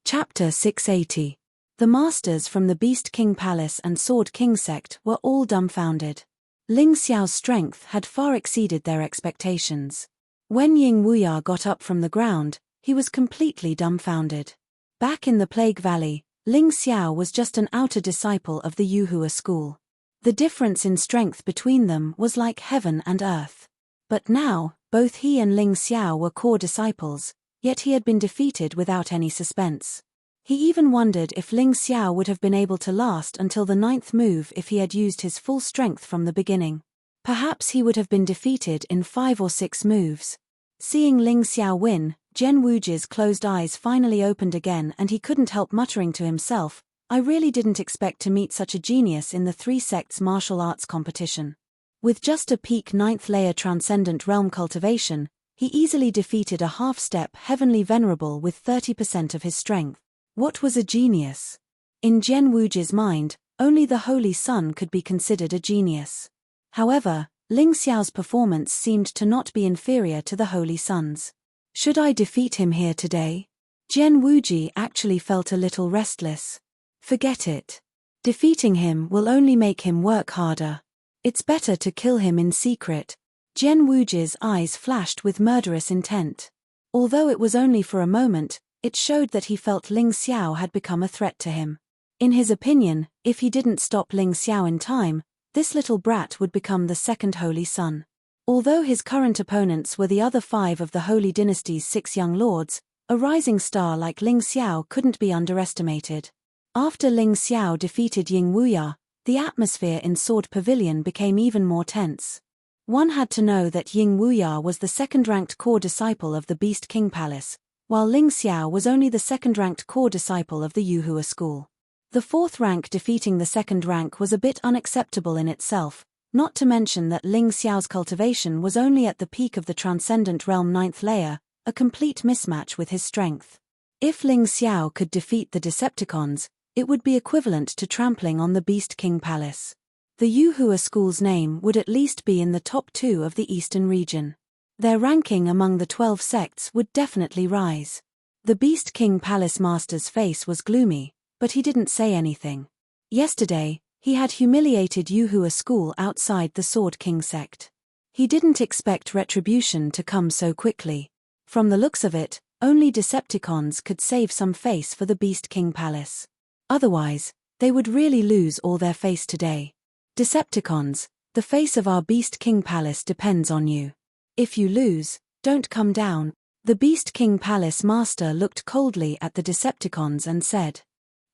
Chapter 680. The masters from the Beast King Palace and Sword King sect were all dumbfounded. Ling Xiao's strength had far exceeded their expectations. When Ying Wuya got up from the ground, he was completely dumbfounded. Back in the Plague Valley, Ling Xiao was just an outer disciple of the Yuhua school. The difference in strength between them was like heaven and earth. But now, both he and Ling Xiao were core disciples, yet he had been defeated without any suspense. He even wondered if Ling Xiao would have been able to last until the 9th move if he had used his full strength from the beginning. Perhaps he would have been defeated in 5 or 6 moves. Seeing Ling Xiao win, Zhen Wuji's closed eyes finally opened again and he couldn't help muttering to himself, "I really didn't expect to meet such a genius in the 3 sects martial arts competition." With just a peak 9th layer transcendent realm cultivation, he easily defeated a half-step heavenly venerable with 30% of his strength. What was a genius? In Zhen Wuji's mind, only the Holy Sun could be considered a genius. However, Ling Xiao's performance seemed to not be inferior to the Holy Sun's. Should I defeat him here today? Zhen Wuji actually felt a little restless. Forget it. Defeating him will only make him work harder. It's better to kill him in secret. Zhen Wuji's eyes flashed with murderous intent. Although it was only for a moment, it showed that he felt Ling Xiao had become a threat to him. In his opinion, if he didn't stop Ling Xiao in time, this little brat would become the second Holy Sun. Although his current opponents were the other 5 of the Holy Dynasty's 6 young lords, a rising star like Ling Xiao couldn't be underestimated. After Ling Xiao defeated Ying Wuya, the atmosphere in Sword Pavilion became even more tense. One had to know that Ying Wuya was the second-ranked core disciple of the Beast King Palace, while Ling Xiao was only the second-ranked core disciple of the Yuhua school. The 4th rank defeating the 2nd rank was a bit unacceptable in itself, not to mention that Ling Xiao's cultivation was only at the peak of the Transcendent Realm 9th layer, a complete mismatch with his strength. If Ling Xiao could defeat the Decepticons, it would be equivalent to trampling on the Beast King Palace. The Yuhua school's name would at least be in the top 2 of the Eastern region. Their ranking among the 12 sects would definitely rise. The Beast King Palace Master's face was gloomy, but he didn't say anything. Yesterday, he had humiliated Yuhua school outside the Sword King sect. He didn't expect retribution to come so quickly. From the looks of it, only Decepticons could save some face for the Beast King Palace. Otherwise, they would really lose all their face today. Decepticons, the face of our Beast King Palace depends on you. If you lose, don't come down. The Beast King Palace Master looked coldly at the Decepticons and said.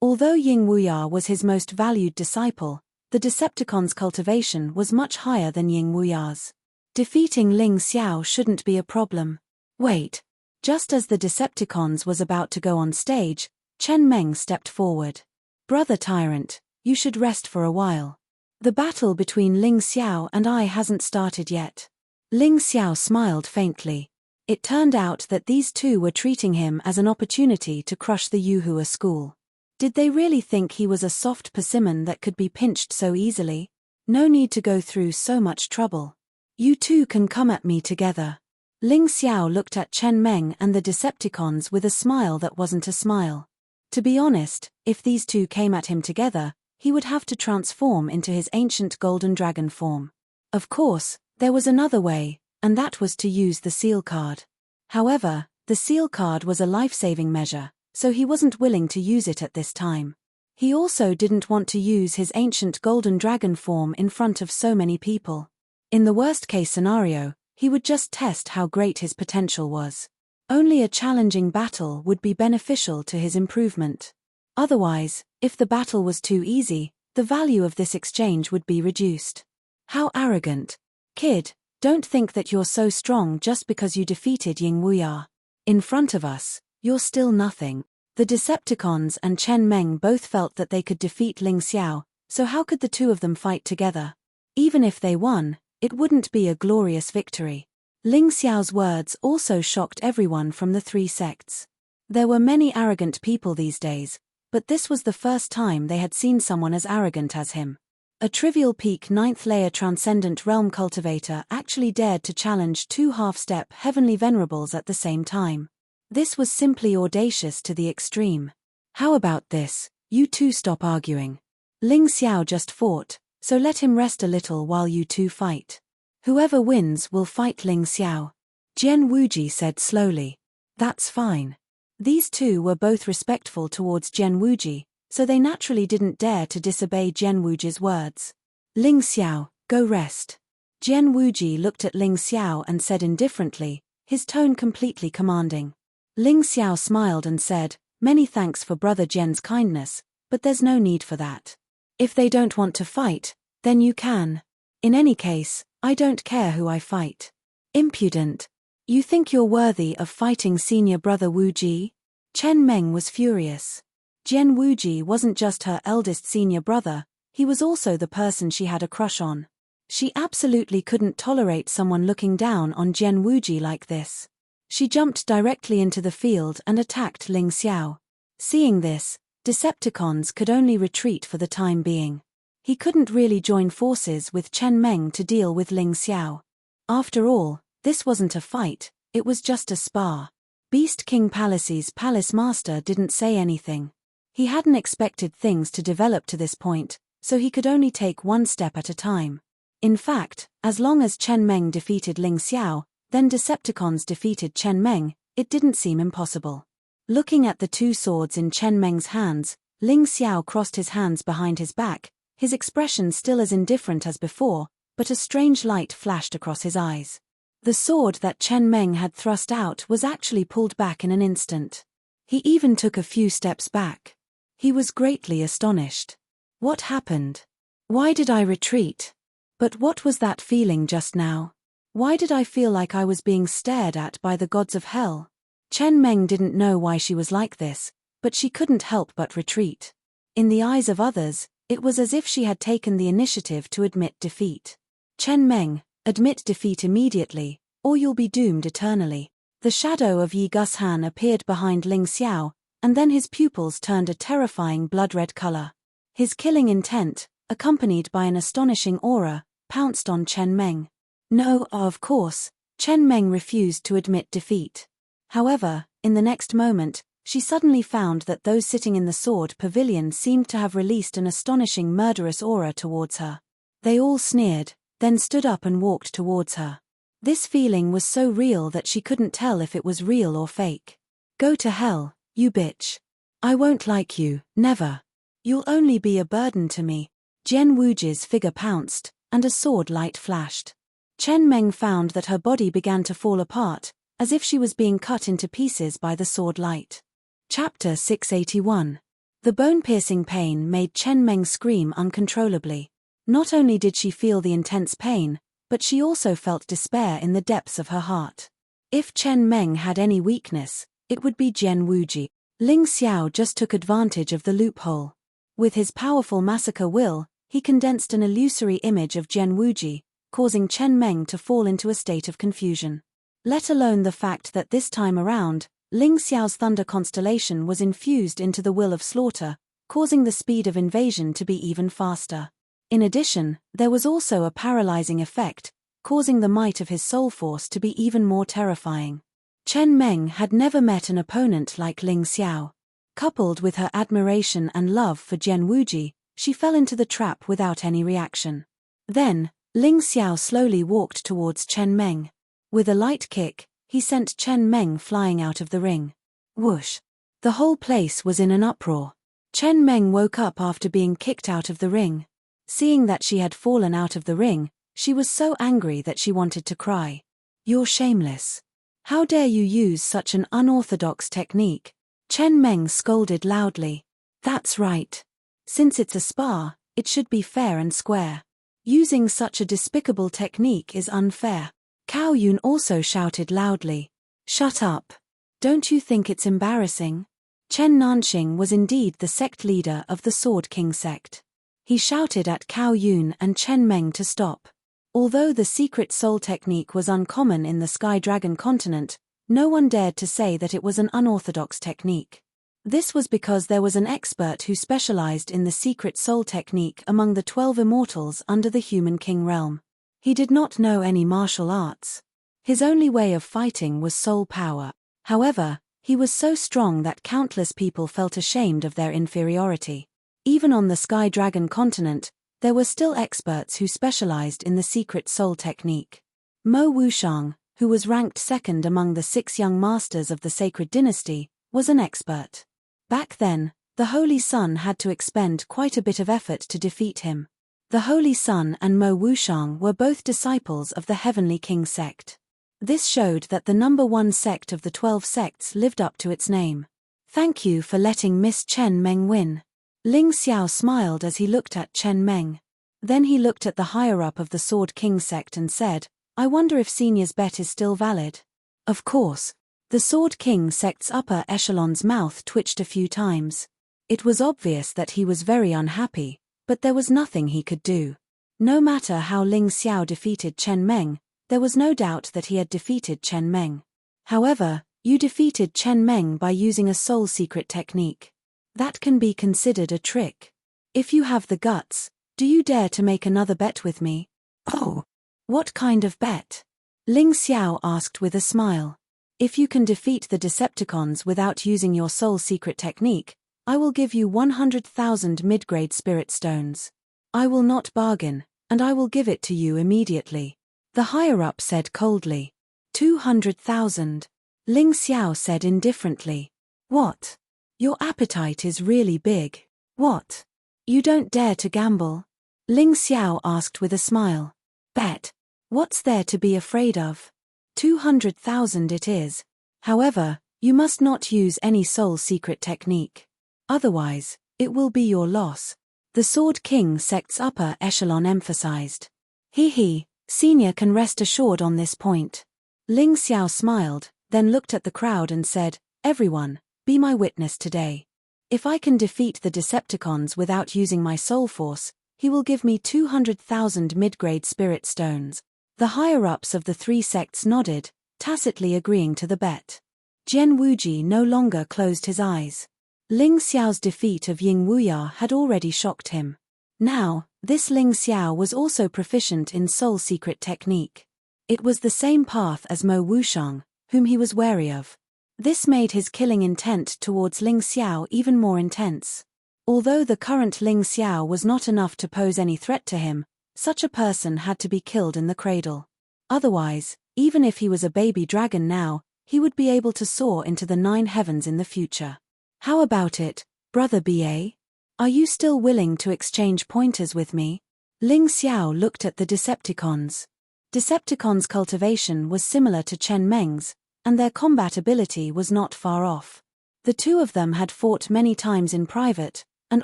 Although Ying Wuya was his most valued disciple, the Decepticons' cultivation was much higher than Ying Wuya's. Defeating Ling Xiao shouldn't be a problem. Wait. Just as the Decepticons was about to go on stage, Chen Meng stepped forward. Brother Tyrant, you should rest for a while. The battle between Ling Xiao and I hasn't started yet. Ling Xiao smiled faintly. It turned out that these two were treating him as an opportunity to crush the Yuhua school. Did they really think he was a soft persimmon that could be pinched so easily? No need to go through so much trouble. You two can come at me together. Ling Xiao looked at Chen Meng and the Decepticons with a smile that wasn't a smile. To be honest, if these two came at him together, he would have to transform into his ancient golden dragon form. Of course, there was another way, and that was to use the seal card. However, the seal card was a life-saving measure, so he wasn't willing to use it at this time. He also didn't want to use his ancient golden dragon form in front of so many people. In the worst-case scenario, he would just test how great his potential was. Only a challenging battle would be beneficial to his improvement. Otherwise, if the battle was too easy, the value of this exchange would be reduced. How arrogant. Kid, don't think that you're so strong just because you defeated Ying Wuya. In front of us, you're still nothing. The Decepticons and Chen Meng both felt that they could defeat Ling Xiao, so how could the two of them fight together? Even if they won, it wouldn't be a glorious victory. Ling Xiao's words also shocked everyone from the 3 sects. There were many arrogant people these days, but this was the first time they had seen someone as arrogant as him. A trivial peak 9th layer transcendent realm cultivator actually dared to challenge 2 half-step heavenly venerables at the same time. This was simply audacious to the extreme. How about this? You two stop arguing. Ling Xiao just fought, so let him rest a little while you two fight. Whoever wins will fight Ling Xiao. Jian Wuji said slowly. That's fine. These two were both respectful towards Jian Wuji, so they naturally didn't dare to disobey Jian Wuji's words. Ling Xiao, go rest. Jian Wuji looked at Ling Xiao and said indifferently, his tone completely commanding. Ling Xiao smiled and said, many thanks for Brother Jian's kindness, but there's no need for that. If they don't want to fight, then you can. In any case, I don't care who I fight. Impudent. You think you're worthy of fighting senior brother Wu Ji? Chen Meng was furious. Jian Wuji wasn't just her eldest senior brother, he was also the person she had a crush on. She absolutely couldn't tolerate someone looking down on Jian Wuji like this. She jumped directly into the field and attacked Ling Xiao. Seeing this, Decepticons could only retreat for the time being. He couldn't really join forces with Chen Meng to deal with Ling Xiao. After all, this wasn't a fight, it was just a spar. Beast King Palace's palace master didn't say anything. He hadn't expected things to develop to this point, so he could only take one step at a time. In fact, as long as Chen Meng defeated Ling Xiao, then Decepticons defeated Chen Meng, it didn't seem impossible. Looking at the two swords in Chen Meng's hands, Ling Xiao crossed his hands behind his back, his expression still as indifferent as before, but a strange light flashed across his eyes. The sword that Chen Meng had thrust out was actually pulled back in an instant. He even took a few steps back. He was greatly astonished. What happened? Why did I retreat? But what was that feeling just now? Why did I feel like I was being stared at by the gods of hell? Chen Meng didn't know why she was like this, but she couldn't help but retreat. In the eyes of others, it was as if she had taken the initiative to admit defeat. Chen Meng, admit defeat immediately, or you'll be doomed eternally. The shadow of Yi Gushan appeared behind Ling Xiao, and then his pupils turned a terrifying blood-red color. His killing intent, accompanied by an astonishing aura, pounced on Chen Meng. No, of course, Chen Meng refused to admit defeat. However, in the next moment, she suddenly found that those sitting in the sword pavilion seemed to have released an astonishing murderous aura towards her. They all sneered, then stood up and walked towards her. This feeling was so real that she couldn't tell if it was real or fake. Go to hell, you bitch. I won't like you, never. You'll only be a burden to me. Jian Wuji's figure pounced, and a sword light flashed. Chen Meng found that her body began to fall apart, as if she was being cut into pieces by the sword light. Chapter 681. The bone-piercing pain made Chen Meng scream uncontrollably. Not only did she feel the intense pain, but she also felt despair in the depths of her heart. If Chen Meng had any weakness, it would be Jian Wuji. Ling Xiao just took advantage of the loophole. With his powerful massacre will, he condensed an illusory image of Jian Wuji, causing Chen Meng to fall into a state of confusion. Let alone the fact that this time around, Ling Xiao's thunder constellation was infused into the will of slaughter, causing the speed of invasion to be even faster. In addition, there was also a paralyzing effect, causing the might of his soul force to be even more terrifying. Chen Meng had never met an opponent like Ling Xiao. Coupled with her admiration and love for Jian Wuji, she fell into the trap without any reaction. Then, Ling Xiao slowly walked towards Chen Meng. With a light kick, he sent Chen Meng flying out of the ring. Whoosh! The whole place was in an uproar. Chen Meng woke up after being kicked out of the ring. Seeing that she had fallen out of the ring, she was so angry that she wanted to cry. You're shameless. How dare you use such an unorthodox technique? Chen Meng scolded loudly. That's right. Since it's a spar, it should be fair and square. Using such a despicable technique is unfair. Cao Yun also shouted loudly. Shut up. Don't you think it's embarrassing? Chen Nanxing was indeed the sect leader of the Sword King sect. He shouted at Cao Yun and Chen Meng to stop. Although the secret soul technique was uncommon in the Sky Dragon continent, no one dared to say that it was an unorthodox technique. This was because there was an expert who specialized in the secret soul technique among the 12 immortals under the Human King realm. He did not know any martial arts. His only way of fighting was soul power. However, He was so strong that countless people felt ashamed of their inferiority. Even on the Sky Dragon continent, there were still experts who specialized in the secret soul technique. Mo Wushang, who was ranked second among the 6 young masters of the Sacred Dynasty, was an expert. Back then, the Holy Sun had to expend quite a bit of effort to defeat him. The Holy Sun and Mo Wushang were both disciples of the Heavenly King sect. This showed that the number 1 sect of the 12 sects lived up to its name. "Thank you for letting Miss Chen Meng win." Ling Xiao smiled as he looked at Chen Meng. Then he looked at the higher-up of the Sword King sect and said, "I wonder if Senior's bet is still valid." Of course. The Sword King sect's upper echelon's mouth twitched a few times. It was obvious that he was very unhappy, but there was nothing he could do. No matter how Ling Xiao defeated Chen Meng, there was no doubt that he had defeated Chen Meng. However, you defeated Chen Meng by using a soul secret technique. That can be considered a trick. If you have the guts, do you dare to make another bet with me? Oh! What kind of bet? Ling Xiao asked with a smile. If you can defeat the Decepticons without using your soul secret technique, I will give you 100,000 mid-grade spirit stones. I will not bargain, and I will give it to you immediately. The higher-up said coldly. 200,000. Ling Xiao said indifferently. What? Your appetite is really big. What? You don't dare to gamble? Ling Xiao asked with a smile. Bet. What's there to be afraid of? 200,000 it is. However, you must not use any soul secret technique. Otherwise, it will be your loss. The Sword King sect's upper echelon emphasized. He, Senior can rest assured on this point. Ling Xiao smiled, then looked at the crowd and said, "Everyone, be my witness today. If I can defeat the Decepticons without using my soul force, he will give me 200,000 mid-grade spirit stones." The higher-ups of the 3 sects nodded, tacitly agreeing to the bet. Jian Wuji no longer closed his eyes. Ling Xiao's defeat of Ying Wuya had already shocked him. Now, this Ling Xiao was also proficient in soul secret technique. It was the same path as Mo Wushang, whom he was wary of. This made his killing intent towards Ling Xiao even more intense. Although the current Ling Xiao was not enough to pose any threat to him, such a person had to be killed in the cradle. Otherwise, even if he was a baby dragon now, he would be able to soar into the 9 heavens in the future. How about it, Brother BA? Are you still willing to exchange pointers with me? Ling Xiao looked at the Decepticons. Decepticons' cultivation was similar to Chen Meng's, and their combat ability was not far off. The 2 of them had fought many times in private, and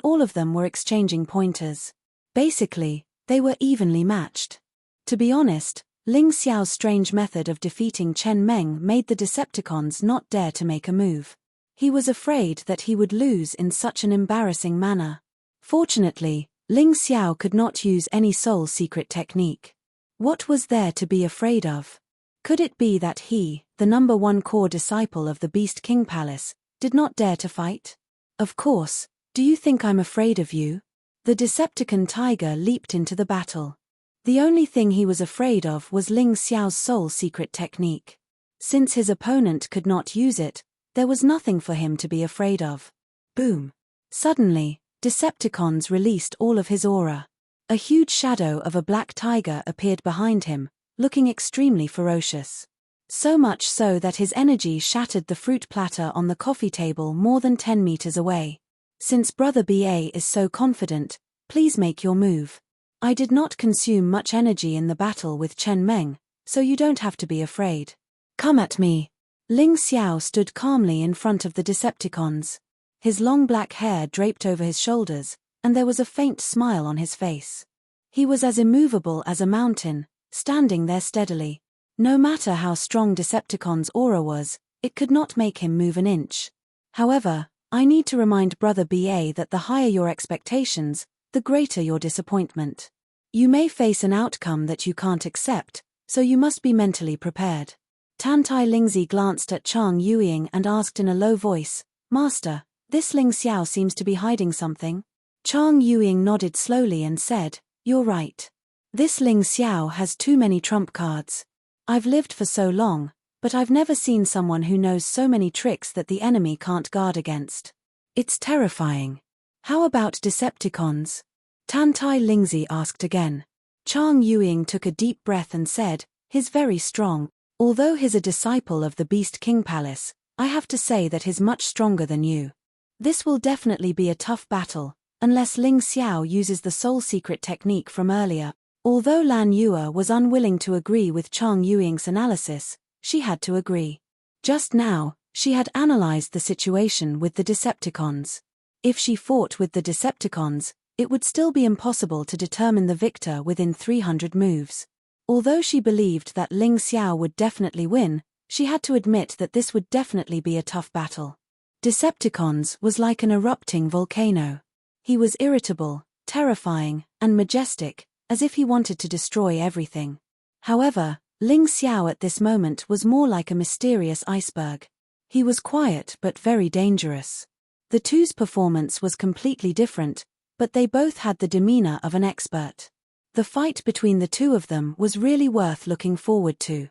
all of them were exchanging pointers. Basically, they were evenly matched. To be honest, Ling Xiao's strange method of defeating Chen Meng made the Decepticons not dare to make a move. He was afraid that he would lose in such an embarrassing manner. Fortunately, Ling Xiao could not use any soul secret technique. What was there to be afraid of? Could it be that he, the number 1 core disciple of the Beast King Palace, did not dare to fight? Of course. Do you think I'm afraid of you? The Decepticon tiger leaped into the battle. The only thing he was afraid of was Ling Xiao's soul secret technique. Since his opponent could not use it, there was nothing for him to be afraid of. Boom! Suddenly, Decepticons released all of his aura. A huge shadow of a black tiger appeared behind him, looking extremely ferocious. So much so that his energy shattered the fruit platter on the coffee table more than 10 meters away. Since Brother BA is so confident, please make your move. I did not consume much energy in the battle with Chen Meng, so you don't have to be afraid. Come at me. Ling Xiao stood calmly in front of the Decepticons. His long black hair draped over his shoulders, and there was a faint smile on his face. He was as immovable as a mountain, standing there steadily. No matter how strong Decepticon's aura was, it could not make him move an inch. However, I need to remind Brother BA that the higher your expectations, the greater your disappointment. You may face an outcome that you can't accept, so you must be mentally prepared. Tantai Lingzi glanced at Chang Yueying and asked in a low voice, "Master, this Ling Xiao seems to be hiding something." Chang Yueying nodded slowly and said, "You're right. This Ling Xiao has too many trump cards. I've lived for so long, But I've never seen someone who knows so many tricks that the enemy can't guard against. It's terrifying. How about Decepticons? Tantai Lingzi asked again. Chang Yueying took a deep breath and said, "He's very strong. Although he's a disciple of the Beast King Palace, I have to say that he's much stronger than you. This will definitely be a tough battle, unless Ling Xiao uses the soul secret technique from earlier." Although Lan Yue was unwilling to agree with Chang Yueying's analysis, she had to agree. Just now, she had analyzed the situation with the Decepticons. If she fought with the Decepticons, it would still be impossible to determine the victor within 300 moves. Although she believed that Ling Xiao would definitely win, she had to admit that this would definitely be a tough battle. Decepticons was like an erupting volcano. He was irritable, terrifying, and majestic, as if he wanted to destroy everything. However, Ling Xiao at this moment was more like a mysterious iceberg. He was quiet but very dangerous. The two's performance was completely different, but they both had the demeanor of an expert. The fight between the two of them was really worth looking forward to.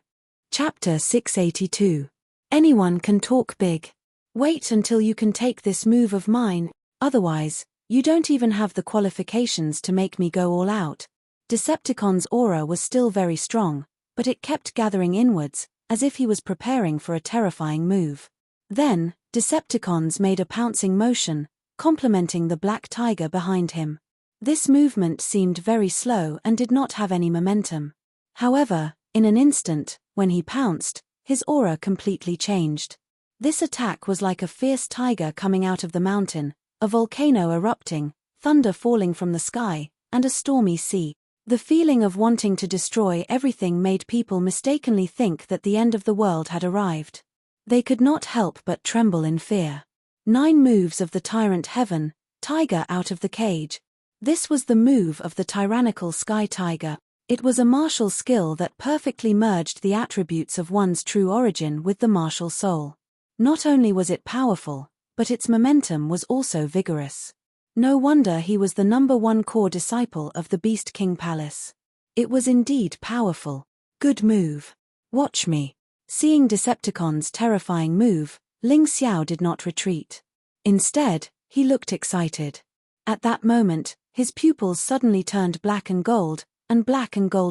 Chapter 682. Anyone can talk big. Wait until you can take this move of mine, otherwise, you don't even have the qualifications to make me go all out. Decepticon's aura was still very strong, but it kept gathering inwards, as if he was preparing for a terrifying move. Then, Decepticons made a pouncing motion, complementing the black tiger behind him. This movement seemed very slow and did not have any momentum. However, in an instant, when he pounced, his aura completely changed. This attack was like a fierce tiger coming out of the mountain, a volcano erupting, thunder falling from the sky, and a stormy sea. The feeling of wanting to destroy everything made people mistakenly think that the end of the world had arrived. They could not help but tremble in fear. 9 moves of the Tyrant Heaven, Tiger out of the cage. This was the move of the tyrannical Sky Tiger. It was a martial skill that perfectly merged the attributes of one's true origin with the martial soul. Not only was it powerful, but its momentum was also vigorous. No wonder he was the #1 core disciple of the Beast King Palace. It was indeed powerful. Good move. Watch me. Seeing Decepticon's terrifying move, Ling Xiao did not retreat. Instead, he looked excited. At that moment, his pupils suddenly turned black and gold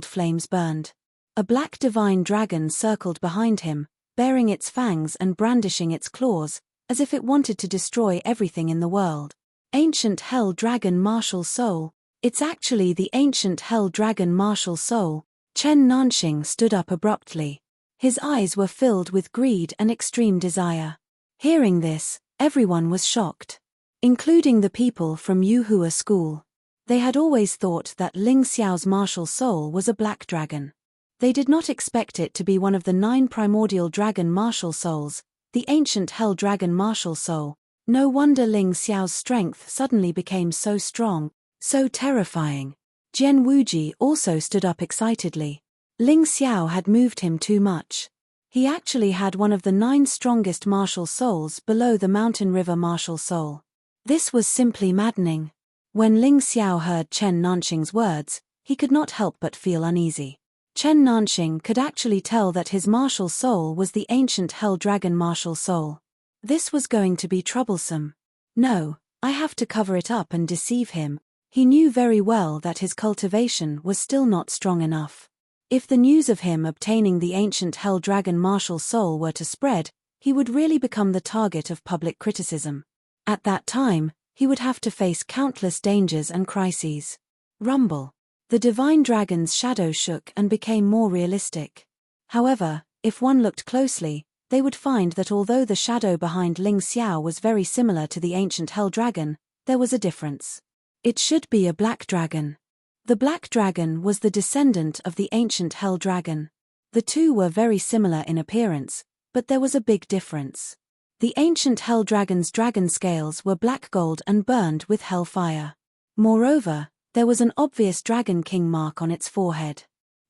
flames burned. A black divine dragon circled behind him, baring its fangs and brandishing its claws, as if it wanted to destroy everything in the world. Ancient Hell Dragon Martial Soul. It's actually the Ancient Hell Dragon Martial Soul. Chen Nanxing stood up abruptly. His eyes were filled with greed and extreme desire. Hearing this, everyone was shocked, including the people from Yuhua School. They had always thought that Ling Xiao's martial soul was a black dragon. They did not expect it to be one of the 9 primordial dragon martial souls, the Ancient Hell Dragon Martial Soul. No wonder Ling Xiao's strength suddenly became so strong, so terrifying. Jian Wuji also stood up excitedly. Ling Xiao had moved him too much. He actually had one of the 9 strongest martial souls below the Mountain River martial soul. This was simply maddening. When Ling Xiao heard Chen Nanxing's words, he could not help but feel uneasy. Chen Nanxing could actually tell that his martial soul was the Ancient Hell Dragon martial soul. This was going to be troublesome. No, I have to cover it up and deceive him. He knew very well that his cultivation was still not strong enough. If the news of him obtaining the Ancient Hell Dragon martial soul were to spread, he would really become the target of public criticism. At that time, he would have to face countless dangers and crises. Rumble. The divine dragon's shadow shook and became more realistic. However, if one looked closely, they would find that although the shadow behind Ling Xiao was very similar to the Ancient Hell Dragon, there was a difference. It should be a black dragon. The black dragon was the descendant of the Ancient Hell Dragon. The two were very similar in appearance, but there was a big difference. The Ancient Hell Dragon's dragon scales were black gold and burned with hellfire. Moreover, there was an obvious Dragon King mark on its forehead.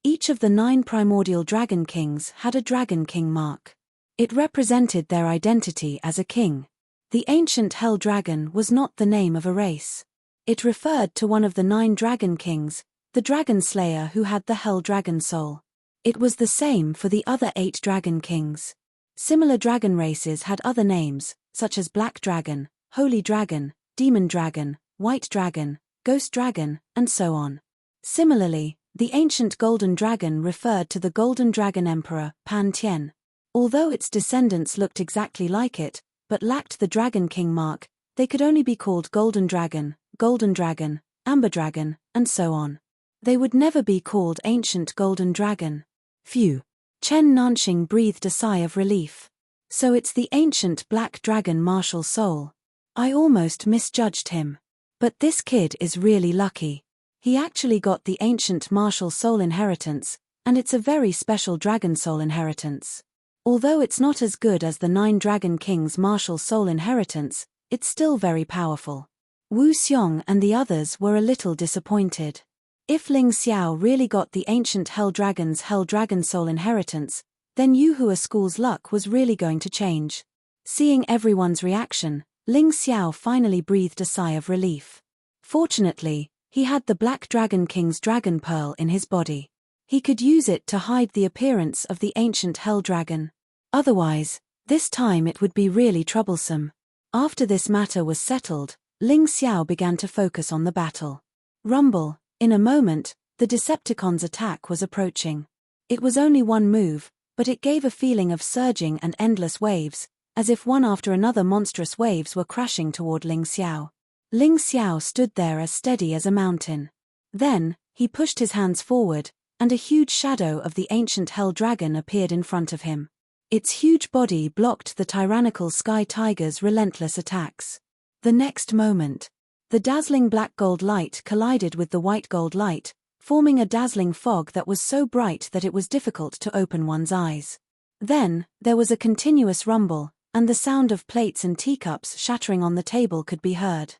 Each of the 9 primordial Dragon Kings had a Dragon King mark. It represented their identity as a king. The Ancient Hell Dragon was not the name of a race. It referred to one of the 9 Dragon Kings, the Dragon Slayer who had the Hell Dragon soul. It was the same for the other 8 dragon kings. Similar dragon races had other names, such as Black Dragon, Holy Dragon, Demon Dragon, White Dragon, Ghost Dragon, and so on. Similarly, the ancient Golden Dragon referred to the Golden Dragon Emperor, Pan Tien. Although its descendants looked exactly like it, but lacked the Dragon King mark, they could only be called Golden Dragon, Amber Dragon, and so on. They would never be called Ancient Golden Dragon. Phew. Chen Nanxing breathed a sigh of relief. So it's the ancient Black Dragon martial soul. I almost misjudged him. But this kid is really lucky. He actually got the ancient martial soul inheritance, and it's a very special dragon soul inheritance. Although it's not as good as the 9 Dragon Kings' martial soul inheritance, it's still very powerful. Wu Xiong and the others were a little disappointed. If Ling Xiao really got the ancient Hell Dragon's Hell Dragon soul inheritance, then Yuhua School's luck was really going to change. Seeing everyone's reaction, Ling Xiao finally breathed a sigh of relief. Fortunately, he had the Black Dragon King's Dragon Pearl in his body. He could use it to hide the appearance of the ancient Hell Dragon. Otherwise, this time it would be really troublesome. After this matter was settled, Ling Xiao began to focus on the battle. Rumble. In a moment, the Decepticons' attack was approaching. It was only one move, but it gave a feeling of surging and endless waves, as if one after another monstrous waves were crashing toward Ling Xiao. Ling Xiao stood there as steady as a mountain. Then, he pushed his hands forward, and a huge shadow of the ancient Hell Dragon appeared in front of him. Its huge body blocked the tyrannical Sky Tiger's relentless attacks. The next moment, the dazzling black gold light collided with the white gold light, forming a dazzling fog that was so bright that it was difficult to open one's eyes. Then, there was a continuous rumble, and the sound of plates and teacups shattering on the table could be heard.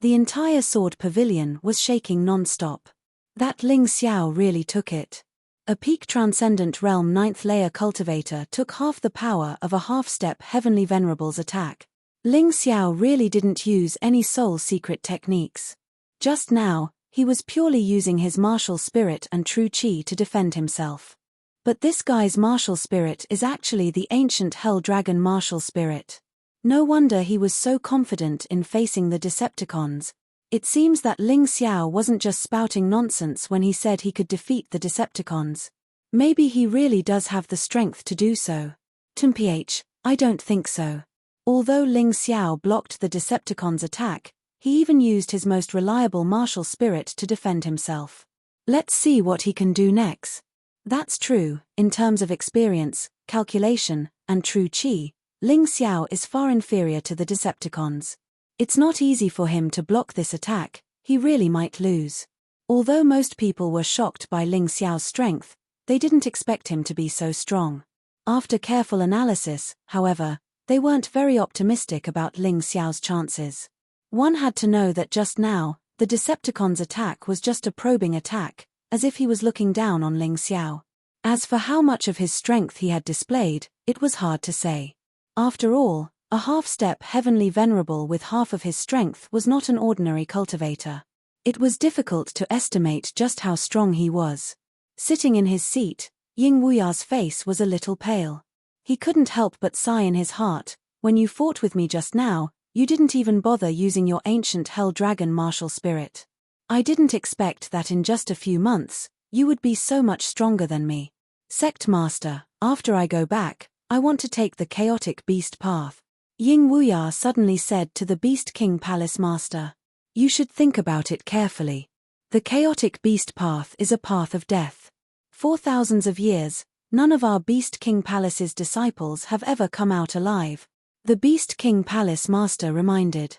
The entire sword pavilion was shaking non-stop. That Ling Xiao really took it. A peak transcendent realm 9th layer cultivator took half the power of a half-step Heavenly Venerable's attack. Ling Xiao really didn't use any soul secret techniques. Just now, he was purely using his martial spirit and true chi to defend himself. But this guy's martial spirit is actually the ancient Hell Dragon martial spirit. No wonder he was so confident in facing the Decepticons. It seems that Ling Xiao wasn't just spouting nonsense when he said he could defeat the Decepticons. Maybe he really does have the strength to do so. TMPH, I don't think so. Although Ling Xiao blocked the Decepticons' attack, he even used his most reliable martial spirit to defend himself. Let's see what he can do next. That's true, in terms of experience, calculation, and true chi, Ling Xiao is far inferior to the Decepticons. It's not easy for him to block this attack, he really might lose. Although most people were shocked by Ling Xiao's strength, they didn't expect him to be so strong. After careful analysis, however, they weren't very optimistic about Ling Xiao's chances. One had to know that just now, the Decepticon's attack was just a probing attack, as if he was looking down on Ling Xiao. As for how much of his strength he had displayed, it was hard to say. After all, a half-step Heavenly Venerable with half of his strength was not an ordinary cultivator. It was difficult to estimate just how strong he was. Sitting in his seat, Ying Wuya's face was a little pale. He couldn't help but sigh in his heart. When you fought with me just now, you didn't even bother using your ancient Hell Dragon martial spirit. I didn't expect that in just a few months, you would be so much stronger than me. Sect Master, after I go back, I want to take the chaotic beast path. Ying Wuya suddenly said to the Beast King Palace Master. You should think about it carefully. The chaotic beast path is a path of death. For thousands of years, none of our Beast King Palace's disciples have ever come out alive. The Beast King Palace Master reminded.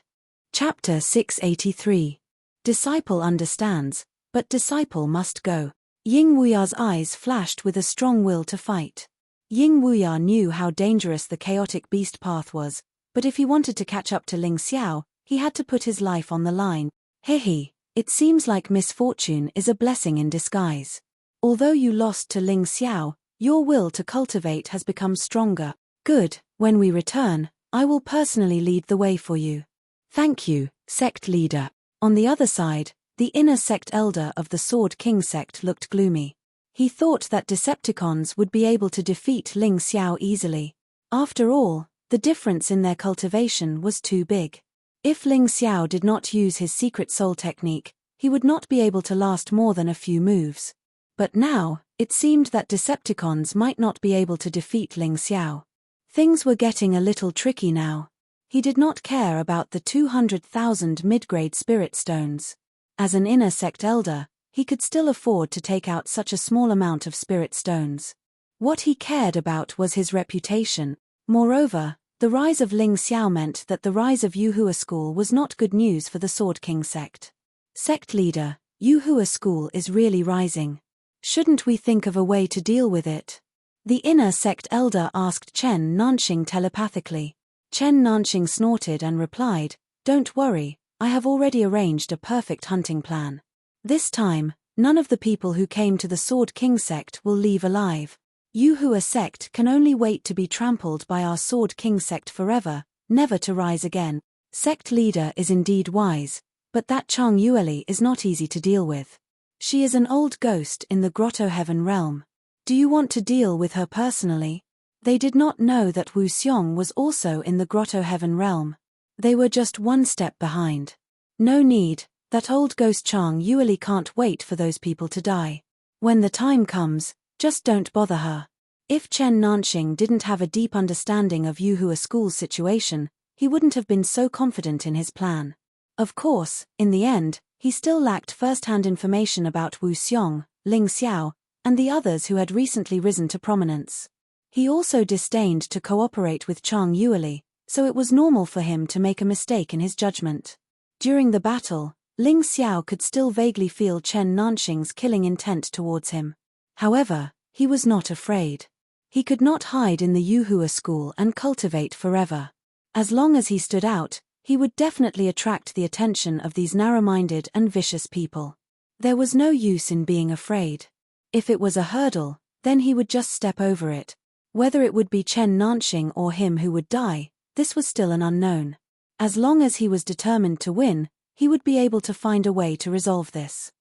Chapter 683. Disciple understands, but disciple must go. Ying Wuya's eyes flashed with a strong will to fight. Ying Wuya knew how dangerous the chaotic beast path was, but if he wanted to catch up to Ling Xiao, he had to put his life on the line. Hehe, it seems like misfortune is a blessing in disguise. Although you lost to Ling Xiao, your will to cultivate has become stronger. Good, when we return, I will personally lead the way for you. Thank you, sect leader. On the other side, the inner sect elder of the Sword King sect looked gloomy. He thought that Decepticons would be able to defeat Ling Xiao easily. After all, the difference in their cultivation was too big. If Ling Xiao did not use his secret soul technique, he would not be able to last more than a few moves. But now, it seemed that Decepticons might not be able to defeat Ling Xiao. Things were getting a little tricky now. He did not care about the 200,000 mid-grade spirit stones. As an inner sect elder, he could still afford to take out such a small amount of spirit stones. What he cared about was his reputation. Moreover, the rise of Ling Xiao meant that the rise of Yuhua school was not good news for the Sword King sect. Sect leader, Yuhua school is really rising. Shouldn't we think of a way to deal with it? The inner sect elder asked Chen Nanxing telepathically. Chen Nanxing snorted and replied, "Don't worry, I have already arranged a perfect hunting plan. This time, none of the people who came to the Sword King sect will leave alive. Yuhua sect can only wait to be trampled by our Sword King sect forever, never to rise again." Sect leader is indeed wise, but that Chang Yueli is not easy to deal with. She is an old ghost in the Grotto Heaven realm. Do you want to deal with her personally? They did not know that Wu Xiong was also in the Grotto Heaven realm. They were just one step behind. No need, that old ghost Chang Yueli can't wait for those people to die. When the time comes, just don't bother her. If Chen Nanxing didn't have a deep understanding of Yuhua school's situation, he wouldn't have been so confident in his plan. Of course, in the end, he still lacked first-hand information about Wu Xiong, Ling Xiao, and the others who had recently risen to prominence. He also disdained to cooperate with Chang Yueli, so it was normal for him to make a mistake in his judgment. During the battle, Ling Xiao could still vaguely feel Chen Nanxing's killing intent towards him. However, he was not afraid. He could not hide in the Yuhua school and cultivate forever. As long as he stood out, he would definitely attract the attention of these narrow-minded and vicious people. There was no use in being afraid. If it was a hurdle, then he would just step over it. Whether it would be Chen Nanxing or him who would die, this was still an unknown. As long as he was determined to win, he would be able to find a way to resolve this.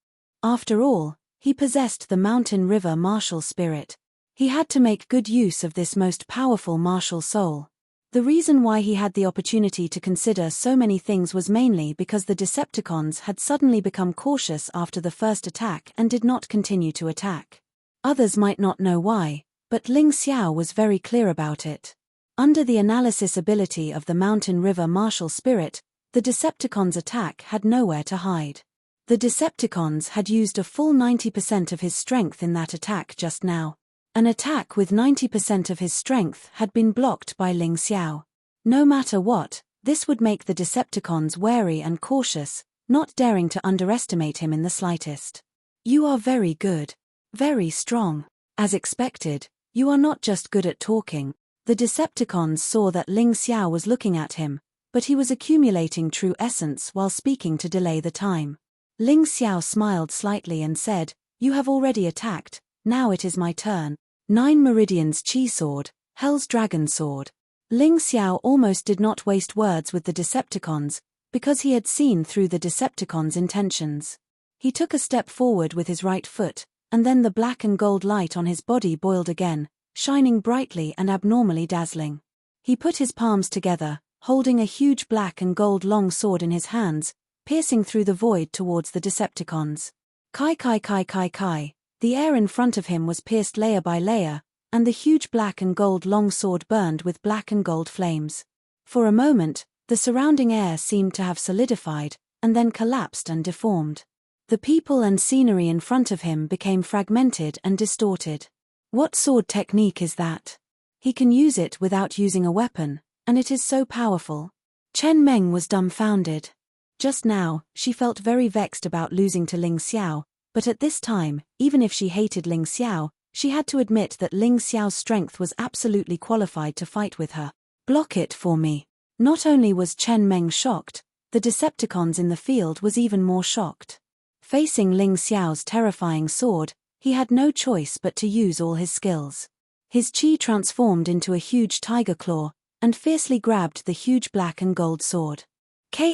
After all, he possessed the mountain river martial spirit. He had to make good use of this most powerful martial soul. The reason why he had the opportunity to consider so many things was mainly because the Decepticons had suddenly become cautious after the first attack and did not continue to attack. Others might not know why, but Ling Xiao was very clear about it. Under the analysis ability of the mountain river martial spirit, the Decepticons' attack had nowhere to hide. The Decepticons had used a full 90% of his strength in that attack just now. An attack with 90% of his strength had been blocked by Ling Xiao. No matter what, this would make the Decepticons wary and cautious, not daring to underestimate him in the slightest. "You are very good. Very strong. As expected, you are not just good at talking." The Decepticons saw that Ling Xiao was looking at him, but he was accumulating true essence while speaking to delay the time. Ling Xiao smiled slightly and said, "You have already attacked, now it is my turn. 9 Meridians Chi Sword, Hell's Dragon Sword." Ling Xiao almost did not waste words with the Decepticons, because he had seen through the Decepticons' intentions. He took a step forward with his right foot, and then the black and gold light on his body boiled again, shining brightly and abnormally dazzling. He put his palms together, holding a huge black and gold long sword in his hands, piercing through the void towards the Decepticons. Kai kai kai kai kai. The air in front of him was pierced layer by layer, and the huge black and gold long sword burned with black and gold flames. For a moment, the surrounding air seemed to have solidified, and then collapsed and deformed. The people and scenery in front of him became fragmented and distorted. What sword technique is that? He can use it without using a weapon, and it is so powerful. Chen Meng was dumbfounded. Just now, she felt very vexed about losing to Ling Xiao, but at this time, even if she hated Ling Xiao, she had to admit that Ling Xiao's strength was absolutely qualified to fight with her. "Block it for me." Not only was Chen Meng shocked, the Decepticons in the field was even more shocked. Facing Ling Xiao's terrifying sword, he had no choice but to use all his skills. His chi transformed into a huge tiger claw, and fiercely grabbed the huge black and gold sword. Ka.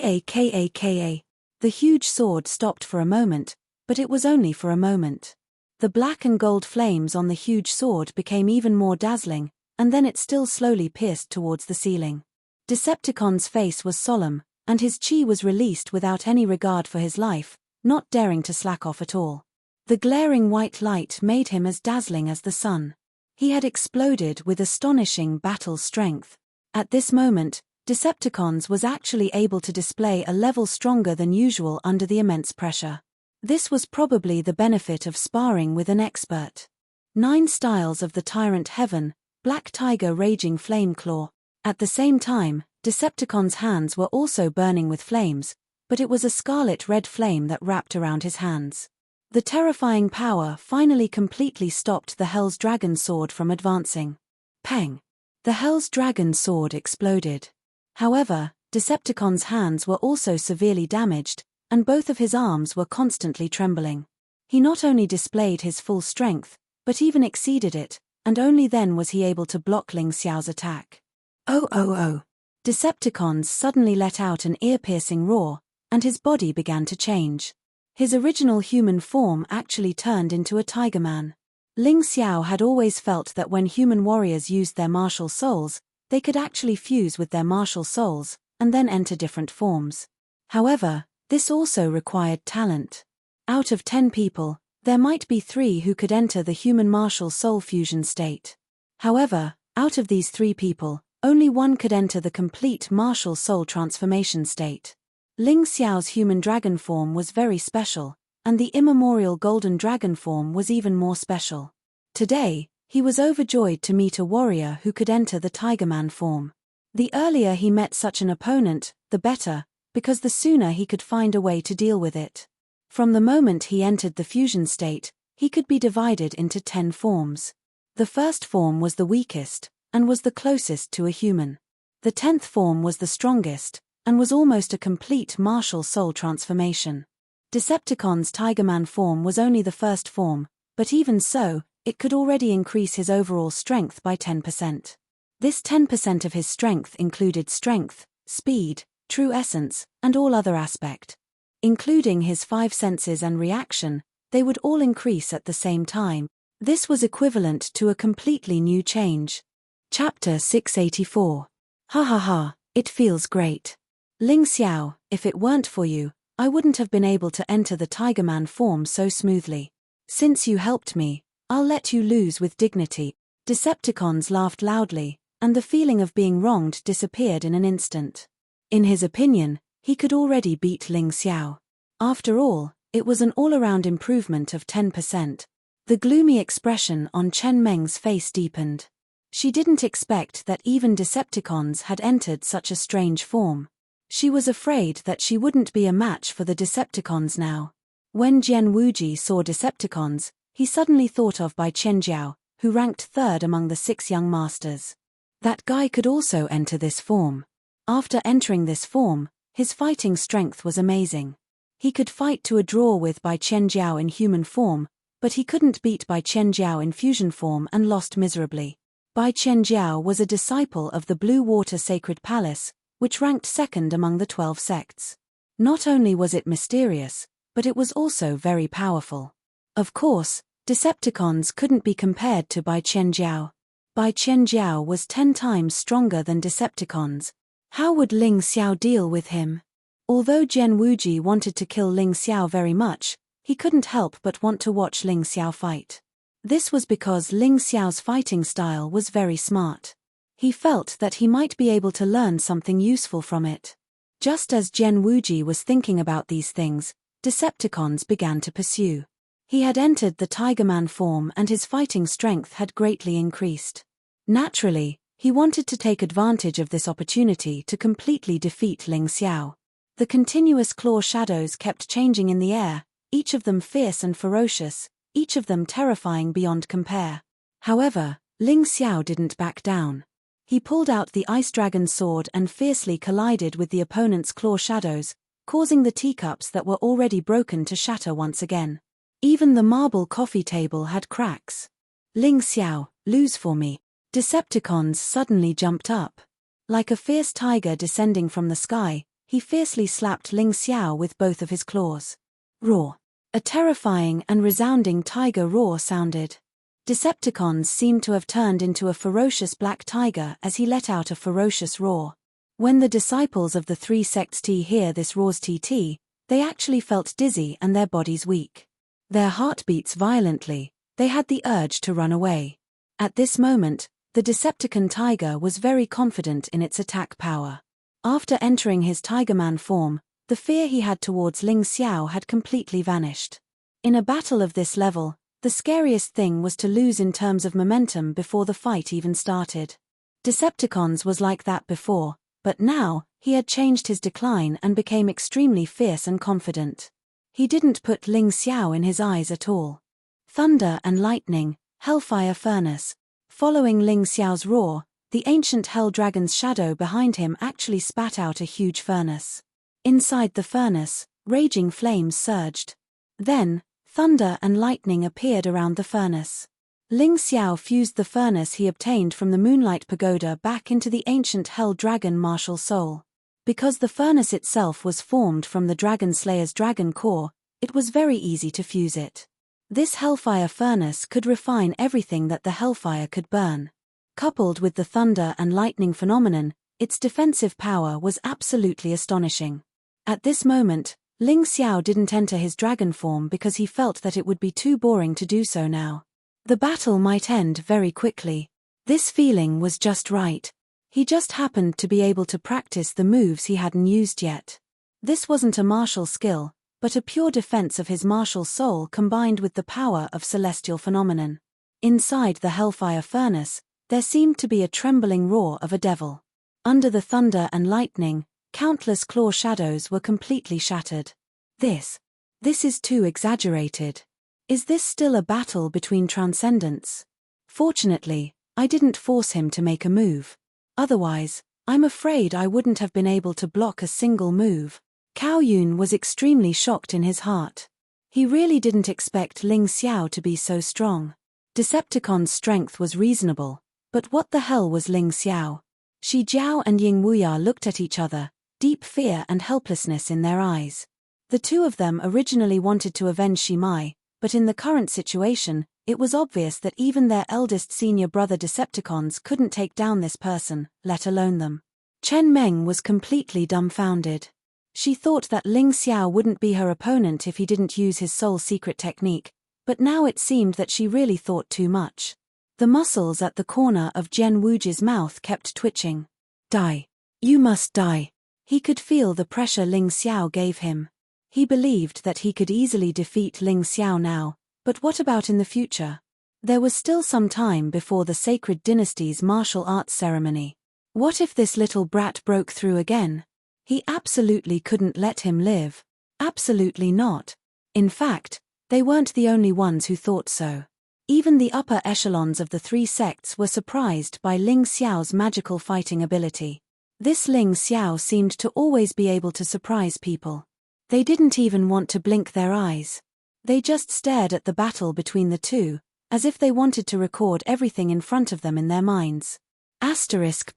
The huge sword stopped for a moment, but it was only for a moment. The black and gold flames on the huge sword became even more dazzling, and then it still slowly pierced towards the ceiling. Decepticon's face was solemn, and his chi was released without any regard for his life, not daring to slack off at all. The glaring white light made him as dazzling as the sun. He had exploded with astonishing battle strength. At this moment, Decepticons was actually able to display a level stronger than usual under the immense pressure. This was probably the benefit of sparring with an expert. 9 styles of the Tyrant Heaven, Black Tiger Raging Flame Claw. At the same time, Decepticon's hands were also burning with flames, but it was a scarlet-red flame that wrapped around his hands. The terrifying power finally completely stopped the Hell's Dragon Sword from advancing. Peng! The Hell's Dragon Sword exploded. However, Decepticon's hands were also severely damaged, and both of his arms were constantly trembling. He not only displayed his full strength, but even exceeded it, and only then was he able to block Ling Xiao's attack. Oh oh oh! Decepticons suddenly let out an ear-piercing roar, and his body began to change. His original human form actually turned into a tiger man. Ling Xiao had always felt that when human warriors used their martial souls, they could actually fuse with their martial souls, and then enter different forms. However, this also required talent. Out of 10 people, there might be 3 who could enter the human martial soul fusion state. However, out of these 3 people, only 1 could enter the complete martial soul transformation state. Ling Xiao's human dragon form was very special, and the immemorial golden dragon form was even more special. Today, he was overjoyed to meet a warrior who could enter the Tiger Man form. The earlier he met such an opponent, the better, because the sooner he could find a way to deal with it. From the moment he entered the fusion state, he could be divided into 10 forms. The first form was the weakest, and was the closest to a human. The 10th form was the strongest, and was almost a complete martial soul transformation. Decepticon's Tigerman form was only the first form, but even so, it could already increase his overall strength by 10%. This 10% of his strength included strength, speed, true essence, and all other aspect. Including his 5 senses and reaction, they would all increase at the same time. This was equivalent to a completely new change. Chapter 684. Ha ha ha, it feels great. Ling Xiao, if it weren't for you, I wouldn't have been able to enter the Tigerman form so smoothly. Since you helped me, I'll let you lose with dignity. Decepticons laughed loudly, and the feeling of being wronged disappeared in an instant. In his opinion, he could already beat Ling Xiao. After all, it was an all-around improvement of 10%. The gloomy expression on Chen Meng's face deepened. She didn't expect that even Decepticons had entered such a strange form. She was afraid that she wouldn't be a match for the Decepticons now. When Jian Wuji saw Decepticons, he suddenly thought of Bai Qianjiao, who ranked 3rd among the 6 young masters. That guy could also enter this form. After entering this form, his fighting strength was amazing. He could fight to a draw with Bai Qianjiao in human form, but he couldn't beat Bai Qianjiao in fusion form and lost miserably. Bai Qianjiao was a disciple of the Blue Water Sacred Palace, which ranked 2nd among the 12 sects. Not only was it mysterious, but it was also very powerful. Of course, Decepticons couldn't be compared to Bai Qianjiao. Bai Qianjiao was 10 times stronger than Decepticons. How would Ling Xiao deal with him? Although Jian Wuji wanted to kill Ling Xiao very much, he couldn't help but want to watch Ling Xiao fight. This was because Ling Xiao's fighting style was very smart. He felt that he might be able to learn something useful from it. Just as Jian Wuji was thinking about these things, Decepticons began to pursue. He had entered the Tigerman form and his fighting strength had greatly increased. Naturally, he wanted to take advantage of this opportunity to completely defeat Ling Xiao. The continuous claw shadows kept changing in the air, each of them fierce and ferocious, each of them terrifying beyond compare. However, Ling Xiao didn't back down. He pulled out the Ice Dragon sword and fiercely collided with the opponent's claw shadows, causing the teacups that were already broken to shatter once again. Even the marble coffee table had cracks. Ling Xiao, lose for me. Decepticons suddenly jumped up. Like a fierce tiger descending from the sky, he fiercely slapped Ling Xiao with both of his claws. Roar! A terrifying and resounding tiger roar sounded. Decepticons seemed to have turned into a ferocious black tiger as he let out a ferocious roar. When the disciples of the three sects hear this roar's TT, they actually felt dizzy and their bodies weak. Their heartbeats violently, they had the urge to run away. At this moment, the Decepticon tiger was very confident in its attack power. After entering his Tigerman form, the fear he had towards Ling Xiao had completely vanished. In a battle of this level, the scariest thing was to lose in terms of momentum before the fight even started. Decepticons was like that before, but now, he had changed his decline and became extremely fierce and confident. He didn't put Ling Xiao in his eyes at all. Thunder and lightning, hellfire furnace. Following Ling Xiao's roar, the ancient hell dragon's shadow behind him actually spat out a huge furnace. Inside the furnace, raging flames surged. Then, thunder and lightning appeared around the furnace. Ling Xiao fused the furnace he obtained from the Moonlight Pagoda back into the ancient hell dragon martial soul. Because the furnace itself was formed from the Dragon Slayer's dragon core, it was very easy to fuse it. This hellfire furnace could refine everything that the hellfire could burn. Coupled with the thunder and lightning phenomenon, its defensive power was absolutely astonishing. At this moment, Ling Xiao didn't enter his dragon form because he felt that it would be too boring to do so now. The battle might end very quickly. This feeling was just right. He just happened to be able to practice the moves he hadn't used yet. This wasn't a martial skill, but a pure defense of his martial soul combined with the power of celestial phenomenon. Inside the hellfire furnace, there seemed to be a trembling roar of a devil. Under the thunder and lightning, countless claw shadows were completely shattered. This is too exaggerated. Is this still a battle between transcendents? Fortunately, I didn't force him to make a move. Otherwise, I'm afraid I wouldn't have been able to block a single move. Cao Yun was extremely shocked in his heart. He really didn't expect Ling Xiao to be so strong. Decepticon's strength was reasonable, but what the hell was Ling Xiao? Shi Jiao and Ying Wuya looked at each other, deep fear and helplessness in their eyes. The two of them originally wanted to avenge Shi Mai, but in the current situation, it was obvious that even their eldest senior brother Decepticons couldn't take down this person, let alone them. Chen Meng was completely dumbfounded. She thought that Ling Xiao wouldn't be her opponent if he didn't use his soul secret technique, but now it seemed that she really thought too much. The muscles at the corner of Jian Wuji's mouth kept twitching. Die. You must die. He could feel the pressure Ling Xiao gave him. He believed that he could easily defeat Ling Xiao now, but what about in the future? There was still some time before the Sacred Dynasty's martial arts ceremony. What if this little brat broke through again? He absolutely couldn't let him live. Absolutely not. In fact, they weren't the only ones who thought so. Even the upper echelons of the three sects were surprised by Ling Xiao's magical fighting ability. This Ling Xiao seemed to always be able to surprise people. They didn't even want to blink their eyes. They just stared at the battle between the two, as if they wanted to record everything in front of them in their minds.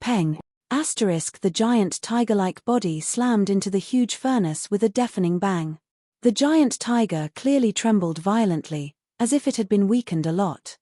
Peng. The giant tiger-like body slammed into the huge furnace with a deafening bang. The giant tiger clearly trembled violently, as if it had been weakened a lot.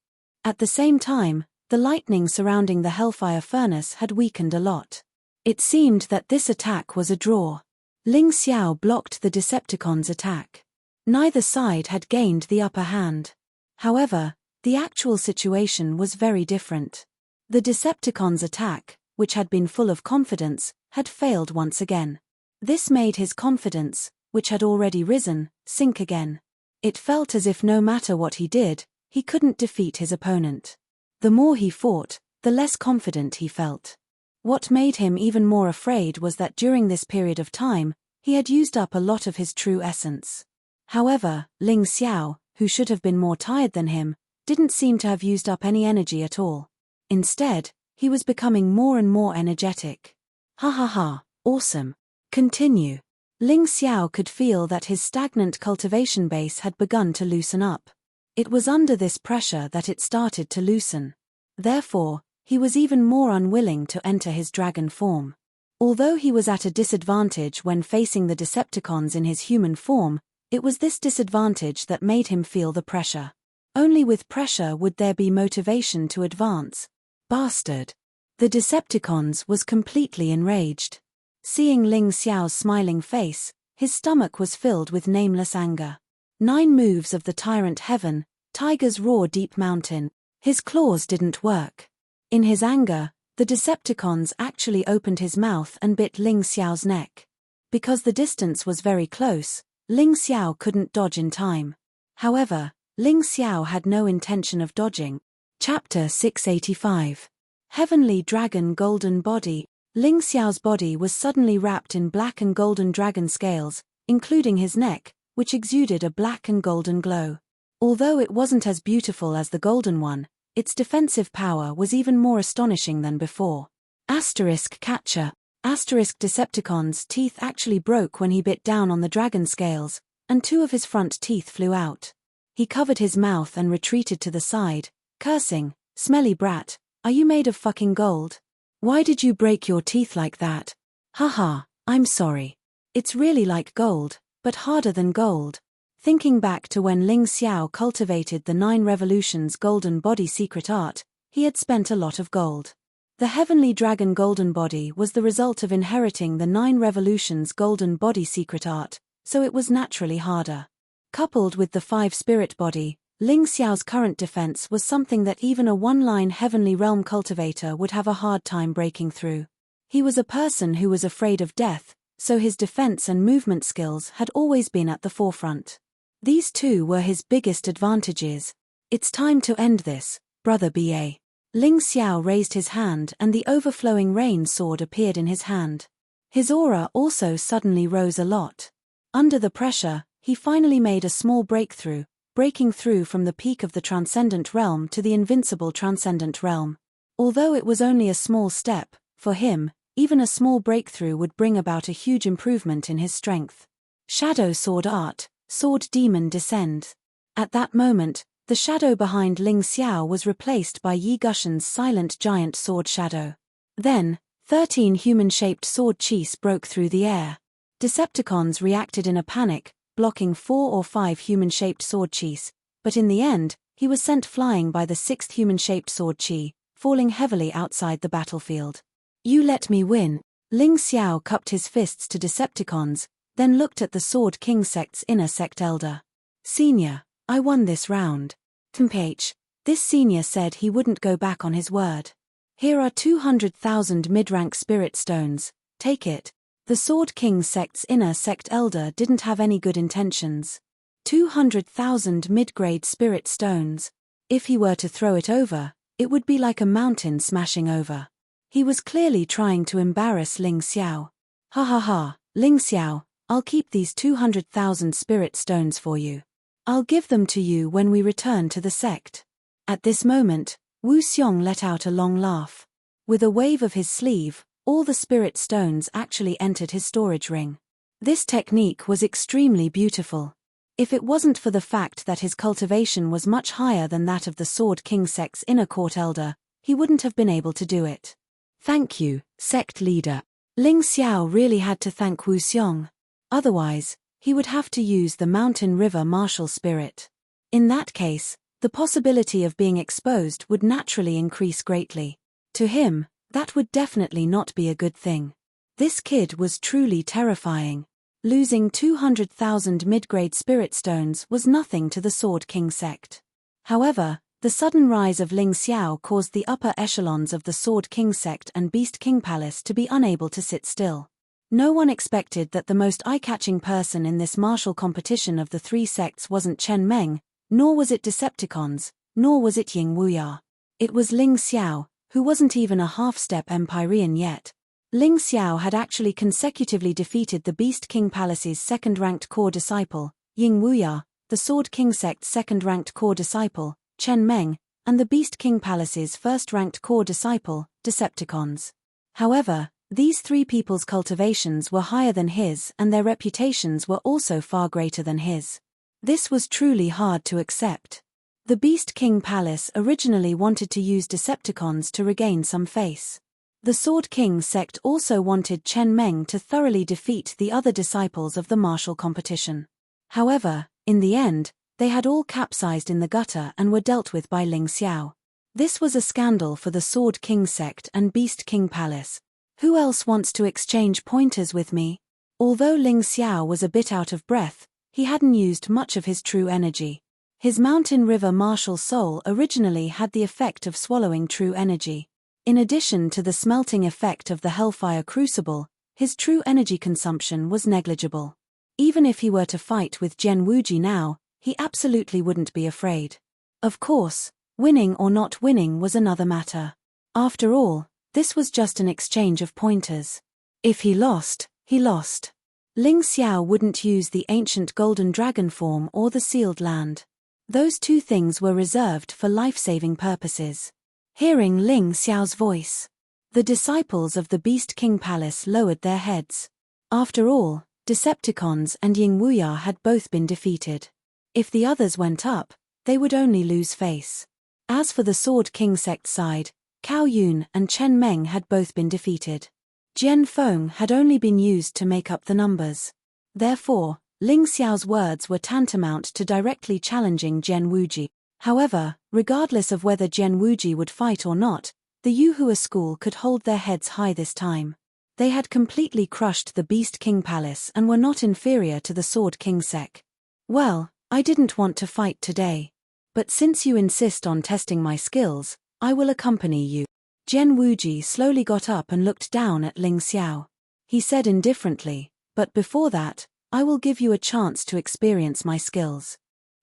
At the same time, the lightning surrounding the hellfire furnace had weakened a lot. It seemed that this attack was a draw. Ling Xiao blocked the Decepticon's attack. Neither side had gained the upper hand. However, the actual situation was very different. The Decepticon's attack, which had been full of confidence, had failed once again. This made his confidence, which had already risen, sink again. It felt as if no matter what he did, he couldn't defeat his opponent. The more he fought, the less confident he felt. What made him even more afraid was that during this period of time, he had used up a lot of his true essence. However, Ling Xiao, who should have been more tired than him, didn't seem to have used up any energy at all. Instead, he was becoming more and more energetic. Ha ha ha, awesome. Continue. Ling Xiao could feel that his stagnant cultivation base had begun to loosen up. It was under this pressure that it started to loosen. Therefore, he was even more unwilling to enter his dragon form. Although he was at a disadvantage when facing the Decepticons in his human form, It was this disadvantage that made him feel the pressure. Only with pressure would there be motivation to advance. Bastard. The Decepticons was completely enraged. Seeing Ling Xiao's smiling face, his stomach was filled with nameless anger. 9 moves of the Tyrant Heaven, Tiger's Roar Deep Mountain. His claws didn't work. In his anger, the Decepticons actually opened his mouth and bit Ling Xiao's neck. Because the distance was very close, Ling Xiao couldn't dodge in time. However, Ling Xiao had no intention of dodging. Chapter 685. Heavenly Dragon Golden Body. Ling Xiao's body was suddenly wrapped in black and golden dragon scales, including his neck, which exuded a black and golden glow. Although it wasn't as beautiful as the golden one, its defensive power was even more astonishing than before. Catcher. Decepticon's teeth actually broke when he bit down on the dragon scales, and 2 of his front teeth flew out. He covered his mouth and retreated to the side, cursing, "Smelly brat, are you made of fucking gold? Why did you break your teeth like that? Haha, I'm sorry. It's really like gold, but harder than gold." Thinking back to when Ling Xiao cultivated the 9 Revolutions Golden Body secret art, he had spent a lot of gold. The Heavenly Dragon Golden Body was the result of inheriting the 9 Revolutions Golden Body secret art, so it was naturally harder. Coupled with the 5 Spirit Body, Ling Xiao's current defense was something that even a one-line Heavenly Realm cultivator would have a hard time breaking through. He was a person who was afraid of death, so his defense and movement skills had always been at the forefront. These 2 were his biggest advantages. "It's time to end this, brother BA." Ling Xiao raised his hand and the overflowing rain sword appeared in his hand. His aura also suddenly rose a lot. Under the pressure, he finally made a small breakthrough, breaking through from the peak of the Transcendent Realm to the invincible Transcendent Realm. Although it was only a small step, for him, even a small breakthrough would bring about a huge improvement in his strength. Shadow Sword Art. Sword Demon Descend. At that moment, the shadow behind Ling Xiao was replaced by Yi Gushen's silent giant sword shadow. Then, 13 human-shaped sword chis broke through the air. Decepticons reacted in a panic, blocking 4 or 5 human-shaped sword chis, but in the end, he was sent flying by the 6th human-shaped sword chi, falling heavily outside the battlefield. "You let me win." Ling Xiao cupped his fists to Decepticons, then looked at the Sword King sect's inner sect elder. "Senior, I won this round." Tempage. This senior said he wouldn't go back on his word. "Here are 200,000 mid-rank spirit stones, take it." The Sword King sect's inner sect elder didn't have any good intentions. 200,000 mid-grade spirit stones. If he were to throw it over, it would be like a mountain smashing over. He was clearly trying to embarrass Ling Xiao. "Ha ha ha, Ling Xiao, I'll keep these 200,000 spirit stones for you. I'll give them to you when we return to the sect." At this moment, Wu Xiong let out a long laugh. With a wave of his sleeve, all the spirit stones actually entered his storage ring. This technique was extremely beautiful. If it wasn't for the fact that his cultivation was much higher than that of the Sword King sect's inner court elder, he wouldn't have been able to do it. "Thank you, sect leader." Ling Xiao really had to thank Wu Xiong. Otherwise, he would have to use the Mountain River martial spirit. In that case, the possibility of being exposed would naturally increase greatly. To him, that would definitely not be a good thing. This kid was truly terrifying. Losing 200,000 mid-grade spirit stones was nothing to the Sword King sect. However, the sudden rise of Ling Xiao caused the upper echelons of the Sword King sect and Beast King Palace to be unable to sit still. No one expected that the most eye-catching person in this martial competition of the 3 sects wasn't Chen Meng, nor was it Decepticons, nor was it Ying Wuya. It was Ling Xiao, who wasn't even a half-step Empyrean yet. Ling Xiao had actually consecutively defeated the Beast King Palace's second-ranked core disciple, Ying Wuya, the Sword King sect's second-ranked core disciple, Chen Meng, and the Beast King Palace's first-ranked core disciple, Decepticons. However, these 3 people's cultivations were higher than his and their reputations were also far greater than his. This was truly hard to accept. The Beast King Palace originally wanted to use Decepticons to regain some face. The Sword King sect also wanted Chen Meng to thoroughly defeat the other disciples of the martial competition. However, in the end, they had all capsized in the gutter and were dealt with by Ling Xiao. This was a scandal for the Sword King sect and Beast King Palace. Who else wants to exchange pointers with me? Although Ling Xiao was a bit out of breath, he hadn't used much of his true energy. His mountain river martial soul originally had the effect of swallowing true energy. In addition to the smelting effect of the Hellfire Crucible, his true energy consumption was negligible. Even if he were to fight with Gen Wuji now, he absolutely wouldn't be afraid. Of course, winning or not winning was another matter. After all, this was just an exchange of pointers. If he lost, he lost. Ling Xiao wouldn't use the ancient golden dragon form or the sealed land. Those two things were reserved for life-saving purposes. Hearing Ling Xiao's voice, the disciples of the Beast King Palace lowered their heads. After all, Decepticons and Ying Wuya had both been defeated. If the others went up, they would only lose face. As for the Sword King sect side, Cao Yun and Chen Meng had both been defeated. Jian Feng had only been used to make up the numbers. Therefore, Ling Xiao's words were tantamount to directly challenging Gen Wuji. However, regardless of whether Gen Wuji would fight or not, the Yuhua school could hold their heads high this time. They had completely crushed the Beast King Palace and were not inferior to the Sword King sect. Well, I didn't want to fight today. But since you insist on testing my skills, I will accompany you. Gen Wuji slowly got up and looked down at Ling Xiao. He said indifferently, but before that, I will give you a chance to experience my skills.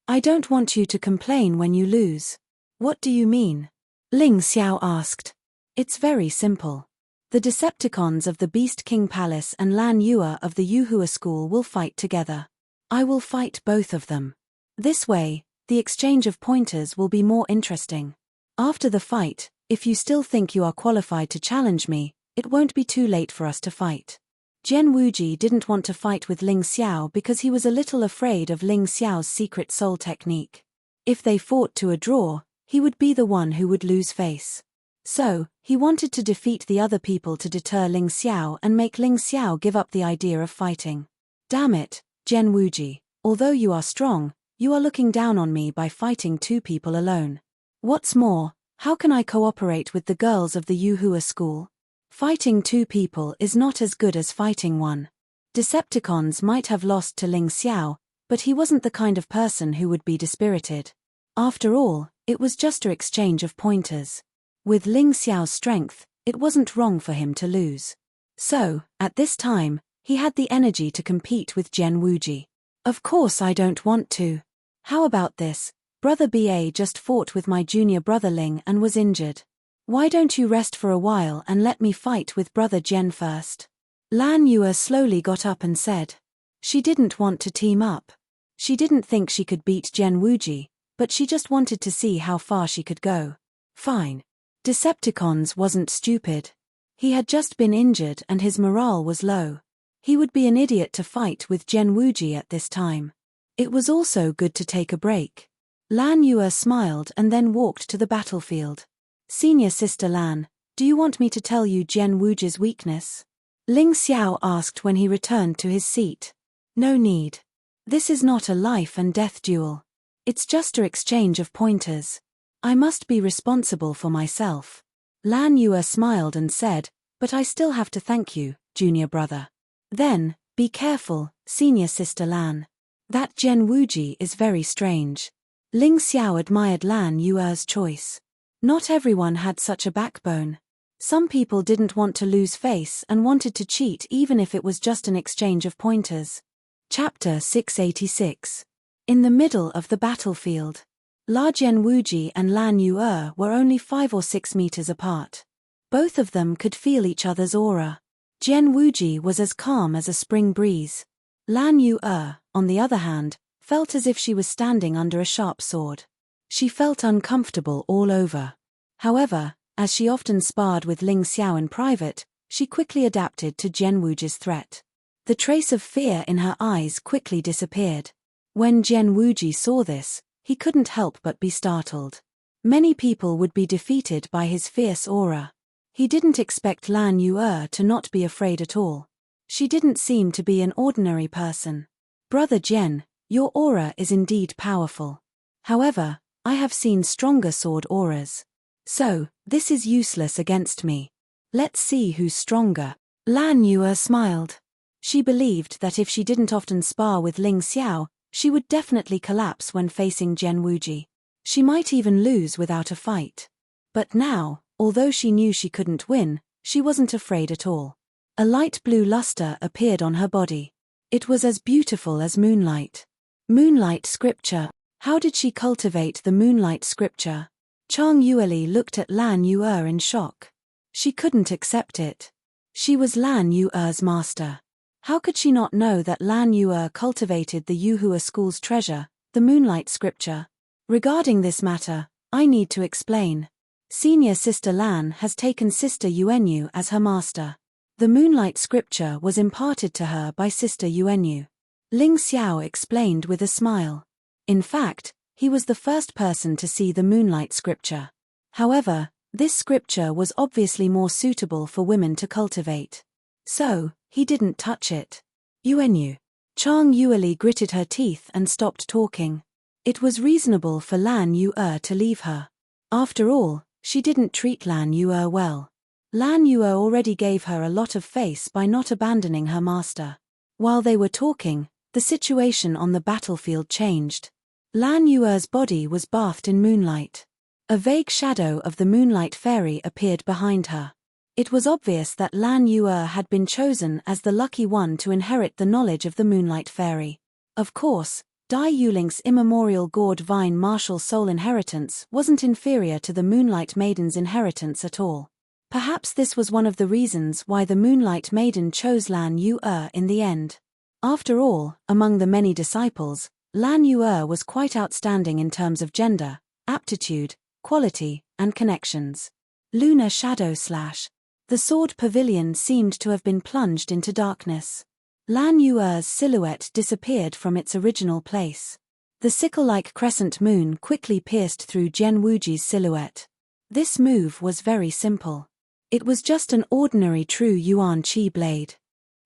I don't want you to complain when you lose. What do you mean? Ling Xiao asked. It's very simple. The Decepticons of the Beast King Palace and Lan Yue of the Yuhua School will fight together. I will fight both of them. This way, the exchange of pointers will be more interesting. After the fight, if you still think you are qualified to challenge me, it won't be too late for us to fight. Gen Wuji didn't want to fight with Ling Xiao because he was a little afraid of Ling Xiao's secret soul technique. If they fought to a draw, he would be the one who would lose face. So, he wanted to defeat the other people to deter Ling Xiao and make Ling Xiao give up the idea of fighting. Damn it, Gen Wuji, although you are strong, you are looking down on me by fighting two people alone. What's more, how can I cooperate with the girls of the Yuhua school? Fighting two people is not as good as fighting one. Decepticons might have lost to Ling Xiao, but he wasn't the kind of person who would be dispirited. After all, it was just an exchange of pointers. With Ling Xiao's strength, it wasn't wrong for him to lose. So, at this time, he had the energy to compete with Gen Wuji. Of course I don't want to. How about this? Brother BA just fought with my junior brother Ling and was injured. Why don't you rest for a while and let me fight with brother Gen first? Lan Yue slowly got up and said. She didn't want to team up. She didn't think she could beat Gen Wuji, but she just wanted to see how far she could go. Fine. Decepticons wasn't stupid. He had just been injured and his morale was low. He would be an idiot to fight with Gen Wuji at this time. It was also good to take a break. Lan Yue smiled and then walked to the battlefield. Senior Sister Lan, do you want me to tell you Gen Wuji's weakness? Ling Xiao asked when he returned to his seat. No need. This is not a life and death duel. It's just an exchange of pointers. I must be responsible for myself. Lan Yue smiled and said, but I still have to thank you, junior brother. Then, be careful, Senior Sister Lan. That Gen Wuji is very strange. Ling Xiao admired Lan Yue's choice. Not everyone had such a backbone. Some people didn't want to lose face and wanted to cheat even if it was just an exchange of pointers. Chapter 686. In the middle of the battlefield. La Gen Wuji and Lan Yue were only 5 or 6 meters apart. Both of them could feel each other's aura. Gen Wuji was as calm as a spring breeze. Lan Yue, on the other hand, felt as if she was standing under a sharp sword. She felt uncomfortable all over. However, as she often sparred with Ling Xiao in private, she quickly adapted to Gen Wuji's threat. The trace of fear in her eyes quickly disappeared. When Gen Wuji saw this, he couldn't help but be startled. Many people would be defeated by his fierce aura. He didn't expect Lan Yue to not be afraid at all. She didn't seem to be an ordinary person. Brother Gen, Your aura is indeed powerful. However, I have seen stronger sword auras. So, this is useless against me. Let's see who's stronger. Lan Yue smiled. She believed that if she didn't often spar with Ling Xiao, she would definitely collapse when facing Zhen Wuji. She might even lose without a fight. But now, although she knew she couldn't win, she wasn't afraid at all. A light blue luster appeared on her body. It was as beautiful as moonlight. Moonlight scripture. How did she cultivate the moonlight scripture? Chang Yueli looked at Lan Yue in shock. She couldn't accept it. She was Lan Yue's master. How could she not know that Lan Yue cultivated the Yuhua school's treasure, the moonlight scripture? Regarding this matter, I need to explain. Senior Sister Lan has taken Sister Yuanyu as her master. The moonlight scripture was imparted to her by Sister Yuanyu. Ling Xiao explained with a smile. In fact, he was the first person to see the moonlight scripture. However, this scripture was obviously more suitable for women to cultivate. So, he didn't touch it. Yuanyu. Chang Yueli gritted her teeth and stopped talking. It was reasonable for Lan Yue to leave her. After all, she didn't treat Lan Yue well. Lan Yue already gave her a lot of face by not abandoning her master. While they were talking, the situation on the battlefield changed. Lan Yue's body was bathed in moonlight. A vague shadow of the moonlight fairy appeared behind her. It was obvious that Lan Yue had been chosen as the lucky one to inherit the knowledge of the moonlight fairy. Of course, Dai Yulink's immemorial gourd vine martial soul inheritance wasn't inferior to the Moonlight Maiden's inheritance at all. Perhaps this was one of the reasons why the Moonlight Maiden chose Lan Yue in the end. After all, among the many disciples, Lan Yue was quite outstanding in terms of gender, aptitude, quality, and connections. Lunar Shadow Slash. The sword pavilion seemed to have been plunged into darkness. Lan Yue's silhouette disappeared from its original place. The sickle-like crescent moon quickly pierced through Zhen Wuji's silhouette. This move was very simple. It was just an ordinary true Yuan Qi blade.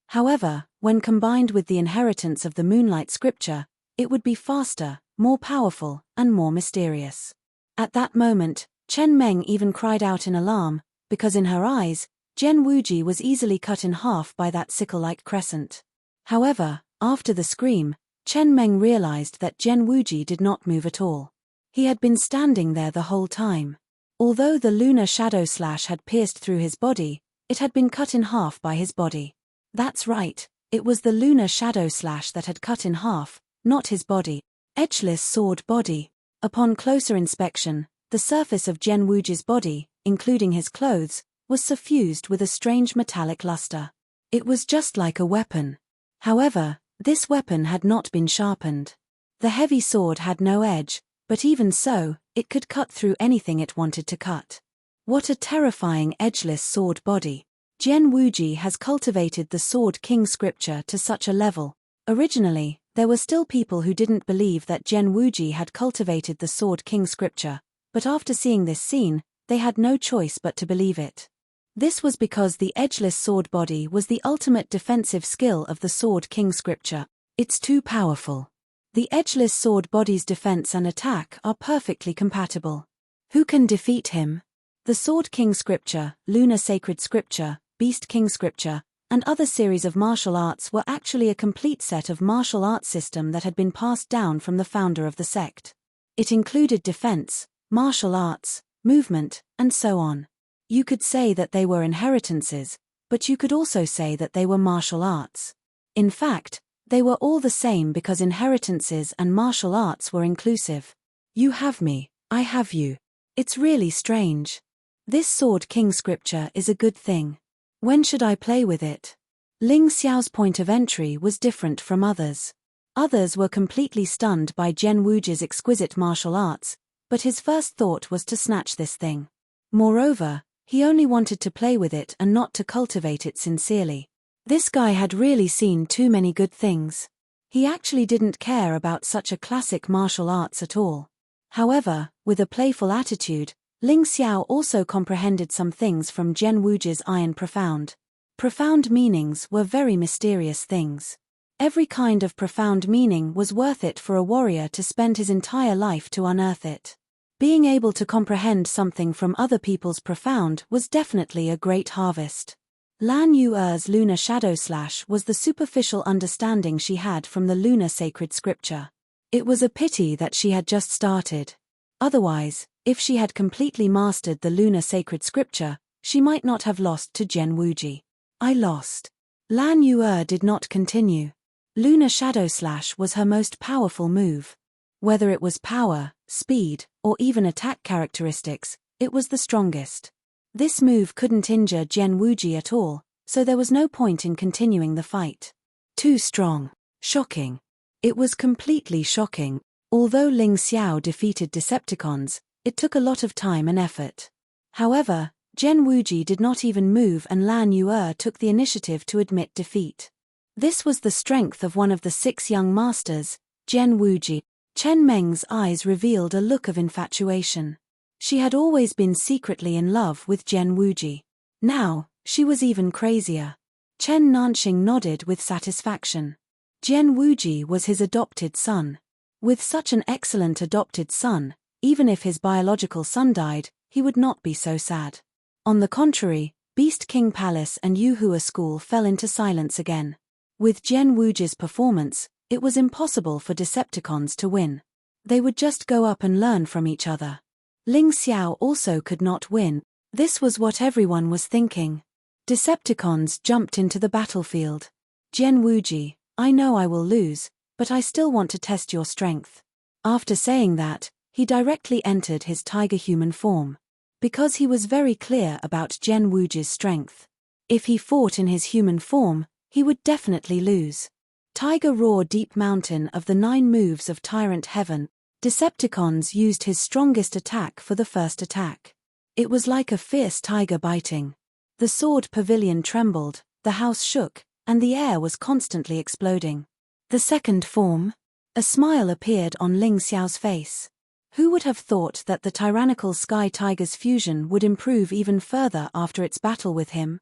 However, when combined with the inheritance of the moonlight scripture, it would be faster, more powerful, and more mysterious. At that moment, Chen Meng even cried out in alarm, because in her eyes, Zhen Wuji was easily cut in half by that sickle-like crescent. However, after the scream, Chen Meng realized that Zhen Wuji did not move at all. He had been standing there the whole time. Although the lunar shadow slash had pierced through his body, it had been cut in half by his body. That's right, it was the lunar shadow slash that had cut in half, not his body. Edgeless sword body. Upon closer inspection, the surface of Zhen Wuji's body, including his clothes, was suffused with a strange metallic luster. It was just like a weapon. However, this weapon had not been sharpened. The heavy sword had no edge, but even so, it could cut through anything it wanted to cut. What a terrifying edgeless sword body. Zhen Wuji has cultivated the Sword King scripture to such a level. Originally, there were still people who didn't believe that Zhen Wuji had cultivated the Sword King scripture, but after seeing this scene, they had no choice but to believe it. This was because the edgeless sword body was the ultimate defensive skill of the Sword King scripture. It's too powerful. The edgeless sword body's defense and attack are perfectly compatible. Who can defeat him? The Sword King scripture, Lunar Sacred scripture, Beast King scripture, and other series of martial arts were actually a complete set of martial arts system that had been passed down from the founder of the sect. It included defense, martial arts, movement, and so on. You could say that they were inheritances, but you could also say that they were martial arts. In fact, they were all the same because inheritances and martial arts were inclusive. You have me, I have you. It's really strange. This Sword King scripture is a good thing. When should I play with it? Ling Xiao's point of entry was different from others. Others were completely stunned by Zhen Wuji's exquisite martial arts, but his first thought was to snatch this thing. Moreover, he only wanted to play with it and not to cultivate it sincerely. This guy had really seen too many good things. He actually didn't care about such a classic martial arts at all. However, with a playful attitude, Ling Xiao also comprehended some things from Zhen Wuji's Iron Profound. Profound meanings were very mysterious things. Every kind of profound meaning was worth it for a warrior to spend his entire life to unearth it. Being able to comprehend something from other people's profound was definitely a great harvest. Lan Yuer's lunar shadow slash was the superficial understanding she had from the lunar sacred scripture. It was a pity that she had just started. Otherwise, if she had completely mastered the lunar sacred scripture, she might not have lost to Gen Wuji. I lost. Lan Yuer did not continue. Lunar shadow slash was her most powerful move. Whether it was power, speed, or even attack characteristics, it was the strongest. This move couldn't injure Gen Wuji at all, so there was no point in continuing the fight. Too strong. Shocking. It was completely shocking. Although Ling Xiao defeated Decepticons, it took a lot of time and effort. However, Gen Wuji did not even move and Lan Yuer took the initiative to admit defeat. This was the strength of one of the 6 young masters, Gen Wuji. Chen Meng's eyes revealed a look of infatuation. She had always been secretly in love with Gen Wuji. Now, she was even crazier. Chen Nanxing nodded with satisfaction. Gen Wuji was his adopted son. With such an excellent adopted son, even if his biological son died, he would not be so sad. On the contrary, Beast King Palace and Yuhua School fell into silence again. With Gen Wuji's performance, it was impossible for Decepticons to win. They would just go up and learn from each other. Ling Xiao also could not win. This was what everyone was thinking. Decepticons jumped into the battlefield. Gen Wuji, I know I will lose, but I still want to test your strength. After saying that, he directly entered his tiger human form. Because he was very clear about Gen Wuji's strength. If he fought in his human form, he would definitely lose. Tiger Roar Deep Mountain of the 9 moves of Tyrant Heaven, Decepticons used his strongest attack for the first attack. It was like a fierce tiger biting. The sword pavilion trembled, the house shook, and the air was constantly exploding. The second form? A smile appeared on Ling Xiao's face. Who would have thought that the tyrannical Sky Tiger's fusion would improve even further after its battle with him?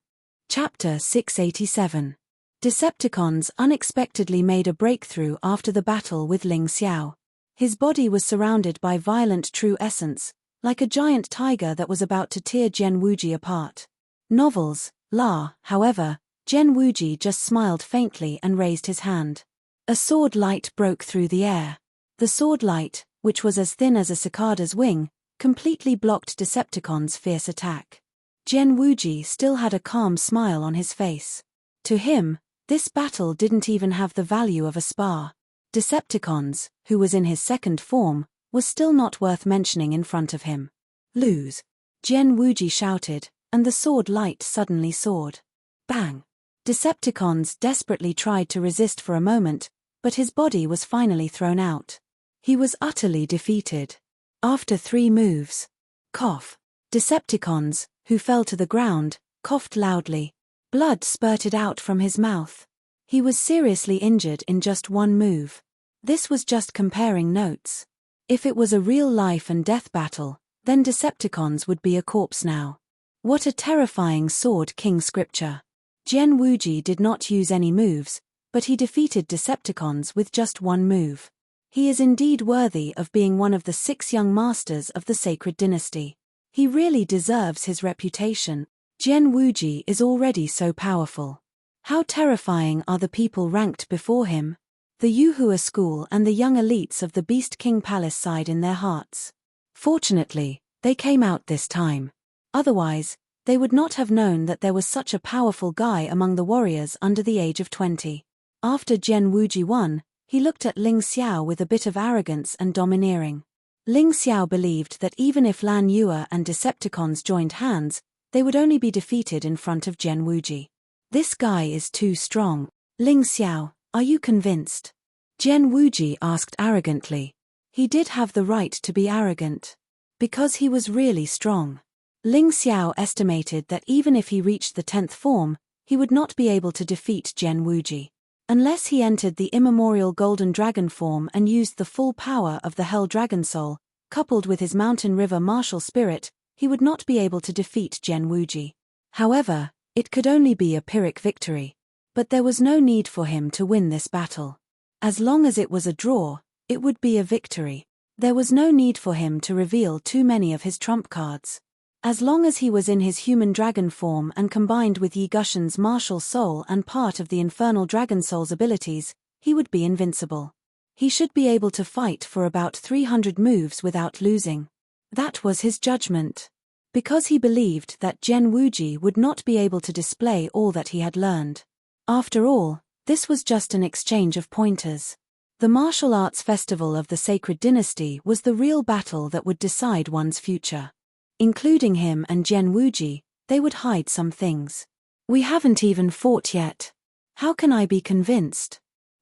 Chapter 687. Decepticons unexpectedly made a breakthrough after the battle with Ling Xiao. His body was surrounded by violent true essence, like a giant tiger that was about to tear Gen Wuji apart. Novels, la, however, Gen Wuji just smiled faintly and raised his hand. A sword light broke through the air. The sword light, which was as thin as a cicada's wing, completely blocked Decepticon's fierce attack. Gen Wuji still had a calm smile on his face. To him, this battle didn't even have the value of a spar. Decepticons, who was in his second form, was still not worth mentioning in front of him. Lose. Gen Wuji shouted, and the sword light suddenly soared. Bang! Decepticons desperately tried to resist for a moment, but his body was finally thrown out. He was utterly defeated. After 3 moves. Cough. Decepticons, who fell to the ground, coughed loudly. Blood spurted out from his mouth. He was seriously injured in just 1 move. This was just comparing notes. If it was a real life and death battle, then Decepticons would be a corpse now. What a terrifying Sword King scripture. Gen Wuji did not use any moves, but he defeated Decepticons with just 1 move. He is indeed worthy of being one of the 6 young masters of the Sacred Dynasty. He really deserves his reputation. Gen Wuji is already so powerful. How terrifying are the people ranked before him? The Yuhua School and the young elites of the Beast King Palace sighed in their hearts. Fortunately, they came out this time. Otherwise, they would not have known that there was such a powerful guy among the warriors under the age of 20. After Gen Wuji won, he looked at Ling Xiao with a bit of arrogance and domineering. Ling Xiao believed that even if Lan Yuer and Decepticons joined hands, they would only be defeated in front of Gen Wuji. This guy is too strong. Ling Xiao, are you convinced? Gen Wuji asked arrogantly. He did have the right to be arrogant. Because he was really strong. Ling Xiao estimated that even if he reached the 10th form, he would not be able to defeat Gen Wuji. Unless he entered the immemorial Golden Dragon form and used the full power of the Hell Dragon Soul, coupled with his Mountain River martial spirit, he would not be able to defeat Gen Wuji. However, it could only be a Pyrrhic victory. But there was no need for him to win this battle. As long as it was a draw, it would be a victory. There was no need for him to reveal too many of his trump cards. As long as he was in his human dragon form and combined with Yi Gushen's martial soul and part of the infernal dragon soul's abilities, he would be invincible. He should be able to fight for about 300 moves without losing. That was his judgment. Because he believed that Gen Wuji would not be able to display all that he had learned. After all, this was just an exchange of pointers. The martial arts festival of the Sacred Dynasty was the real battle that would decide one's future. Including him and Gen Wuji, they would hide some things. We haven't even fought yet. How can I be convinced?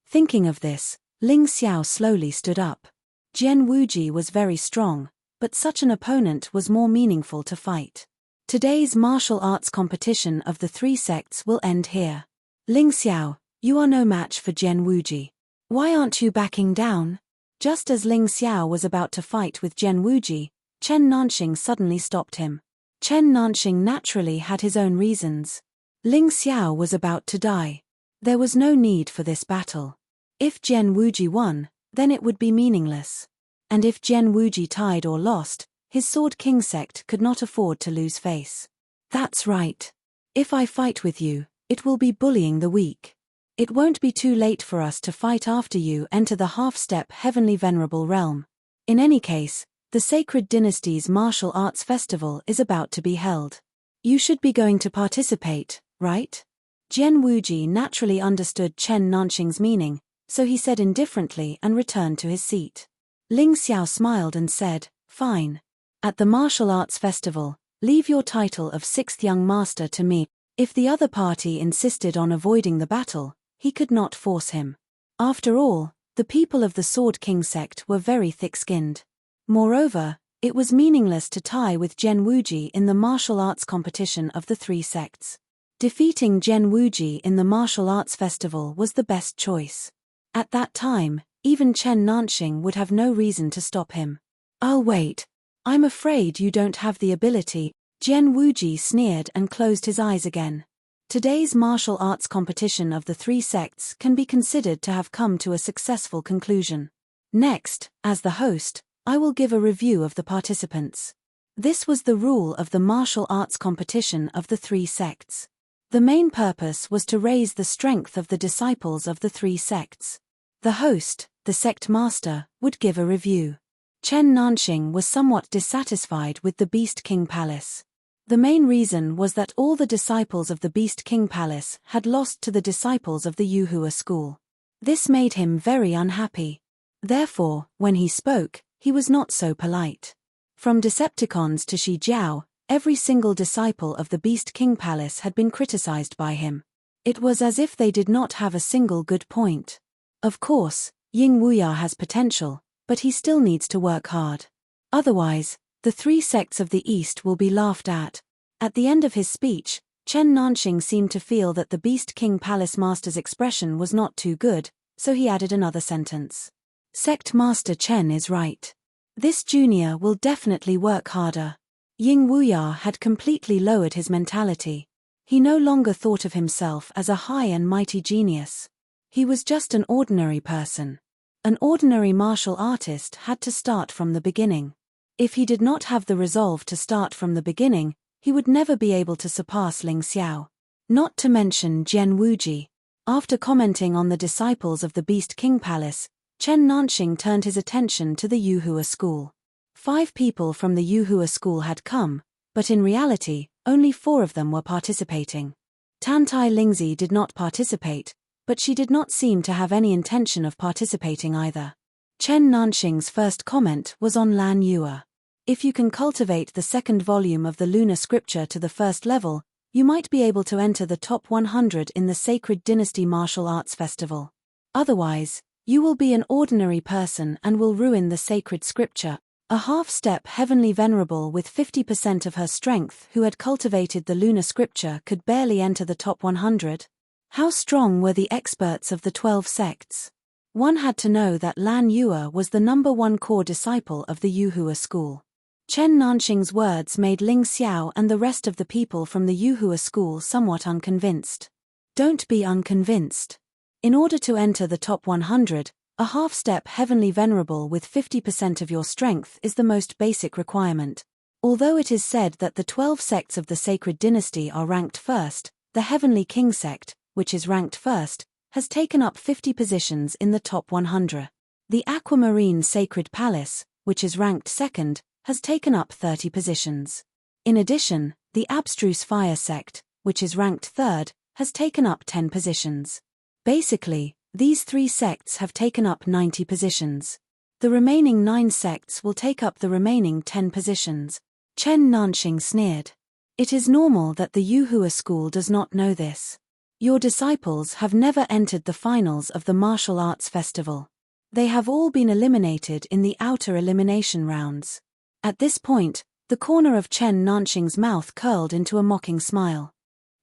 Thinking of this, Ling Xiao slowly stood up. Gen Wuji was very strong, but such an opponent was more meaningful to fight. Today's martial arts competition of the three sects will end here. Ling Xiao, you are no match for Gen Wuji. Why aren't you backing down? Just as Ling Xiao was about to fight with Gen Wuji, Chen Nanxing suddenly stopped him. Chen Nanxing naturally had his own reasons. Ling Xiao was about to die. There was no need for this battle. If Gen Wuji won, then it would be meaningless. And if Gen Wuji tied or lost, his Sword King sect could not afford to lose face. That's right. If I fight with you, it will be bullying the weak. It won't be too late for us to fight after you enter the half-step Heavenly Venerable Realm. In any case, the Sacred Dynasty's martial arts festival is about to be held. You should be going to participate, right? Gen Wuji naturally understood Chen Nanxing's meaning, so he said indifferently and returned to his seat. Ling Xiao smiled and said, "Fine. At the martial arts festival, leave your title of sixth young master to me." If the other party insisted on avoiding the battle, he could not force him. After all, the people of the Sword King sect were very thick-skinned. Moreover, it was meaningless to tie with Gen Wuji in the martial arts competition of the three sects. Defeating Gen Wuji in the martial arts festival was the best choice. At that time, even Chen Nanxing would have no reason to stop him. "I'll wait. I'm afraid you don't have the ability." Gen Wuji sneered and closed his eyes again. Today's martial arts competition of the three sects can be considered to have come to a successful conclusion. Next, as the host, I will give a review of the participants. This was the rule of the martial arts competition of the three sects. The main purpose was to raise the strength of the disciples of the three sects. The host, the sect master, would give a review. Chen Nanxing was somewhat dissatisfied with the Beast King Palace. The main reason was that all the disciples of the Beast King Palace had lost to the disciples of the Yuhua school. This made him very unhappy. Therefore, when he spoke, he was not so polite. From Decepticons to Shi Jiao, every single disciple of the Beast King Palace had been criticized by him. It was as if they did not have a single good point. Of course, Ying Wuya has potential, but he still needs to work hard. Otherwise, the three sects of the East will be laughed at. At the end of his speech, Chen Nanxing seemed to feel that the Beast King Palace Master's expression was not too good, so he added another sentence. Sect Master Chen is right. This junior will definitely work harder. Ying Wuya had completely lowered his mentality. He no longer thought of himself as a high and mighty genius. He was just an ordinary person. An ordinary martial artist had to start from the beginning. If he did not have the resolve to start from the beginning, he would never be able to surpass Ling Xiao. Not to mention Gen Wuji. After commenting on the disciples of the Beast King Palace, Chen Nanxing turned his attention to the Yuhua school. 5 people from the Yuhua school had come, but in reality, only 4 of them were participating. Tantai Lingzi did not participate, but she did not seem to have any intention of participating either. Chen Nanxing's first comment was on Lan Yue. If you can cultivate the second volume of the Lunar Scripture to the first level, you might be able to enter the top 100 in the Sacred Dynasty Martial Arts Festival. Otherwise, you will be an ordinary person and will ruin the Sacred Scripture. A half-step Heavenly Venerable with 50% of her strength who had cultivated the Lunar Scripture could barely enter the top 100. How strong were the experts of the 12 sects? One had to know that Lan Yue was the #1 core disciple of the Yuhua school. Chen Nanxing's words made Ling Xiao and the rest of the people from the Yuhua school somewhat unconvinced. Don't be unconvinced. In order to enter the top 100, a half-step heavenly venerable with 50% of your strength is the most basic requirement. Although it is said that the 12 sects of the sacred dynasty are ranked first, the Heavenly King sect, which is ranked first, has taken up 50 positions in the top 100. The Aquamarine Sacred Palace, which is ranked second, has taken up 30 positions. In addition, the Abstruse Fire sect, which is ranked third, has taken up 10 positions. Basically, these 3 sects have taken up 90 positions. The remaining 9 sects will take up the remaining 10 positions. Chen Nanxing sneered. It is normal that the Yuhua school does not know this. Your disciples have never entered the finals of the martial arts festival. They have all been eliminated in the outer elimination rounds. At this point, the corner of Chen Nanxing's mouth curled into a mocking smile.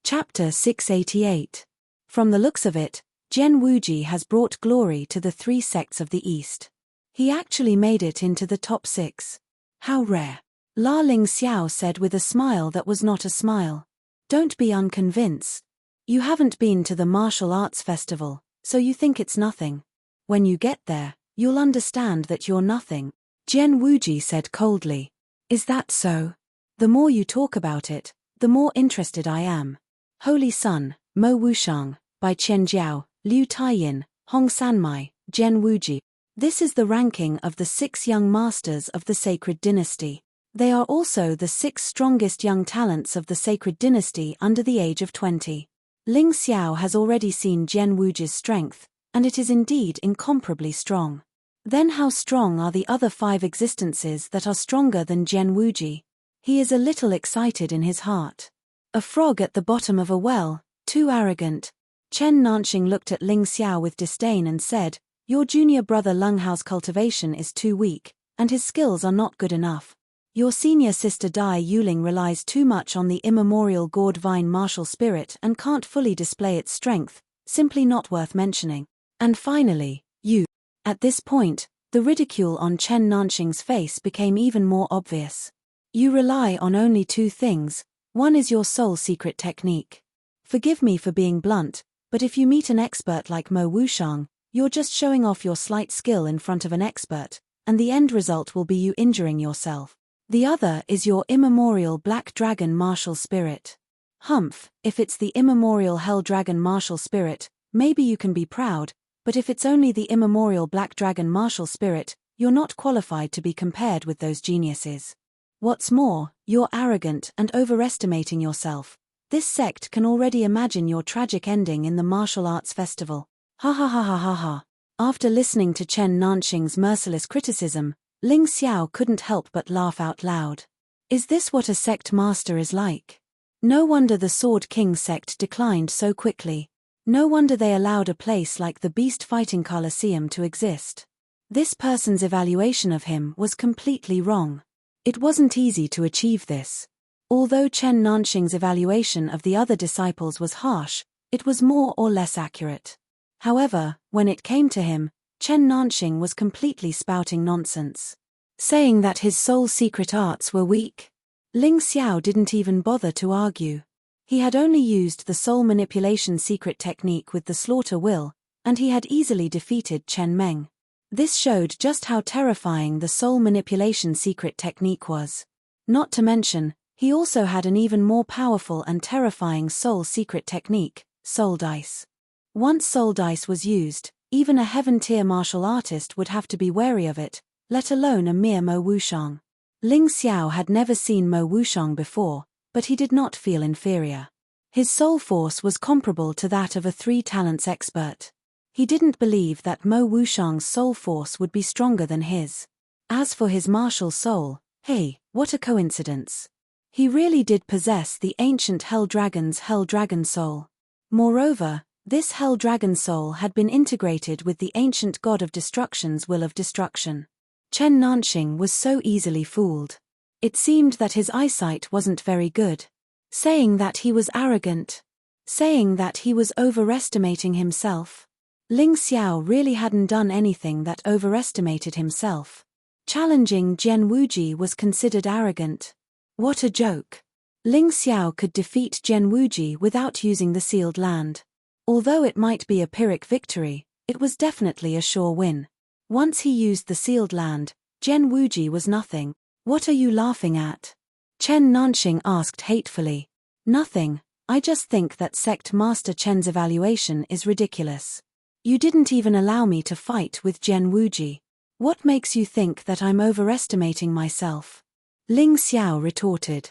Chapter 688. From the looks of it, Jian Wuji has brought glory to the 3 sects of the East. He actually made it into the top 6. How rare. La Ling Xiao said with a smile that was not a smile. Don't be unconvinced. You haven't been to the martial arts festival, so you think it's nothing. When you get there, you'll understand that you're nothing. Jian Wuji said coldly. Is that so? The more you talk about it, the more interested I am. Holy Sun, Mo Wushang, by Chen Jiao, Liu Taiyin, Hong Sanmai, Jian Wuji. This is the ranking of the 6 young masters of the sacred dynasty. They are also the 6 strongest young talents of the sacred dynasty under the age of 20. Ling Xiao has already seen Jian Wuji's strength, and it is indeed incomparably strong. Then how strong are the other 5 existences that are stronger than Jian Wuji? He is a little excited in his heart. A frog at the bottom of a well, too arrogant. Chen Nanxing looked at Ling Xiao with disdain and said, Your junior brother Lung Hao's cultivation is too weak, and his skills are not good enough. Your senior sister Dai Yuling relies too much on the immemorial gourd vine martial spirit and can't fully display its strength, simply not worth mentioning. And finally, you. At this point, the ridicule on Chen Nanxing's face became even more obvious. You rely on only 2 things, one is your soul secret technique. Forgive me for being blunt, but if you meet an expert like Mo Wushang, you're just showing off your slight skill in front of an expert, and the end result will be you injuring yourself. The other is your immemorial Black Dragon martial spirit. Humph, if it's the immemorial Hell Dragon martial spirit, maybe you can be proud, but if it's only the immemorial Black Dragon martial spirit, you're not qualified to be compared with those geniuses. What's more, you're arrogant and overestimating yourself. This sect can already imagine your tragic ending in the martial arts festival. Ha ha ha ha ha ha. After listening to Chen Nanxing's merciless criticism, Ling Xiao couldn't help but laugh out loud. Is this what a sect master is like? No wonder the Sword King sect declined so quickly. No wonder they allowed a place like the Beast Fighting Coliseum to exist. This person's evaluation of him was completely wrong. It wasn't easy to achieve this. Although Chen Nanxing's evaluation of the other disciples was harsh, it was more or less accurate. However, when it came to him, Chen Nanxing was completely spouting nonsense. Saying that his soul secret arts were weak. Ling Xiao didn't even bother to argue. He had only used the soul manipulation secret technique with the slaughter will, and he had easily defeated Chen Meng. This showed just how terrifying the soul manipulation secret technique was. Not to mention, he also had an even more powerful and terrifying soul secret technique, soul dice. Once soul dice was used, even a heaven-tier martial artist would have to be wary of it, let alone a mere Mo Wushang. Ling Xiao had never seen Mo Wushang before, but he did not feel inferior. His soul force was comparable to that of a 3 talents expert. He didn't believe that Mo Wushang's soul force would be stronger than his. As for his martial soul, hey, what a coincidence. He really did possess the ancient Hell Dragon's Hell Dragon soul. Moreover, this Hell Dragon soul had been integrated with the ancient god of destruction's will of destruction. Chen Nanxing was so easily fooled. It seemed that his eyesight wasn't very good. Saying that he was arrogant. Saying that he was overestimating himself. Ling Xiao really hadn't done anything that overestimated himself. Challenging Jian Wuji was considered arrogant. What a joke. Ling Xiao could defeat Jian Wuji without using the sealed land. Although it might be a Pyrrhic victory, it was definitely a sure win. Once he used the sealed land, Gen Wuji was nothing. What are you laughing at? Chen Nanxing asked hatefully. Nothing, I just think that Sect Master Chen's evaluation is ridiculous. You didn't even allow me to fight with Gen Wuji. What makes you think that I'm overestimating myself? Ling Xiao retorted.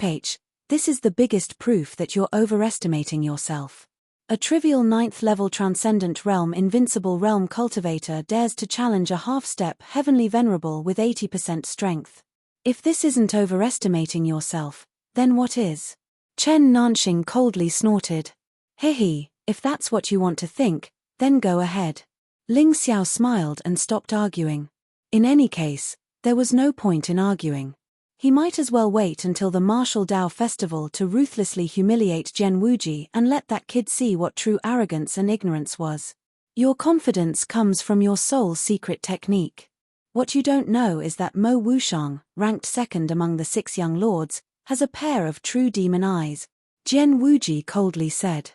H, this is the biggest proof that you're overestimating yourself. A trivial 9th-level Transcendent Realm Invincible Realm Cultivator dares to challenge a half-step Heavenly Venerable with 80% strength. If this isn't overestimating yourself, then what is? Chen Nanxing coldly snorted. Hehe, if that's what you want to think, then go ahead. Ling Xiao smiled and stopped arguing. In any case, there was no point in arguing. He might as well wait until the Martial Dao Festival to ruthlessly humiliate Gen Wuji and let that kid see what true arrogance and ignorance was. Your confidence comes from your soul's secret technique. What you don't know is that Mo Wushang, ranked second among the 6 young lords, has a pair of true demon eyes. Gen Wuji coldly said.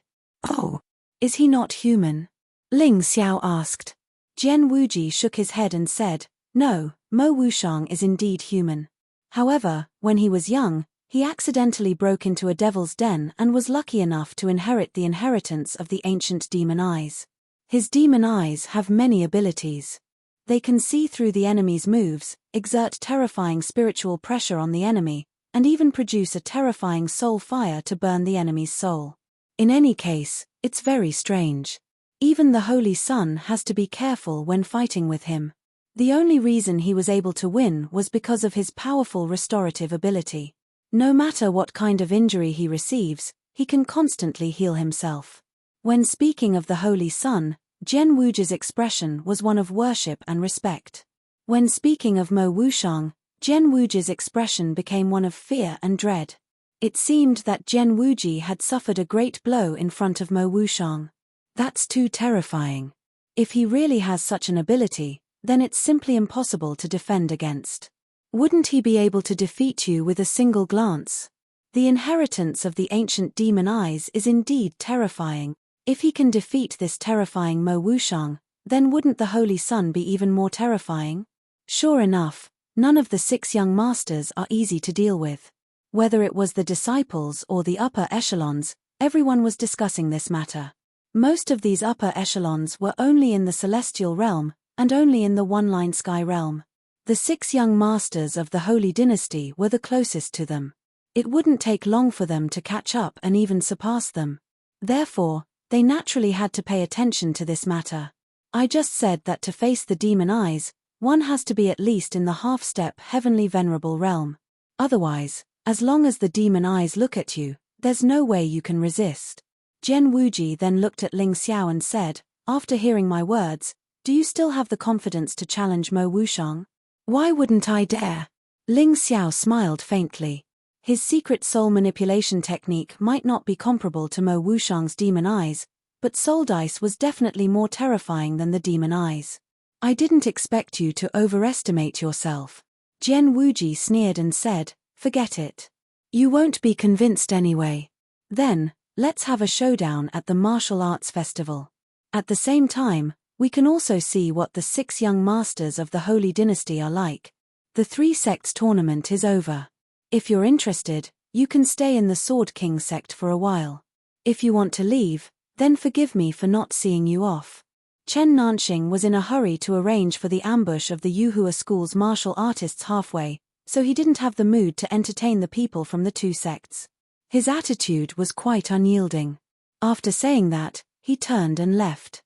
Oh, is he not human? Ling Xiao asked. Gen Wuji shook his head and said, no, Mo Wushang is indeed human. However, when he was young, he accidentally broke into a devil's den and was lucky enough to inherit the inheritance of the ancient demon eyes. His demon eyes have many abilities. They can see through the enemy's moves, exert terrifying spiritual pressure on the enemy, and even produce a terrifying soul fire to burn the enemy's soul. In any case, it's very strange. Even the Holy Sun has to be careful when fighting with him. The only reason he was able to win was because of his powerful restorative ability. No matter what kind of injury he receives, he can constantly heal himself. When speaking of the Holy Sun, Gen Wuji's expression was one of worship and respect. When speaking of Mo Wushang, Gen Wuji's expression became one of fear and dread. It seemed that Gen Wuji had suffered a great blow in front of Mo Wushang. That's too terrifying. If he really has such an ability, then it's simply impossible to defend against. Wouldn't he be able to defeat you with a single glance? The inheritance of the ancient demon eyes is indeed terrifying. If he can defeat this terrifying Mo Wushang, then wouldn't the Holy Sun be even more terrifying? Sure enough, none of the 6 young masters are easy to deal with. Whether it was the disciples or the upper echelons, everyone was discussing this matter. Most of these upper echelons were only in the celestial realm, and only in the one-line sky realm. The 6 young masters of the Holy Dynasty were the closest to them. It wouldn't take long for them to catch up and even surpass them. Therefore, they naturally had to pay attention to this matter. I just said that to face the demon eyes, one has to be at least in the half-step Heavenly Venerable realm. Otherwise, as long as the demon eyes look at you, there's no way you can resist. Gen Wuji then looked at Ling Xiao and said, after hearing my words, do you still have the confidence to challenge Mo Wushang? Why wouldn't I dare? Ling Xiao smiled faintly. His secret soul manipulation technique might not be comparable to Mo Wushang's demon eyes, but Soul Dice was definitely more terrifying than the demon eyes. I didn't expect you to overestimate yourself. Gen Wuji sneered and said, forget it. You won't be convinced anyway. Then, let's have a showdown at the Martial Arts Festival. At the same time, we can also see what the 6 young masters of the Holy Dynasty are like. The 3 sects tournament is over. If you're interested, you can stay in the Sword King sect for a while. If you want to leave, then forgive me for not seeing you off. Chen Nanxing was in a hurry to arrange for the ambush of the Yuhua School's martial artists halfway, so he didn't have the mood to entertain the people from the 2 sects. His attitude was quite unyielding. After saying that, he turned and left.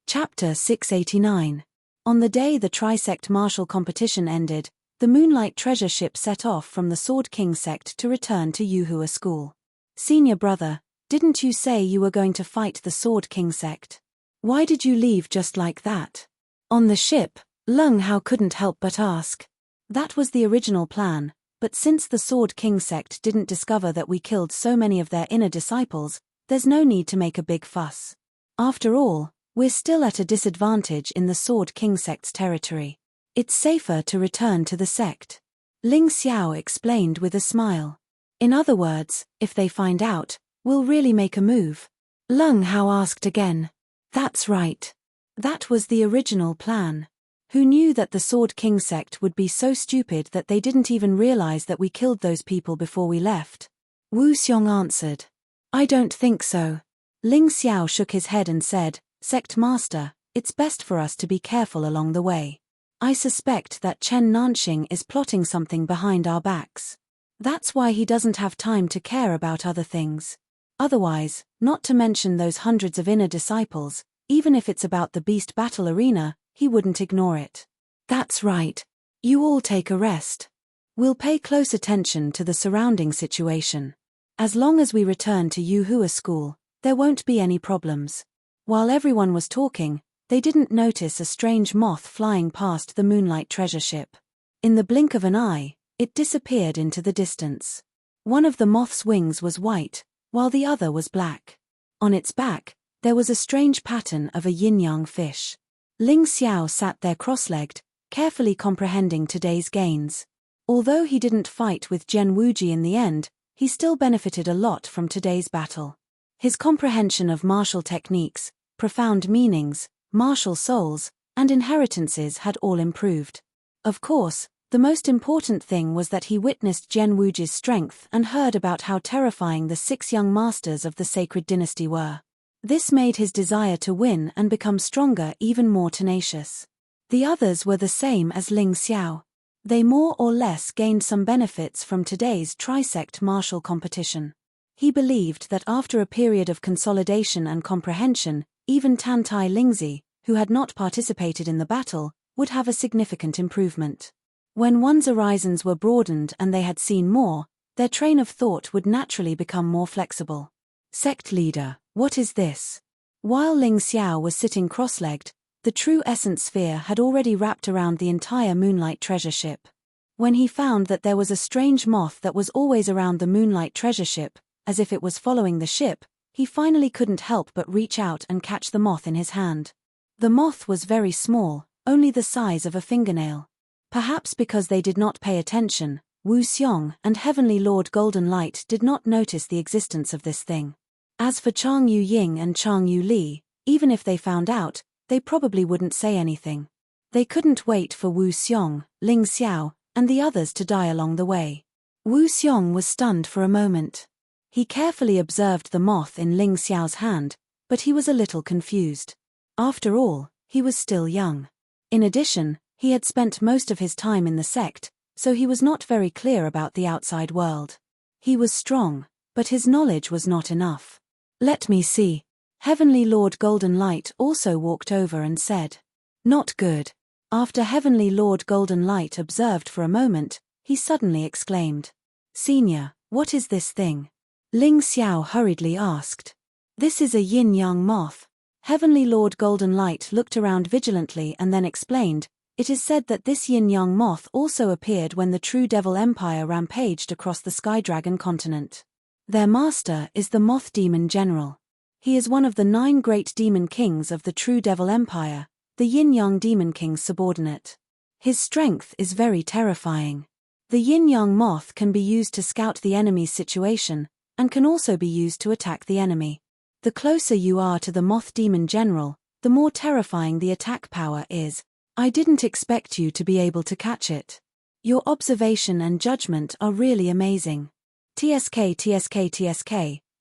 Chapter 689. On the day the Trisect martial competition ended, the Moonlight treasure ship set off from the Sword King sect to return to Yuhua School. Senior brother, didn't you say you were going to fight the Sword King sect? Why did you leave just like that? On the ship, Lung Hao couldn't help but ask. That was the original plan, but since the Sword King sect didn't discover that we killed so many of their inner disciples, there's no need to make a big fuss. After all, we're still at a disadvantage in the Sword King sect's territory. It's safer to return to the sect. Ling Xiao explained with a smile. In other words, if they find out, we'll really make a move. Leng Hao asked again. That's right. That was the original plan. Who knew that the Sword King sect would be so stupid that they didn't even realize that we killed those people before we left? Wu Xiong answered. I don't think so. Ling Xiao shook his head and said, Sect Master, it's best for us to be careful along the way. I suspect that Chen Nanxing is plotting something behind our backs. That's why he doesn't have time to care about other things. Otherwise, not to mention those hundreds of inner disciples, even if it's about the beast battle arena, he wouldn't ignore it. That's right. You all take a rest. We'll pay close attention to the surrounding situation. As long as we return to Yuhua School, there won't be any problems. While everyone was talking, they didn't notice a strange moth flying past the Moonlight treasure ship. In the blink of an eye, it disappeared into the distance. One of the moth's wings was white, while the other was black. On its back, there was a strange pattern of a yin-yang fish. Ling Xiao sat there cross-legged, carefully comprehending today's gains. Although he didn't fight with Zhen Wuji in the end, he still benefited a lot from today's battle. His comprehension of martial techniques, profound meanings, martial souls, and inheritances had all improved. Of course, the most important thing was that he witnessed Zhen Wuji's strength and heard about how terrifying the 6 young masters of the sacred dynasty were. This made his desire to win and become stronger even more tenacious. The others were the same as Ling Xiao. They more or less gained some benefits from today's trisect martial competition. He believed that after a period of consolidation and comprehension, even Tantai Lingzi, who had not participated in the battle, would have a significant improvement. When one's horizons were broadened and they had seen more, their train of thought would naturally become more flexible. Sect leader, what is this? While Ling Xiao was sitting cross-legged, the true essence sphere had already wrapped around the entire Moonlight treasure ship. When he found that there was a strange moth that was always around the Moonlight treasure ship, as if it was following the ship, he finally couldn't help but reach out and catch the moth in his hand. The moth was very small, only the size of a fingernail. Perhaps because they did not pay attention, Wu Xiong and Heavenly Lord Golden Light did not notice the existence of this thing. As for Chang Yu Ying and Chang Yu Li, even if they found out, they probably wouldn't say anything. They couldn't wait for Wu Xiong, Ling Xiao, and the others to die along the way. Wu Xiong was stunned for a moment. He carefully observed the moth in Ling Xiao's hand, but he was a little confused. After all, he was still young. In addition, he had spent most of his time in the sect, so he was not very clear about the outside world. He was strong, but his knowledge was not enough. Let me see. Heavenly Lord Golden Light also walked over and said, Not good. After Heavenly Lord Golden Light observed for a moment, he suddenly exclaimed, Senior, what is this thing? Ling Xiao hurriedly asked. This is a yin-yang moth. Heavenly Lord Golden Light looked around vigilantly and then explained, It is said that this yin-yang moth also appeared when the True Devil Empire rampaged across the Sky Dragon continent. Their master is the Moth Demon General. He is one of the 9 great demon kings of the True Devil Empire, the yin-yang demon king's subordinate. His strength is very terrifying. The yin-yang moth can be used to scout the enemy's situation, and can also be used to attack the enemy. The closer you are to the Moth Demon General, the more terrifying the attack power is. I didn't expect you to be able to catch it. Your observation and judgment are really amazing. TSK,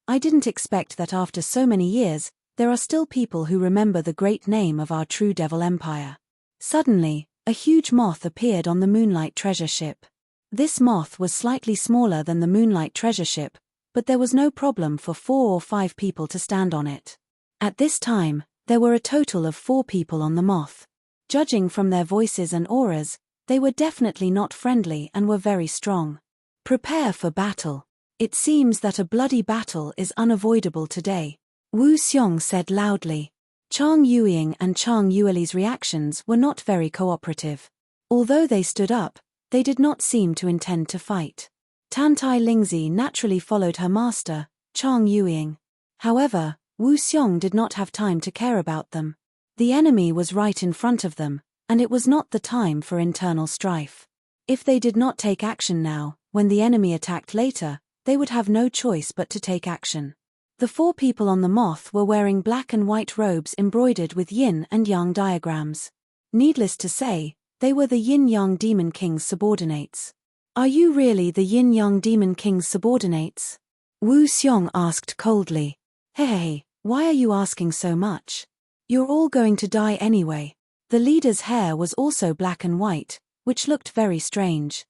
I didn't expect that after so many years, there are still people who remember the great name of our True Devil Empire. Suddenly, a huge moth appeared on the Moonlight treasure ship. This moth was slightly smaller than the Moonlight treasure ship, but there was no problem for 4 or 5 people to stand on it. At this time, there were a total of 4 people on the moth. Judging from their voices and auras, they were definitely not friendly and were very strong. Prepare for battle. It seems that a bloody battle is unavoidable today, Wu Xiong said loudly. Chang Yueying and Chang Yueli's reactions were not very cooperative. Although they stood up, they did not seem to intend to fight. Tantai Lingzi naturally followed her master, Chang Yueying. However, Wu Xiong did not have time to care about them. The enemy was right in front of them, and it was not the time for internal strife. If they did not take action now, when the enemy attacked later, they would have no choice but to take action. The 4 people on the moth were wearing black and white robes embroidered with yin and yang diagrams. Needless to say, they were the Yin-Yang Demon King's subordinates. "Are you really the Yin-Yang Demon King's subordinates?" Wu Xiong asked coldly. "Hey, why are you asking so much? You're all going to die anyway." The leader's hair was also black and white, which looked very strange.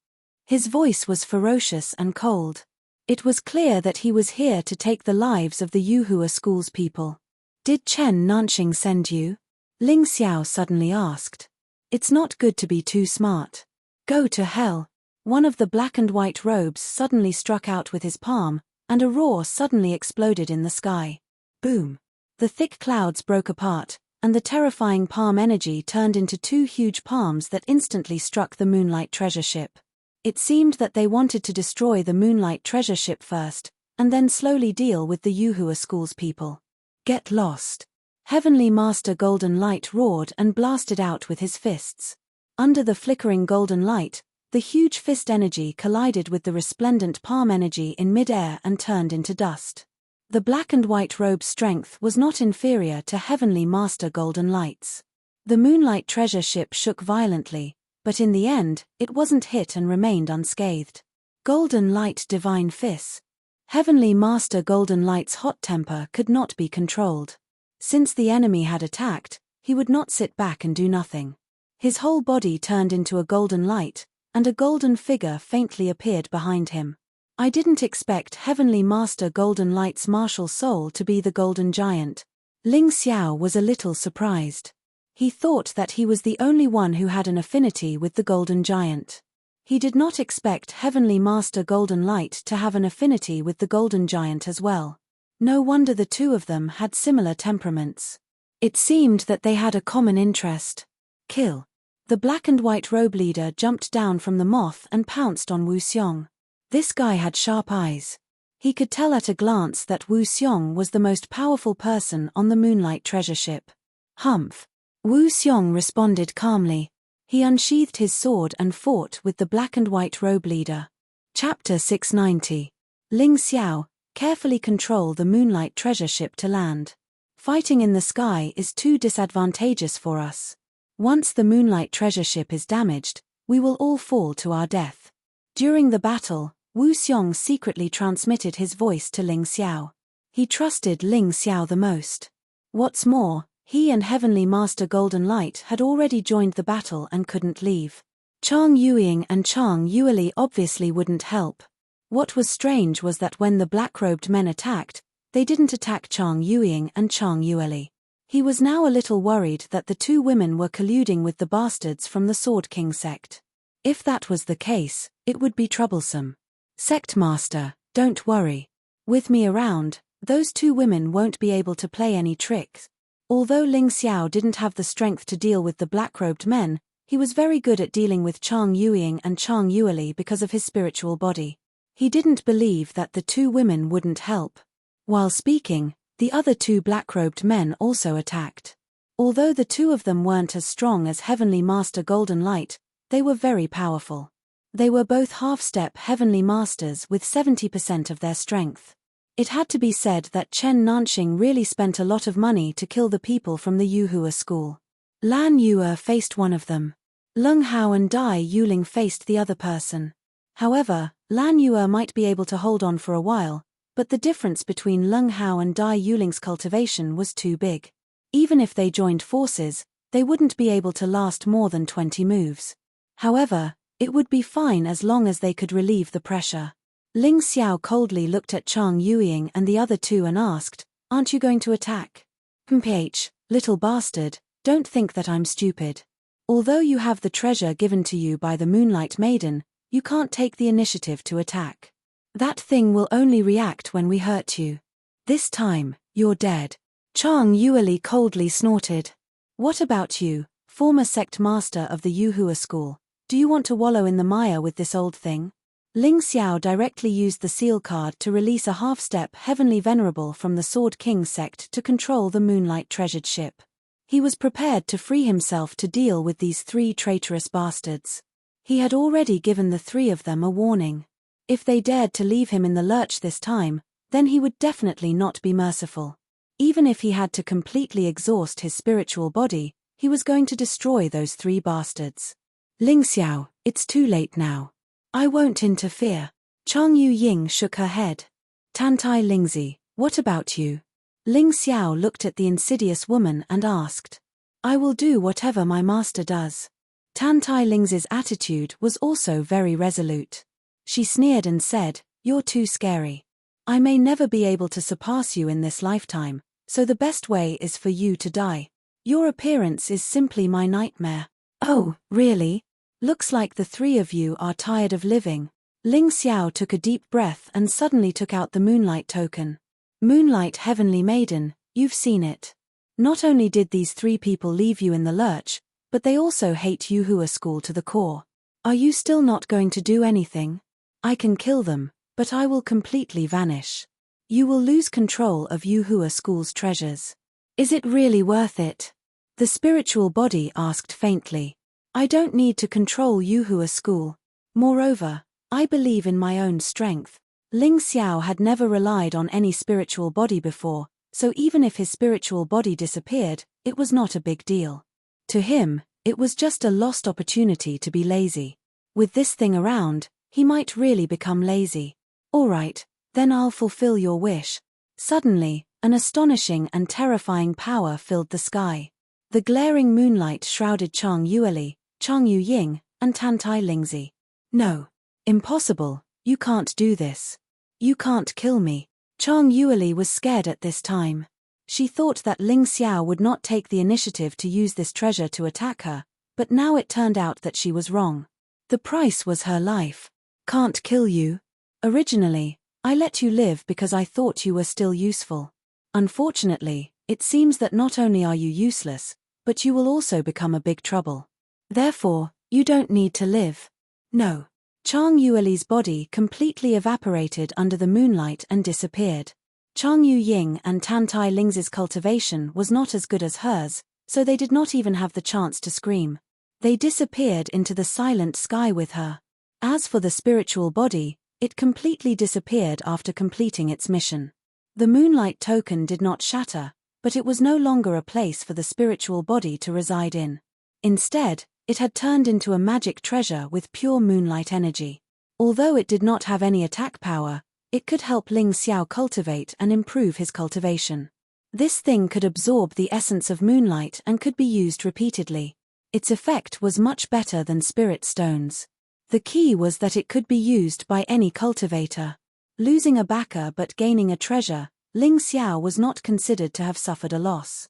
His voice was ferocious and cold. It was clear that he was here to take the lives of the Yuhua school's people. "Did Chen Nanxing send you?" Ling Xiao suddenly asked. "It's not good to be too smart. Go to hell." One of the black and white robes suddenly struck out with his palm, and a roar suddenly exploded in the sky. Boom! The thick clouds broke apart, and the terrifying palm energy turned into 2 huge palms that instantly struck the Moonlight Treasure Ship. It seemed that they wanted to destroy the Moonlight Treasure Ship first, and then slowly deal with the Yuhua school's people. "Get lost!" Heavenly Master Golden Light roared and blasted out with his fists. Under the flickering golden light, the huge fist energy collided with the resplendent palm energy in mid-air and turned into dust. The black and white robe's strength was not inferior to Heavenly Master Golden Light's. The Moonlight Treasure Ship shook violently, but in the end, it wasn't hit and remained unscathed. Golden Light Divine Fist. Heavenly Master Golden Light's hot temper could not be controlled. Since the enemy had attacked, he would not sit back and do nothing. His whole body turned into a golden light, and a golden figure faintly appeared behind him. I didn't expect Heavenly Master Golden Light's martial soul to be the Golden Giant. Ling Xiao was a little surprised. He thought that he was the only one who had an affinity with the Golden Giant. He did not expect Heavenly Master Golden Light to have an affinity with the Golden Giant as well. No wonder the 2 of them had similar temperaments. It seemed that they had a common interest. Kill. The black and white robe leader jumped down from the moth and pounced on Wu Xiong. This guy had sharp eyes. He could tell at a glance that Wu Xiong was the most powerful person on the Moonlight Treasure Ship. "Humph." Wu Xiong responded calmly. He unsheathed his sword and fought with the black and white robe leader. Chapter 690. Ling Xiao, carefully control the Moonlight Treasure Ship to land. Fighting in the sky is too disadvantageous for us. Once the Moonlight Treasure Ship is damaged, we will all fall to our death. During the battle, Wu Xiong secretly transmitted his voice to Ling Xiao. He trusted Ling Xiao the most. What's more, he and Heavenly Master Golden Light had already joined the battle and couldn't leave. Chang Yueying and Chang Yueli obviously wouldn't help. What was strange was that when the black-robed men attacked, they didn't attack Chang Yueying and Chang Yueli. He was now a little worried that the 2 women were colluding with the bastards from the Sword King sect. If that was the case, it would be troublesome. "Sect Master, don't worry. With me around, those 2 women won't be able to play any tricks." Although Ling Xiao didn't have the strength to deal with the black-robed men, he was very good at dealing with Chang Yueying and Chang Yueli because of his spiritual body. He didn't believe that the 2 women wouldn't help. While speaking, the other 2 black-robed men also attacked. Although the 2 of them weren't as strong as Heavenly Master Golden Light, they were very powerful. They were both half-step Heavenly Masters with 70% of their strength. It had to be said that Chen Nanxing really spent a lot of money to kill the people from the Yuhua school. Lan Yue faced one of them. Lung Hao and Dai Yuling faced the other person. However, Lan Yue might be able to hold on for a while, but the difference between Lung Hao and Dai Yuling's cultivation was too big. Even if they joined forces, they wouldn't be able to last more than 20 moves. However, it would be fine as long as they could relieve the pressure. Ling Xiao coldly looked at Chang Yueying and the other 2 and asked, "Aren't you going to attack?" "Mph, little bastard, don't think that I'm stupid. Although you have the treasure given to you by the Moonlight Maiden, you can't take the initiative to attack. That thing will only react when we hurt you. This time, you're dead." Chang Yueli coldly snorted. "What about you, former sect master of the Yuhua school? Do you want to wallow in the mire with this old thing?" Ling Xiao directly used the seal card to release a half-step Heavenly Venerable from the Sword King sect to control the Moonlight Treasured Ship. He was prepared to free himself to deal with these 3 traitorous bastards. He had already given the 3 of them a warning. If they dared to leave him in the lurch this time, then he would definitely not be merciful. Even if he had to completely exhaust his spiritual body, he was going to destroy those 3 bastards. Ling Xiao, it's too late now. I won't interfere. Chang Yu Ying shook her head. Tantai Lingzi, what about you? Ling Xiao looked at the insidious woman and asked. I will do whatever my master does. Tantai Lingzi's attitude was also very resolute. She sneered and said, You're too scary. I may never be able to surpass you in this lifetime, so the best way is for you to die. Your appearance is simply my nightmare. Oh, really? Looks like the 3 of you are tired of living. Ling Xiao took a deep breath and suddenly took out the Moonlight token. Moonlight Heavenly Maiden, you've seen it. Not only did these 3 people leave you in the lurch, but they also hate Yuhua School to the core. Are you still not going to do anything? I can kill them, but I will completely vanish. You will lose control of Yuhua School's treasures. Is it really worth it? The spiritual body asked faintly. I don't need to control Yuhua School. Moreover, I believe in my own strength. Ling Xiao had never relied on any spiritual body before, so even if his spiritual body disappeared, it was not a big deal. To him, it was just a lost opportunity to be lazy. With this thing around, he might really become lazy. All right, then I'll fulfill your wish. Suddenly, an astonishing and terrifying power filled the sky. The glaring moonlight shrouded Chang Yueli, Chang Yu Ying, and Tantai Lingzi. No. Impossible, you can't do this. You can't kill me. Chang Yueli was scared at this time. She thought that Ling Xiao would not take the initiative to use this treasure to attack her, but now it turned out that she was wrong. The price was her life. Can't kill you? Originally, I let you live because I thought you were still useful. Unfortunately, it seems that not only are you useless, but you will also become a big trouble. Therefore, you don't need to live. No. Chang Yueli's body completely evaporated under the moonlight and disappeared. Chang Yu Ying and Tantai Lingzi's cultivation was not as good as hers, so they did not even have the chance to scream. They disappeared into the silent sky with her. As for the spiritual body, it completely disappeared after completing its mission. The Moonlight token did not shatter, but it was no longer a place for the spiritual body to reside in. Instead, it had turned into a magic treasure with pure moonlight energy. Although it did not have any attack power, it could help Ling Xiao cultivate and improve his cultivation. This thing could absorb the essence of moonlight and could be used repeatedly. Its effect was much better than spirit stones. The key was that it could be used by any cultivator. Losing a backer but gaining a treasure, Ling Xiao was not considered to have suffered a loss.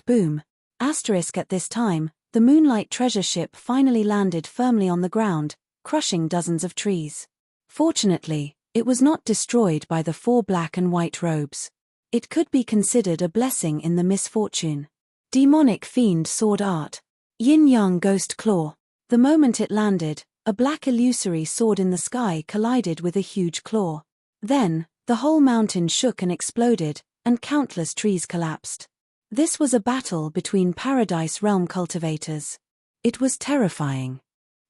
Boom. At this time, the Moonlight treasure ship finally landed firmly on the ground, crushing dozens of trees. Fortunately, it was not destroyed by the 4 black and white robes. It could be considered a blessing in the misfortune. Demonic Fiend Sword Art. Yin-Yang Ghost Claw. The moment it landed, a black illusory sword in the sky collided with a huge claw. Then, the whole mountain shook and exploded, and countless trees collapsed. This was a battle between Paradise Realm cultivators. It was terrifying.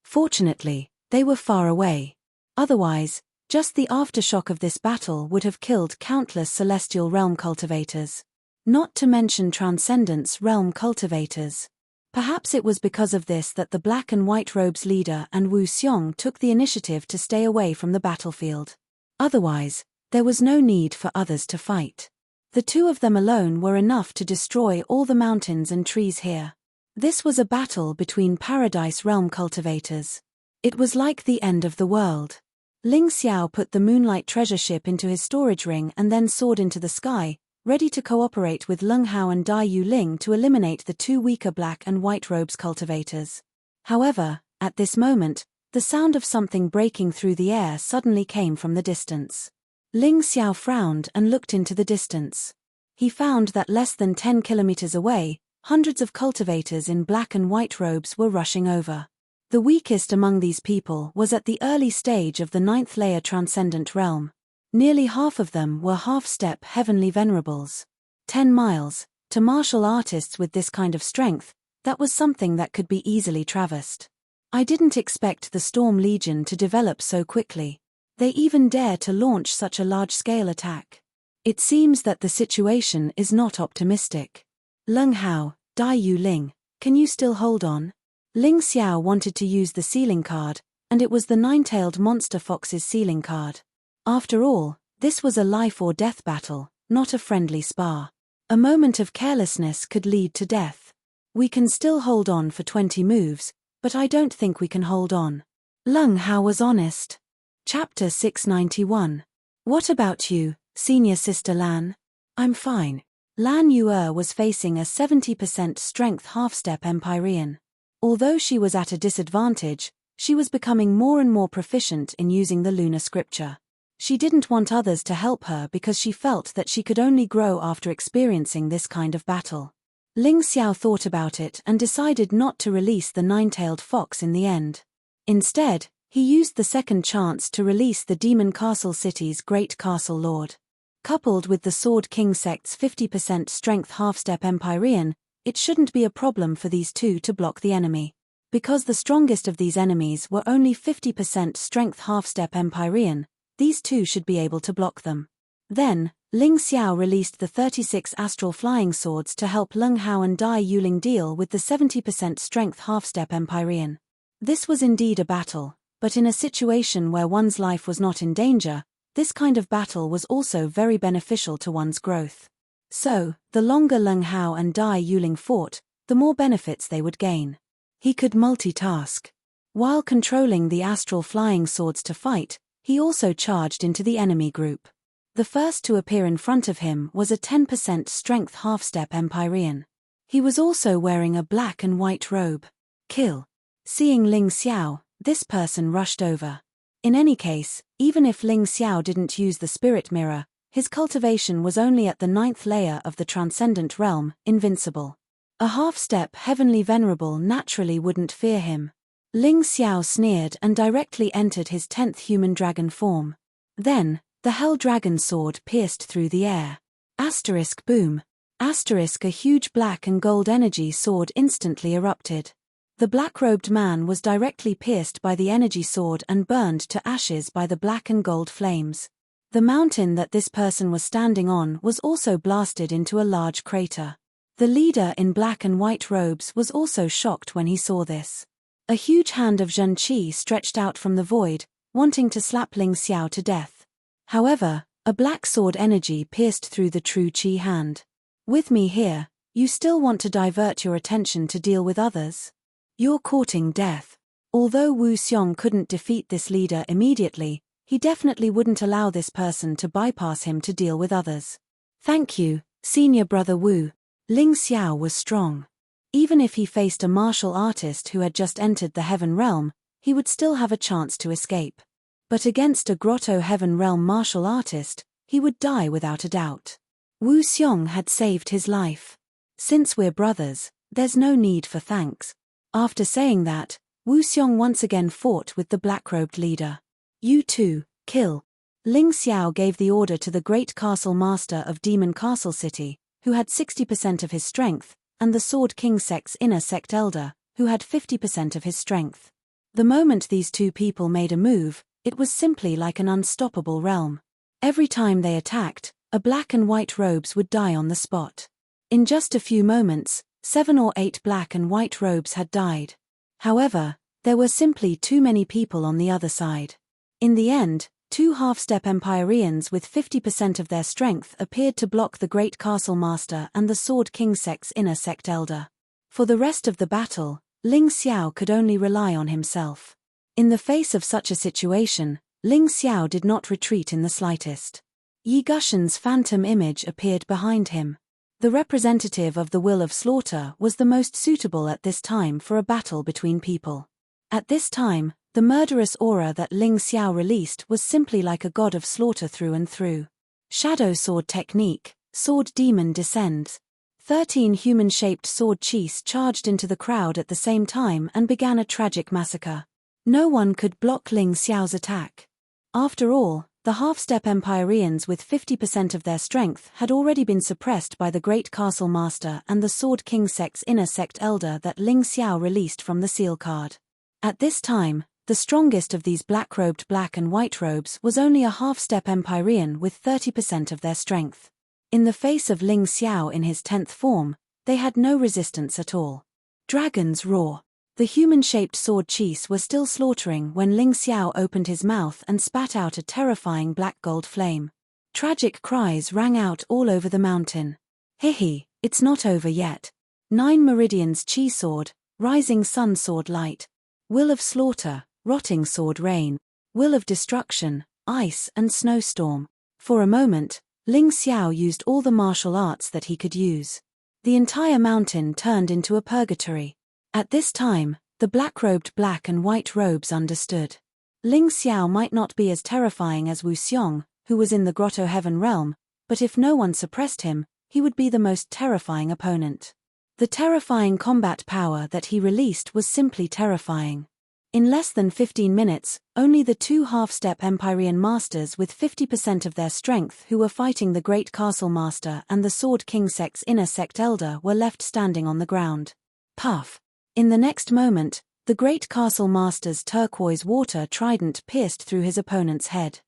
Fortunately, they were far away. Otherwise, just the aftershock of this battle would have killed countless Celestial Realm cultivators. Not to mention Transcendence Realm cultivators. Perhaps it was because of this that the Black and White Robes leader and Wu Xiong took the initiative to stay away from the battlefield. Otherwise, there was no need for others to fight. The 2 of them alone were enough to destroy all the mountains and trees here. This was a battle between Paradise Realm cultivators. It was like the end of the world. Ling Xiao put the Moonlight treasure ship into his storage ring and then soared into the sky, ready to cooperate with Leng Hao and Dai Yu Ling to eliminate the 2 weaker Black and White Robes cultivators. However, at this moment, the sound of something breaking through the air suddenly came from the distance. Ling Xiao frowned and looked into the distance. He found that less than 10 kilometers away, hundreds of cultivators in black and white robes were rushing over. The weakest among these people was at the early stage of the 9th layer Transcendent Realm. Nearly half of them were half-step Heavenly Venerables. 10 miles, to martial artists with this kind of strength, that was something that could be easily traversed. I didn't expect the Storm Legion to develop so quickly. They even dare to launch such a large-scale attack. It seems that the situation is not optimistic. Leng Hao, Dai Yu Ling, can you still hold on? Ling Xiao wanted to use the sealing card, and it was the nine-tailed monster fox's sealing card. After all, this was a life-or-death battle, not a friendly spar. A moment of carelessness could lead to death. We can still hold on for 20 moves, but I don't think we can hold on. Leng Hao was honest. Chapter 691. What about you, senior sister Lan? I'm fine. Lan Yuer was facing a 70% strength half-step Empyrean. Although she was at a disadvantage, she was becoming more and more proficient in using the lunar scripture. She didn't want others to help her because she felt that she could only grow after experiencing this kind of battle. Ling Xiao thought about it and decided not to release the nine-tailed fox in the end. Instead, he used the second chance to release the Demon Castle City's Great Castle Lord. Coupled with the Sword King sect's 50% strength half-step Empyrean, it shouldn't be a problem for these two to block the enemy. Because the strongest of these enemies were only 50% strength half-step Empyrean, these two should be able to block them. Then, Ling Xiao released the 36 astral flying swords to help Leng Hao and Dai Yuling deal with the 70% strength half-step Empyrean. This was indeed a battle, but in a situation where one's life was not in danger, this kind of battle was also very beneficial to one's growth. So, the longer Leng Hao and Dai Yuling fought, the more benefits they would gain. He could multitask. While controlling the astral flying swords to fight, he also charged into the enemy group. The first to appear in front of him was a 10% strength half-step Empyrean. He was also wearing a black and white robe. Kill. Seeing Ling Xiao, this person rushed over. In any case, even if Ling Xiao didn't use the spirit mirror, his cultivation was only at the 9th layer of the transcendent realm, invincible. A half-step heavenly venerable naturally wouldn't fear him. Ling Xiao sneered and directly entered his 10th human dragon form. Then, the Hell Dragon sword pierced through the air. Asterisk boom. Asterisk a huge black and gold energy sword instantly erupted. The black-robed man was directly pierced by the energy sword and burned to ashes by the black and gold flames. The mountain that this person was standing on was also blasted into a large crater. The leader in black and white robes was also shocked when he saw this. A huge hand of Zhen Qi stretched out from the void, wanting to slap Ling Xiao to death. However, a black sword energy pierced through the true Qi hand. With me here, you still want to divert your attention to deal with others? You're courting death. Although Wu Xiong couldn't defeat this leader immediately, he definitely wouldn't allow this person to bypass him to deal with others. Thank you, senior brother Wu. Ling Xiao was strong. Even if he faced a martial artist who had just entered the Heaven Realm, he would still have a chance to escape. But against a Grotto Heaven Realm martial artist, he would die without a doubt. Wu Xiong had saved his life. Since we're brothers, there's no need for thanks. After saying that, Wu Xiong once again fought with the black-robed leader. You too, kill. Ling Xiao gave the order to the great castle master of Demon Castle City, who had 60% of his strength, and the Sword King sect's inner sect elder, who had 50% of his strength. The moment these two people made a move, it was simply like an unstoppable realm. Every time they attacked, a black and white robes would die on the spot. In just a few moments, 7 or 8 black and white robes had died. However, there were simply too many people on the other side. In the end, 2 half-step Empyreans with 50% of their strength appeared to block the Great Castle Master and the Sword King sect's inner sect elder. For the rest of the battle, Ling Xiao could only rely on himself. In the face of such a situation, Ling Xiao did not retreat in the slightest. Yi Gushen's phantom image appeared behind him. The representative of the will of slaughter was the most suitable at this time for a battle between people. At this time, the murderous aura that Ling Xiao released was simply like a god of slaughter through and through. Shadow sword technique, sword demon descends. 13 human-shaped sword chiefs charged into the crowd at the same time and began a tragic massacre. No one could block Ling Xiao's attack. After all, the half-step Empyreans with 50% of their strength had already been suppressed by the Great Castle Master and the Sword King sect's inner sect elder that Ling Xiao released from the seal card. At this time, The strongest of these black-robed black and white robes was only a half-step Empyrean with 30% of their strength. In the face of Ling Xiao in his 10th form, they had no resistance at all. Dragon's roar. The human-shaped sword cheese were still slaughtering when Ling Xiao opened his mouth and spat out a terrifying black-gold flame. Tragic cries rang out all over the mountain. Hihi, it's not over yet. 9 meridians chi sword, rising sun sword light. Will of slaughter, rotting sword rain. Will of destruction, ice and snowstorm. For a moment, Ling Xiao used all the martial arts that he could use. The entire mountain turned into a purgatory. At this time, the black-robed black and white robes understood. Ling Xiao might not be as terrifying as Wu Xiong, who was in the Grotto Heaven realm, but if no one suppressed him, he would be the most terrifying opponent. The terrifying combat power that he released was simply terrifying. In less than 15 minutes, only the 2 half-step Empyrean masters with 50% of their strength who were fighting the Great Castle Master and the Sword King sect's inner sect elder were left standing on the ground. Puff! In the next moment, the Great Castle Master's turquoise water trident pierced through his opponent's head.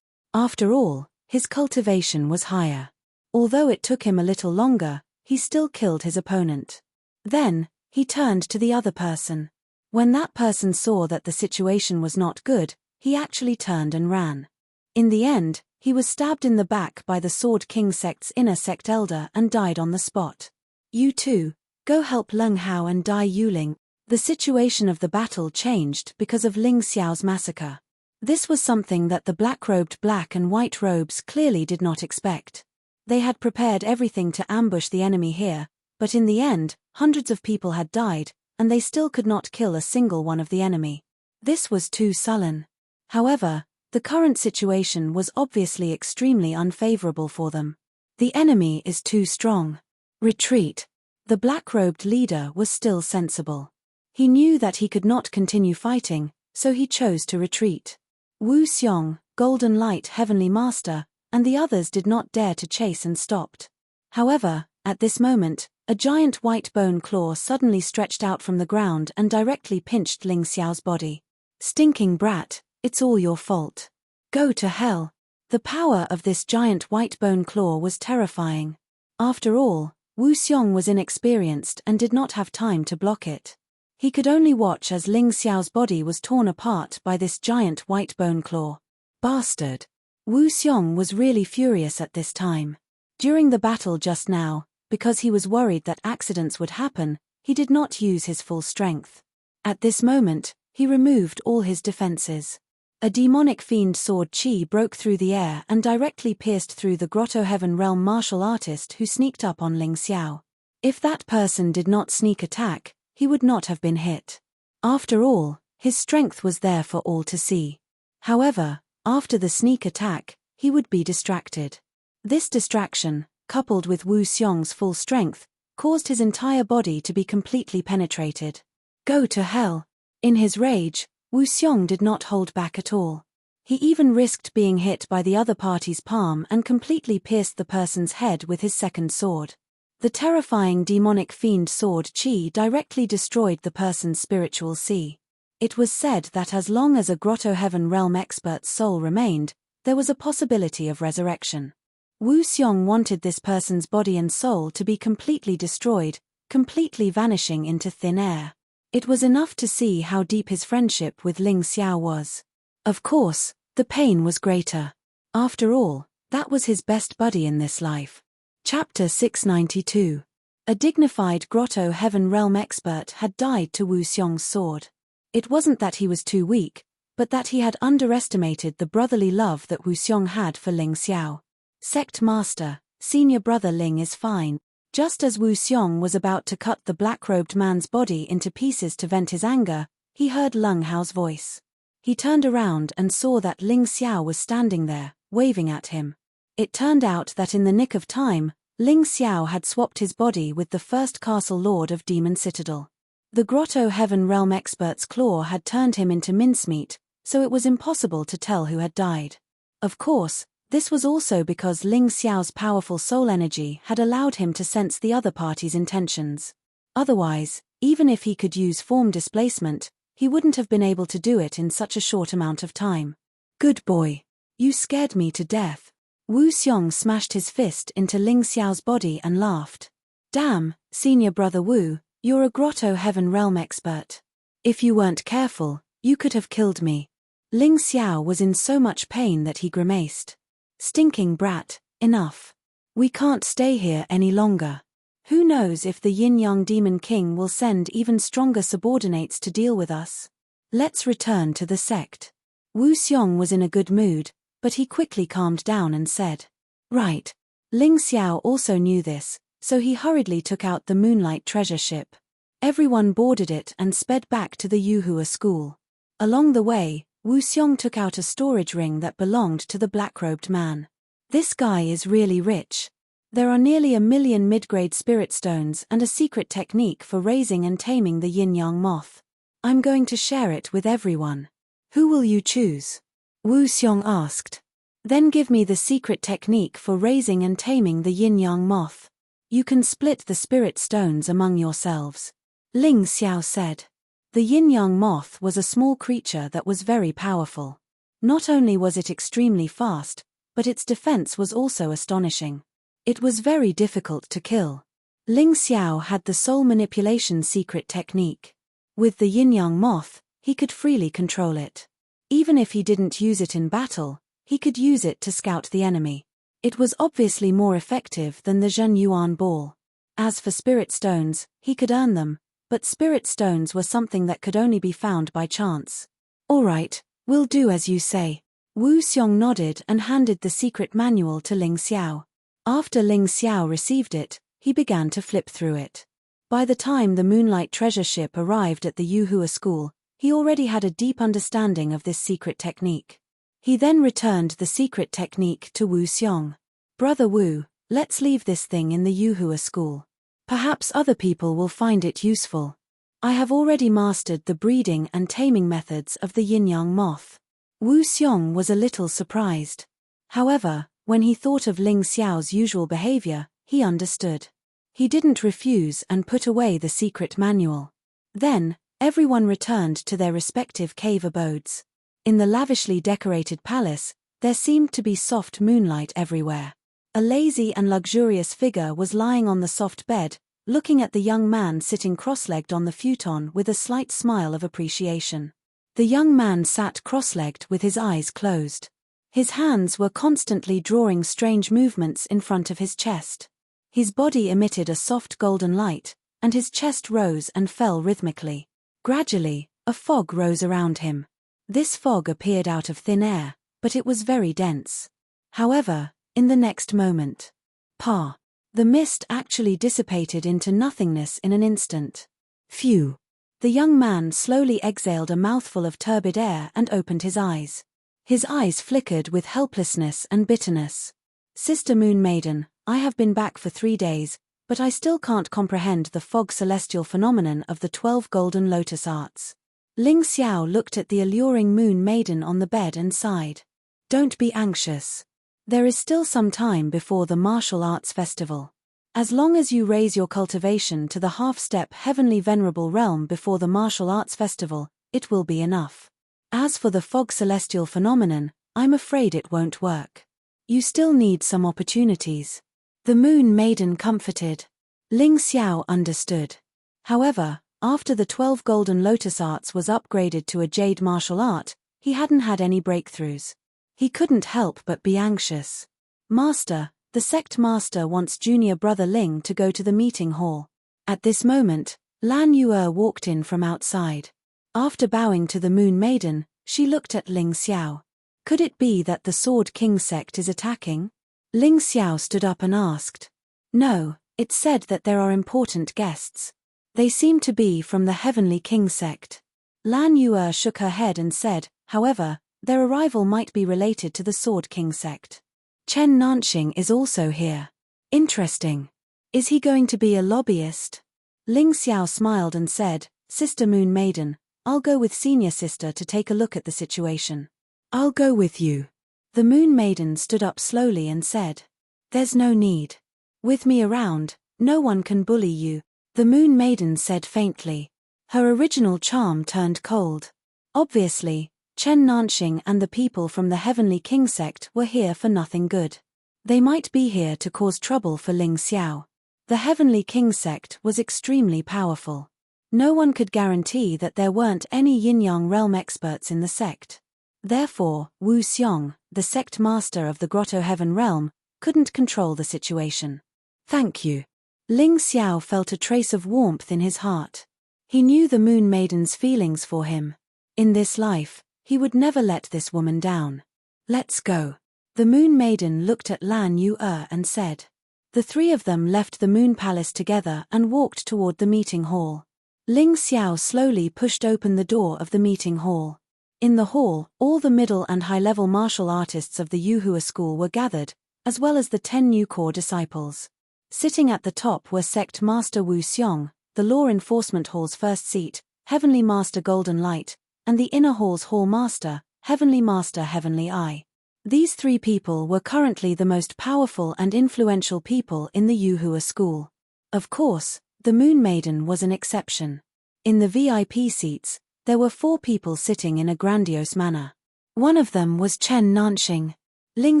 After all, his cultivation was higher. Although it took him a little longer, he still killed his opponent. Then, he turned to the other person. When that person saw that the situation was not good, he actually turned and ran. In the end, he was stabbed in the back by the Sword King sect's inner sect elder and died on the spot. You too, go help Leng Hao and Dai Yuling. The situation of the battle changed because of Ling Xiao's massacre. This was something that the black-robed black and white robes clearly did not expect. They had prepared everything to ambush the enemy here, but in the end, hundreds of people had died, and they still could not kill a single one of the enemy. This was too sullen. However, the current situation was obviously extremely unfavorable for them. The enemy is too strong. Retreat. The black-robed leader was still sensible. He knew that he could not continue fighting, so he chose to retreat. Wu Xiong, Golden Light Heavenly Master, and the others did not dare to chase and stopped. However, at this moment, a giant white bone claw suddenly stretched out from the ground and directly pinched Ling Xiao's body. Stinking brat, it's all your fault. Go to hell. The power of this giant white bone claw was terrifying. After all, Wu Xiong was inexperienced and did not have time to block it. He could only watch as Ling Xiao's body was torn apart by this giant white bone claw. Bastard. Wu Xiong was really furious at this time. During the battle just now, because he was worried that accidents would happen, he did not use his full strength. At this moment, he removed all his defenses. A demonic fiend sword chi broke through the air and directly pierced through the Grotto Heaven realm martial artist who sneaked up on Ling Xiao. If that person did not sneak attack, he would not have been hit. After all, his strength was there for all to see. However, after the sneak attack, he would be distracted. This distraction, coupled with Wu Xiong's full strength, caused his entire body to be completely penetrated. Go to hell. In his rage, Wu Xiong did not hold back at all. He even risked being hit by the other party's palm and completely pierced the person's head with his second sword. The terrifying demonic fiend sword chi directly destroyed the person's spiritual sea. It was said that as long as a Grotto Heaven realm expert's soul remained, there was a possibility of resurrection. Wu Xiong wanted this person's body and soul to be completely destroyed, completely vanishing into thin air. It was enough to see how deep his friendship with Ling Xiao was. Of course, the pain was greater. After all, that was his best buddy in this life. Chapter 692. A dignified Grotto Heaven realm expert had died to Wu Xiong's sword. It wasn't that he was too weak, but that he had underestimated the brotherly love that Wu Xiong had for Ling Xiao. Sect Master, Senior Brother Ling is fine. Just as Wu Xiong was about to cut the black-robed man's body into pieces to vent his anger, he heard Leng Hao's voice. He turned around and saw that Ling Xiao was standing there, waving at him. It turned out that in the nick of time, Ling Xiao had swapped his body with the first castle lord of Demon Citadel. The Grotto Heaven realm expert's claw had turned him into mincemeat, so it was impossible to tell who had died. Of course, this was also because Ling Xiao's powerful soul energy had allowed him to sense the other party's intentions. Otherwise, even if he could use form displacement, He wouldn't have been able to do it in such a short amount of time. Good boy. You scared me to death. Wu Xiong smashed his fist into Ling Xiao's body and laughed. Damn, senior brother Wu, you're a grotto heaven realm expert. If you weren't careful, you could have killed me. Ling Xiao was in so much pain that he grimaced. Stinking brat, enough. We can't stay here any longer. Who knows if the Yin-Yang Demon King will send even stronger subordinates to deal with us? Let's return to the sect. Wu Xiong was in a good mood, but he quickly calmed down and said, Right. Ling Xiao also knew this, so he hurriedly took out the Moonlight treasure ship. Everyone boarded it and sped back to the Yuhua school. Along the way, Wu Xiong took out a storage ring that belonged to the black-robed man. This guy is really rich. There are nearly 1 million mid-grade spirit stones and a secret technique for raising and taming the yin-yang moth. I'm going to share it with everyone. Who will you choose? Wu Xiong asked. Then give me the secret technique for raising and taming the yin-yang moth. You can split the spirit stones among yourselves. Ling Xiao said. The yin-yang moth was a small creature that was very powerful. Not only was it extremely fast, but its defense was also astonishing. It was very difficult to kill. Ling Xiao had the soul manipulation secret technique. With the yin-yang moth, he could freely control it. Even if he didn't use it in battle, he could use it to scout the enemy. It was obviously more effective than the Zhen Yuan ball. As for spirit stones, he could earn them, but spirit stones were something that could only be found by chance. All right, we'll do as you say. Wu Xiong nodded and handed the secret manual to Ling Xiao. After Ling Xiao received it, he began to flip through it. By the time the Moonlight treasure ship arrived at the Yuhua school, he already had a deep understanding of this secret technique. He then returned the secret technique to Wu Xiong. Brother Wu, let's leave this thing in the Yuhua school. Perhaps other people will find it useful. I have already mastered the breeding and taming methods of the yin-yang moth. Wu Xiong was a little surprised. However, when he thought of Ling Xiao's usual behavior, he understood. He didn't refuse and put away the secret manual. Then, everyone returned to their respective cave abodes. In the lavishly decorated palace, there seemed to be soft moonlight everywhere. A lazy and luxurious figure was lying on the soft bed, looking at the young man sitting cross-legged on the futon with a slight smile of appreciation. The young man sat cross-legged with his eyes closed. His hands were constantly drawing strange movements in front of his chest. His body emitted a soft golden light, and his chest rose and fell rhythmically. Gradually, a fog rose around him. This fog appeared out of thin air, but it was very dense. However, in the next moment, the mist actually dissipated into nothingness in an instant. Phew! The young man slowly exhaled a mouthful of turbid air and opened his eyes. His eyes flickered with helplessness and bitterness. Sister Moon Maiden, I have been back for 3 days, but I still can't comprehend the fog celestial phenomenon of the 12 golden lotus arts. Ling Xiao looked at the alluring Moon Maiden on the bed and sighed. Don't be anxious. There is still some time before the martial arts festival. As long as you raise your cultivation to the half-step heavenly venerable realm before the martial arts festival, it will be enough. As for the fog celestial phenomenon, I'm afraid it won't work. You still need some opportunities. The Moon Maiden comforted. Ling Xiao understood. However, after the 12 golden lotus arts was upgraded to a jade martial art, he hadn't had any breakthroughs. He couldn't help but be anxious. Master, the sect master wants junior brother Ling to go to the meeting hall. At this moment, Lan Yuer walked in from outside. After bowing to the Moon Maiden, she looked at Ling Xiao. Could it be that the Sword King sect is attacking? Ling Xiao stood up and asked. No, it said that there are important guests. They seem to be from the Heavenly King sect. Lan Yuer shook her head and said, however, their arrival might be related to the Sword King sect. Chen Nanxing is also here. Interesting. Is he going to be a lobbyist? Ling Xiao smiled and said, Sister Moon Maiden, I'll go with senior sister to take a look at the situation. I'll go with you. The Moon Maiden stood up slowly and said, There's no need. With me around, no one can bully you. The Moon Maiden said faintly. Her original charm turned cold. Obviously, Chen Nanxing and the people from the Heavenly King sect were here for nothing good. They might be here to cause trouble for Ling Xiao. The Heavenly King sect was extremely powerful. No one could guarantee that there weren't any yin-yang realm experts in the sect. Therefore, Wu Xiong, the sect master of the Grotto Heaven realm, couldn't control the situation. Thank you. Ling Xiao felt a trace of warmth in his heart. He knew the Moon Maiden's feelings for him. In this life, he would never let this woman down. Let's go. The Moon Maiden looked at Lan Yu and said. The three of them left the Moon Palace together and walked toward the meeting hall. Ling Xiao slowly pushed open the door of the meeting hall. In the hall, all the middle and high-level martial artists of the Yuhua school were gathered, as well as the 10 new core disciples. Sitting at the top were Sect Master Wu Xiong, the Law Enforcement Hall's first seat, Heavenly Master Golden Light, and the Inner Hall's Hall Master, Heavenly Master Heavenly Eye. These three people were currently the most powerful and influential people in the Yuhua school. Of course, the Moon Maiden was an exception. In the VIP seats, there were 4 people sitting in a grandiose manner. One of them was Chen Nanxing. Ling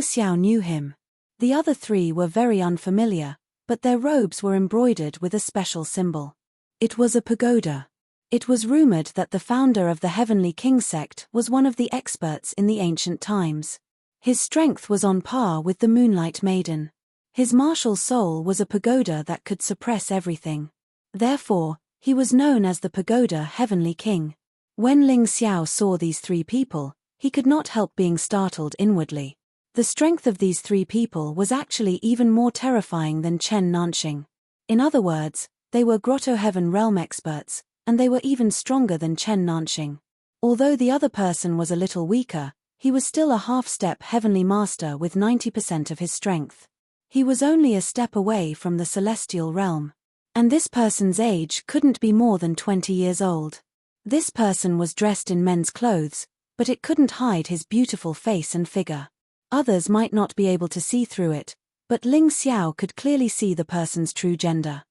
Xiao knew him. The other 3 were very unfamiliar, but their robes were embroidered with a special symbol. It was a pagoda. It was rumored that the founder of the Heavenly King sect was one of the experts in the ancient times. His strength was on par with the Moonlight Maiden. His martial soul was a pagoda that could suppress everything. Therefore, he was known as the Pagoda Heavenly King. When Ling Xiao saw these 3 people, he could not help being startled inwardly. The strength of these 3 people was actually even more terrifying than Chen Nanxing. In other words, they were Grotto Heaven realm experts, and they were even stronger than Chen Nanxing. Although the other person was a little weaker, he was still a half-step Heavenly Master with 90% of his strength. He was only a step away from the celestial realm. And this person's age couldn't be more than 20 years old. This person was dressed in men's clothes, but it couldn't hide his beautiful face and figure. Others might not be able to see through it, but Ling Xiao could clearly see the person's true gender.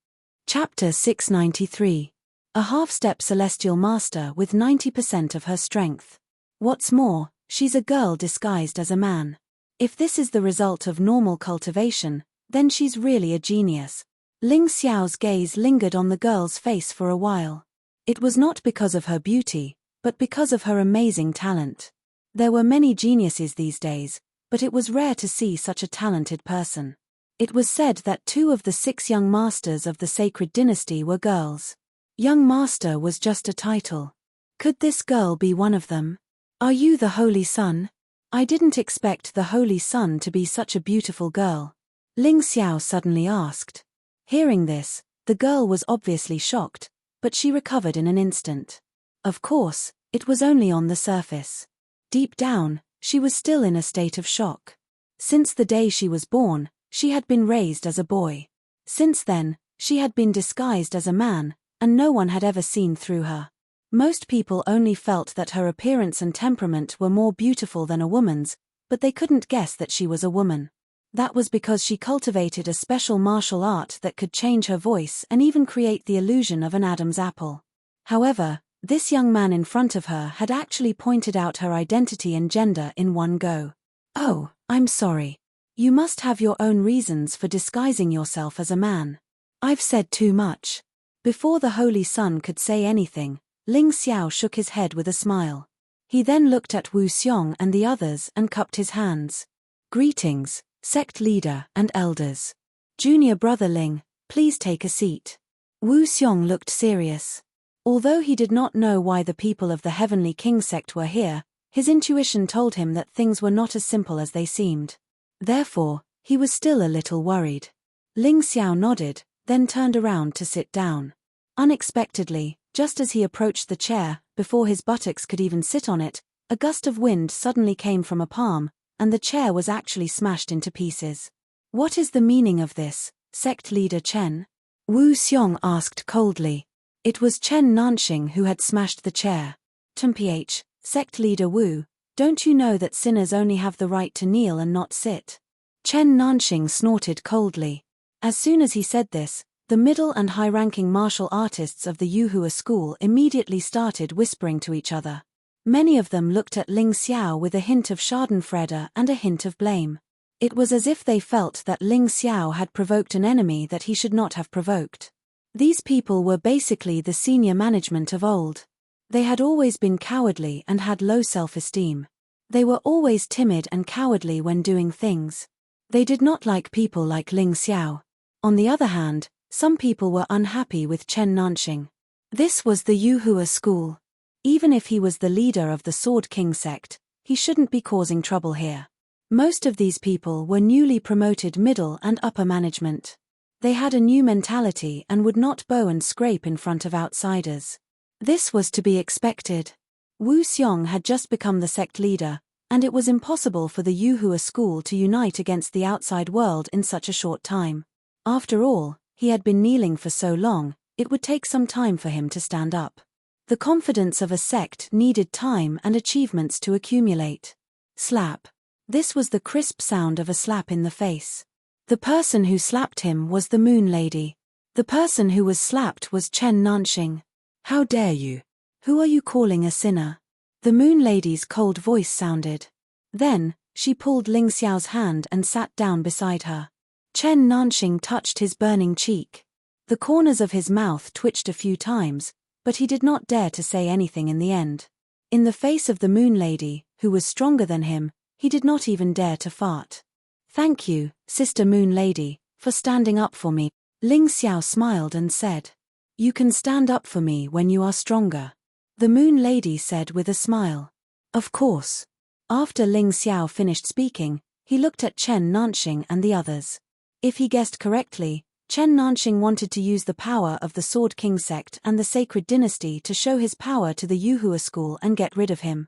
Chapter 693. A half-step celestial master with 90% of her strength. What's more, she's a girl disguised as a man. If this is the result of normal cultivation, then she's really a genius. Ling Xiao's gaze lingered on the girl's face for a while. It was not because of her beauty, but because of her amazing talent. There were many geniuses these days, but it was rare to see such a talented person. It was said that 2 of the 6 young masters of the sacred dynasty were girls. Young master was just a title. Could this girl be one of them? Are you the Holy Sun? I didn't expect the Holy Sun to be such a beautiful girl. Ling Xiao suddenly asked. Hearing this, the girl was obviously shocked, but she recovered in an instant. Of course, it was only on the surface. Deep down, she was still in a state of shock. Since the day she was born, she had been raised as a boy. Since then, she had been disguised as a man, and no one had ever seen through her. Most people only felt that her appearance and temperament were more beautiful than a woman's, but they couldn't guess that she was a woman. That was because she cultivated a special martial art that could change her voice and even create the illusion of an Adam's apple. However, this young man in front of her had actually pointed out her identity and gender in one go. Oh, I'm sorry. You must have your own reasons for disguising yourself as a man. I've said too much. Before the Holy Sun could say anything, Ling Xiao shook his head with a smile. He then looked at Wu Xiong and the others and cupped his hands. Greetings, sect leader and elders. Junior brother Ling, please take a seat. Wu Xiong looked serious. Although he did not know why the people of the Heavenly King sect were here, his intuition told him that things were not as simple as they seemed. Therefore, he was still a little worried. Ling Xiao nodded, then turned around to sit down. Unexpectedly, just as he approached the chair, before his buttocks could even sit on it, a gust of wind suddenly came from a palm, and the chair was actually smashed into pieces. What is the meaning of this, sect leader Chen? Wu Xiong asked coldly. It was Chen Nanxing who had smashed the chair. Mph, sect leader Wu, don't you know that sinners only have the right to kneel and not sit? Chen Nanxing snorted coldly. As soon as he said this, The middle and high-ranking martial artists of the Yuhua school immediately started whispering to each other. Many of them looked at Ling Xiao with a hint of schadenfreude and a hint of blame. It was as if they felt that Ling Xiao had provoked an enemy that he should not have provoked. These people were basically the senior management of old. They had always been cowardly and had low self-esteem. They were always timid and cowardly when doing things. They did not like people like Ling Xiao. On the other hand, some people were unhappy with Chen Nanxing. This was the Yuhua school. Even if he was the leader of the Sword King sect, he shouldn't be causing trouble here. Most of these people were newly promoted middle and upper management. They had a new mentality and would not bow and scrape in front of outsiders. This was to be expected. Wu Xiong had just become the sect leader, and it was impossible for the Yuhua school to unite against the outside world in such a short time. After all, he had been kneeling for so long, it would take some time for him to stand up. The confidence of a sect needed time and achievements to accumulate. Slap. This was the crisp sound of a slap in the face. The person who slapped him was the Moon Lady. The person who was slapped was Chen Nanxing. How dare you? Who are you calling a sinner? The Moon Lady's cold voice sounded. Then, she pulled Ling Xiao's hand and sat down beside her. Chen Nanxing touched his burning cheek. The corners of his mouth twitched a few times, but he did not dare to say anything in the end. In the face of the Moon Lady, who was stronger than him, he did not even dare to fart. Thank you, Sister Moon Lady, for standing up for me. Ling Xiao smiled and said. You can stand up for me when you are stronger. The Moon Lady said with a smile. Of course. After Ling Xiao finished speaking, he looked at Chen Nanxing and the others. If he guessed correctly, Chen Nanxing wanted to use the power of the Sword King sect and the Sacred Dynasty to show his power to the Yuhua school and get rid of him.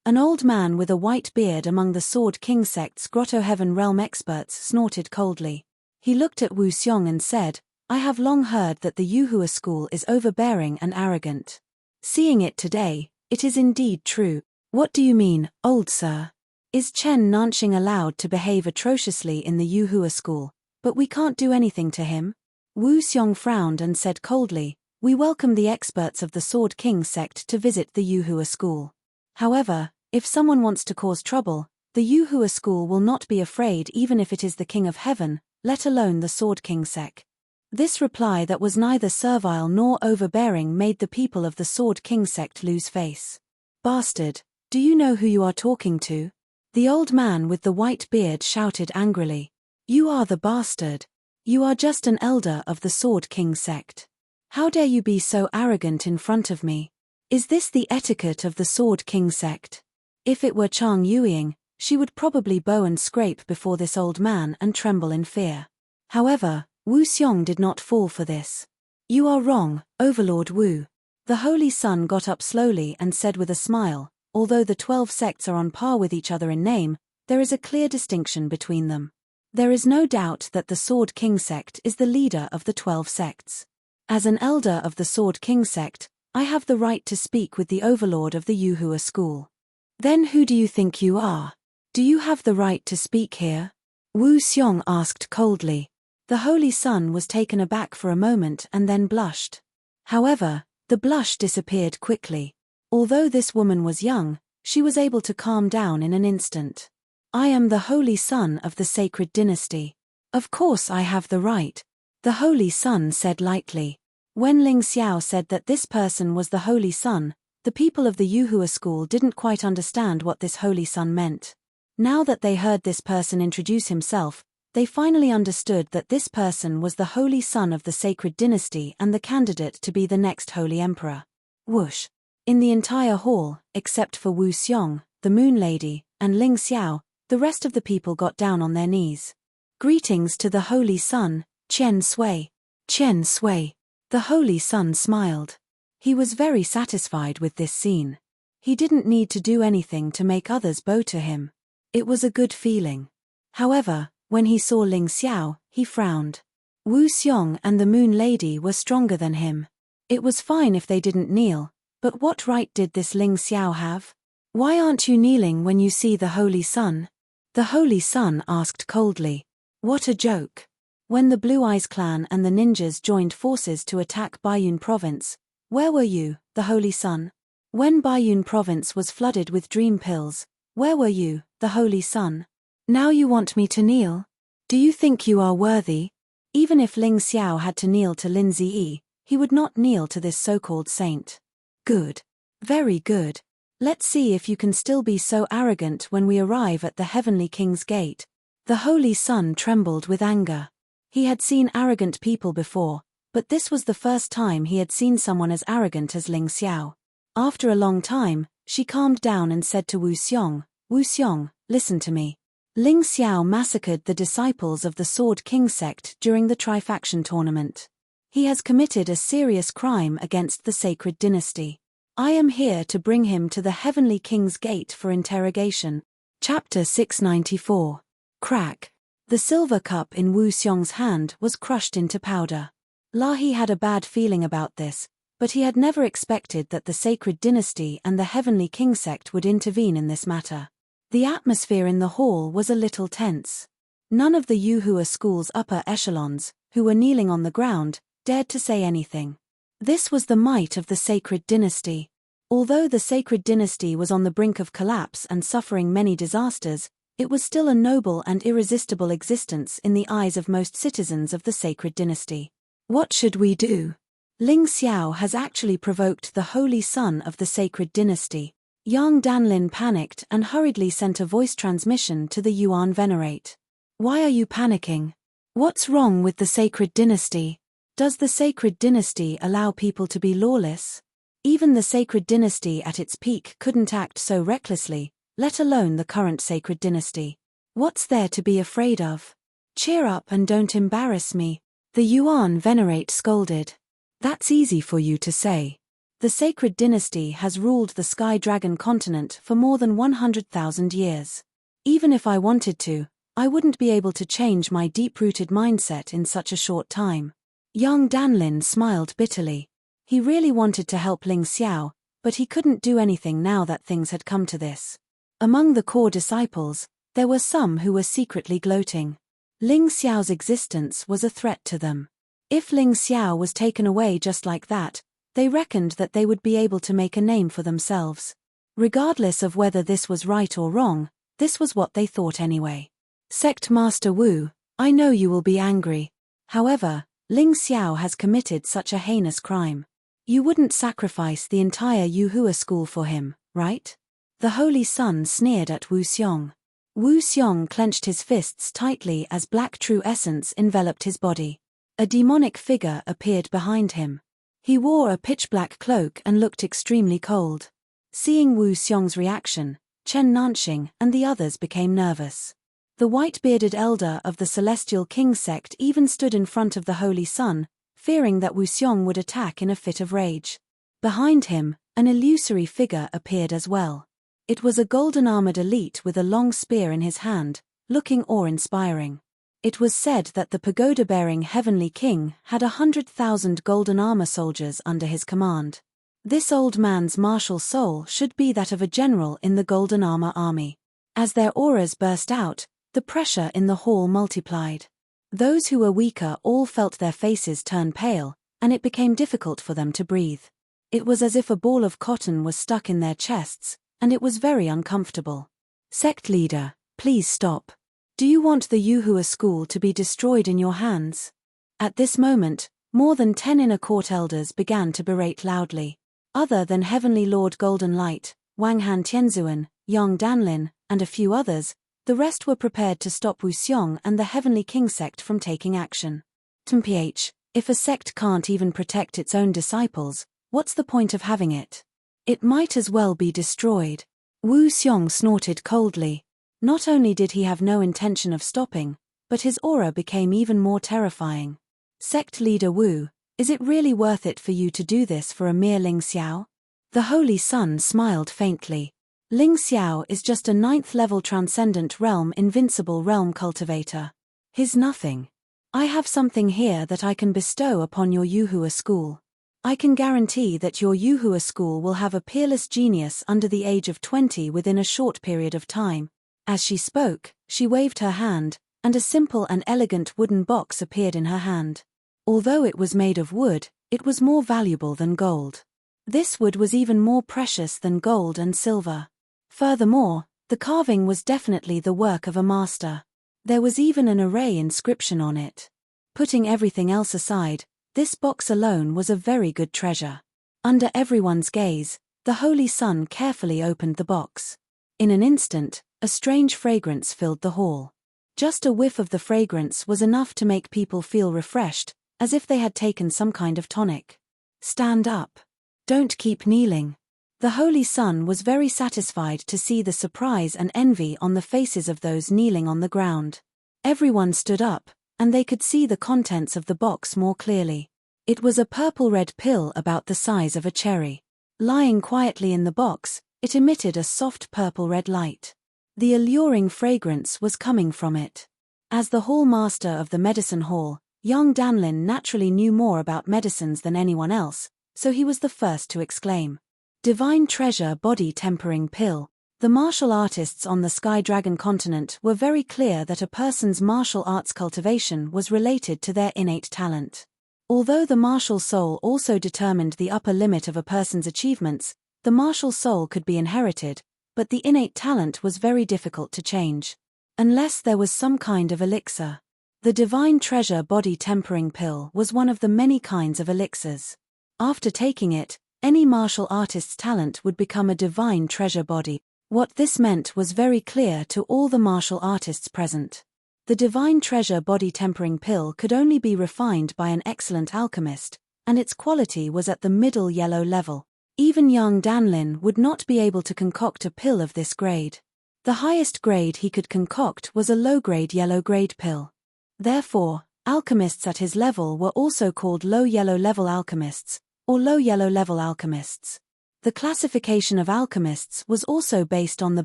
An old man with a white beard among the Sword King sect's Grotto Heaven Realm experts snorted coldly. He looked at Wu Xiong and said, I have long heard that the Yuhua school is overbearing and arrogant. Seeing it today, it is indeed true. What do you mean, old sir? Is Chen Nanxing allowed to behave atrociously in the Yuhua school, but we can't do anything to him? Wu Xiong frowned and said coldly, we welcome the experts of the Sword King sect to visit the Yuhua school. However, if someone wants to cause trouble, the Yuhua school will not be afraid even if it is the King of Heaven, let alone the Sword King sect. This reply that was neither servile nor overbearing made the people of the Sword King sect lose face. Bastard, do you know who you are talking to? The old man with the white beard shouted angrily. You are the bastard. You are just an elder of the Sword King sect. How dare you be so arrogant in front of me? Is this the etiquette of the Sword King sect? If it were Chang Yueying, she would probably bow and scrape before this old man and tremble in fear. However, Wu Xiong did not fall for this. You are wrong, Overlord Wu. The Holy Sun got up slowly and said with a smile, although the 12 sects are on par with each other in name, there is a clear distinction between them. There is no doubt that the Sword King sect is the leader of the 12 sects. As an elder of the Sword King sect, I have the right to speak with the overlord of the Yuhua school. Then who do you think you are? Do you have the right to speak here? Wu Xiong asked coldly. The Holy Sun was taken aback for a moment and then blushed. However, the blush disappeared quickly. Although this woman was young, she was able to calm down in an instant. I am the Holy Sun of the Sacred Dynasty. Of course I have the right, the Holy Sun said lightly. When Ling Xiao said that this person was the Holy Sun, the people of the Yuhua school didn't quite understand what this Holy Sun meant. Now that they heard this person introduce himself, they finally understood that this person was the Holy Son of the Sacred Dynasty and the candidate to be the next Holy Emperor. Whoosh! In the entire hall, except for Wu Xiong, the Moon Lady, and Ling Xiao, the rest of the people got down on their knees. Greetings to the Holy Sun, Chen Sui. Chen Sui. The Holy Sun smiled. He was very satisfied with this scene. He didn't need to do anything to make others bow to him. It was a good feeling. However, when he saw Ling Xiao, he frowned. Wu Xiong and the Moon Lady were stronger than him. It was fine if they didn't kneel, but what right did this Ling Xiao have? Why aren't you kneeling when you see the Holy Sun? The Holy Sun asked coldly. What a joke. When the Blue Eyes clan and the ninjas joined forces to attack Bayun province, where were you, the Holy Sun? When Bayun province was flooded with dream pills, where were you, the Holy Sun? Now you want me to kneel? Do you think you are worthy? Even if Ling Xiao had to kneel to Lin Ziyi, he would not kneel to this so-called saint. Good. Very good. Let's see if you can still be so arrogant when we arrive at the Heavenly King's gate. The Holy Sun trembled with anger. He had seen arrogant people before, but this was the first time he had seen someone as arrogant as Ling Xiao. After a long time, she calmed down and said to Wu Xiong, listen to me. Ling Xiao massacred the disciples of the Sword King sect during the Trifaction tournament. He has committed a serious crime against the sacred dynasty. I am here to bring him to the Heavenly King's gate for interrogation. Chapter 694. Crack. The silver cup in Wu Xiong's hand was crushed into powder. Lahi had a bad feeling about this, but he had never expected that the sacred dynasty and the Heavenly King sect would intervene in this matter. The atmosphere in the hall was a little tense. None of the Yuhua school's upper echelons, who were kneeling on the ground, dared to say anything. This was the might of the sacred dynasty. Although the sacred dynasty was on the brink of collapse and suffering many disasters, it was still a noble and irresistible existence in the eyes of most citizens of the sacred dynasty. What should we do? Ling Xiao has actually provoked the Holy Son of the sacred dynasty. Yang Danlin panicked and hurriedly sent a voice transmission to the Yuan Venerate. Why are you panicking? What's wrong with the sacred dynasty? Does the sacred dynasty allow people to be lawless? Even the sacred dynasty at its peak couldn't act so recklessly, let alone the current sacred dynasty. What's there to be afraid of? Cheer up and don't embarrass me, the Yuan Venerate scolded. That's easy for you to say. The sacred dynasty has ruled the Sky Dragon continent for more than 100,000 years. Even if I wanted to, I wouldn't be able to change my deep-rooted mindset in such a short time. Yang Danlin smiled bitterly. He really wanted to help Ling Xiao, but he couldn't do anything now that things had come to this. Among the core disciples, there were some who were secretly gloating. Ling Xiao's existence was a threat to them. If Ling Xiao was taken away just like that, they reckoned that they would be able to make a name for themselves. Regardless of whether this was right or wrong, this was what they thought anyway. Sect Master Wu, I know you will be angry. However, Ling Xiao has committed such a heinous crime. You wouldn't sacrifice the entire Yuhua school for him, right? The Holy Sun sneered at Wu Xiong. Wu Xiong clenched his fists tightly as black true essence enveloped his body. A demonic figure appeared behind him. He wore a pitch-black cloak and looked extremely cold. Seeing Wu Xiong's reaction, Chen Nanxing and the others became nervous. The white-bearded elder of the Celestial King sect even stood in front of the Holy Sun, fearing that Wu Xiong would attack in a fit of rage. Behind him, an illusory figure appeared as well. It was a golden-armored elite with a long spear in his hand, looking awe-inspiring. It was said that the pagoda-bearing Heavenly King had 100,000 golden armor soldiers under his command. This old man's martial soul should be that of a general in the golden armor army. As their auras burst out, the pressure in the hall multiplied. Those who were weaker all felt their faces turn pale, and it became difficult for them to breathe. It was as if a ball of cotton was stuck in their chests, and it was very uncomfortable. Sect leader, please stop. Do you want the Yuhua school to be destroyed in your hands? At this moment, more than 10 inner court elders began to berate loudly. Other than Heavenly Lord Golden Light, Wang Han Tianzuan, Yang Danlin, and a few others, the rest were prepared to stop Wu Xiong and the Heavenly King sect from taking action. TMPH, if a sect can't even protect its own disciples, what's the point of having it? It might as well be destroyed. Wu Xiong snorted coldly. Not only did he have no intention of stopping, but his aura became even more terrifying. Sect leader Wu, is it really worth it for you to do this for a mere Ling Xiao? The Holy Sun smiled faintly. Ling Xiao is just a 9th-level transcendent realm invincible realm cultivator. He's nothing. I have something here that I can bestow upon your Yuhua school. I can guarantee that your Yuhua school will have a peerless genius under the age of 20 within a short period of time. As she spoke, she waved her hand, and a simple and elegant wooden box appeared in her hand. Although it was made of wood, it was more valuable than gold. This wood was even more precious than gold and silver. Furthermore, the carving was definitely the work of a master. There was even an array inscription on it. Putting everything else aside, this box alone was a very good treasure. Under everyone's gaze, the Holy Son carefully opened the box. In an instant, a strange fragrance filled the hall. Just a whiff of the fragrance was enough to make people feel refreshed, as if they had taken some kind of tonic. Stand up. Don't keep kneeling. The Holy Son was very satisfied to see the surprise and envy on the faces of those kneeling on the ground. Everyone stood up, and they could see the contents of the box more clearly. It was a purple-red pill about the size of a cherry. Lying quietly in the box, it emitted a soft purple-red light. The alluring fragrance was coming from it. As the hall master of the medicine hall, young Danlin naturally knew more about medicines than anyone else, so he was the first to exclaim, "Divine treasure body tempering pill." The martial artists on the Sky Dragon continent were very clear that a person's martial arts cultivation was related to their innate talent. Although the martial soul also determined the upper limit of a person's achievements, the martial soul could be inherited, but the innate talent was very difficult to change. Unless there was some kind of elixir. The Divine Treasure Body Tempering Pill was one of the many kinds of elixirs. After taking it, any martial artist's talent would become a divine treasure body. What this meant was very clear to all the martial artists present. The Divine Treasure Body Tempering Pill could only be refined by an excellent alchemist, and its quality was at the middle yellow level. Even young Danlin would not be able to concoct a pill of this grade. The highest grade he could concoct was a low-grade yellow-grade pill. Therefore, alchemists at his level were also called low yellow level alchemists, or low yellow level alchemists. The classification of alchemists was also based on the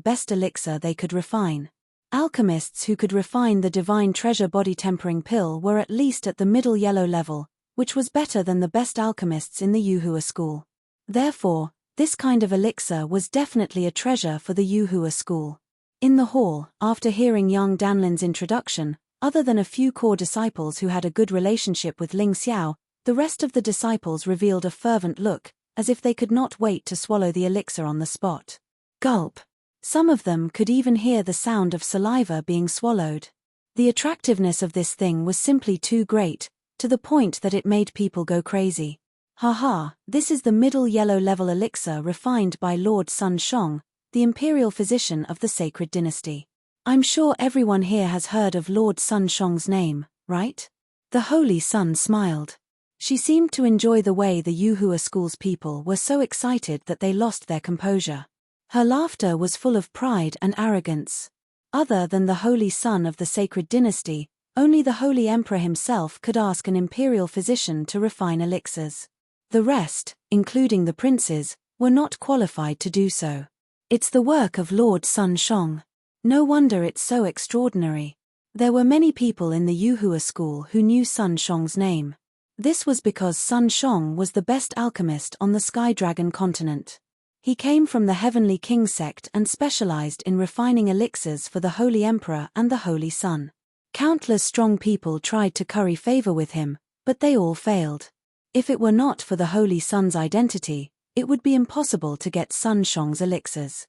best elixir they could refine. Alchemists who could refine the Divine Treasure Body Tempering Pill were at least at the middle yellow level, which was better than the best alchemists in the Yuhua school. Therefore, this kind of elixir was definitely a treasure for the Yuhua school. In the hall, after hearing young Danlin's introduction, other than a few core disciples who had a good relationship with Ling Xiao, the rest of the disciples revealed a fervent look, as if they could not wait to swallow the elixir on the spot. Gulp. Some of them could even hear the sound of saliva being swallowed. The attractiveness of this thing was simply too great, to the point that it made people go crazy. Haha, this is the middle yellow level elixir refined by Lord Sun Shong, the imperial physician of the sacred dynasty. I'm sure everyone here has heard of Lord Sun Shong's name, right? The Holy Sun smiled. She seemed to enjoy the way the Yuhua school's people were so excited that they lost their composure. Her laughter was full of pride and arrogance. Other than the Holy Son of the sacred dynasty, only the Holy Emperor himself could ask an imperial physician to refine elixirs. The rest, including the princes, were not qualified to do so. It's the work of Lord Sun Shong. No wonder it's so extraordinary. There were many people in the Yuhua school who knew Sun Shong's name. This was because Sun Shong was the best alchemist on the Sky Dragon continent. He came from the Heavenly King sect and specialized in refining elixirs for the Holy Emperor and the Holy Sun. Countless strong people tried to curry favor with him, but they all failed. If it were not for the Holy Sun's identity, it would be impossible to get Sun Shong's elixirs.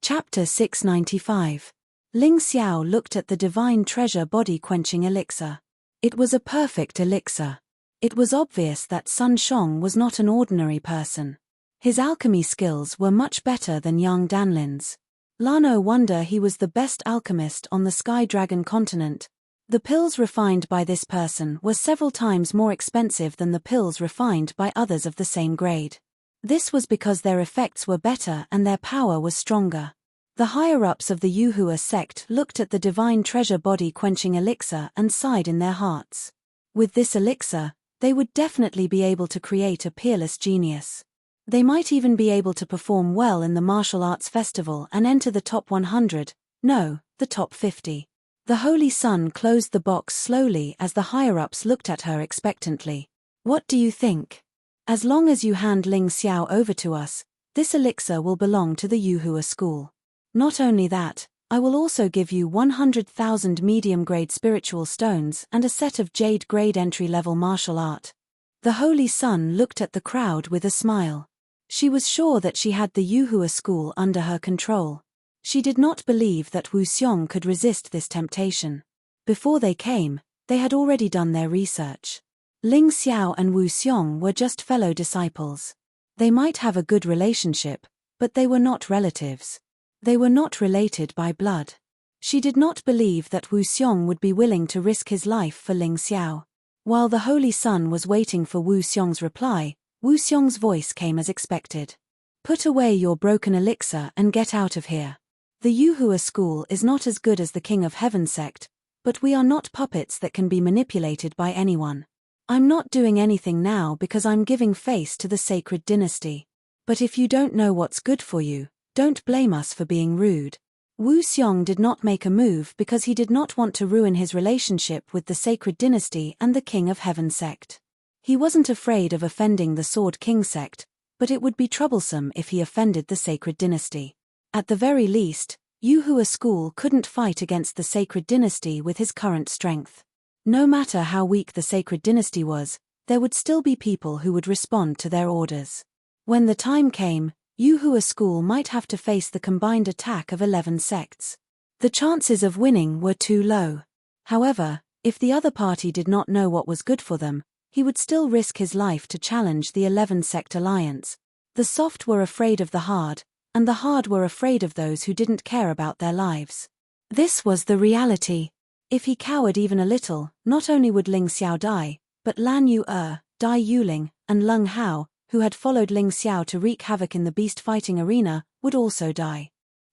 Chapter 695. Ling Xiao looked at the Divine Treasure Body Quenching Elixir. It was a perfect elixir. It was obvious that Sun Shong was not an ordinary person. His alchemy skills were much better than young Danlin's. No wonder he was the best alchemist on the Sky Dragon continent. The pills refined by this person were several times more expensive than the pills refined by others of the same grade. This was because their effects were better and their power was stronger. The higher-ups of the Yuhua sect looked at the Divine Treasure Body Quenching Elixir and sighed in their hearts. With this elixir, they would definitely be able to create a peerless genius. They might even be able to perform well in the martial arts festival and enter the top 100, no, the top 50. The Holy Sun closed the box slowly as the higher-ups looked at her expectantly. What do you think? As long as you hand Ling Xiao over to us, this elixir will belong to the Yuhua school. Not only that, I will also give you 100,000 medium-grade spiritual stones and a set of jade-grade entry-level martial art. The Holy Sun looked at the crowd with a smile. She was sure that she had the Yuhua school under her control. She did not believe that Wu Xiong could resist this temptation. Before they came, they had already done their research. Ling Xiao and Wu Xiong were just fellow disciples. They might have a good relationship, but they were not relatives. They were not related by blood. She did not believe that Wu Xiong would be willing to risk his life for Ling Xiao. While the Holy Sun was waiting for Wu Xiong's reply, Wu Xiong's voice came as expected. Put away your broken elixir and get out of here. The Yuhua school is not as good as the King of Heaven sect, but we are not puppets that can be manipulated by anyone. I'm not doing anything now because I'm giving face to the sacred dynasty. But if you don't know what's good for you, don't blame us for being rude. Wu Xiong did not make a move because he did not want to ruin his relationship with the sacred dynasty and the King of Heaven sect. He wasn't afraid of offending the Sword King sect, but it would be troublesome if he offended the sacred dynasty. At the very least, Yuhua school couldn't fight against the sacred dynasty with his current strength. No matter how weak the sacred dynasty was, there would still be people who would respond to their orders. When the time came, Yuhua school might have to face the combined attack of 11 sects. The chances of winning were too low. However, if the other party did not know what was good for them, he would still risk his life to challenge the 11-sect alliance. The soft were afraid of the hard, and the hard were afraid of those who didn't care about their lives. This was the reality. If he cowered even a little, not only would Ling Xiao die, but Lan Yu, Dai Yuling, and Leng Hao, who had followed Ling Xiao to wreak havoc in the beast fighting arena, would also die.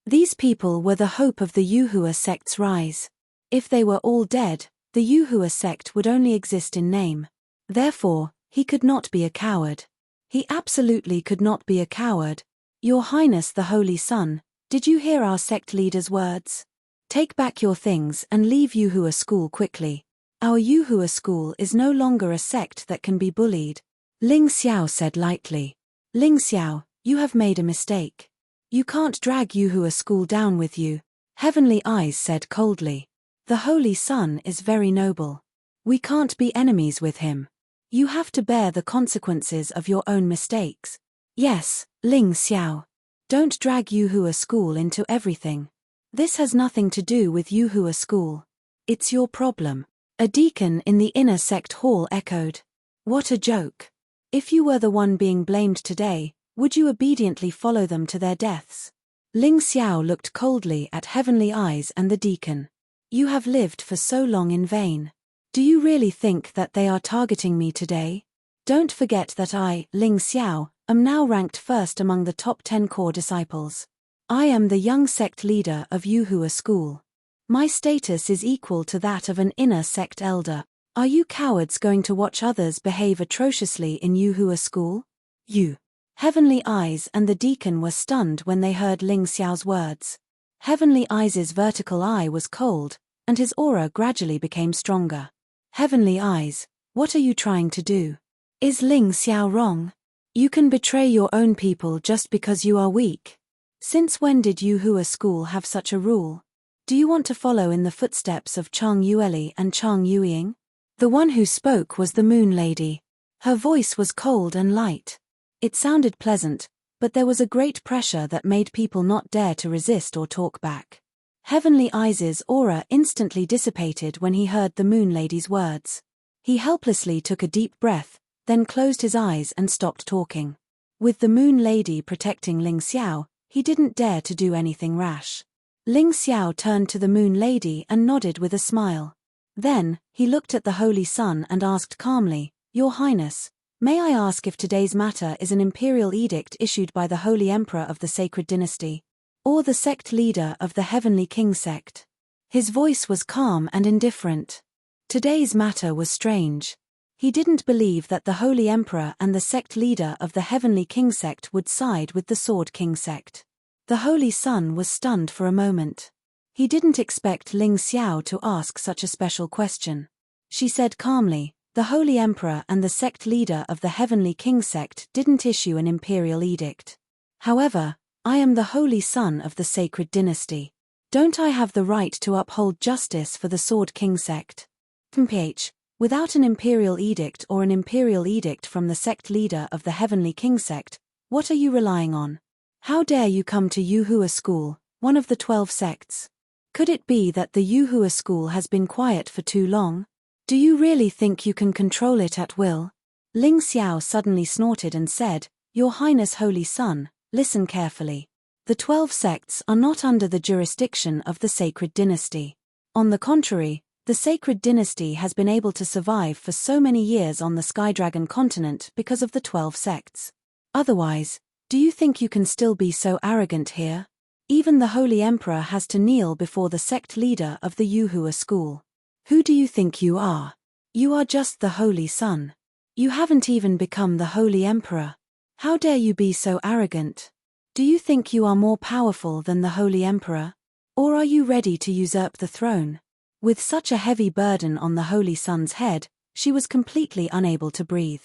These people were the hope of the Yuhua sect's rise. If they were all dead, the Yuhua sect would only exist in name. Therefore, he could not be a coward. He absolutely could not be a coward. Your Highness the Holy Sun, did you hear our sect leader's words? Take back your things and leave Yuhua school quickly. Our Yuhua school is no longer a sect that can be bullied. Ling Xiao said lightly. Ling Xiao, you have made a mistake. You can't drag Yuhua school down with you. Heavenly Eyes said coldly. The Holy Sun is very noble. We can't be enemies with him. You have to bear the consequences of your own mistakes. Yes, Ling Xiao. Don't drag Yuhua school into everything. This has nothing to do with Yuhua school. It's your problem. A deacon in the inner sect hall echoed. What a joke. If you were the one being blamed today, would you obediently follow them to their deaths? Ling Xiao looked coldly at Heavenly Eyes and the deacon. You have lived for so long in vain. Do you really think that they are targeting me today? Don't forget that I, Ling Xiao, am now ranked first among the top 10 core disciples. I am the young sect leader of Yuhua school. My status is equal to that of an inner sect elder. Are you cowards going to watch others behave atrociously in Yuhua school? You. Heavenly Eyes and the deacon were stunned when they heard Ling Xiao's words. Heavenly Eyes' vertical eye was cold, and his aura gradually became stronger. Heavenly Eyes, what are you trying to do? Is Ling Xiao wrong? You can betray your own people just because you are weak. Since when did Yuhua school have such a rule? Do you want to follow in the footsteps of Chang Yueli and Chang Yueying? The one who spoke was the Moon Lady. Her voice was cold and light. It sounded pleasant, but there was a great pressure that made people not dare to resist or talk back. Heavenly Eyes' aura instantly dissipated when he heard the Moon Lady's words. He helplessly took a deep breath, then closed his eyes and stopped talking. With the Moon Lady protecting Ling Xiao, he didn't dare to do anything rash. Ling Xiao turned to the Moon Lady and nodded with a smile. Then, he looked at the Holy Sun and asked calmly, Your Highness, may I ask if today's matter is an imperial edict issued by the Holy Emperor of the Sacred Dynasty? Or the sect leader of the Heavenly King sect? His voice was calm and indifferent. Today's matter was strange. He didn't believe that the Holy Emperor and the sect leader of the Heavenly King sect would side with the Sword King sect. The Holy Sun was stunned for a moment. He didn't expect Ling Xiao to ask such a special question. She said calmly, The Holy Emperor and the sect leader of the Heavenly King sect didn't issue an imperial edict. However, I am the Holy Sun of the Sacred Dynasty. Don't I have the right to uphold justice for the Sword King sect? Mph. Without an imperial edict or an imperial edict from the sect leader of the Heavenly King sect, what are you relying on? How dare you come to Yuhua school, one of the 12 sects? Could it be that the Yuhua school has been quiet for too long? Do you really think you can control it at will? Ling Xiao suddenly snorted and said, Your Highness Holy Son, listen carefully. The 12 sects are not under the jurisdiction of the Sacred Dynasty. On the contrary, the Sacred Dynasty has been able to survive for so many years on the Skydragon continent because of the 12 sects. Otherwise, do you think you can still be so arrogant here? Even the Holy Emperor has to kneel before the sect leader of the Yuhua school. Who do you think you are? You are just the Holy Son. You haven't even become the Holy Emperor. How dare you be so arrogant? Do you think you are more powerful than the Holy Emperor? Or are you ready to usurp the throne? With such a heavy burden on the Holy Son's head, she was completely unable to breathe.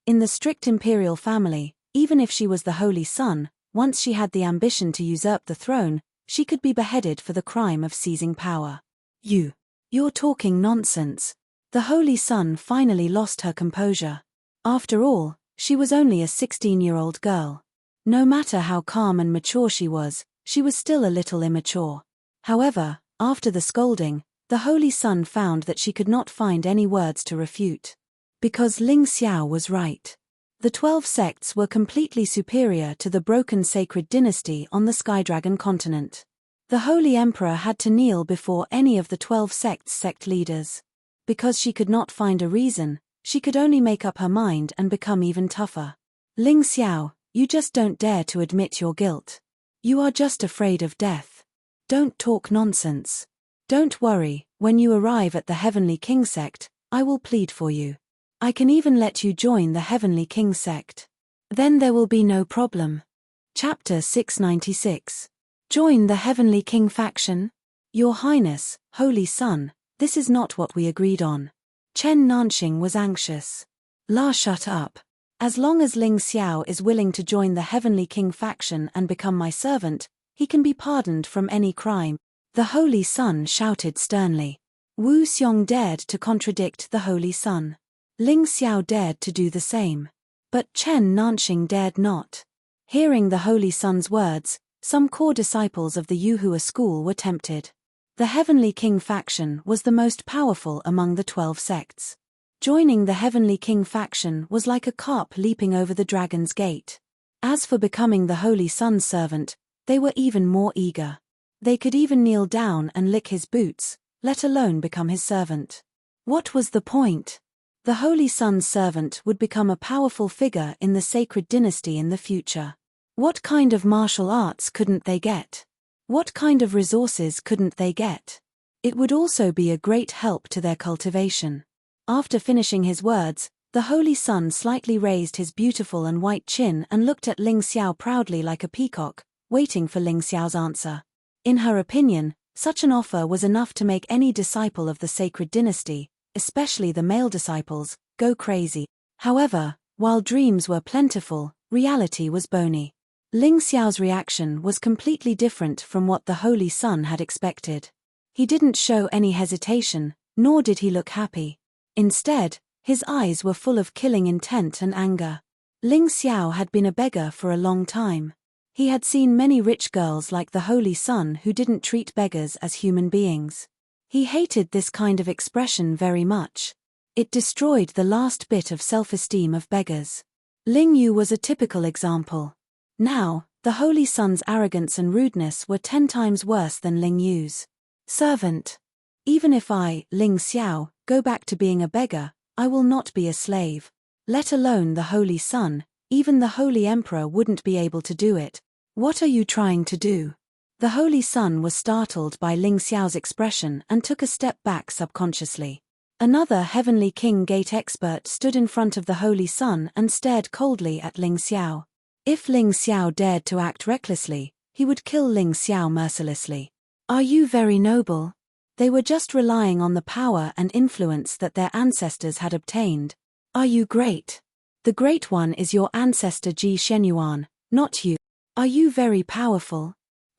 In the strict imperial family, even if she was the Holy Son, once she had the ambition to usurp the throne, she could be beheaded for the crime of seizing power. You're talking nonsense. The Holy Son finally lost her composure. After all, she was only a 16-year-old girl. No matter how calm and mature she was still a little immature. However, after the scolding, the Holy Son found that she could not find any words to refute. Because Ling Xiao was right. The 12 sects were completely superior to the broken Sacred Dynasty on the Skydragon continent. The Holy Emperor had to kneel before any of the 12 sects' sect leaders. Because she could not find a reason, she could only make up her mind and become even tougher. Ling Xiao, you just don't dare to admit your guilt. You are just afraid of death. Don't talk nonsense. Don't worry, when you arrive at the Heavenly King sect, I will plead for you. I can even let you join the Heavenly King sect. Then there will be no problem. Chapter 696. Join the Heavenly King faction? Your Highness, Holy Son, this is not what we agreed on. Chen Nanxing was anxious. Shut up. As long as Ling Xiao is willing to join the Heavenly King faction and become my servant, he can be pardoned from any crime. The Holy Son shouted sternly. Wu Xiong dared to contradict the Holy Son. Ling Xiao dared to do the same. But Chen Nanxing dared not. Hearing the Holy Son's words, some core disciples of the Yuhua school were tempted. The Heavenly King faction was the most powerful among the 12 sects. Joining the Heavenly King faction was like a carp leaping over the dragon's gate. As for becoming the Holy Son's servant, they were even more eager. They could even kneel down and lick his boots, let alone become his servant. What was the point? The Holy Son's servant would become a powerful figure in the Sacred Dynasty in the future. What kind of martial arts couldn't they get? What kind of resources couldn't they get? It would also be a great help to their cultivation. After finishing his words, the Holy Son slightly raised his beautiful and white chin and looked at Ling Xiao proudly like a peacock, waiting for Ling Xiao's answer. In her opinion, such an offer was enough to make any disciple of the Sacred Dynasty, especially the male disciples, go crazy. However, while dreams were plentiful, reality was bony. Ling Xiao's reaction was completely different from what the Holy Son had expected. He didn't show any hesitation, nor did he look happy. Instead, his eyes were full of killing intent and anger. Ling Xiao had been a beggar for a long time. He had seen many rich girls like the Holy Son who didn't treat beggars as human beings. He hated this kind of expression very much. It destroyed the last bit of self-esteem of beggars. Ling Yu was a typical example. Now, the Holy Son's arrogance and rudeness were 10 times worse than Ling Yu's. Servant. Even if I, Ling Xiao, go back to being a beggar, I will not be a slave. Let alone the Holy Son, even the Holy Emperor wouldn't be able to do it. What are you trying to do? The Holy Son was startled by Ling Xiao's expression and took a step back subconsciously. Another Heavenly King Gate expert stood in front of the Holy Son and stared coldly at Ling Xiao. If Ling Xiao dared to act recklessly, he would kill Ling Xiao mercilessly. Are you very noble? They were just relying on the power and influence that their ancestors had obtained. Are you great? The Great One is your ancestor Ji Shenyuan, not you. Are you very powerful?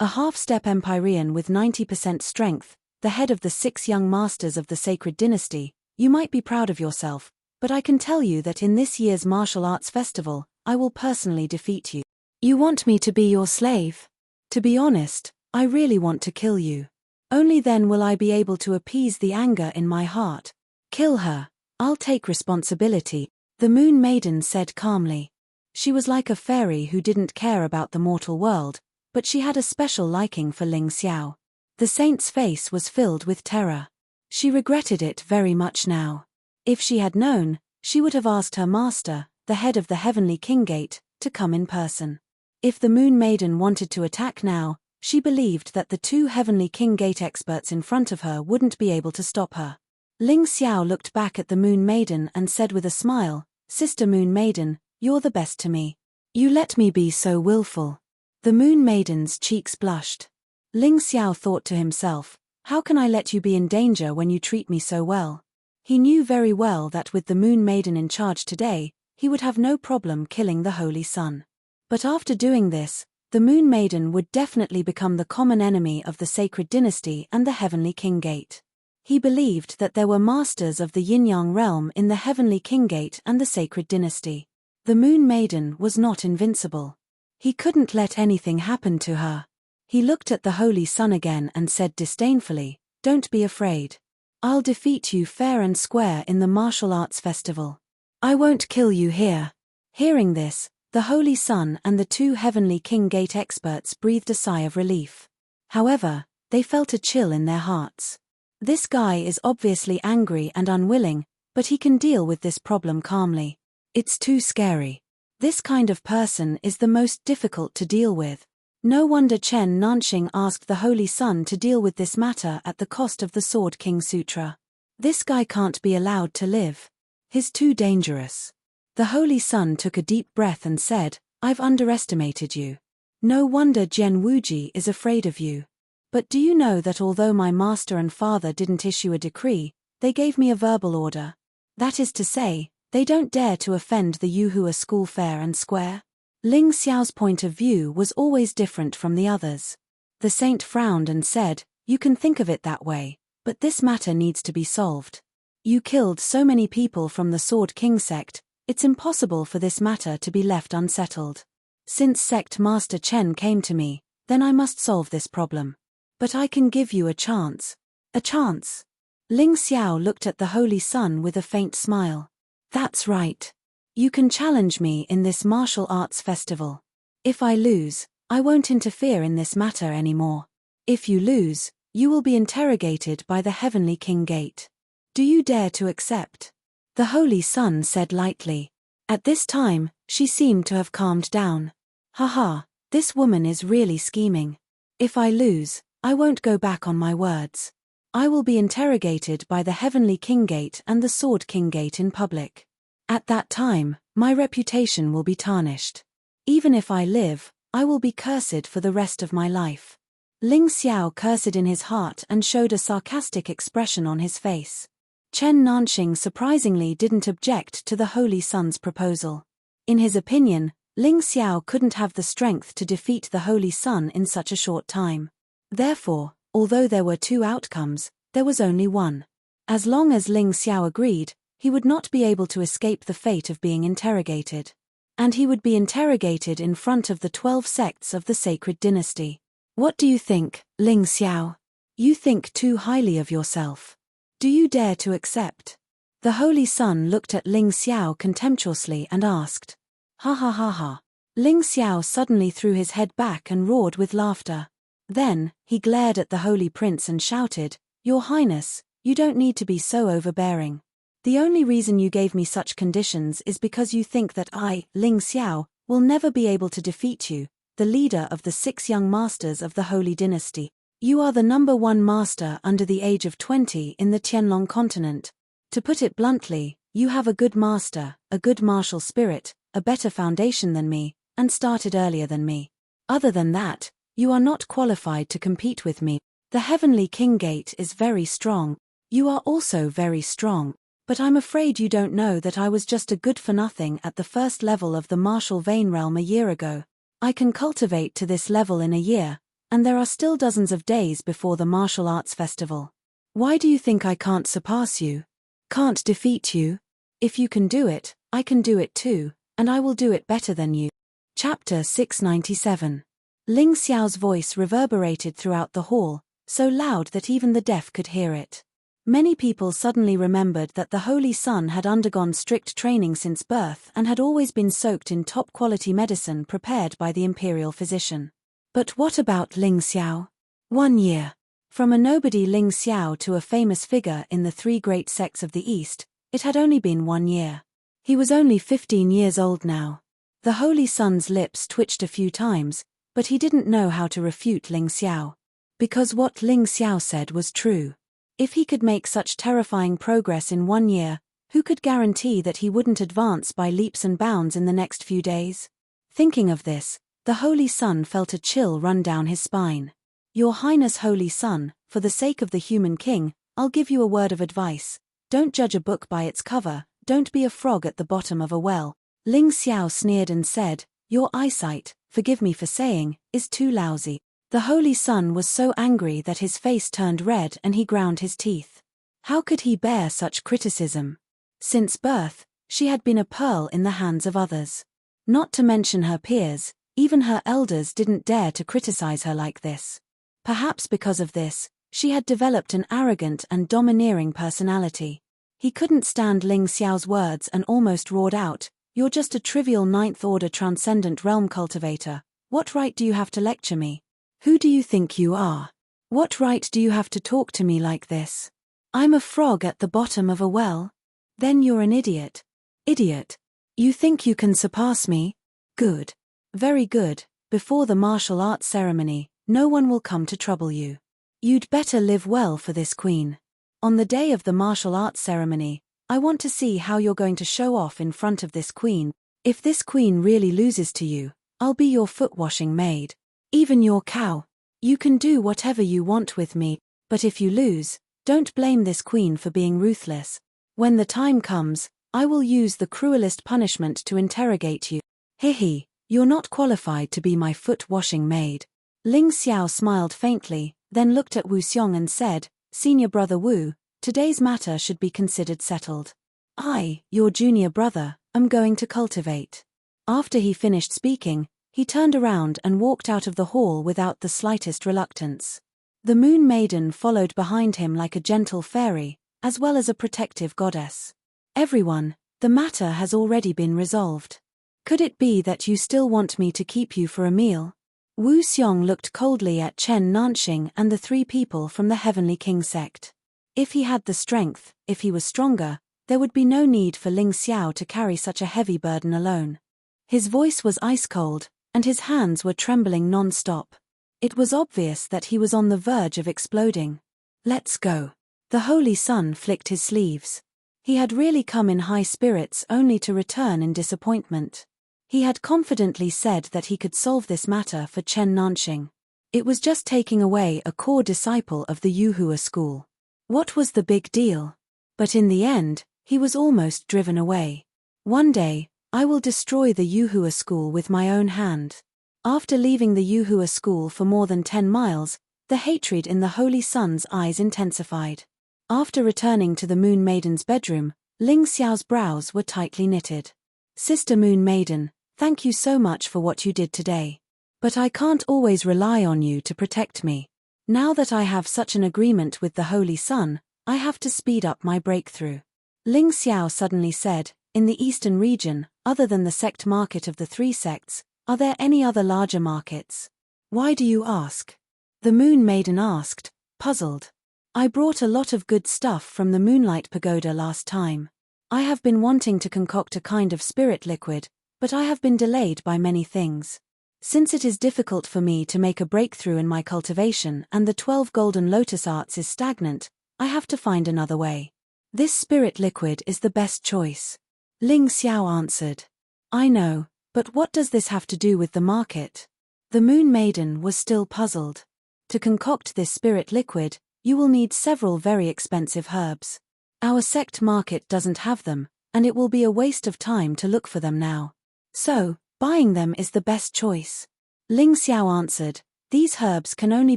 A half-step Empyrean with 90% strength, the head of the 6 young masters of the sacred dynasty, you might be proud of yourself, but I can tell you that in this year's martial arts festival, I will personally defeat you. You want me to be your slave? To be honest, I really want to kill you. Only then will I be able to appease the anger in my heart. Kill her. I'll take responsibility, the Moon Maiden said calmly. She was like a fairy who didn't care about the mortal world, but she had a special liking for Ling Xiao. The saint's face was filled with terror. She regretted it very much now. If she had known, she would have asked her master, the head of the Heavenly King Gate, to come in person. If the Moon Maiden wanted to attack now, she believed that the 2 Heavenly King Gate experts in front of her wouldn't be able to stop her. Ling Xiao looked back at the Moon Maiden and said with a smile, "Sister Moon Maiden, you're the best to me. You let me be so willful." The Moon Maiden's cheeks blushed. Ling Xiao thought to himself, "How can I let you be in danger when you treat me so well?" He knew very well that with the Moon Maiden in charge today, he would have no problem killing the Holy Sun. But after doing this, the Moon Maiden would definitely become the common enemy of the Sacred Dynasty and the Heavenly King Gate. He believed that there were masters of the Yin-Yang realm in the Heavenly King Gate and the Sacred Dynasty. The Moon Maiden was not invincible. He couldn't let anything happen to her. He looked at the Holy Sun again and said disdainfully, "Don't be afraid. I'll defeat you fair and square in the martial arts festival. I won't kill you here." Hearing this, the Holy Sun and the 2 Heavenly King Gate experts breathed a sigh of relief. However, they felt a chill in their hearts. This guy is obviously angry and unwilling, but he can deal with this problem calmly. It's too scary. This kind of person is the most difficult to deal with. No wonder Chen Nanxing asked the Holy Sun to deal with this matter at the cost of the Sword King Sutra. This guy can't be allowed to live. He's too dangerous. The Holy Sun took a deep breath and said, "I've underestimated you. No wonder Jian Wuji is afraid of you. But do you know that although my master and father didn't issue a decree, they gave me a verbal order? That is to say, they don't dare to offend the Yuhua school fair and square?" Ling Xiao's point of view was always different from the others. The saint frowned and said, "You can think of it that way, but this matter needs to be solved. You killed so many people from the Sword King sect, it's impossible for this matter to be left unsettled. Since Sect Master Chen came to me, then I must solve this problem. But I can give you a chance." "A chance?" Ling Xiao looked at the Holy Sun with a faint smile. "That's right. You can challenge me in this martial arts festival. If I lose, I won't interfere in this matter anymore. If you lose, you will be interrogated by the Heavenly King Gate. Do you dare to accept?" The Holy Sun said lightly. At this time, she seemed to have calmed down. "Haha, this woman is really scheming. If I lose, I won't go back on my words. I will be interrogated by the Heavenly King Gate and the Sword King Gate in public. At that time, my reputation will be tarnished. Even if I live, I will be cursed for the rest of my life." Ling Xiao cursed in his heart and showed a sarcastic expression on his face. Chen Nanxing surprisingly didn't object to the Holy Sun's proposal. In his opinion, Ling Xiao couldn't have the strength to defeat the Holy Sun in such a short time. Therefore, although there were 2 outcomes, there was only one. As long as Ling Xiao agreed, he would not be able to escape the fate of being interrogated. And he would be interrogated in front of the 12 sects of the Sacred Dynasty. "What do you think, Ling Xiao? You think too highly of yourself. Do you dare to accept?" The Holy Sun looked at Ling Xiao contemptuously and asked. "Ha ha ha ha." Ling Xiao suddenly threw his head back and roared with laughter. Then, he glared at the Holy Prince and shouted, "Your Highness, you don't need to be so overbearing. The only reason you gave me such conditions is because you think that I, Ling Xiao, will never be able to defeat you, the leader of the 6 young masters of the Holy Dynasty. You are the number 1 master under the age of 20 in the Tianlong continent. To put it bluntly, you have a good master, a good martial spirit, a better foundation than me, and started earlier than me. Other than that, you are not qualified to compete with me. The Heavenly King Gate is very strong. You are also very strong. But I'm afraid you don't know that I was just a good-for-nothing at the first level of the martial vein realm a year ago. I can cultivate to this level in a year, and there are still dozens of days before the martial arts festival. Why do you think I can't surpass you? Can't defeat you? If you can do it, I can do it too, and I will do it better than you. Chapter 697. Ling Xiao's voice reverberated throughout the hall, so loud that even the deaf could hear it. Many people suddenly remembered that the Holy Sun had undergone strict training since birth and had always been soaked in top-quality medicine prepared by the imperial physician. But what about Ling Xiao? 1 year. From a nobody Ling Xiao to a famous figure in the 3 great sects of the East, it had only been 1 year. He was only 15 years old now. The Holy Sun's lips twitched a few times, but he didn't know how to refute Ling Xiao. Because what Ling Xiao said was true. If he could make such terrifying progress in 1 year, who could guarantee that he wouldn't advance by leaps and bounds in the next few days? Thinking of this, the Holy Sun felt a chill run down his spine. Your Highness Holy Sun, for the sake of the human king, I'll give you a word of advice. Don't judge a book by its cover, don't be a frog at the bottom of a well. Ling Xiao sneered and said, your eyesight, forgive me for saying, is too lousy. The Holy Sun was so angry that his face turned red and he ground his teeth. How could he bear such criticism? Since birth, she had been a pearl in the hands of others. Not to mention her peers, even her elders didn't dare to criticize her like this. Perhaps because of this, she had developed an arrogant and domineering personality. He couldn't stand Ling Xiao's words and almost roared out, you're just a trivial 9th-order transcendent realm cultivator. What right do you have to lecture me? Who do you think you are? What right do you have to talk to me like this? I'm a frog at the bottom of a well? Then you're an idiot. Idiot. You think you can surpass me? Good. Very good. Before the martial arts ceremony, no one will come to trouble you. You'd better live well for this queen. On the day of the martial arts ceremony, I want to see how you're going to show off in front of this queen. If this queen really loses to you, I'll be your foot-washing maid. Even your cow. You can do whatever you want with me, but if you lose, don't blame this queen for being ruthless. When the time comes, I will use the cruelest punishment to interrogate you. Hehe, you're not qualified to be my foot-washing maid. Ling Xiao smiled faintly, then looked at Wu Xiong and said, Senior brother Wu, today's matter should be considered settled. I, your junior brother, am going to cultivate. After he finished speaking, he turned around and walked out of the hall without the slightest reluctance. The Moon Maiden followed behind him like a gentle fairy, as well as a protective goddess. Everyone, the matter has already been resolved. Could it be that you still want me to keep you for a meal? Wu Xiong looked coldly at Chen Nanxing and the 3 people from the Heavenly King sect. If he had the strength, if he was stronger, there would be no need for Ling Xiao to carry such a heavy burden alone. His voice was ice-cold, and his hands were trembling non-stop. It was obvious that he was on the verge of exploding. Let's go. The Holy Sun flicked his sleeves. He had really come in high spirits only to return in disappointment. He had confidently said that he could solve this matter for Chen Nanxing. It was just taking away a core disciple of the Yuhua school. What was the big deal? But in the end, he was almost driven away. One day, I will destroy the Yuhua school with my own hand. After leaving the Yuhua school for more than 10 miles, the hatred in the Holy Sun's eyes intensified. After returning to the Moon Maiden's bedroom, Ling Xiao's brows were tightly knitted. Sister Moon Maiden, thank you so much for what you did today. But I can't always rely on you to protect me. Now that I have such an agreement with the Holy Sun, I have to speed up my breakthrough. Ling Xiao suddenly said, in the eastern region, other than the sect market of the 3 sects, are there any other larger markets? Why do you ask? The Moon Maiden asked, puzzled. I brought a lot of good stuff from the Moonlight Pagoda last time. I have been wanting to concoct a kind of spirit liquid, but I have been delayed by many things. Since it is difficult for me to make a breakthrough in my cultivation and the 12 golden lotus arts is stagnant, I have to find another way. This spirit liquid is the best choice. Ling Xiao answered. I know, but what does this have to do with the market? The Moon Maiden was still puzzled. To concoct this spirit liquid, you will need several very expensive herbs. Our sect market doesn't have them, and it will be a waste of time to look for them now. So, buying them is the best choice. Ling Xiao answered, These herbs can only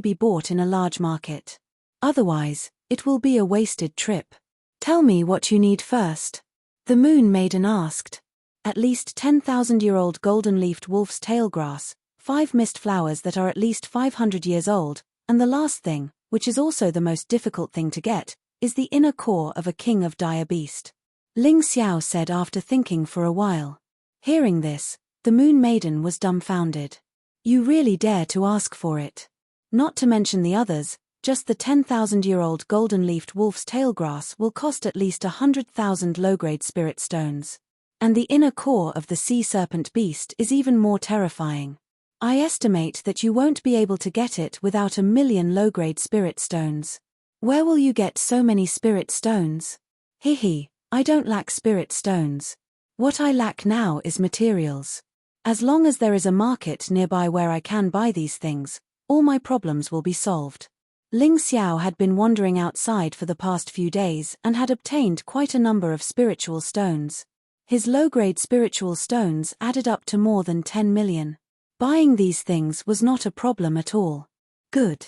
be bought in a large market. Otherwise, it will be a wasted trip. Tell me what you need first. The Moon Maiden asked. At least 10,000-year-old golden-leafed wolf's tail grass, 5 mist flowers that are at least 500 years old, and the last thing, which is also the most difficult thing to get, is the inner core of a king of dire beast. Ling Xiao said after thinking for a while. Hearing this, the Moon Maiden was dumbfounded. You really dare to ask for it? Not to mention the others, just the 10,000-year-old golden-leafed wolf's tail grass will cost at least 100,000 low-grade spirit stones. And the inner core of the sea serpent beast is even more terrifying. I estimate that you won't be able to get it without 1,000,000 low-grade spirit stones. Where will you get so many spirit stones? Hehe, I don't lack spirit stones. What I lack now is materials. As long as there is a market nearby where I can buy these things, all my problems will be solved. Ling Xiao had been wandering outside for the past few days and had obtained quite a number of spiritual stones. His low-grade spiritual stones added up to more than 10 million. Buying these things was not a problem at all. Good.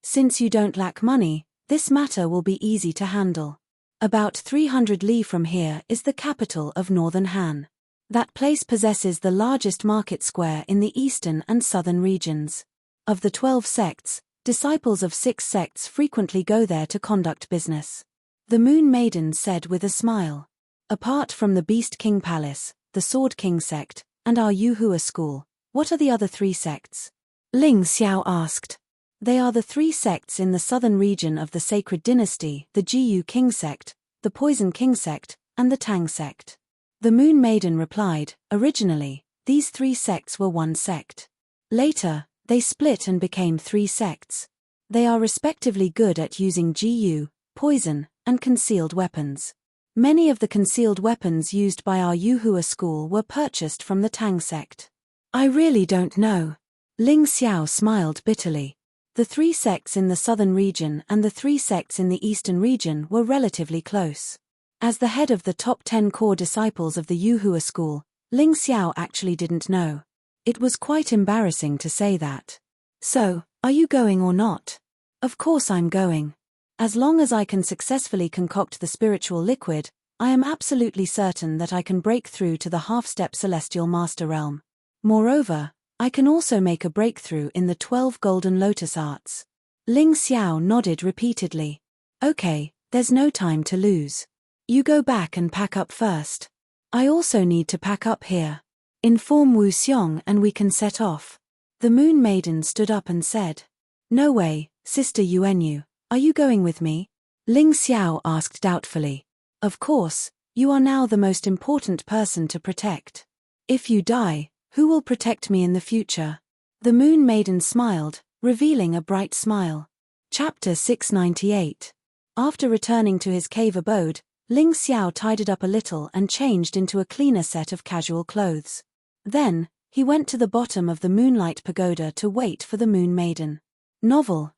Since you don't lack money, this matter will be easy to handle. About 300 li from here is the capital of Northern Han. That place possesses the largest market square in the eastern and southern regions. Of the 12 sects, disciples of 6 sects frequently go there to conduct business. The Moon Maiden said with a smile. Apart from the Beast King Palace, the Sword King sect, and our Yuhua school, what are the other 3 sects? Ling Xiao asked. They are the 3 sects in the southern region of the Sacred Dynasty, the Jiyu King sect, the Poison King sect, and the Tang sect. The Moon Maiden replied, originally, these 3 sects were one sect. Later, they split and became 3 sects. They are respectively good at using Jiyu, poison, and concealed weapons. Many of the concealed weapons used by our Yuhua school were purchased from the Tang sect. I really don't know. Ling Xiao smiled bitterly. The 3 sects in the southern region and the 3 sects in the eastern region were relatively close. As the head of the top 10 core disciples of the Yuhua school, Ling Xiao actually didn't know. It was quite embarrassing to say that. So, are you going or not? Of course I'm going. As long as I can successfully concoct the spiritual liquid, I am absolutely certain that I can break through to the half-step celestial master realm. Moreover, I can also make a breakthrough in the 12 golden lotus arts. Ling Xiao nodded repeatedly. Okay, there's no time to lose. You go back and pack up first. I also need to pack up here. Inform Wu Xiong and we can set off. The Moon Maiden stood up and said. No way, Sister Yuanyu, are you going with me? Ling Xiao asked doubtfully. Of course, you are now the most important person to protect. If you die, who will protect me in the future? The Moon Maiden smiled, revealing a bright smile. Chapter 698. After returning to his cave abode, Ling Xiao tidied up a little and changed into a cleaner set of casual clothes. Then, he went to the bottom of the Moonlight Pagoda to wait for the Moon Maiden. Novel,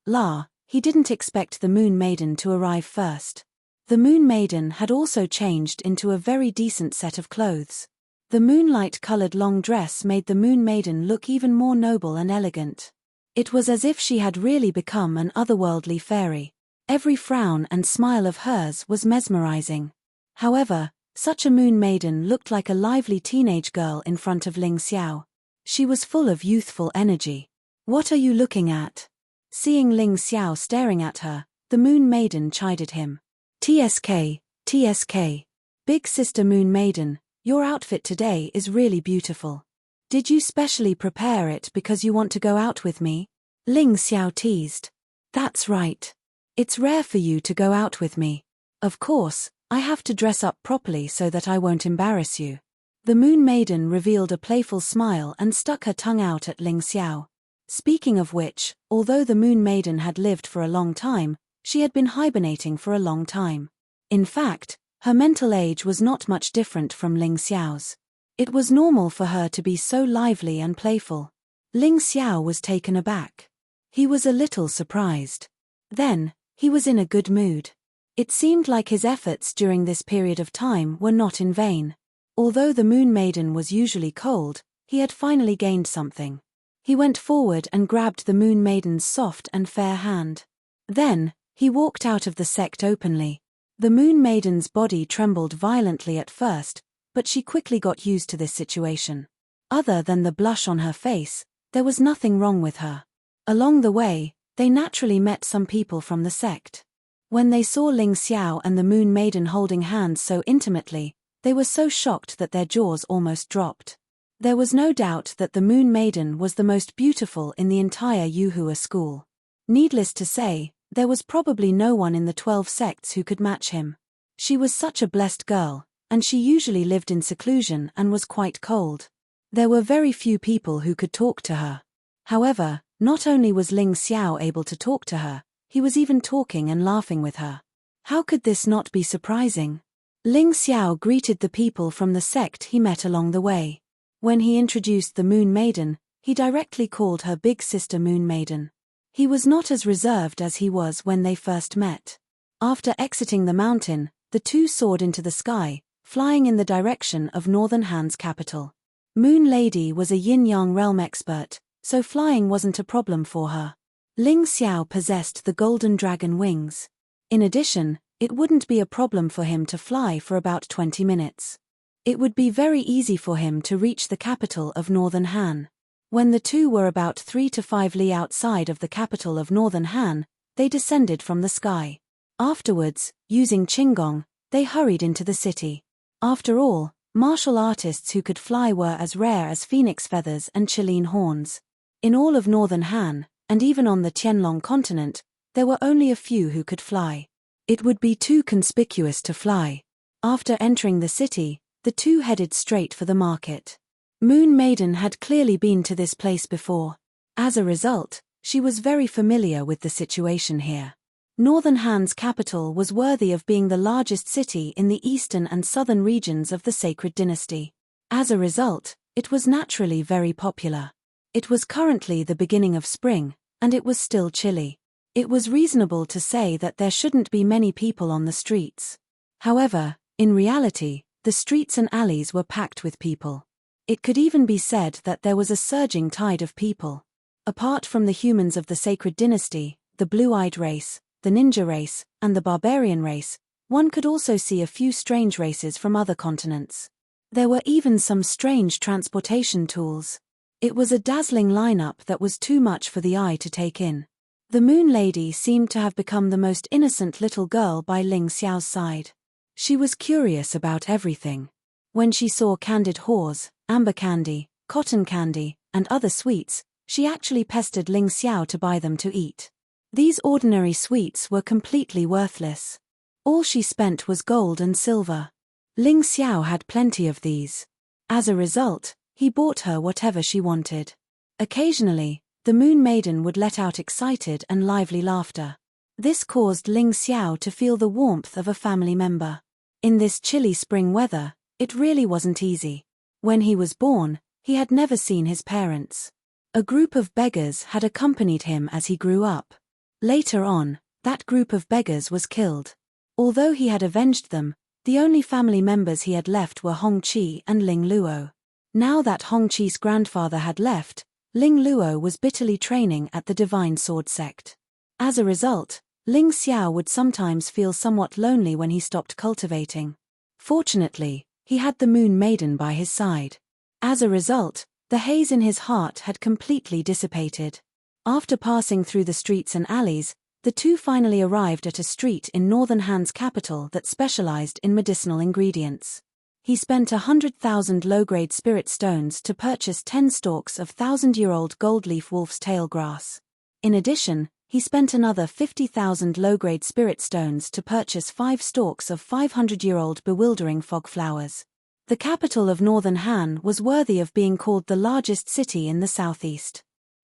he didn't expect the Moon Maiden to arrive first. The Moon Maiden had also changed into a very decent set of clothes. The moonlight-colored long dress made the Moon Maiden look even more noble and elegant. It was as if she had really become an otherworldly fairy. Every frown and smile of hers was mesmerizing. However, such a Moon Maiden looked like a lively teenage girl in front of Ling Xiao. She was full of youthful energy. What are you looking at? Seeing Ling Xiao staring at her, the Moon Maiden chided him. TSK, TSK. Big Sister Moon Maiden, your outfit today is really beautiful. Did you specially prepare it because you want to go out with me? Ling Xiao teased. That's right. It's rare for you to go out with me. Of course, I have to dress up properly so that I won't embarrass you. The Moon Maiden revealed a playful smile and stuck her tongue out at Ling Xiao. Speaking of which, although the Moon Maiden had lived for a long time, she had been hibernating for a long time. In fact, her mental age was not much different from Ling Xiao's. It was normal for her to be so lively and playful. Ling Xiao was taken aback. He was a little surprised. Then, he was in a good mood. It seemed like his efforts during this period of time were not in vain. Although the Moon Maiden was usually cold, he had finally gained something. He went forward and grabbed the Moon Maiden's soft and fair hand. Then, he walked out of the sect openly. The Moon Maiden's body trembled violently at first, but she quickly got used to this situation. Other than the blush on her face, there was nothing wrong with her. Along the way, they naturally met some people from the sect. When they saw Ling Xiao and the Moon Maiden holding hands so intimately, they were so shocked that their jaws almost dropped. There was no doubt that the Moon Maiden was the most beautiful in the entire Yuhua school. Needless to say, there was probably no one in the 12 sects who could match him. She was such a blessed girl, and she usually lived in seclusion and was quite cold. There were very few people who could talk to her. However, not only was Ling Xiao able to talk to her, he was even talking and laughing with her. How could this not be surprising? Ling Xiao greeted the people from the sect he met along the way. When he introduced the Moon Maiden, he directly called her big sister Moon Maiden. He was not as reserved as he was when they first met. After exiting the mountain, the two soared into the sky, flying in the direction of Northern Han's capital. Moon Lady was a yin-yang realm expert, so flying wasn't a problem for her. Ling Xiao possessed the golden dragon wings. In addition, it wouldn't be a problem for him to fly for about 20 minutes. It would be very easy for him to reach the capital of Northern Han. When the two were about 3 to 5 li outside of the capital of Northern Han, they descended from the sky. Afterwards, using Qinggong, they hurried into the city. After all, martial artists who could fly were as rare as phoenix feathers and Chilean horns. In all of Northern Han, and even on the Tianlong continent, there were only a few who could fly. It would be too conspicuous to fly. After entering the city, the two headed straight for the market. Moon Maiden had clearly been to this place before. As a result, she was very familiar with the situation here. Northern Han's capital was worthy of being the largest city in the eastern and southern regions of the Sacred Dynasty. As a result, it was naturally very popular. It was currently the beginning of spring, and it was still chilly. It was reasonable to say that there shouldn't be many people on the streets. However, in reality, the streets and alleys were packed with people. It could even be said that there was a surging tide of people. Apart from the humans of the Sacred Dynasty, the blue-eyed race, the ninja race, and the barbarian race, one could also see a few strange races from other continents. There were even some strange transportation tools. It was a dazzling lineup that was too much for the eye to take in. The Moon Lady seemed to have become the most innocent little girl by Ling Xiao's side. She was curious about everything. When she saw candied haws, amber candy, cotton candy, and other sweets, she actually pestered Ling Xiao to buy them to eat. These ordinary sweets were completely worthless. All she spent was gold and silver. Ling Xiao had plenty of these. As a result, he bought her whatever she wanted. Occasionally, the Moon Maiden would let out excited and lively laughter. This caused Ling Xiao to feel the warmth of a family member. In this chilly spring weather, it really wasn't easy. When he was born, he had never seen his parents. A group of beggars had accompanied him as he grew up. Later on, that group of beggars was killed. Although he had avenged them, the only family members he had left were Hong Qi and Ling Luo. Now that Hong Qi's grandfather had left, Ling Luo was bitterly training at the Divine Sword sect. As a result, Ling Xiao would sometimes feel somewhat lonely when he stopped cultivating. Fortunately, he had the Moon Maiden by his side. As a result, the haze in his heart had completely dissipated. After passing through the streets and alleys, the two finally arrived at a street in Northern Han's capital that specialized in medicinal ingredients. He spent 100,000 low-grade spirit stones to purchase 10 stalks of 1,000-year-old gold-leaf wolf's tail grass. In addition, he spent another 50,000 low-grade spirit stones to purchase 5 stalks of 500-year-old bewildering fog flowers. The capital of Northern Han was worthy of being called the largest city in the southeast.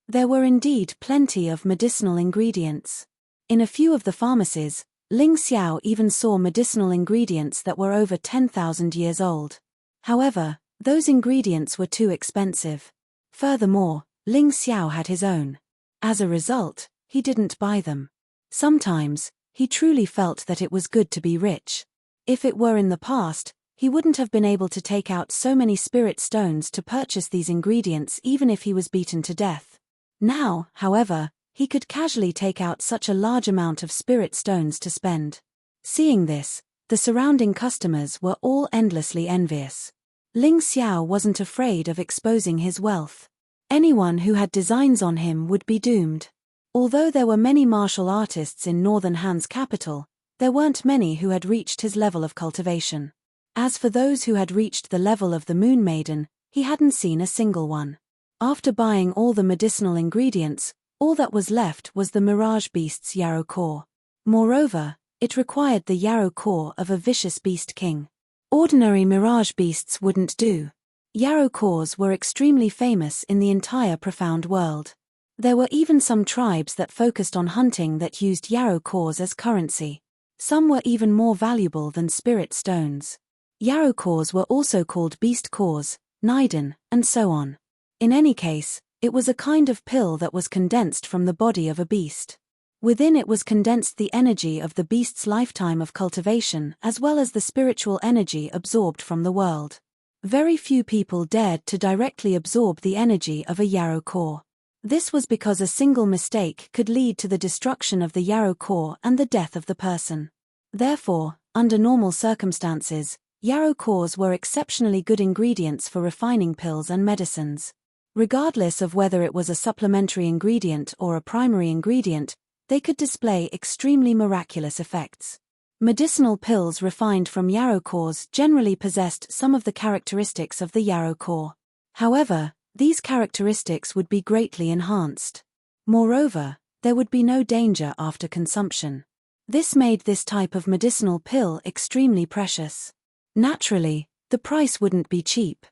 There were indeed plenty of medicinal ingredients. In a few of the pharmacies, Ling Xiao even saw medicinal ingredients that were over 10,000 years old. However, those ingredients were too expensive. Furthermore, Ling Xiao had his own. As a result, he didn't buy them. Sometimes, he truly felt that it was good to be rich. If it were in the past, he wouldn't have been able to take out so many spirit stones to purchase these ingredients even if he was beaten to death. Now, however, he could casually take out such a large amount of spirit stones to spend. Seeing this, the surrounding customers were all endlessly envious. Ling Xiao wasn't afraid of exposing his wealth. Anyone who had designs on him would be doomed. Although there were many martial artists in Northern Han's capital, there weren't many who had reached his level of cultivation. As for those who had reached the level of the Moon Maiden, he hadn't seen a single one. After buying all the medicinal ingredients, all that was left was the Mirage Beast's Yarrow core. Moreover, it required the Yarrow core of a vicious beast king. Ordinary Mirage Beasts wouldn't do. Yarrow cores were extremely famous in the entire profound world. There were even some tribes that focused on hunting that used Yarrow cores as currency. Some were even more valuable than spirit stones. Yarrow cores were also called beast cores, Niden, and so on. In any case, it was a kind of pill that was condensed from the body of a beast. Within it was condensed the energy of the beast's lifetime of cultivation as well as the spiritual energy absorbed from the world. Very few people dared to directly absorb the energy of a Yarrow core. This was because a single mistake could lead to the destruction of the Yarrow core and the death of the person. Therefore, under normal circumstances, Yarrow cores were exceptionally good ingredients for refining pills and medicines. Regardless of whether it was a supplementary ingredient or a primary ingredient, they could display extremely miraculous effects. Medicinal pills refined from Yarrow cores generally possessed some of the characteristics of the Yarrow core. However, these characteristics would be greatly enhanced. Moreover, there would be no danger after consumption. This made this type of medicinal pill extremely precious. Naturally, the price wouldn't be cheap.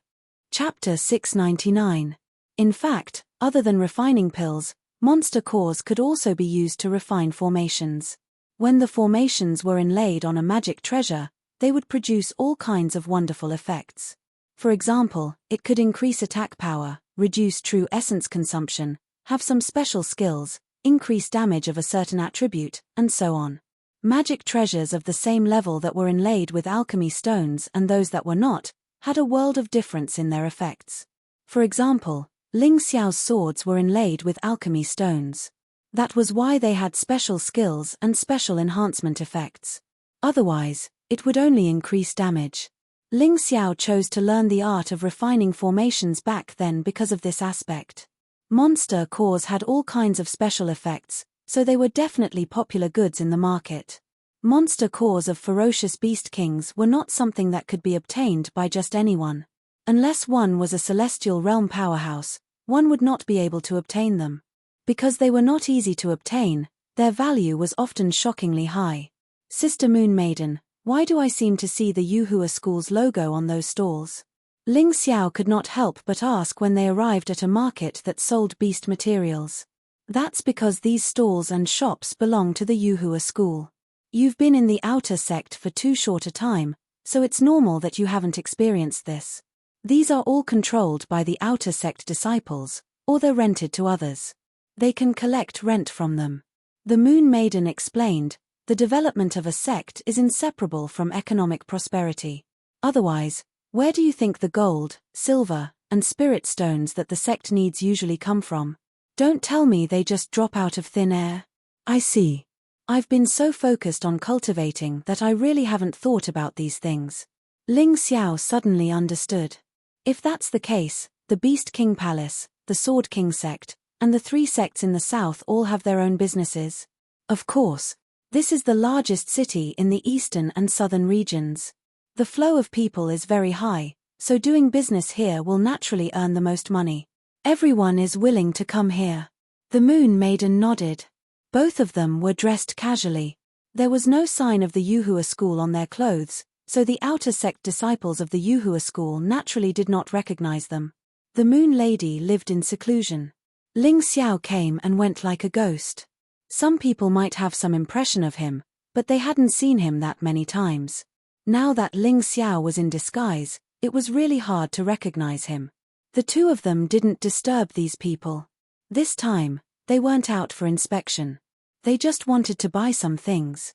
Chapter 699. In fact, other than refining pills, monster cores could also be used to refine formations. When the formations were inlaid on a magic treasure, they would produce all kinds of wonderful effects. For example, it could increase attack power, reduce true essence consumption, have some special skills, increase damage of a certain attribute, and so on. Magic treasures of the same level that were inlaid with alchemy stones and those that were not, had a world of difference in their effects. For example, Ling Xiao's swords were inlaid with alchemy stones. That was why they had special skills and special enhancement effects. Otherwise, it would only increase damage. Ling Xiao chose to learn the art of refining formations back then because of this aspect. Monster cores had all kinds of special effects, so they were definitely popular goods in the market. Monster cores of ferocious beast kings were not something that could be obtained by just anyone. Unless one was a celestial realm powerhouse, one would not be able to obtain them. Because they were not easy to obtain, their value was often shockingly high. Sister Moon Maiden, why do I seem to see the Yuhua School's logo on those stalls? Ling Xiao could not help but ask when they arrived at a market that sold beast materials. That's because these stalls and shops belong to the Yuhua School. You've been in the outer sect for too short a time, so it's normal that you haven't experienced this. These are all controlled by the outer sect disciples, or they're rented to others. They can collect rent from them. The Moon Maiden explained, the development of a sect is inseparable from economic prosperity. Otherwise, where do you think the gold, silver, and spirit stones that the sect needs usually come from? Don't tell me they just drop out of thin air. I see. I've been so focused on cultivating that I really haven't thought about these things. Ling Xiao suddenly understood. If that's the case, the Beast King Palace, the Sword King sect, and the 3 sects in the south all have their own businesses. Of course, this is the largest city in the eastern and southern regions. The flow of people is very high, so doing business here will naturally earn the most money. Everyone is willing to come here. The Moon Maiden nodded. Both of them were dressed casually. There was no sign of the Yuhua School on their clothes, so the outer sect disciples of the Yuhua School naturally did not recognize them. The Moon Lady lived in seclusion. Ling Xiao came and went like a ghost. Some people might have some impression of him, but they hadn't seen him that many times. Now that Ling Xiao was in disguise, it was really hard to recognize him. The two of them didn't disturb these people. This time, they weren't out for inspection. They just wanted to buy some things.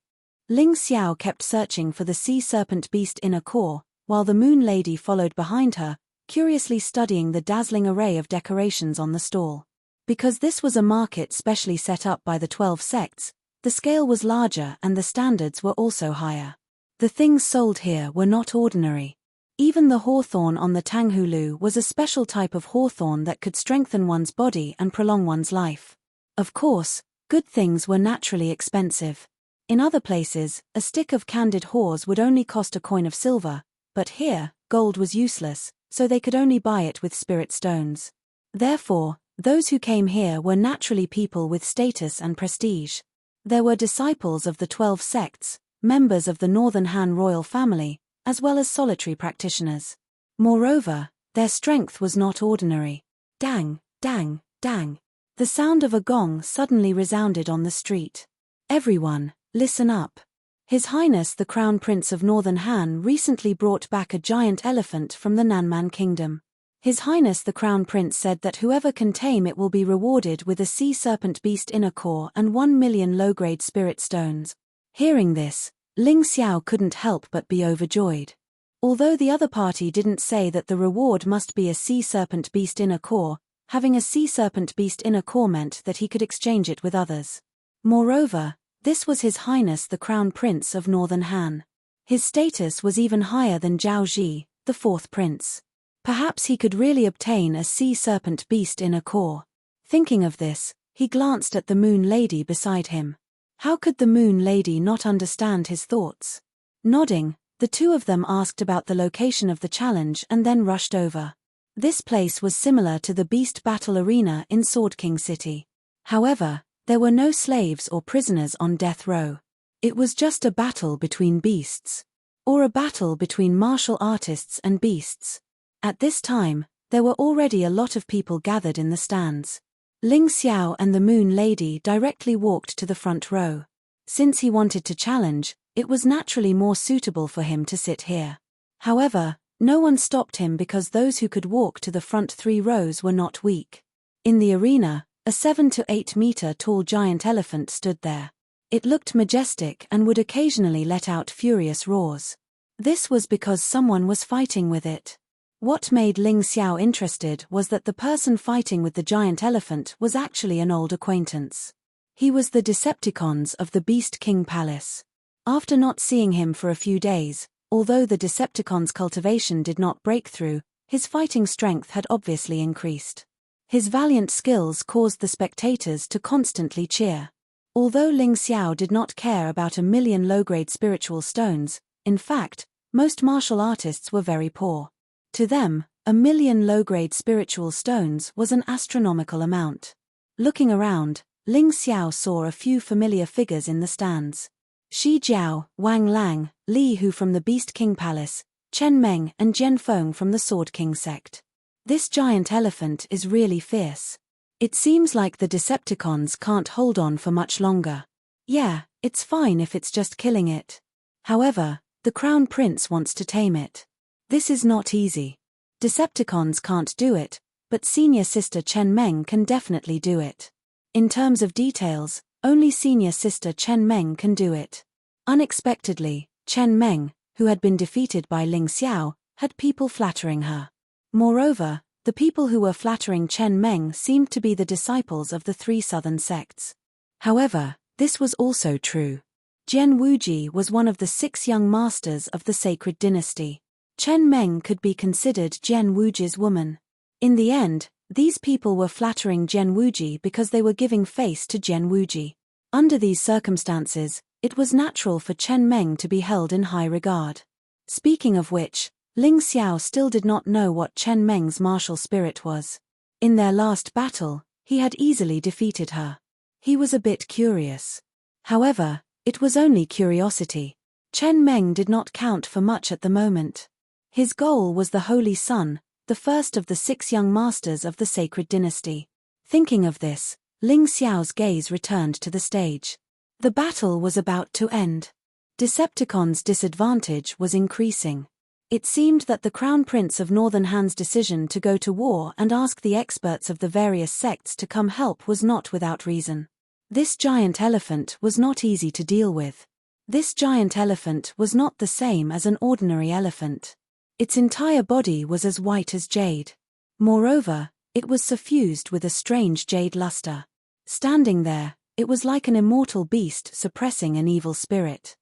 Ling Xiao kept searching for the sea serpent beast inner core, while the Moon Lady followed behind her, curiously studying the dazzling array of decorations on the stall. Because this was a market specially set up by the 12 sects, the scale was larger and the standards were also higher. The things sold here were not ordinary. Even the hawthorn on the Tanghulu was a special type of hawthorn that could strengthen one's body and prolong one's life. Of course, good things were naturally expensive. In other places, a stick of candied haws would only cost a coin of silver, but here, gold was useless, so they could only buy it with spirit stones. Therefore, those who came here were naturally people with status and prestige. There were disciples of the 12 sects, members of the Northern Han royal family, as well as solitary practitioners. Moreover, their strength was not ordinary. Dang, dang, dang. The sound of a gong suddenly resounded on the street. Everyone, listen up. His Highness the Crown Prince of Northern Han recently brought back a giant elephant from the Nanman Kingdom. His Highness the Crown Prince said that whoever can tame it will be rewarded with a sea serpent beast inner core and 1 million low-grade spirit stones. Hearing this, Ling Xiao couldn't help but be overjoyed. Although the other party didn't say that the reward must be a sea serpent beast inner core, having a sea serpent beast inner core meant that he could exchange it with others. Moreover, this was His Highness the Crown Prince of Northern Han. His status was even higher than Zhao Ji, the fourth prince. Perhaps he could really obtain a sea serpent beast inner core. Thinking of this, he glanced at the Moon Lady beside him. How could the Moon Lady not understand his thoughts? Nodding, the two of them asked about the location of the challenge and then rushed over. This place was similar to the Beast Battle Arena in Sword King City. However, there were no slaves or prisoners on death row. It was just a battle between beasts. Or a battle between martial artists and beasts. At this time, there were already a lot of people gathered in the stands. Ling Xiao and the Moon Lady directly walked to the front row. Since he wanted to challenge, it was naturally more suitable for him to sit here. However, no one stopped him because those who could walk to the front 3 rows were not weak. In the arena, a 7 to 8 meter tall giant elephant stood there. It looked majestic and would occasionally let out furious roars. This was because someone was fighting with it. What made Ling Xiao interested was that the person fighting with the giant elephant was actually an old acquaintance. He was the Decepticons of the Beast King Palace. After not seeing him for a few days, although the Decepticons' cultivation did not break through, his fighting strength had obviously increased. His valiant skills caused the spectators to constantly cheer. Although Ling Xiao did not care about 1 million low-grade spiritual stones, in fact, most martial artists were very poor. To them, 1 million low-grade spiritual stones was an astronomical amount. Looking around, Ling Xiao saw a few familiar figures in the stands. Shi Jiao, Wang Lang, Li Hu from the Beast King Palace, Chen Meng and Jian Feng from the Sword King sect. This giant elephant is really fierce. It seems like the Decepticons can't hold on for much longer. Yeah, it's fine if it's just killing it. However, the Crown Prince wants to tame it. This is not easy. Decepticons can't do it, but Senior Sister Chen Meng can definitely do it. In terms of details, only Senior Sister Chen Meng can do it. Unexpectedly, Chen Meng, who had been defeated by Ling Xiao, had people flattering her. Moreover, the people who were flattering Chen Meng seemed to be the disciples of the 3 southern sects. However, this was also true. Jian Wuji was one of the 6 young masters of the sacred dynasty. Chen Meng could be considered Jian Wuji's woman. In the end, these people were flattering Jian Wuji because they were giving face to Jian Wuji. Under these circumstances, it was natural for Chen Meng to be held in high regard. Speaking of which, Ling Xiao still did not know what Chen Meng's martial spirit was. In their last battle, he had easily defeated her. He was a bit curious. However, it was only curiosity. Chen Meng did not count for much at the moment. His goal was the Holy Sun, the first of the 6 young masters of the sacred dynasty. Thinking of this, Ling Xiao's gaze returned to the stage. The battle was about to end. Decepticons' disadvantage was increasing. It seemed that the Crown Prince of Northern Han's decision to go to war and ask the experts of the various sects to come help was not without reason. This giant elephant was not easy to deal with. This giant elephant was not the same as an ordinary elephant. Its entire body was as white as jade. Moreover, It was suffused with a strange jade luster. Standing there, it was like an immortal beast suppressing an evil spirit.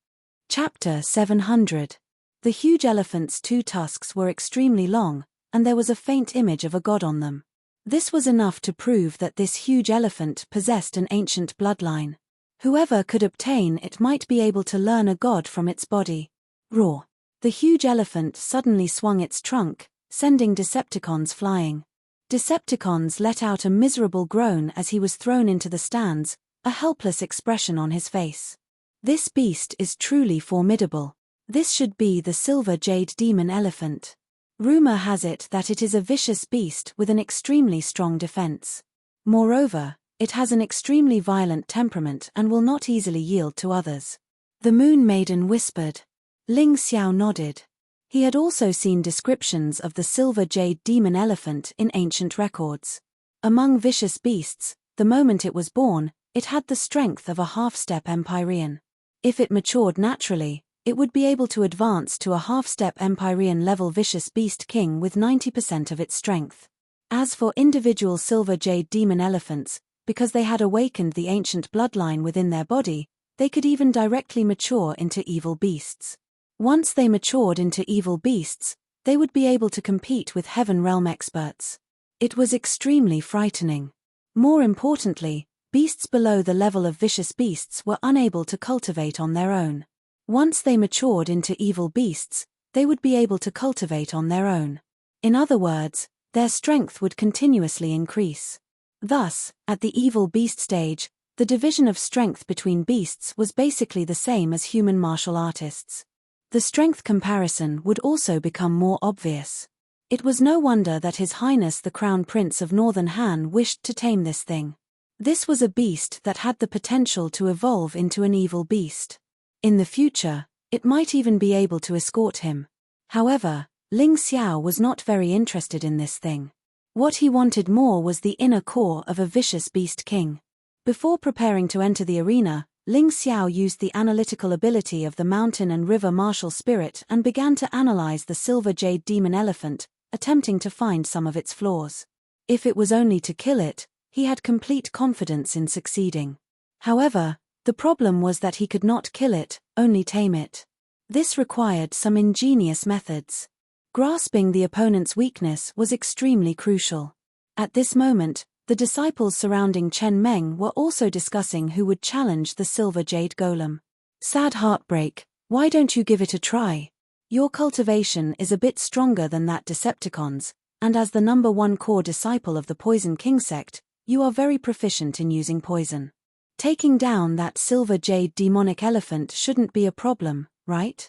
Chapter 700. The huge elephant's 2 tusks were extremely long, and there was a faint image of a god on them. This was enough to prove that this huge elephant possessed an ancient bloodline. Whoever could obtain it might be able to learn a god from its body. Roar! The huge elephant suddenly swung its trunk, sending Decepticons flying. Decepticons let out a miserable groan as he was thrown into the stands, a helpless expression on his face. This beast is truly formidable. This should be the silver jade demon elephant. Rumor has it that it is a vicious beast with an extremely strong defense. Moreover, it has an extremely violent temperament and will not easily yield to others. The Moon Maiden whispered. Ling Xiao nodded. He had also seen descriptions of the silver jade demon elephant in ancient records. Among vicious beasts, the moment it was born, it had the strength of a half-step Empyrean. If it matured naturally, it would be able to advance to a half-step Empyrean-level vicious beast king with 90% of its strength. As for individual silver jade demon elephants, because they had awakened the ancient bloodline within their body, they could even directly mature into evil beasts. Once they matured into evil beasts, they would be able to compete with Heaven Realm experts. It was extremely frightening. More importantly, beasts below the level of vicious beasts were unable to cultivate on their own. Once they matured into evil beasts, they would be able to cultivate on their own. In other words, their strength would continuously increase. Thus, at the evil beast stage, the division of strength between beasts was basically the same as human martial artists. The strength comparison would also become more obvious. It was no wonder that His Highness the Crown Prince of Northern Han wished to tame this thing. This was a beast that had the potential to evolve into an evil beast. In the future, it might even be able to escort him. However, Ling Xiao was not very interested in this thing. What he wanted more was the inner core of a vicious beast king. Before preparing to enter the arena, Ling Xiao used the analytical ability of the mountain and river martial spirit and began to analyze the silver jade demon elephant, attempting to find some of its flaws. If it was only to kill it, he had complete confidence in succeeding. However, the problem was that he could not kill it, only tame it. This required some ingenious methods. Grasping the opponent's weakness was extremely crucial. At this moment, the disciples surrounding Chen Meng were also discussing who would challenge the silver jade golem. Sad heartbreak, why don't you give it a try? Your cultivation is a bit stronger than that Decepticon's, and as the #1 core disciple of the Poison King sect, you are very proficient in using poison. Taking down that silver jade demonic elephant shouldn't be a problem, right?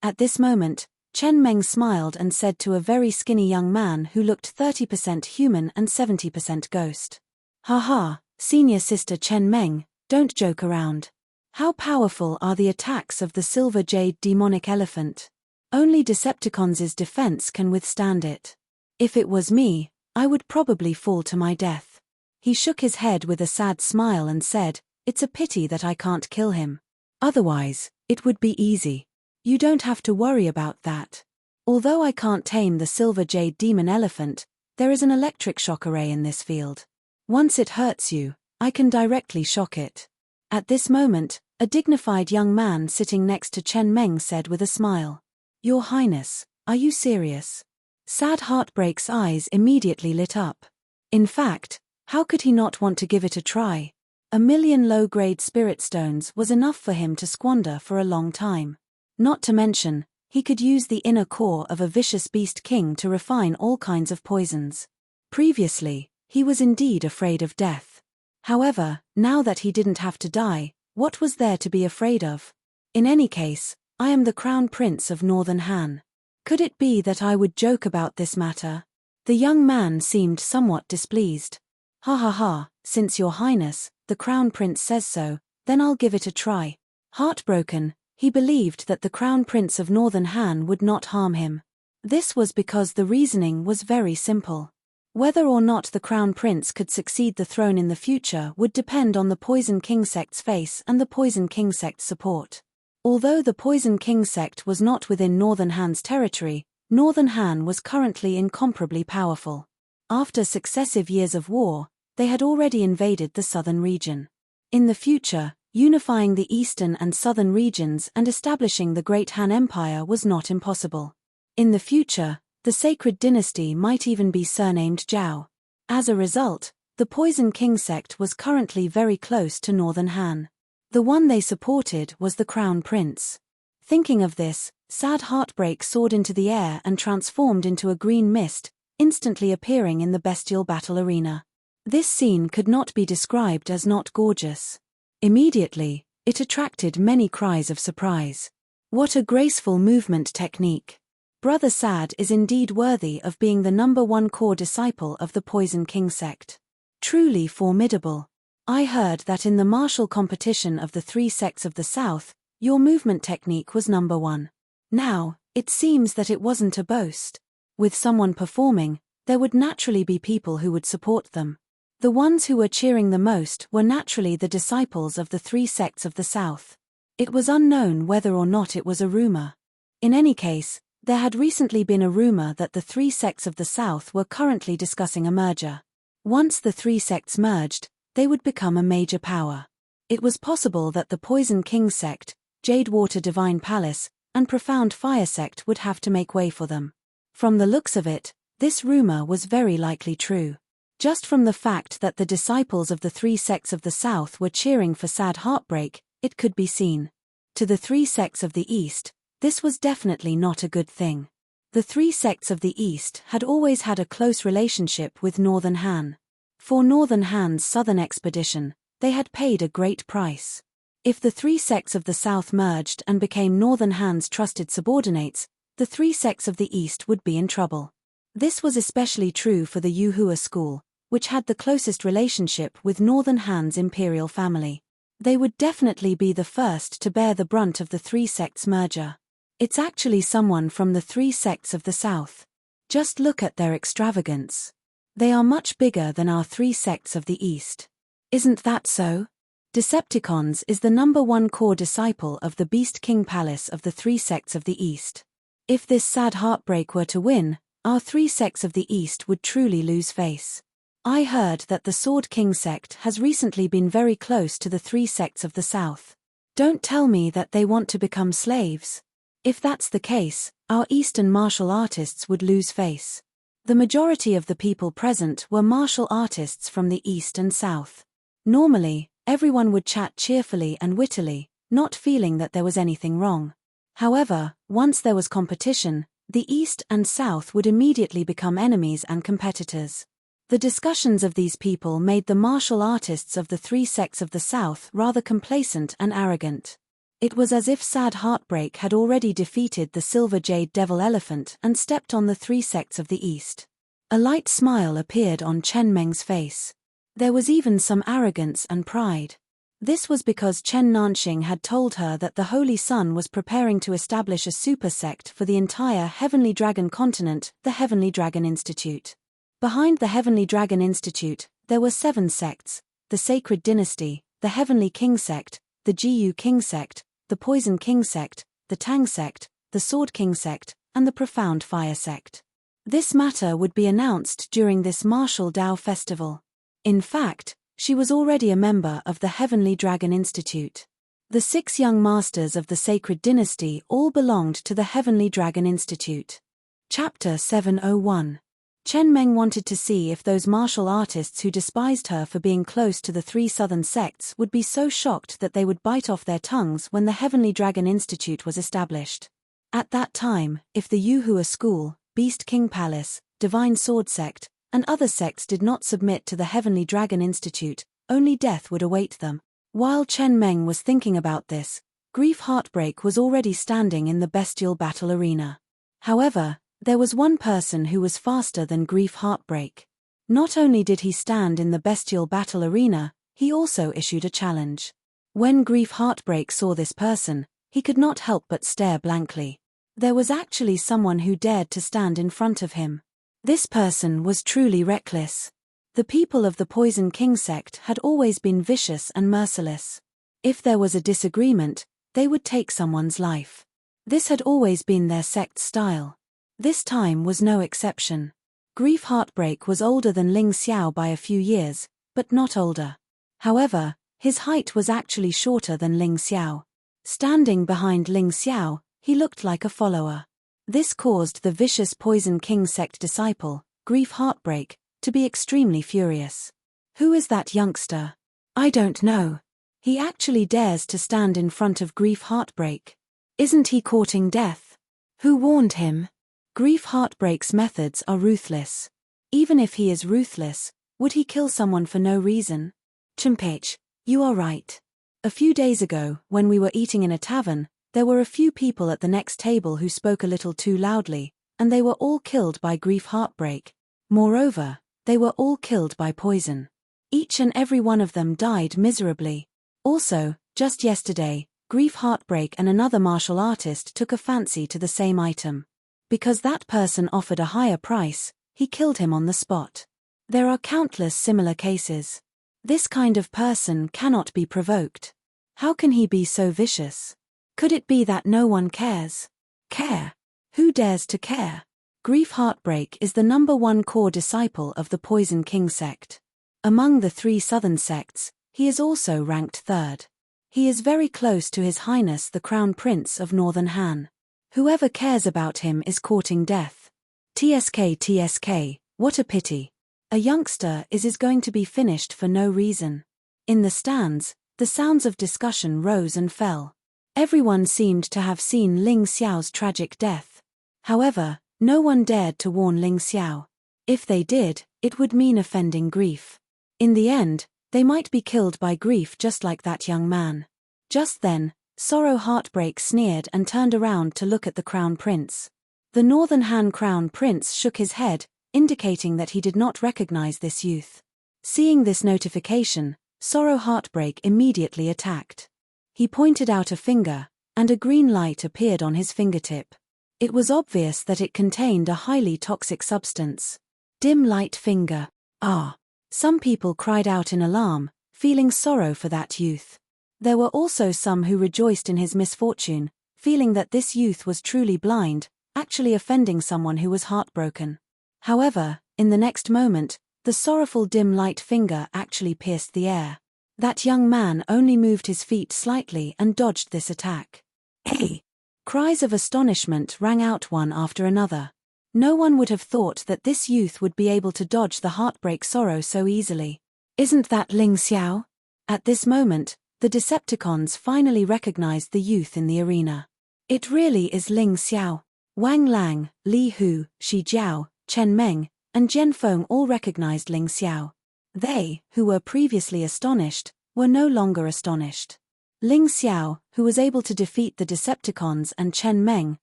At this moment, Chen Meng smiled and said to a very skinny young man who looked 30% human and 70% ghost. Haha, senior sister Chen Meng, don't joke around. How powerful are the attacks of the silver jade demonic elephant? Only Decepticons' defense can withstand it. If it was me, I would probably fall to my death. He shook his head with a sad smile and said, it's a pity that I can't kill him. Otherwise, it would be easy. You don't have to worry about that. Although I can't tame the silver jade demon elephant, there is an electric shock array in this field. Once it hurts you, I can directly shock it. At this moment, a dignified young man sitting next to Chen Meng said with a smile. Your Highness, are you serious? Sad Heartbreak's eyes immediately lit up. In fact, how could he not want to give it a try? 1,000,000 low-grade spirit stones was enough for him to squander for a long time. Not to mention, he could use the inner core of a vicious beast king to refine all kinds of poisons. Previously, he was indeed afraid of death. However, now that he didn't have to die, what was there to be afraid of? In any case, I am the Crown Prince of Northern Han. Could it be that I would joke about this matter? The young man seemed somewhat displeased. Ha ha ha, since Your Highness, the Crown Prince says so, then I'll give it a try. Heartbroken, he believed that the Crown Prince of Northern Han would not harm him. This was because the reasoning was very simple. Whether or not the Crown Prince could succeed the throne in the future would depend on the Poison King sect's face and the Poison King sect's support. Although the Poison King sect was not within Northern Han's territory, Northern Han was currently incomparably powerful. After successive years of war, they had already invaded the southern region. In the future, unifying the eastern and southern regions and establishing the Great Han Empire was not impossible. In the future, the sacred dynasty might even be surnamed Zhao. As a result, the Poison King sect was currently very close to northern Han. The one they supported was the Crown Prince. Thinking of this, sad heartbreak soared into the air and transformed into a green mist, instantly appearing in the bestial battle arena. This scene could not be described as not gorgeous. Immediately, it attracted many cries of surprise. What a graceful movement technique! Brother Sad is indeed worthy of being the #1 core disciple of the Poison King sect. Truly formidable. I heard that in the martial competition of the 3 sects of the South, your movement technique was #1. Now, it seems that it wasn't a boast. With someone performing, there would naturally be people who would support them. The ones who were cheering the most were naturally the disciples of the 3 sects of the South. It was unknown whether or not it was a rumor. In any case, there had recently been a rumor that the 3 sects of the South were currently discussing a merger. Once the 3 sects merged, they would become a major power. It was possible that the Poison King sect, Jade Water Divine Palace, and Profound Fire sect would have to make way for them. From the looks of it, this rumor was very likely true. Just from the fact that the disciples of the 3 sects of the South were cheering for sad heartbreak, it could be seen. To the 3 sects of the East, this was definitely not a good thing. The 3 sects of the East had always had a close relationship with Northern Han. For Northern Han's southern expedition, they had paid a great price. If the 3 sects of the South merged and became Northern Han's trusted subordinates, the 3 sects of the East would be in trouble. This was especially true for the Yuhua school, which had the closest relationship with Northern Han's imperial family. They would definitely be the first to bear the brunt of the 3 sects merger. It's actually someone from the 3 sects of the South. Just look at their extravagance. They are much bigger than our 3 sects of the East. Isn't that so? Decepticons is the #1 core disciple of the Beast King Palace of the 3 sects of the East. If this sad heartbreak were to win, our 3 sects of the East would truly lose face. I heard that the Sword King sect has recently been very close to the 3 sects of the South. Don't tell me that they want to become slaves. If that's the case, our Eastern martial artists would lose face. The majority of the people present were martial artists from the East and South. Normally, everyone would chat cheerfully and wittily, not feeling that there was anything wrong. However, once there was competition, the East and South would immediately become enemies and competitors. The discussions of these people made the martial artists of the 3 sects of the South rather complacent and arrogant. It was as if sad heartbreak had already defeated the Silver Jade Devil Elephant and stepped on the 3 sects of the East. A light smile appeared on Chen Meng's face. There was even some arrogance and pride. This was because Chen Nanxing had told her that the Holy Sun was preparing to establish a super sect for the entire Heavenly Dragon continent, the Heavenly Dragon Institute. Behind the Heavenly Dragon Institute, there were 7 sects: the Sacred Dynasty, the Heavenly King sect, the Jiyu King sect, the Poison King sect, the Tang sect, the Sword King sect, and the Profound Fire sect. This matter would be announced during this martial Dao festival. In fact, she was already a member of the Heavenly Dragon Institute. The 6 young masters of the Sacred Dynasty all belonged to the Heavenly Dragon Institute. Chapter 701. Chen Meng wanted to see if those martial artists who despised her for being close to the 3 southern sects would be so shocked that they would bite off their tongues when the Heavenly Dragon Institute was established. At that time, if the Yuhua school, Beast King Palace, Divine Sword sect, and other sects did not submit to the Heavenly Dragon Institute, only death would await them. While Chen Meng was thinking about this, Grief Heartbreak was already standing in the bestial battle arena. However, there was one person who was faster than Grief Heartbreak. Not only did he stand in the bestial battle arena, he also issued a challenge. When Grief Heartbreak saw this person, he could not help but stare blankly. There was actually someone who dared to stand in front of him. This person was truly reckless. The people of the Poison King sect had always been vicious and merciless. If there was a disagreement, they would take someone's life. This had always been their sect's style. This time was no exception. Grief Heartbreak was older than Ling Xiao by a few years, but not older. However, his height was actually shorter than Ling Xiao. Standing behind Ling Xiao, he looked like a follower. This caused the vicious Poison King sect disciple, Grief Heartbreak, to be extremely furious. Who is that youngster? I don't know. He actually dares to stand in front of Grief Heartbreak. Isn't he courting death? Who warned him? Grief Heartbreak's methods are ruthless. Even if he is ruthless, would he kill someone for no reason? Chimpage, you are right. A few days ago, when we were eating in a tavern, there were a few people at the next table who spoke a little too loudly, and they were all killed by Grief Heartbreak. Moreover, they were all killed by poison. Each and every one of them died miserably. Also, just yesterday, Grief Heartbreak and another martial artist took a fancy to the same item. Because that person offered a higher price, he killed him on the spot. There are countless similar cases. This kind of person cannot be provoked. How can he be so vicious? Could it be that no one cares? Care? Who dares to care? Grief Heartbreak is the #1 core disciple of the Poison King sect. Among the 3 southern sects, he is also ranked 3rd. He is very close to His Highness the Crown Prince of Northern Han. Whoever cares about him is courting death. TSK, what a pity. A youngster is going to be finished for no reason. In the stands, the sounds of discussion rose and fell. Everyone seemed to have seen Ling Xiao's tragic death. However, no one dared to warn Ling Xiao. If they did, it would mean offending Grief. In the end, they might be killed by Grief just like that young man. Just then, Sorrow Heartbreak sneered and turned around to look at the Crown Prince. The Northern Han Crown Prince shook his head, indicating that he did not recognize this youth. Seeing this notification, Sorrow Heartbreak immediately attacked. He pointed out a finger, and a green light appeared on his fingertip. It was obvious that it contained a highly toxic substance. Dim light finger. Ah! Some people cried out in alarm, feeling sorrow for that youth. There were also some who rejoiced in his misfortune, feeling that this youth was truly blind, actually offending someone who was heartbroken. However, in the next moment, the sorrowful dim light finger actually pierced the air. That young man only moved his feet slightly and dodged this attack. Hey! Cries of astonishment rang out one after another. No one would have thought that this youth would be able to dodge the heartbreak sorrow so easily. Isn't that Ling Xiao? At this moment, the Decepticons finally recognized the youth in the arena. It really is Ling Xiao. Wang Lang, Li Hu, Shi Jiao, Chen Meng, and Jian Feng all recognized Ling Xiao. They, who were previously astonished, were no longer astonished. Ling Xiao, who was able to defeat the Decepticons, and Chen Meng,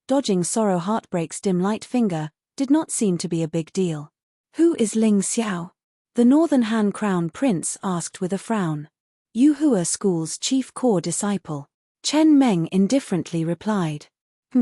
dodging Sorrow Heartbreak's dim light finger, did not seem to be a big deal. Who is Ling Xiao? The Northern Han Crown Prince asked with a frown. Yuhua School's chief core disciple. Chen Meng indifferently replied.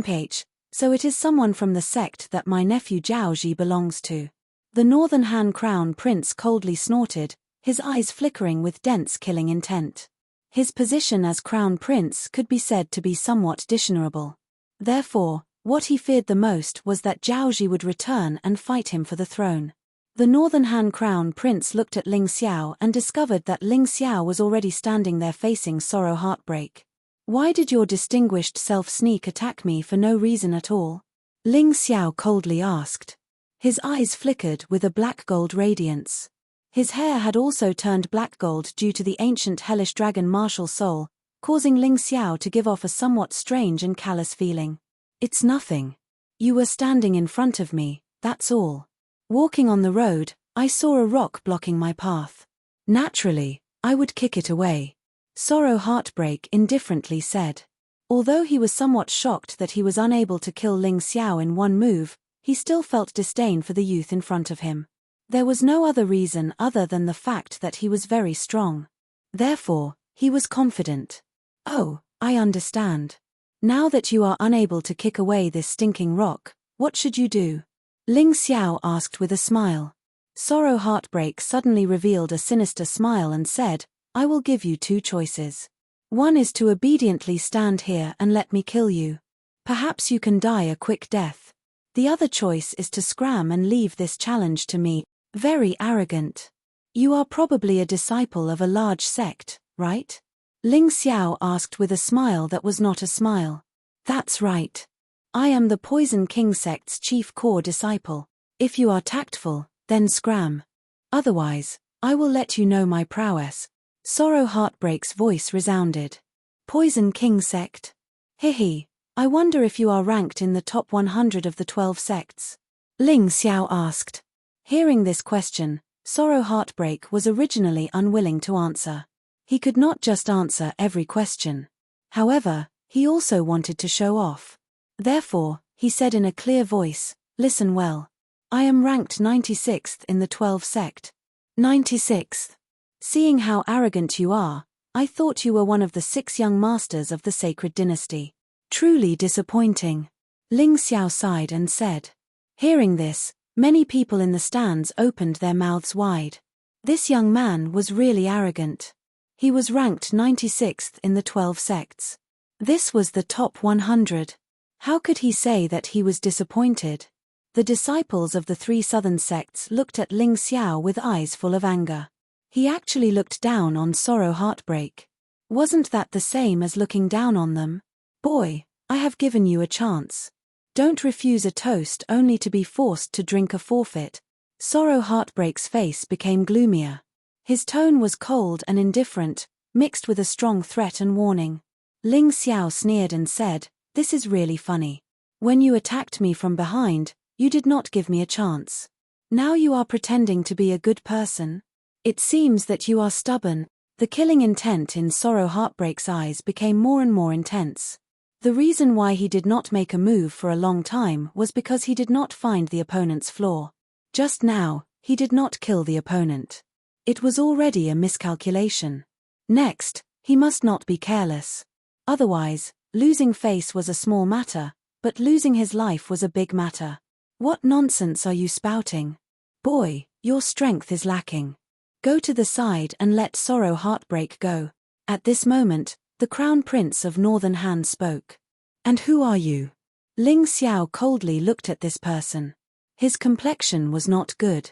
Page. So it is someone from the sect that my nephew Zhao Ji belongs to. The Northern Han Crown Prince coldly snorted, his eyes flickering with dense killing intent. His position as Crown Prince could be said to be somewhat dishonorable. Therefore, what he feared the most was that Zhao Ji would return and fight him for the throne. The Northern Han Crown Prince looked at Ling Xiao and discovered that Ling Xiao was already standing there facing Sorrow Heartbreak. Why did your distinguished self sneak attack me for no reason at all? Ling Xiao coldly asked. His eyes flickered with a black gold radiance. His hair had also turned black gold due to the ancient hellish dragon martial soul, causing Ling Xiao to give off a somewhat strange and callous feeling. It's nothing. You were standing in front of me, that's all. Walking on the road, I saw a rock blocking my path. Naturally, I would kick it away. Sorrow Heartbreak indifferently said. Although he was somewhat shocked that he was unable to kill Ling Xiao in one move, he still felt disdain for the youth in front of him. There was no other reason other than the fact that he was very strong. Therefore, he was confident. Oh, I understand. Now that you are unable to kick away this stinking rock, what should you do? Ling Xiao asked with a smile. Sorrow Heartbreak suddenly revealed a sinister smile and said, I will give you 2 choices. One is to obediently stand here and let me kill you. Perhaps you can die a quick death. The other choice is to scram and leave this challenge to me. Very arrogant. You are probably a disciple of a large sect, right? Ling Xiao asked with a smile that was not a smile. That's right. I am the Poison King sect's chief core disciple. If you are tactful, then scram. Otherwise, I will let you know my prowess. Sorrow Heartbreak's voice resounded. Poison King sect? Hihi, I wonder if you are ranked in the top 100 of the 12 sects? Ling Xiao asked. Hearing this question, Sorrow Heartbreak was originally unwilling to answer. He could not just answer every question. However, he also wanted to show off. Therefore, he said in a clear voice, listen well. I am ranked 96th in the 12 sect. 96th. Seeing how arrogant you are, I thought you were one of the 6 young masters of the sacred dynasty. Truly disappointing. Ling Xiao sighed and said. Hearing this, many people in the stands opened their mouths wide. This young man was really arrogant. He was ranked 96th in the 12 sects. This was the top 100. How could he say that he was disappointed? The disciples of the 3 southern sects looked at Ling Xiao with eyes full of anger. He actually looked down on Sorrow Heartbreak. Wasn't that the same as looking down on them? Boy, I have given you a chance. Don't refuse a toast only to be forced to drink a forfeit. Sorrow Heartbreak's face became gloomier. His tone was cold and indifferent, mixed with a strong threat and warning. Ling Xiao sneered and said, this is really funny. When you attacked me from behind, you did not give me a chance. Now you are pretending to be a good person? It seems that you are stubborn. The killing intent in Sorrow Heartbreak's eyes became more and more intense. The reason why he did not make a move for a long time was because he did not find the opponent's flaw. Just now, he did not kill the opponent. It was already a miscalculation. Next, he must not be careless. Otherwise, losing face was a small matter, but losing his life was a big matter. What nonsense are you spouting? Boy, your strength is lacking. Go to the side and let Sorrow Heartbreak go. At this moment, the Crown Prince of Northern Han spoke. And who are you? Ling Xiao coldly looked at this person. His complexion was not good.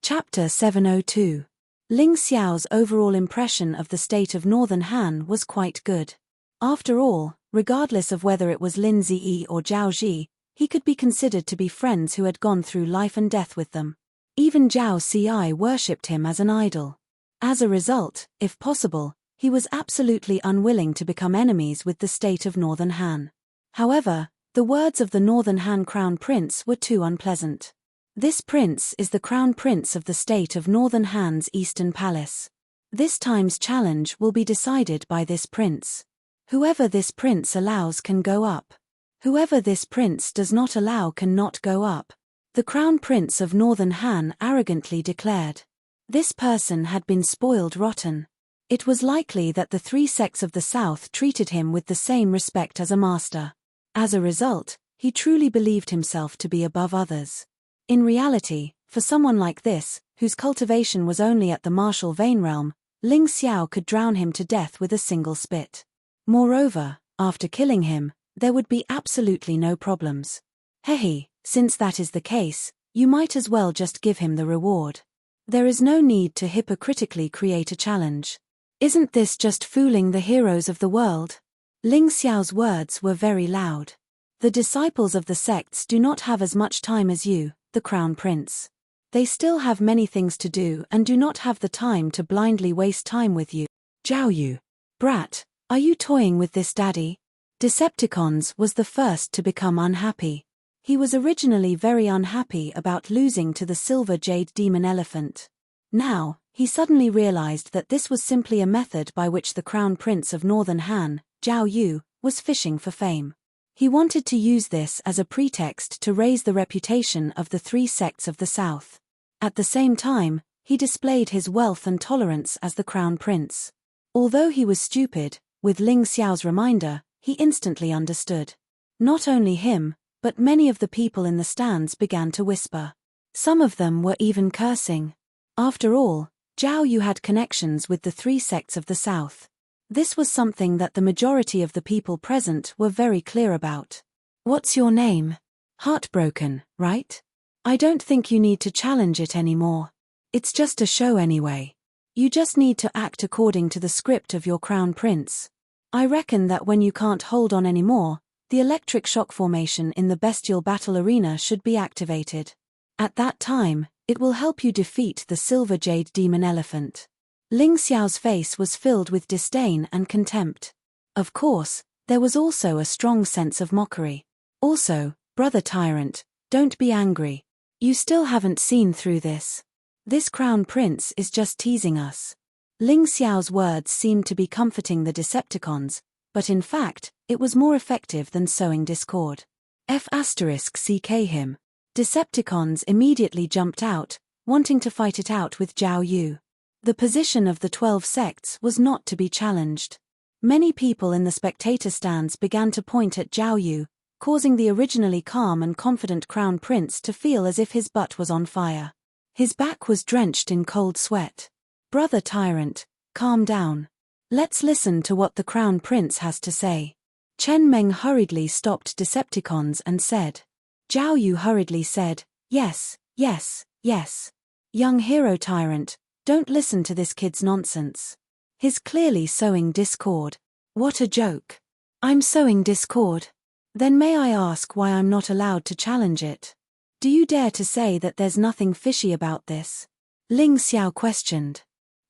Chapter 702. Ling Xiao's overall impression of the state of Northern Han was quite good. After all, regardless of whether it was Lin Ziyi or Zhao Ji, he could be considered to be friends who had gone through life and death with them. Even Zhao Ci worshipped him as an idol. As a result, if possible, he was absolutely unwilling to become enemies with the state of Northern Han. However, the words of the Northern Han Crown Prince were too unpleasant. This prince is the Crown Prince of the state of Northern Han's Eastern Palace. This time's challenge will be decided by this prince. Whoever this prince allows can go up. Whoever this prince does not allow cannot go up. The Crown Prince of Northern Han arrogantly declared. This person had been spoiled rotten. It was likely that the 3 sects of the south treated him with the same respect as a master. As a result, he truly believed himself to be above others. In reality, for someone like this, whose cultivation was only at the martial vein realm, Ling Xiao could drown him to death with a single spit. Moreover, after killing him, there would be absolutely no problems. Hehe, since that is the case, you might as well just give him the reward. There is no need to hypocritically create a challenge. Isn't this just fooling the heroes of the world? Ling Xiao's words were very loud. The disciples of the sects do not have as much time as you, the Crown Prince. They still have many things to do and do not have the time to blindly waste time with you. Zhao Yu. Brat, are you toying with this, daddy? Decepticons was the first to become unhappy. He was originally very unhappy about losing to the Silver Jade Demon Elephant. Now, he suddenly realized that this was simply a method by which the Crown Prince of Northern Han, Zhao Yu, was fishing for fame. He wanted to use this as a pretext to raise the reputation of the 3 sects of the south. At the same time, he displayed his wealth and tolerance as the Crown Prince. Although he was stupid, with Ling Xiao's reminder, he instantly understood. Not only him, but many of the people in the stands began to whisper. Some of them were even cursing. After all, Zhao Yu had connections with the 3 sects of the south. This was something that the majority of the people present were very clear about. What's your name? Heartbroken, right? I don't think you need to challenge it anymore. It's just a show anyway. You just need to act according to the script of your crown prince. I reckon that when you can't hold on anymore, the electric shock formation in the bestial battle arena should be activated. At that time, it will help you defeat the silver jade demon elephant. Ling Xiao's face was filled with disdain and contempt. Of course, there was also a strong sense of mockery. Also, brother Tyrant, don't be angry. You still haven't seen through this. This crown prince is just teasing us. Ling Xiao's words seemed to be comforting the Decepticons, but in fact, it was more effective than sowing discord. F***ck him. Decepticons immediately jumped out, wanting to fight it out with Zhao Yu. The position of the 12 sects was not to be challenged. Many people in the spectator stands began to point at Zhao Yu, causing the originally calm and confident crown prince to feel as if his butt was on fire. His back was drenched in cold sweat. Brother Tyrant, calm down. Let's listen to what the crown prince has to say. Chen Meng hurriedly stopped Decepticons and said. Zhao Yu hurriedly said, yes, yes, yes. Young hero Tyrant, don't listen to this kid's nonsense. He's clearly sowing discord. What a joke. I'm sowing discord. Then may I ask why I'm not allowed to challenge it? Do you dare to say that there's nothing fishy about this? Ling Xiao questioned.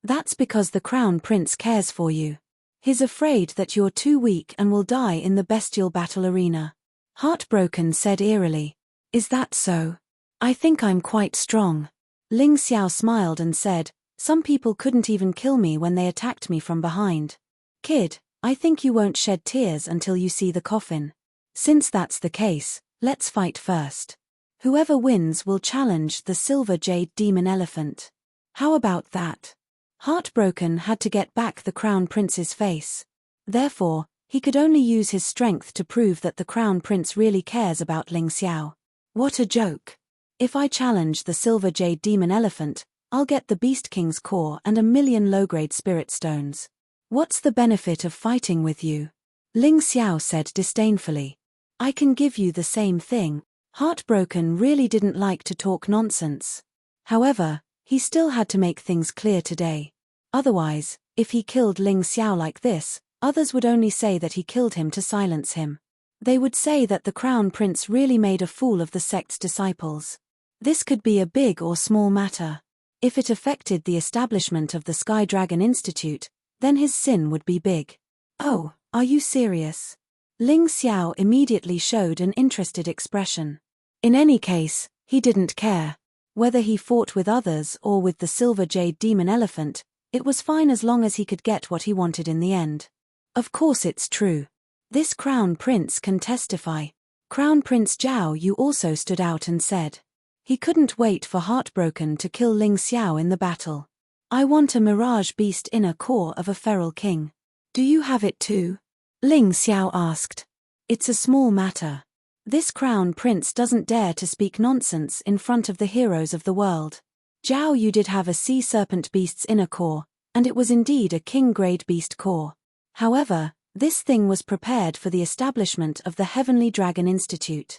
That's because the crown prince cares for you. He's afraid that you're too weak and will die in the bestial battle arena. Heartbroken said eerily. Is that so? I think I'm quite strong. Ling Xiao smiled and said, some people couldn't even kill me when they attacked me from behind. Kid, I think you won't shed tears until you see the coffin. Since that's the case, let's fight first. Whoever wins will challenge the silver jade demon elephant. How about that? Heartbroken had to get back the crown prince's face. Therefore, he could only use his strength to prove that the crown prince really cares about Ling Xiao. What a joke. If I challenge the silver jade demon elephant, I'll get the Beast King's core and 1,000,000 low-grade spirit stones. What's the benefit of fighting with you? Ling Xiao said disdainfully. I can give you the same thing. Heartbroken really didn't like to talk nonsense. However, he still had to make things clear today. Otherwise, if he killed Ling Xiao like this, others would only say that he killed him to silence him. They would say that the crown prince really made a fool of the sect's disciples. This could be a big or small matter. If it affected the establishment of the Sky Dragon Institute, then his sin would be big. Oh, are you serious? Ling Xiao immediately showed an interested expression. In any case, he didn't care. Whether he fought with others or with the silver jade demon elephant, it was fine as long as he could get what he wanted in the end. Of course it's true. This crown prince can testify. Crown Prince Zhao Yu also stood out and said. He couldn't wait for Heartbroken to kill Ling Xiao in the battle. I want a mirage beast inner core of a feral king. Do you have it too? Ling Xiao asked. It's a small matter. This crown prince doesn't dare to speak nonsense in front of the heroes of the world. Zhao Yu did have a sea serpent beast's inner core, and it was indeed a king-grade beast core. However, this thing was prepared for the establishment of the Heavenly Dragon Institute.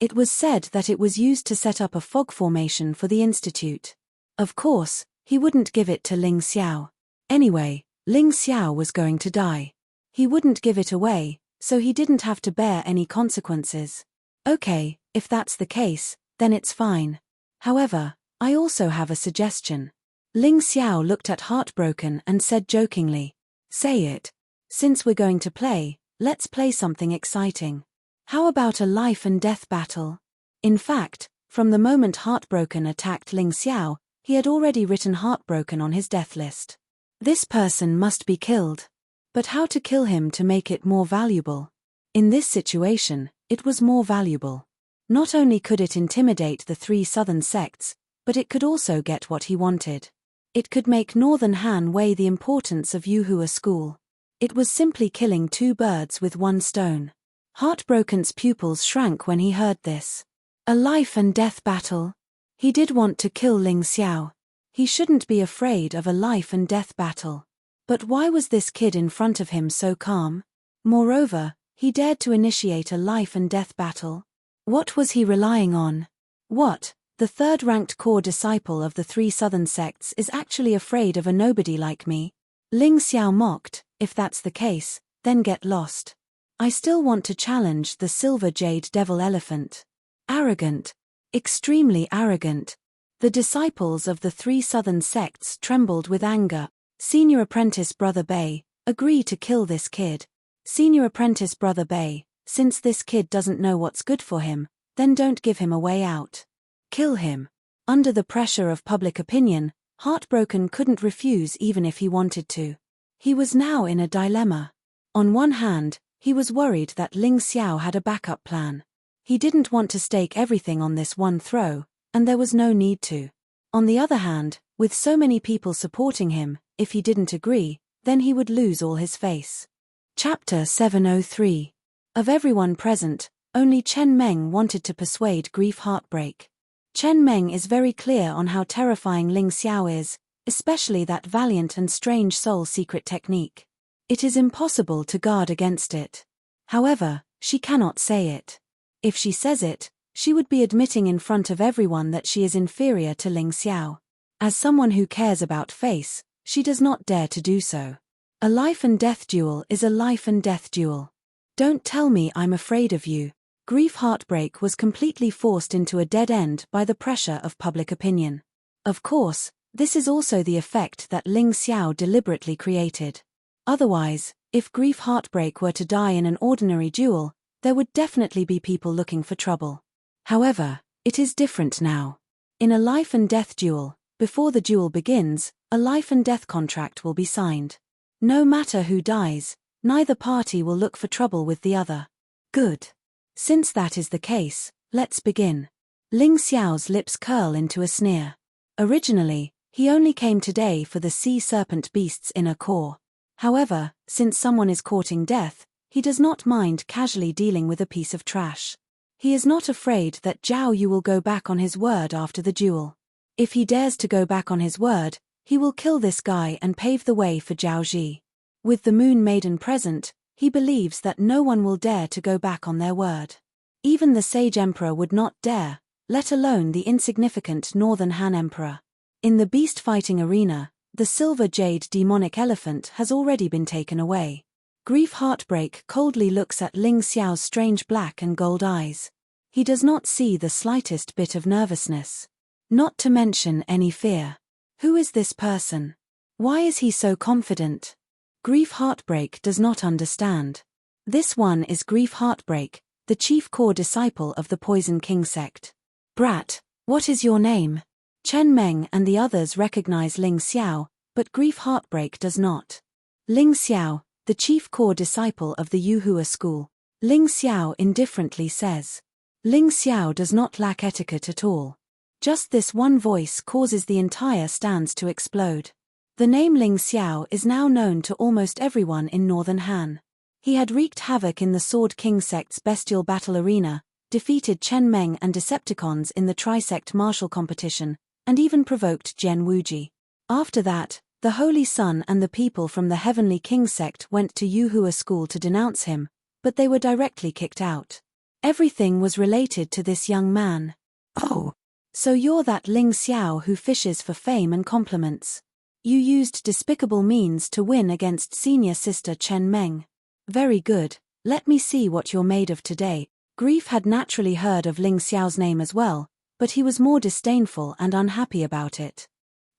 It was said that it was used to set up a fog formation for the institute. Of course, he wouldn't give it to Ling Xiao. Anyway, Ling Xiao was going to die. He wouldn't give it away, so he didn't have to bear any consequences. Okay, if that's the case, then it's fine. However, I also have a suggestion. Ling Xiao looked at Heartbroken and said jokingly, say it. Since we're going to play, let's play something exciting. How about a life and death battle? In fact, from the moment Heartbroken attacked Ling Xiao, he had already written Heartbroken on his death list. This person must be killed. But how to kill him to make it more valuable? In this situation, it was more valuable. Not only could it intimidate the 3 southern sects, but it could also get what he wanted. It could make Northern Han weigh the importance of Yuhua School. It was simply killing 2 birds with 1 stone. Heartbroken's pupils shrank when he heard this. A life and death battle? He did want to kill Ling Xiao. He shouldn't be afraid of a life and death battle. But why was this kid in front of him so calm? Moreover, he dared to initiate a life and death battle. What was he relying on? What? The third-ranked core disciple of the three southern sects is actually afraid of a nobody like me? Ling Xiao mocked. If that's the case, then get lost. I still want to challenge the silver jade devil elephant. Arrogant. Extremely arrogant. The disciples of the three southern sects trembled with anger. Senior apprentice Brother Bay, agree to kill this kid. Senior apprentice Brother Bay, since this kid doesn't know what's good for him, then don't give him a way out. Kill him. Under the pressure of public opinion, Heartbroken couldn't refuse even if he wanted to. He was now in a dilemma. On one hand, he was worried that Ling Xiao had a backup plan. He didn't want to stake everything on this one throw, and there was no need to. On the other hand, with so many people supporting him, if he didn't agree, then he would lose all his face. Chapter 703. Of everyone present, only Chen Meng wanted to persuade Grief Heartbreak. Chen Meng is very clear on how terrifying Ling Xiao is, especially that valiant and strange soul secret technique. It is impossible to guard against it. However, she cannot say it. If she says it, she would be admitting in front of everyone that she is inferior to Ling Xiao. As someone who cares about face, she does not dare to do so. A life and death duel is a life and death duel. Don't tell me I'm afraid of you. Grief Heartbreak was completely forced into a dead end by the pressure of public opinion. Of course, this is also the effect that Ling Xiao deliberately created. Otherwise, if Grief Heartbreak were to die in an ordinary duel, there would definitely be people looking for trouble. However, it is different now. In a life and death duel, before the duel begins, a life and death contract will be signed. No matter who dies, neither party will look for trouble with the other. Good. Since that is the case, let's begin. Ling Xiao's lips curl into a sneer. Originally, he only came today for the sea serpent beast's inner core. However, since someone is courting death, he does not mind casually dealing with a piece of trash. He is not afraid that Zhao Yu will go back on his word after the duel. If he dares to go back on his word, he will kill this guy and pave the way for Zhao Ji. With the Moon Maiden present, he believes that no one will dare to go back on their word. Even the Sage Emperor would not dare, let alone the insignificant Northern Han Emperor. In the beast fighting arena, the silver jade demonic elephant has already been taken away. Grief Heartbreak coldly looks at Ling Xiao's strange black and gold eyes. He does not see the slightest bit of nervousness. Not to mention any fear. Who is this person? Why is he so confident? Grief Heartbreak does not understand. This one is Grief Heartbreak, the chief core disciple of the Poison King sect. Brat, what is your name? Chen Meng and the others recognize Ling Xiao, but Grief Heartbreak does not. Ling Xiao, the chief core disciple of the Yuhua school. Ling Xiao indifferently says. Ling Xiao does not lack etiquette at all. Just this one voice causes the entire stands to explode. The name Ling Xiao is now known to almost everyone in Northern Han. He had wreaked havoc in the Sword King sect's bestial battle arena, defeated Chen Meng and Decepticons in the Trisect martial competition, and even provoked Jian Wuji. After that, the Holy Sun and the people from the Heavenly King sect went to Yuhua school to denounce him, but they were directly kicked out. Everything was related to this young man. Oh, so you're that Ling Xiao who fishes for fame and compliments. You used despicable means to win against senior sister Chen Meng. Very good, let me see what you're made of today. Grief had naturally heard of Ling Xiao's name as well, but he was more disdainful and unhappy about it.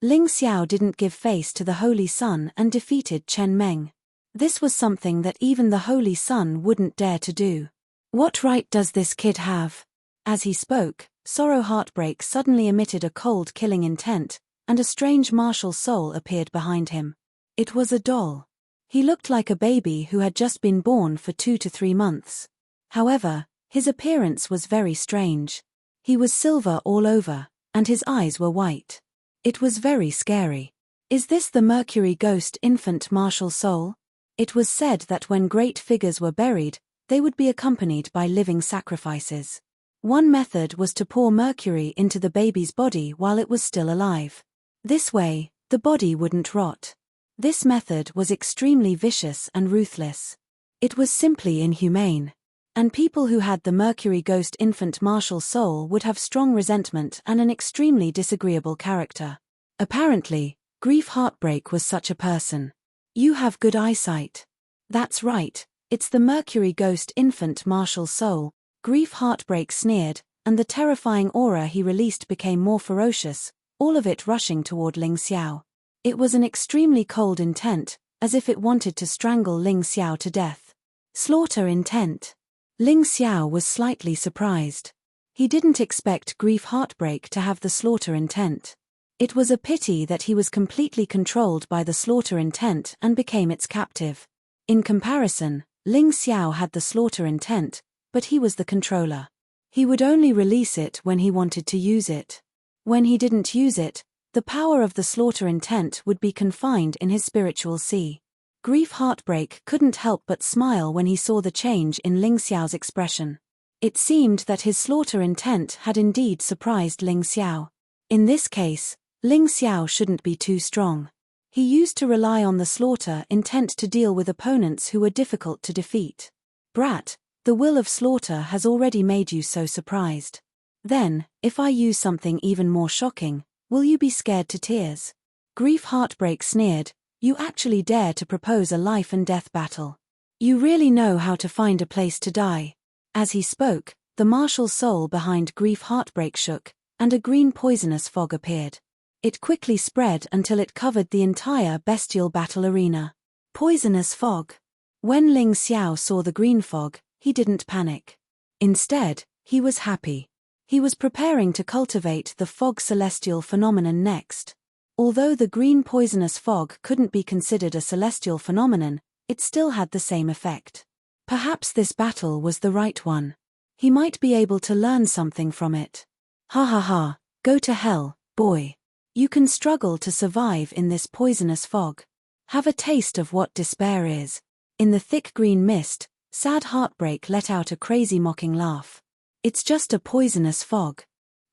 Ling Xiao didn't give face to the Holy Sun and defeated Chen Meng. This was something that even the Holy Sun wouldn't dare to do. What right does this kid have? As he spoke, Sorrow Heartbreak suddenly emitted a cold killing intent, and a strange martial soul appeared behind him. It was a doll. He looked like a baby who had just been born for 2 to 3 months. However, his appearance was very strange. He was silver all over, and his eyes were white. It was very scary. Is this the Mercury Ghost infant martial soul? It was said that when great figures were buried, they would be accompanied by living sacrifices. One method was to pour mercury into the baby's body while it was still alive. This way, the body wouldn't rot. This method was extremely vicious and ruthless. It was simply inhumane. And people who had the Mercury Ghost Infant martial soul would have strong resentment and an extremely disagreeable character. Apparently, Grief Heartbreak was such a person. You have good eyesight. That's right, it's the Mercury Ghost Infant martial soul, Grief Heartbreak sneered, and the terrifying aura he released became more ferocious, all of it rushing toward Ling Xiao. It was an extremely cold intent, as if it wanted to strangle Ling Xiao to death. Slaughter intent. Ling Xiao was slightly surprised. He didn't expect Grief Heartbreak to have the slaughter intent. It was a pity that he was completely controlled by the slaughter intent and became its captive. In comparison, Ling Xiao had the slaughter intent, but he was the controller. He would only release it when he wanted to use it. When he didn't use it, the power of the slaughter intent would be confined in his spiritual sea. Grief Heartbreak couldn't help but smile when he saw the change in Ling Xiao's expression. It seemed that his slaughter intent had indeed surprised Ling Xiao. In this case, Ling Xiao shouldn't be too strong. He used to rely on the slaughter intent to deal with opponents who were difficult to defeat. Brat, the will of slaughter has already made you so surprised. Then, if I use something even more shocking, will you be scared to tears? Grief Heartbreak sneered, you actually dare to propose a life and death battle. You really know how to find a place to die. As he spoke, the martial soul behind Grief Heartbreak shook, and a green poisonous fog appeared. It quickly spread until it covered the entire bestial battle arena. Poisonous fog. When Ling Xiao saw the green fog, he didn't panic. Instead, he was happy. He was preparing to cultivate the fog celestial phenomenon next. Although the green poisonous fog couldn't be considered a celestial phenomenon, it still had the same effect. Perhaps this battle was the right one. He might be able to learn something from it. Ha ha ha, go to hell, boy. You can struggle to survive in this poisonous fog. Have a taste of what despair is. In the thick green mist, Sad Heartbreak let out a crazy mocking laugh. It's just a poisonous fog.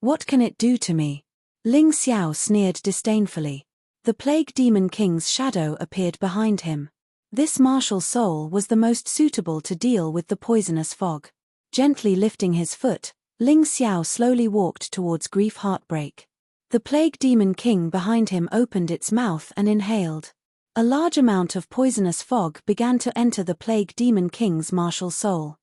What can it do to me? Ling Xiao sneered disdainfully. The Plague Demon King's shadow appeared behind him. This martial soul was the most suitable to deal with the poisonous fog. Gently lifting his foot, Ling Xiao slowly walked towards Grief Heartbreak. The Plague Demon King behind him opened its mouth and inhaled. A large amount of poisonous fog began to enter the Plague Demon King's martial soul.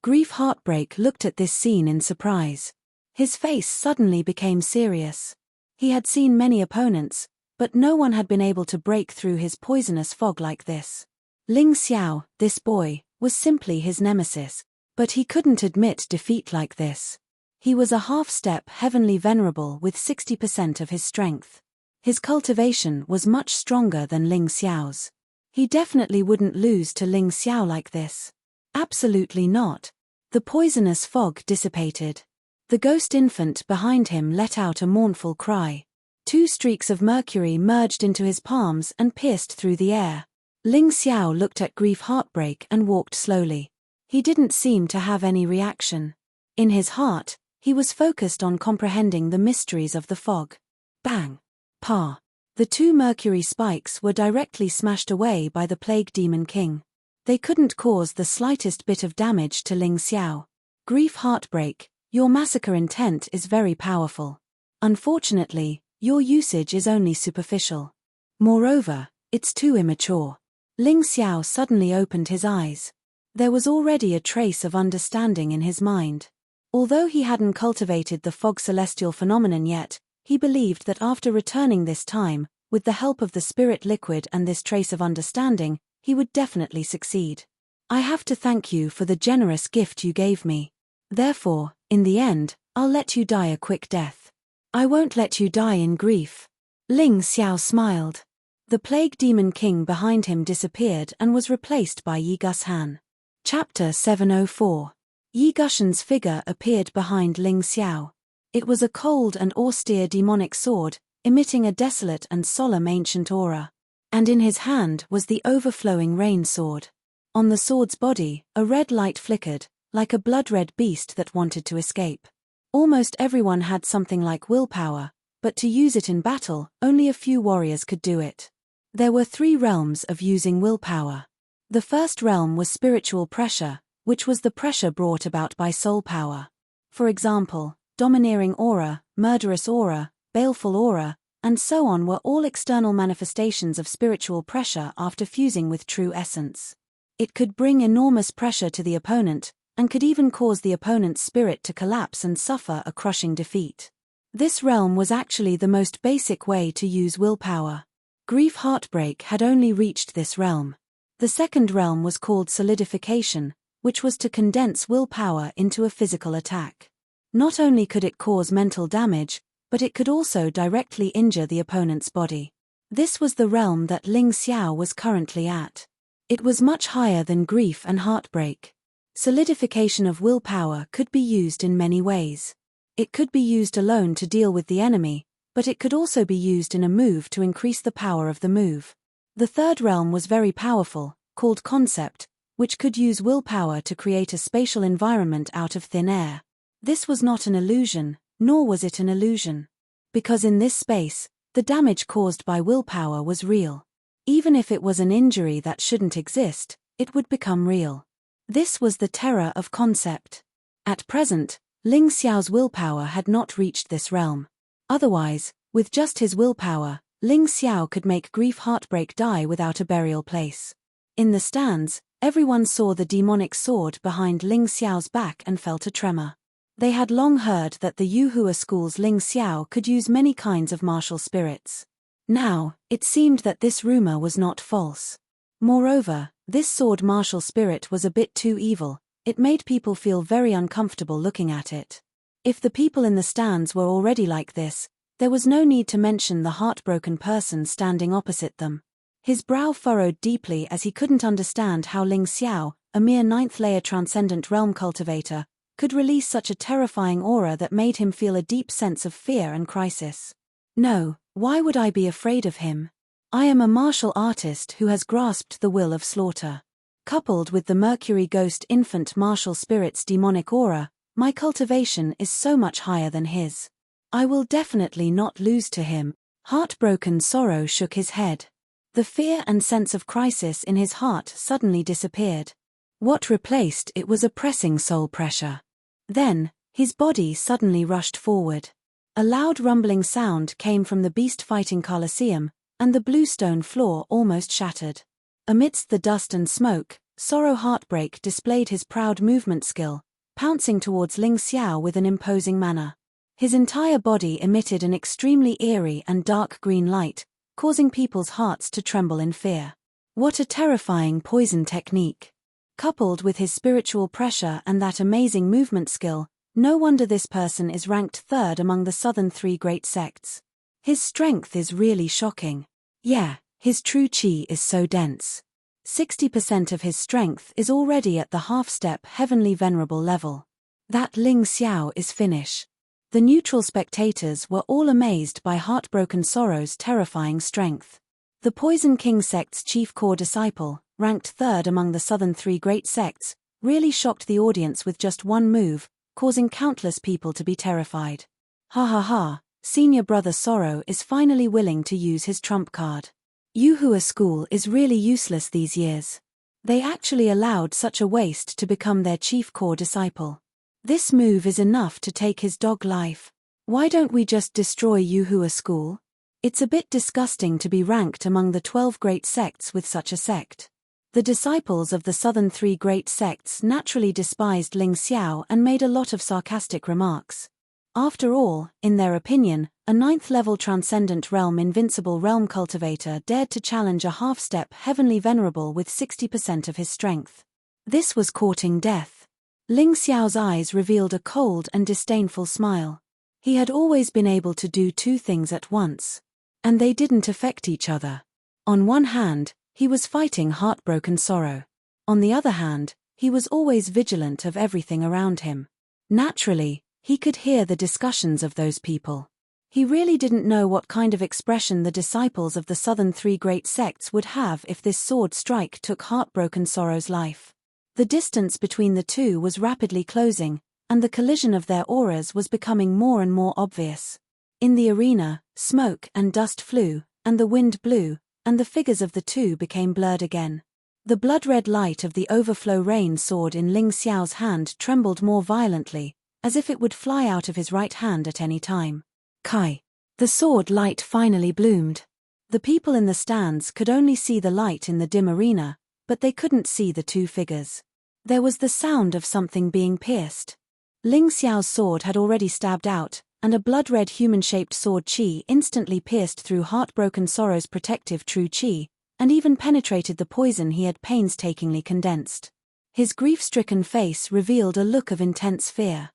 Grief Heartbreak looked at this scene in surprise. His face suddenly became serious. He had seen many opponents, but no one had been able to break through his poisonous fog like this. Ling Xiao, this boy, was simply his nemesis, but he couldn't admit defeat like this. He was a half-step heavenly venerable with 60% of his strength. His cultivation was much stronger than Ling Xiao's. He definitely wouldn't lose to Ling Xiao like this. Absolutely not. The poisonous fog dissipated. The ghost infant behind him let out a mournful cry. 2 streaks of mercury merged into his palms and pierced through the air. Ling Xiao looked at Grief Heartbreak and walked slowly. He didn't seem to have any reaction. In his heart, he was focused on comprehending the mysteries of the fog. Bang! Pa! The 2 mercury spikes were directly smashed away by the Plague Demon King. They couldn't cause the slightest bit of damage to Ling Xiao. Grief Heartbreak, your massacre intent is very powerful. Unfortunately, your usage is only superficial. Moreover, it's too immature. Ling Xiao suddenly opened his eyes. There was already a trace of understanding in his mind. Although he hadn't cultivated the fog celestial phenomenon yet, he believed that after returning this time, with the help of the spirit liquid and this trace of understanding, he would definitely succeed. I have to thank you for the generous gift you gave me. Therefore, in the end, I'll let you die a quick death. I won't let you die in grief. Ling Xiao smiled. The Plague Demon King behind him disappeared and was replaced by Yi Gushan. Chapter 704. Yi Gushan's figure appeared behind Ling Xiao. It was a cold and austere demonic sword, emitting a desolate and solemn ancient aura. And in his hand was the overflowing rain sword. On the sword's body, a red light flickered, like a blood-red beast that wanted to escape. Almost everyone had something like willpower, but to use it in battle, only a few warriors could do it. There were 3 realms of using willpower. The first realm was spiritual pressure, which was the pressure brought about by soul power. For example, domineering aura, murderous aura, baleful aura, and so on were all external manifestations of spiritual pressure after fusing with true essence. It could bring enormous pressure to the opponent, and could even cause the opponent's spirit to collapse and suffer a crushing defeat. This realm was actually the most basic way to use willpower. Grief heartbreak had only reached this realm. The second realm was called solidification, which was to condense willpower into a physical attack. Not only could it cause mental damage, but it could also directly injure the opponent's body. This was the realm that Ling Xiao was currently at. It was much higher than grief and heartbreak. Solidification of willpower could be used in many ways. It could be used alone to deal with the enemy, but it could also be used in a move to increase the power of the move. The third realm was very powerful, called concept, which could use willpower to create a spatial environment out of thin air. This was not an illusion, nor was it an illusion. Because in this space, the damage caused by willpower was real. Even if it was an injury that shouldn't exist, it would become real. This was the terror of concept. At present, Ling Xiao's willpower had not reached this realm. Otherwise, with just his willpower, Ling Xiao could make grief heartbreak die without a burial place. In the stands, everyone saw the demonic sword behind Ling Xiao's back and felt a tremor. They had long heard that the Yuhua school's Ling Xiao could use many kinds of martial spirits. Now, it seemed that this rumor was not false. Moreover, this sword martial spirit was a bit too evil. It made people feel very uncomfortable looking at it. If the people in the stands were already like this, there was no need to mention the heartbroken person standing opposite them. His brow furrowed deeply as he couldn't understand how Ling Xiao, a mere ninth-layer transcendent realm cultivator, could release such a terrifying aura that made him feel a deep sense of fear and crisis. No, why would I be afraid of him? I am a martial artist who has grasped the will of slaughter. Coupled with the Mercury Ghost infant martial spirit's demonic aura, my cultivation is so much higher than his. I will definitely not lose to him. Heartbroken Sorrow shook his head. The fear and sense of crisis in his heart suddenly disappeared. What replaced it was a pressing soul pressure. Then, his body suddenly rushed forward. A loud rumbling sound came from the beast-fighting Colosseum, and the bluestone floor almost shattered. Amidst the dust and smoke, Sorrow Heartbreak displayed his proud movement skill, pouncing towards Ling Xiao with an imposing manner. His entire body emitted an extremely eerie and dark green light, causing people's hearts to tremble in fear. What a terrifying poison technique! Coupled with his spiritual pressure and that amazing movement skill, no wonder this person is ranked third among the southern three great sects. His strength is really shocking. Yeah, his true chi is so dense. 60% of his strength is already at the half-step heavenly venerable level. That Ling Xiao is finish. The neutral spectators were all amazed by Heartbroken Sorrow's terrifying strength. The Poison King sect's chief core disciple, ranked third among the southern three great sects, really shocked the audience with just one move, causing countless people to be terrified. Ha ha ha, senior brother Sorrow is finally willing to use his trump card. Yuhua school is really useless these years. They actually allowed such a waste to become their chief core disciple. This move is enough to take his dog life. Why don't we just destroy Yuhua school? It's a bit disgusting to be ranked among the 12 great sects with such a sect. The disciples of the southern three great sects naturally despised Ling Xiao and made a lot of sarcastic remarks. After all, in their opinion, a ninth-level transcendent realm invincible realm cultivator dared to challenge a half-step heavenly venerable with 60% of his strength. This was courting death. Ling Xiao's eyes revealed a cold and disdainful smile. He had always been able to do two things at once. And they didn't affect each other. On one hand, he was fighting Heartbroken Sorrow. On the other hand, he was always vigilant of everything around him. Naturally, he could hear the discussions of those people. He really didn't know what kind of expression the disciples of the southern three great sects would have if this sword strike took Heartbroken Sorrow's life. The distance between the two was rapidly closing, and the collision of their auras was becoming more and more obvious. In the arena, smoke and dust flew, and the wind blew, and the figures of the two became blurred again. The blood-red light of the overflow rain sword in Ling Xiao's hand trembled more violently, as if it would fly out of his right hand at any time. Kai. The sword light finally bloomed. The people in the stands could only see the light in the dim arena, but they couldn't see the two figures. There was the sound of something being pierced. Ling Xiao's sword had already stabbed out, and a blood-red human-shaped sword qi instantly pierced through Heartbroken Sorrow's protective true qi, and even penetrated the poison he had painstakingly condensed. His grief-stricken face revealed a look of intense fear.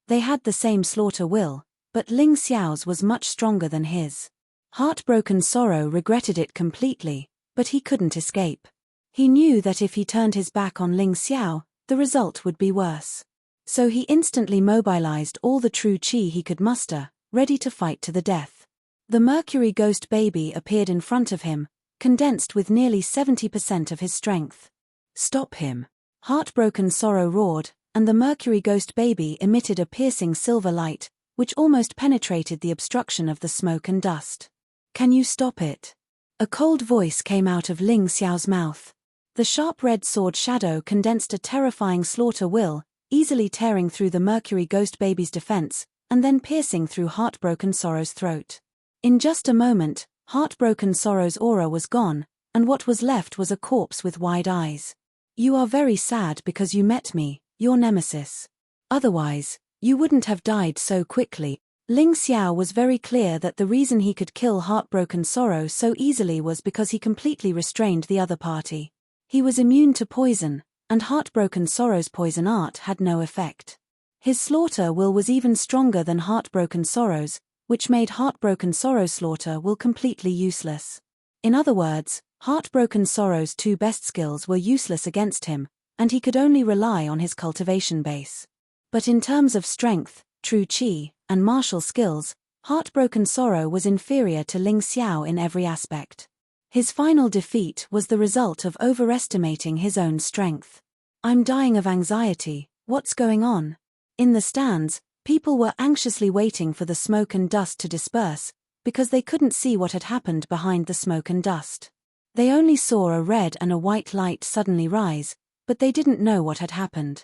They had the same slaughter will, but Ling Xiao's was much stronger than his. Heartbroken Sorrow regretted it completely, but he couldn't escape. He knew that if he turned his back on Ling Xiao, the result would be worse. So he instantly mobilized all the true qi he could muster, ready to fight to the death. The Mercury Ghost Baby appeared in front of him, condensed with nearly 70% of his strength. Stop him! Heartbroken Sorrow roared, and the Mercury Ghost Baby emitted a piercing silver light, which almost penetrated the obstruction of the smoke and dust. Can you stop it? A cold voice came out of Ling Xiao's mouth. The sharp red sword shadow condensed a terrifying slaughter will, easily tearing through the Mercury Ghost Baby's defense, and then piercing through Heartbroken Sorrow's throat. In just a moment, Heartbroken Sorrow's aura was gone, and what was left was a corpse with wide eyes. You are very sad because you met me, your nemesis. Otherwise, you wouldn't have died so quickly. Ling Xiao was very clear that the reason he could kill Heartbroken Sorrow so easily was because he completely restrained the other party. He was immune to poison, and Heartbroken Sorrow's poison art had no effect. His slaughter will was even stronger than Heartbroken Sorrow's, which made Heartbroken Sorrow's slaughter will completely useless. In other words, Heartbroken Sorrow's two best skills were useless against him, and he could only rely on his cultivation base. But in terms of strength, true qi, and martial skills, Heartbroken Sorrow was inferior to Ling Xiao in every aspect. His final defeat was the result of overestimating his own strength. I'm dying of anxiety, what's going on? In the stands, people were anxiously waiting for the smoke and dust to disperse, because they couldn't see what had happened behind the smoke and dust. They only saw a red and a white light suddenly rise, but they didn't know what had happened.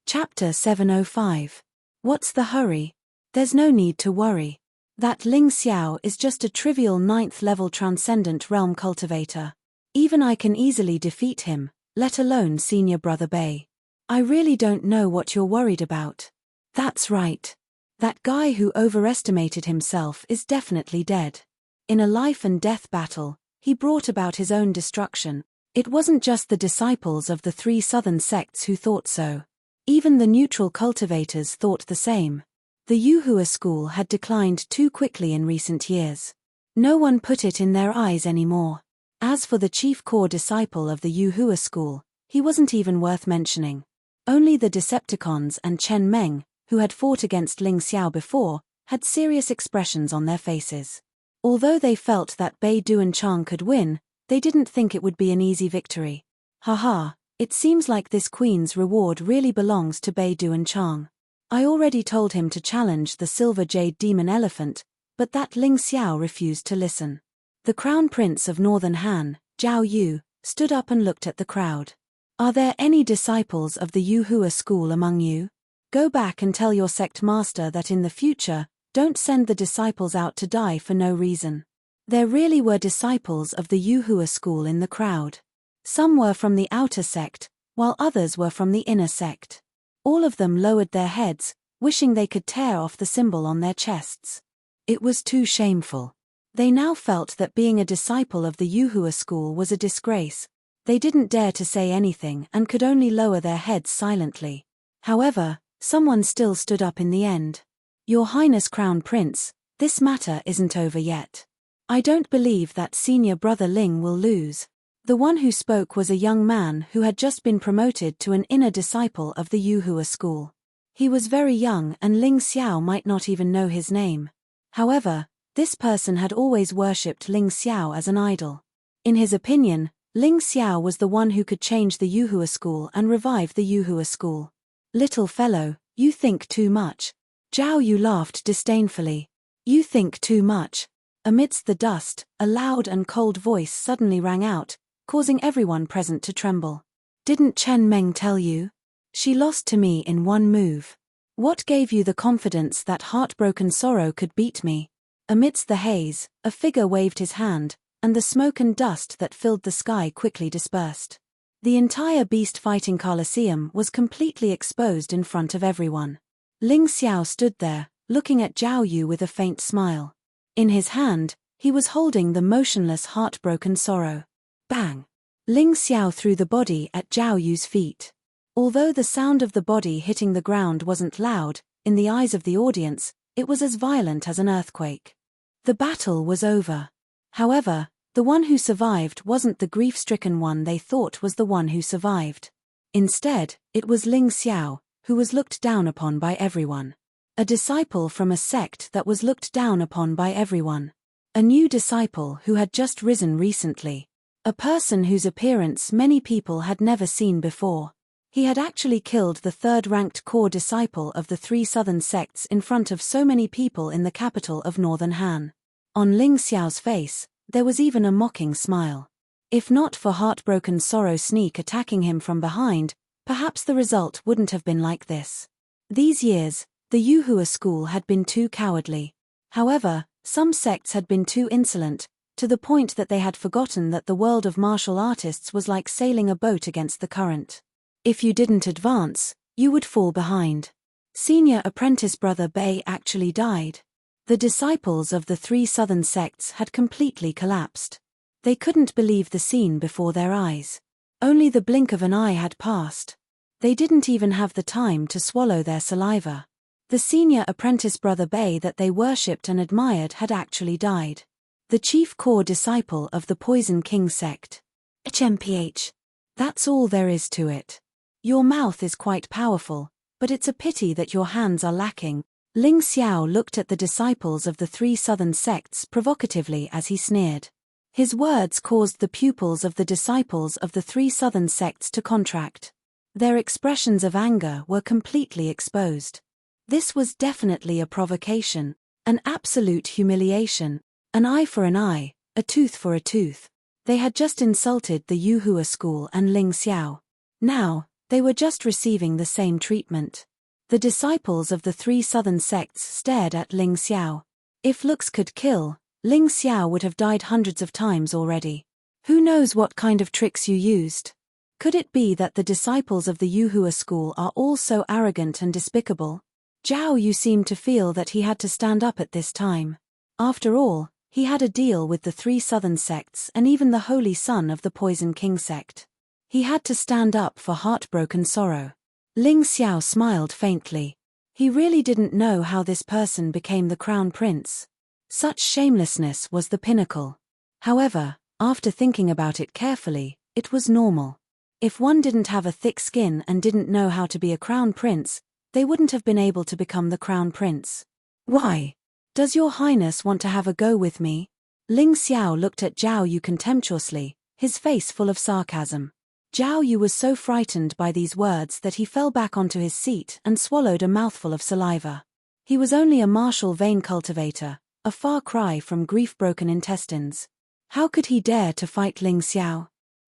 Chapter 705. What's the hurry? There's no need to worry. That Ling Xiao is just a trivial 9th-level transcendent realm cultivator. Even I can easily defeat him, let alone Senior Brother Bei. I really don't know what you're worried about. That's right. That guy who overestimated himself is definitely dead. In a life-and-death battle, he brought about his own destruction. It wasn't just the disciples of the 3 southern sects who thought so. Even the neutral cultivators thought the same. The Yuhua school had declined too quickly in recent years. No one put it in their eyes anymore. As for the chief core disciple of the Yuhua school, he wasn't even worth mentioning. Only the Decepticons and Chen Meng, who had fought against Ling Xiao before, had serious expressions on their faces. Although they felt that Bei Duanchang could win, they didn't think it would be an easy victory. Haha, it seems like this queen's reward really belongs to Bei Duanchang. I already told him to challenge the Silver Jade Demon Elephant, but that Ling Xiao refused to listen. The Crown Prince of Northern Han, Zhao Yu, stood up and looked at the crowd. Are there any disciples of the Yuhua school among you? Go back and tell your sect master that in the future, don't send the disciples out to die for no reason. There really were disciples of the Yuhua school in the crowd. Some were from the outer sect, while others were from the inner sect. All of them lowered their heads, wishing they could tear off the symbol on their chests. It was too shameful. They now felt that being a disciple of the Yuhua school was a disgrace. They didn't dare to say anything and could only lower their heads silently. However, someone still stood up in the end. Your Highness Crown Prince, this matter isn't over yet. I don't believe that Senior Brother Ling will lose. The one who spoke was a young man who had just been promoted to an inner disciple of the Yuhua school. He was very young and Ling Xiao might not even know his name. However, this person had always worshipped Ling Xiao as an idol. In his opinion, Ling Xiao was the one who could change the Yuhua school and revive the Yuhua school. Little fellow, you think too much. Zhao Yu laughed disdainfully. You think too much. Amidst the dust, a loud and cold voice suddenly rang out, causing everyone present to tremble. Didn't Chen Meng tell you? She lost to me in one move. What gave you the confidence that heartbroken sorrow could beat me? Amidst the haze, a figure waved his hand, and the smoke and dust that filled the sky quickly dispersed. The entire beast fighting coliseum was completely exposed in front of everyone. Ling Xiao stood there, looking at Zhao Yu with a faint smile. In his hand, he was holding the motionless heartbroken sorrow. Bang! Ling Xiao threw the body at Zhao Yu's feet. Although the sound of the body hitting the ground wasn't loud, in the eyes of the audience, it was as violent as an earthquake. The battle was over. However, the one who survived wasn't the grief-stricken one they thought was the one who survived. Instead, it was Ling Xiao, who was looked down upon by everyone. A disciple from a sect that was looked down upon by everyone. A new disciple who had just risen recently. A person whose appearance many people had never seen before. He had actually killed the third-ranked core disciple of the three southern sects in front of so many people in the capital of Northern Han. On Ling Xiao's face, there was even a mocking smile. If not for heartbroken sorrow sneak attacking him from behind, perhaps the result wouldn't have been like this. These years, the Yuhua school had been too cowardly. However, some sects had been too insolent, to the point that they had forgotten that the world of martial artists was like sailing a boat against the current. If you didn't advance, you would fall behind. Senior apprentice brother Bei actually died. The disciples of the three southern sects had completely collapsed. They couldn't believe the scene before their eyes. Only the blink of an eye had passed. They didn't even have the time to swallow their saliva. The senior apprentice brother Bei that they worshipped and admired had actually died. The chief core disciple of the Poison King sect. HMPH. That's all there is to it. Your mouth is quite powerful, but it's a pity that your hands are lacking. Ling Xiao looked at the disciples of the three southern sects provocatively as he sneered. His words caused the pupils of the disciples of the three southern sects to contract. Their expressions of anger were completely exposed. This was definitely a provocation, an absolute humiliation, an eye for an eye, a tooth for a tooth. They had just insulted the Yuhua school and Ling Xiao. Now, they were just receiving the same treatment. The disciples of the three southern sects stared at Ling Xiao. If looks could kill, Ling Xiao would have died hundreds of times already. Who knows what kind of tricks you used? Could it be that the disciples of the Yuhua school are all so arrogant and despicable? Zhao Yu seemed to feel that he had to stand up at this time. After all, he had a deal with the three southern sects and even the holy son of the Poison King sect. He had to stand up for heartbroken sorrow. Ling Xiao smiled faintly. He really didn't know how this person became the crown prince. Such shamelessness was the pinnacle. However, after thinking about it carefully, it was normal. If one didn't have a thick skin and didn't know how to be a crown prince, they wouldn't have been able to become the crown prince. Why? Does your highness want to have a go with me? Ling Xiao looked at Zhao Yu contemptuously, his face full of sarcasm. Zhao Yu was so frightened by these words that he fell back onto his seat and swallowed a mouthful of saliva. He was only a martial vein cultivator, a far cry from grief-broken intestines. How could he dare to fight Ling Xiao?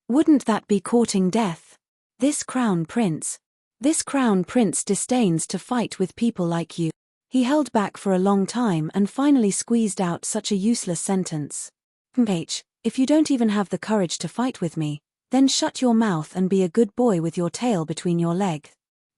Wouldn't that be courting death? This crown prince disdains to fight with people like you. He held back for a long time and finally squeezed out such a useless sentence. If you don't even have the courage to fight with me, then shut your mouth and be a good boy with your tail between your legs.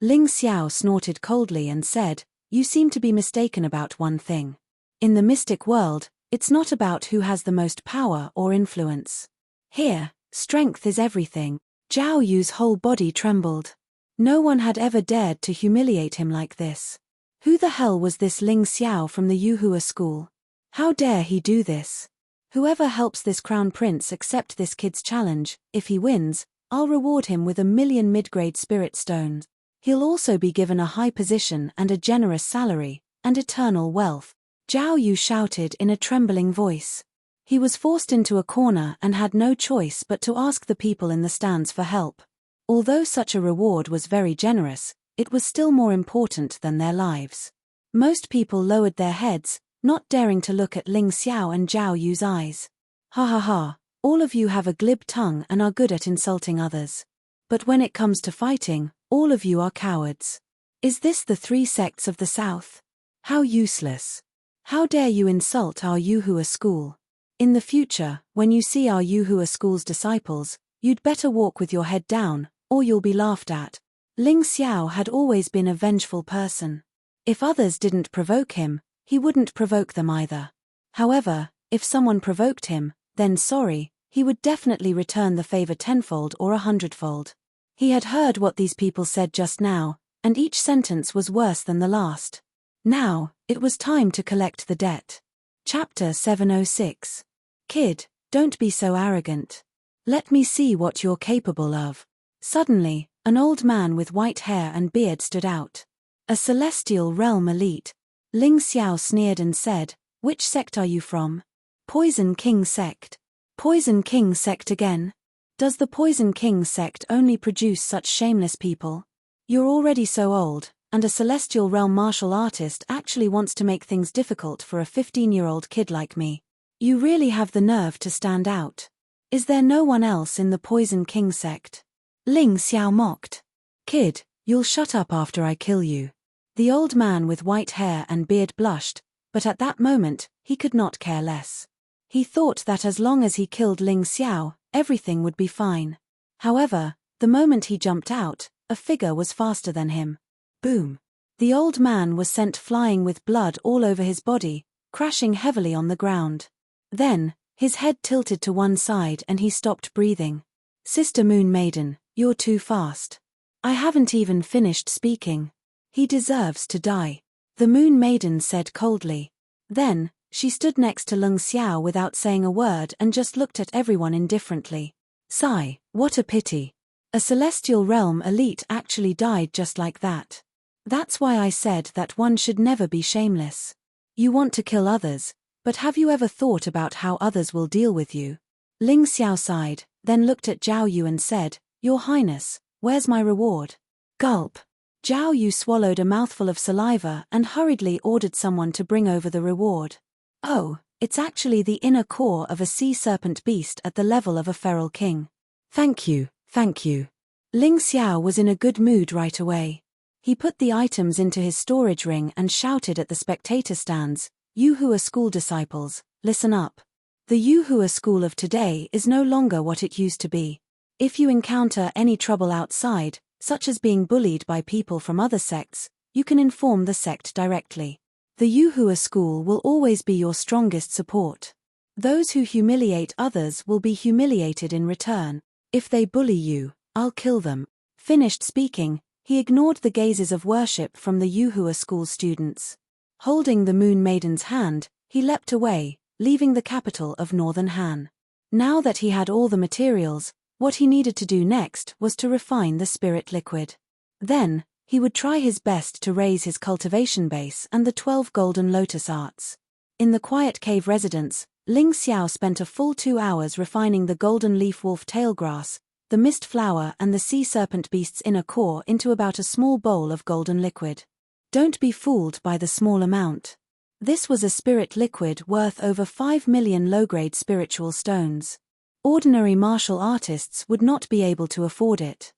Ling Xiao snorted coldly and said, You seem to be mistaken about one thing. In the mystic world, it's not about who has the most power or influence. Here, strength is everything. Zhao Yu's whole body trembled. No one had ever dared to humiliate him like this. Who the hell was this Ling Xiao from the Yuhua school? How dare he do this? Whoever helps this crown prince accept this kid's challenge, if he wins, I'll reward him with 1,000,000 mid-grade spirit stones. He'll also be given a high position and a generous salary, and eternal wealth. Zhao Yu shouted in a trembling voice. He was forced into a corner and had no choice but to ask the people in the stands for help. Although such a reward was very generous, it was still more important than their lives. Most people lowered their heads, not daring to look at Ling Xiao and Zhao Yu's eyes. Ha ha ha, All of you have a glib tongue and are good at insulting others. But when it comes to fighting, all of you are cowards. Is this the three sects of the South? How useless. How dare you insult our Yuhua school? In the future, when you see our Yuhua school's disciples, you'd better walk with your head down, or you'll be laughed at. Ling Xiao had always been a vengeful person. If others didn't provoke him, he wouldn't provoke them either. However, if someone provoked him, then sorry, he would definitely return the favor tenfold or 100-fold. He had heard what these people said just now, and each sentence was worse than the last. Now, it was time to collect the debt. Chapter 706. Kid, don't be so arrogant. Let me see what you're capable of. Suddenly, an old man with white hair and beard stood out. A celestial realm elite. Ling Xiao sneered and said, "Which sect are you from?" Poison King sect. Poison King sect again? Does the Poison King sect only produce such shameless people? You're already so old, and a celestial realm martial artist actually wants to make things difficult for a 15-year-old kid like me. You really have the nerve to stand out. Is there no one else in the Poison King sect? Ling Xiao mocked. Kid, you'll shut up after I kill you. The old man with white hair and beard blushed, but at that moment, he could not care less. He thought that as long as he killed Ling Xiao, everything would be fine. However, the moment he jumped out, a figure was faster than him. Boom. The old man was sent flying with blood all over his body, crashing heavily on the ground. Then, his head tilted to one side and he stopped breathing. Sister Moon Maiden, you're too fast. I haven't even finished speaking. He deserves to die. The Moon Maiden said coldly. Then, she stood next to Ling Xiao without saying a word and just looked at everyone indifferently. Sigh, what a pity. A celestial realm elite actually died just like that. That's why I said that one should never be shameless. You want to kill others, but have you ever thought about how others will deal with you? Ling Xiao sighed, then looked at Zhao Yu and said, Your Highness, where's my reward? Gulp. Zhao Yu swallowed a mouthful of saliva and hurriedly ordered someone to bring over the reward. Oh, it's actually the inner core of a sea serpent beast at the level of a feral king. Thank you, thank you. Ling Xiao was in a good mood right away. He put the items into his storage ring and shouted at the spectator stands, Yuhua school disciples, listen up. The Yuhua school of today is no longer what it used to be. If you encounter any trouble outside, such as being bullied by people from other sects, you can inform the sect directly. The Yuhua school will always be your strongest support. Those who humiliate others will be humiliated in return. If they bully you, I'll kill them. Finished speaking, he ignored the gazes of worship from the Yuhua school students. Holding the Moon Maiden's hand, he leapt away, leaving the capital of Northern Han. Now that he had all the materials, what he needed to do next was to refine the spirit liquid. Then, he would try his best to raise his cultivation base and the 12 golden lotus arts. In the quiet cave residence, Ling Xiao spent a full 2 hours refining the golden leaf wolf tail grass, the mist flower and the sea serpent beast's inner core into about a small bowl of golden liquid. Don't be fooled by the small amount. This was a spirit liquid worth over 5 million low-grade spiritual stones. Ordinary martial artists would not be able to afford it.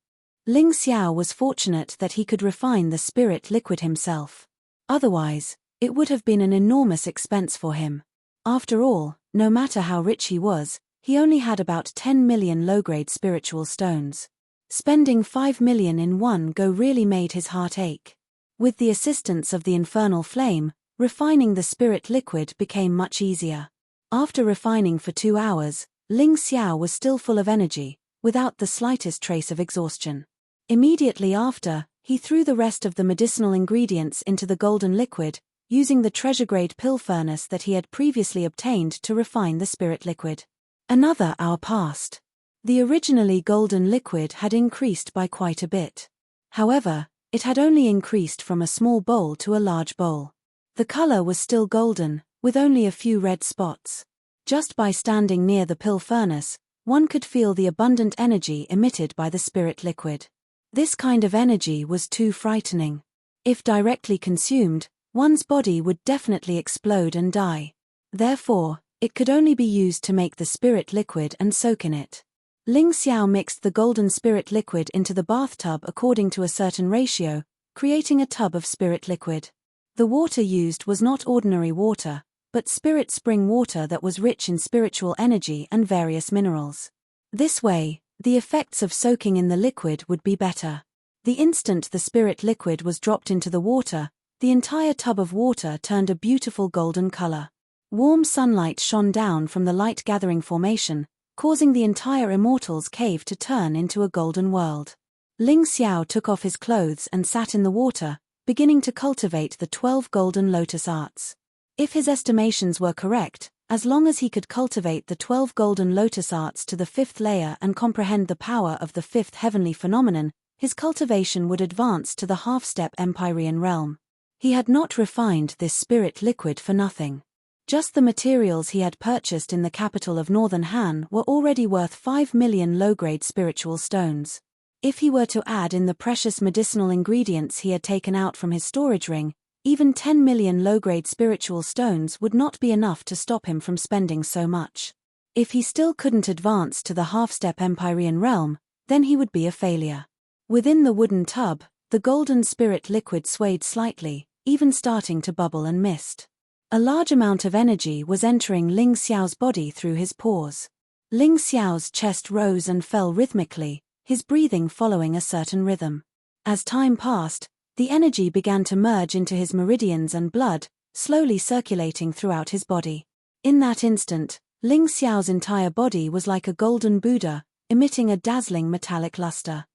Ling Xiao was fortunate that he could refine the spirit liquid himself. Otherwise, it would have been an enormous expense for him. After all, no matter how rich he was, he only had about 10 million low-grade spiritual stones. Spending 5 million in one go really made his heart ache. With the assistance of the infernal flame, refining the spirit liquid became much easier. After refining for 2 hours, Ling Xiao was still full of energy, without the slightest trace of exhaustion. Immediately after, he threw the rest of the medicinal ingredients into the golden liquid, using the treasure-grade pill furnace that he had previously obtained to refine the spirit liquid. Another hour passed. The originally golden liquid had increased by quite a bit. However, it had only increased from a small bowl to a large bowl. The color was still golden, with only a few red spots. Just by standing near the pill furnace, one could feel the abundant energy emitted by the spirit liquid. This kind of energy was too frightening. If directly consumed, one's body would definitely explode and die. Therefore, It could only be used to make the spirit liquid and soak in it. Ling Xiao mixed the golden spirit liquid into the bathtub according to a certain ratio, creating a tub of spirit liquid. The water used was not ordinary water, but spirit spring water that was rich in spiritual energy and various minerals. This way, the effects of soaking in the liquid would be better. The instant the spirit liquid was dropped into the water, the entire tub of water turned a beautiful golden color. Warm sunlight shone down from the light-gathering formation, causing the entire Immortal's cave to turn into a golden world. Ling Xiao took off his clothes and sat in the water, beginning to cultivate the 12 golden lotus arts. If his estimations were correct, as long as he could cultivate the 12 golden lotus arts to the 5th layer and comprehend the power of the 5th heavenly phenomenon, his cultivation would advance to the half-step Empyrean realm. He had not refined this spirit liquid for nothing. Just the materials he had purchased in the capital of Northern Han were already worth 5 million low-grade spiritual stones. If he were to add in the precious medicinal ingredients he had taken out from his storage ring, even 10 million low-grade spiritual stones would not be enough to stop him from spending so much. If he still couldn't advance to the half-step Empyrean realm, then he would be a failure. Within the wooden tub, the golden spirit liquid swayed slightly, even starting to bubble and mist. A large amount of energy was entering Ling Xiao's body through his pores. Ling Xiao's chest rose and fell rhythmically, his breathing following a certain rhythm. As time passed, the energy began to merge into his meridians and blood, slowly circulating throughout his body. In that instant, Ling Xiao's entire body was like a golden Buddha, emitting a dazzling metallic luster.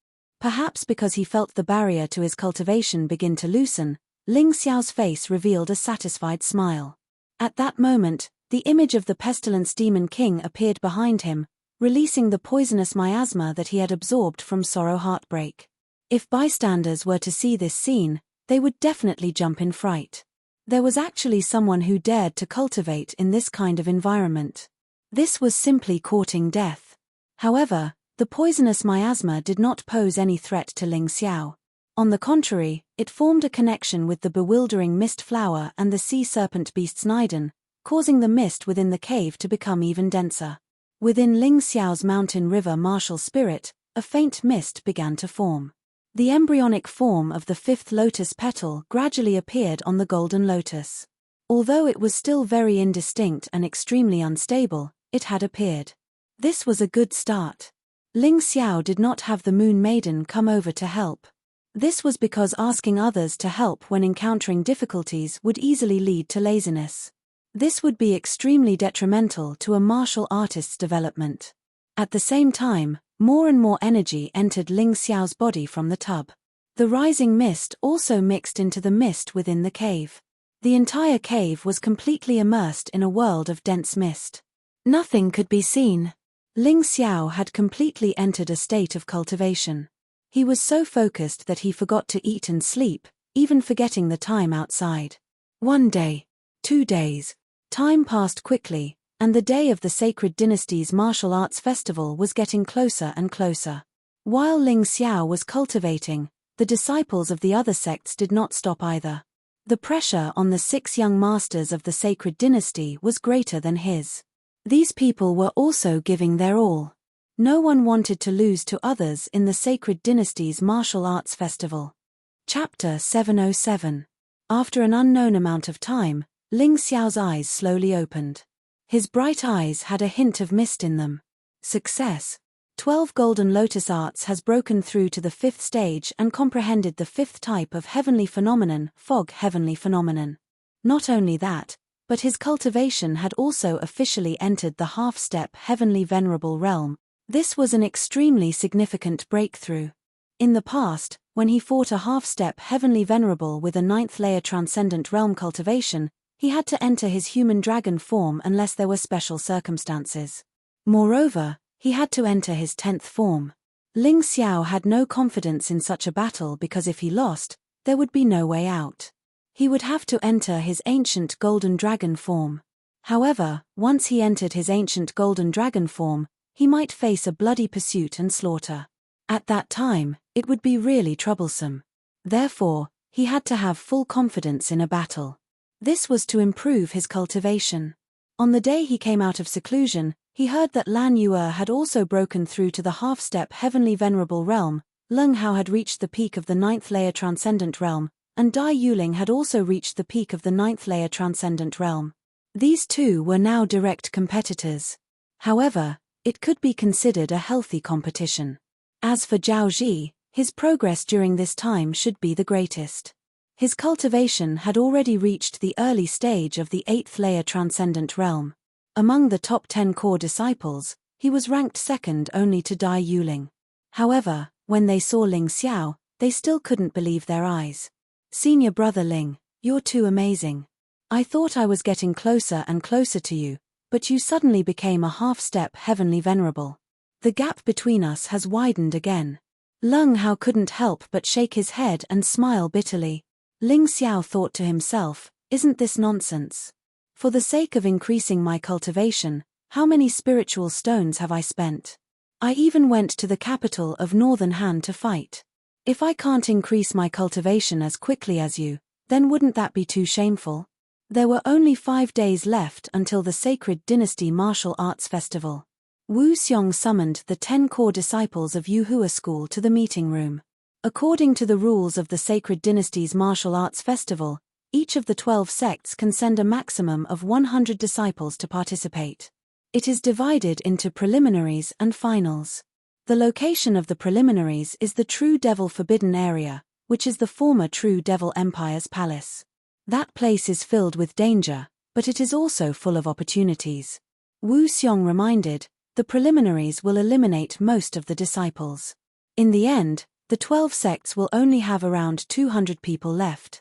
Perhaps because he felt the barrier to his cultivation begin to loosen, Ling Xiao's face revealed a satisfied smile. At that moment, the image of the pestilence demon king appeared behind him, releasing the poisonous miasma that he had absorbed from sorrow heartbreak. If bystanders were to see this scene, they would definitely jump in fright. There was actually someone who dared to cultivate in this kind of environment. This was simply courting death. However, the poisonous miasma did not pose any threat to Ling Xiao. On the contrary, it formed a connection with the bewildering mist flower and the sea serpent beast's Niden, causing the mist within the cave to become even denser. Within Ling Xiao's mountain river martial spirit, a faint mist began to form. The embryonic form of the 5th lotus petal gradually appeared on the golden lotus. Although it was still very indistinct and extremely unstable, it had appeared. This was a good start. Ling Xiao did not have the Moon Maiden come over to help. This was because asking others to help when encountering difficulties would easily lead to laziness. This would be extremely detrimental to a martial artist's development. At the same time, more and more energy entered Ling Xiao's body from the tub. The rising mist also mixed into the mist within the cave. The entire cave was completely immersed in a world of dense mist. Nothing could be seen. Ling Xiao had completely entered a state of cultivation. He was so focused that he forgot to eat and sleep, even forgetting the time outside. 1 day, 2 days. Time passed quickly, and the day of the Sacred Dynasty's martial arts festival was getting closer and closer. While Ling Xiao was cultivating, the disciples of the other sects did not stop either. The pressure on the 6 young masters of the Sacred Dynasty was greater than his. These people were also giving their all. No one wanted to lose to others in the Sacred Dynasty's martial arts festival. Chapter 707. After an unknown amount of time, Ling Xiao's eyes slowly opened. His bright eyes had a hint of mist in them. Success. 12 golden lotus arts has broken through to the 5th stage and comprehended the 5th type of heavenly phenomenon, fog heavenly phenomenon. Not only that, but his cultivation had also officially entered the half-step heavenly venerable realm. This was an extremely significant breakthrough. In the past, when he fought a half-step heavenly venerable with a 9th layer transcendent realm cultivation, he had to enter his human dragon form unless there were special circumstances. Moreover, he had to enter his 10th form. Ling Xiao had no confidence in such a battle because if he lost, there would be no way out. He would have to enter his ancient golden dragon form. However, once he entered his ancient golden dragon form, he might face a bloody pursuit and slaughter. At that time, it would be really troublesome. Therefore, he had to have full confidence in a battle. This was to improve his cultivation. On the day he came out of seclusion, he heard that Lan Yuer had also broken through to the half-step heavenly venerable realm, Leng Hao had reached the peak of the 9th layer transcendent realm, and Dai Yuling had also reached the peak of the 9th layer transcendent realm. These two were now direct competitors. However, it could be considered a healthy competition. As for Zhao Ji, his progress during this time should be the greatest. His cultivation had already reached the early stage of the 8th layer transcendent realm. Among the top 10 core disciples, he was ranked second only to Dai Yuling. However, when they saw Ling Xiao, they still couldn't believe their eyes. "Senior brother Ling, you're too amazing. I thought I was getting closer and closer to you, but you suddenly became a half-step heavenly venerable. The gap between us has widened again." Leng Hao couldn't help but shake his head and smile bitterly. Ling Xiao thought to himself, "Isn't this nonsense? For the sake of increasing my cultivation, how many spiritual stones have I spent? I even went to the capital of Northern Han to fight. If I can't increase my cultivation as quickly as you, then wouldn't that be too shameful?" There were only 5 days left until the Sacred Dynasty Martial Arts Festival. Wu Xiong summoned the 10 core disciples of Yuhua School to the meeting room. According to the rules of the Sacred Dynasty's Martial Arts Festival, each of the 12 sects can send a maximum of 100 disciples to participate. It is divided into preliminaries and finals. The location of the preliminaries is the True Devil Forbidden Area, which is the former True Devil Empire's palace. That place is filled with danger, but it is also full of opportunities. Wu Xiong reminded, the preliminaries will eliminate most of the disciples. In the end, the 12 sects will only have around 200 people left.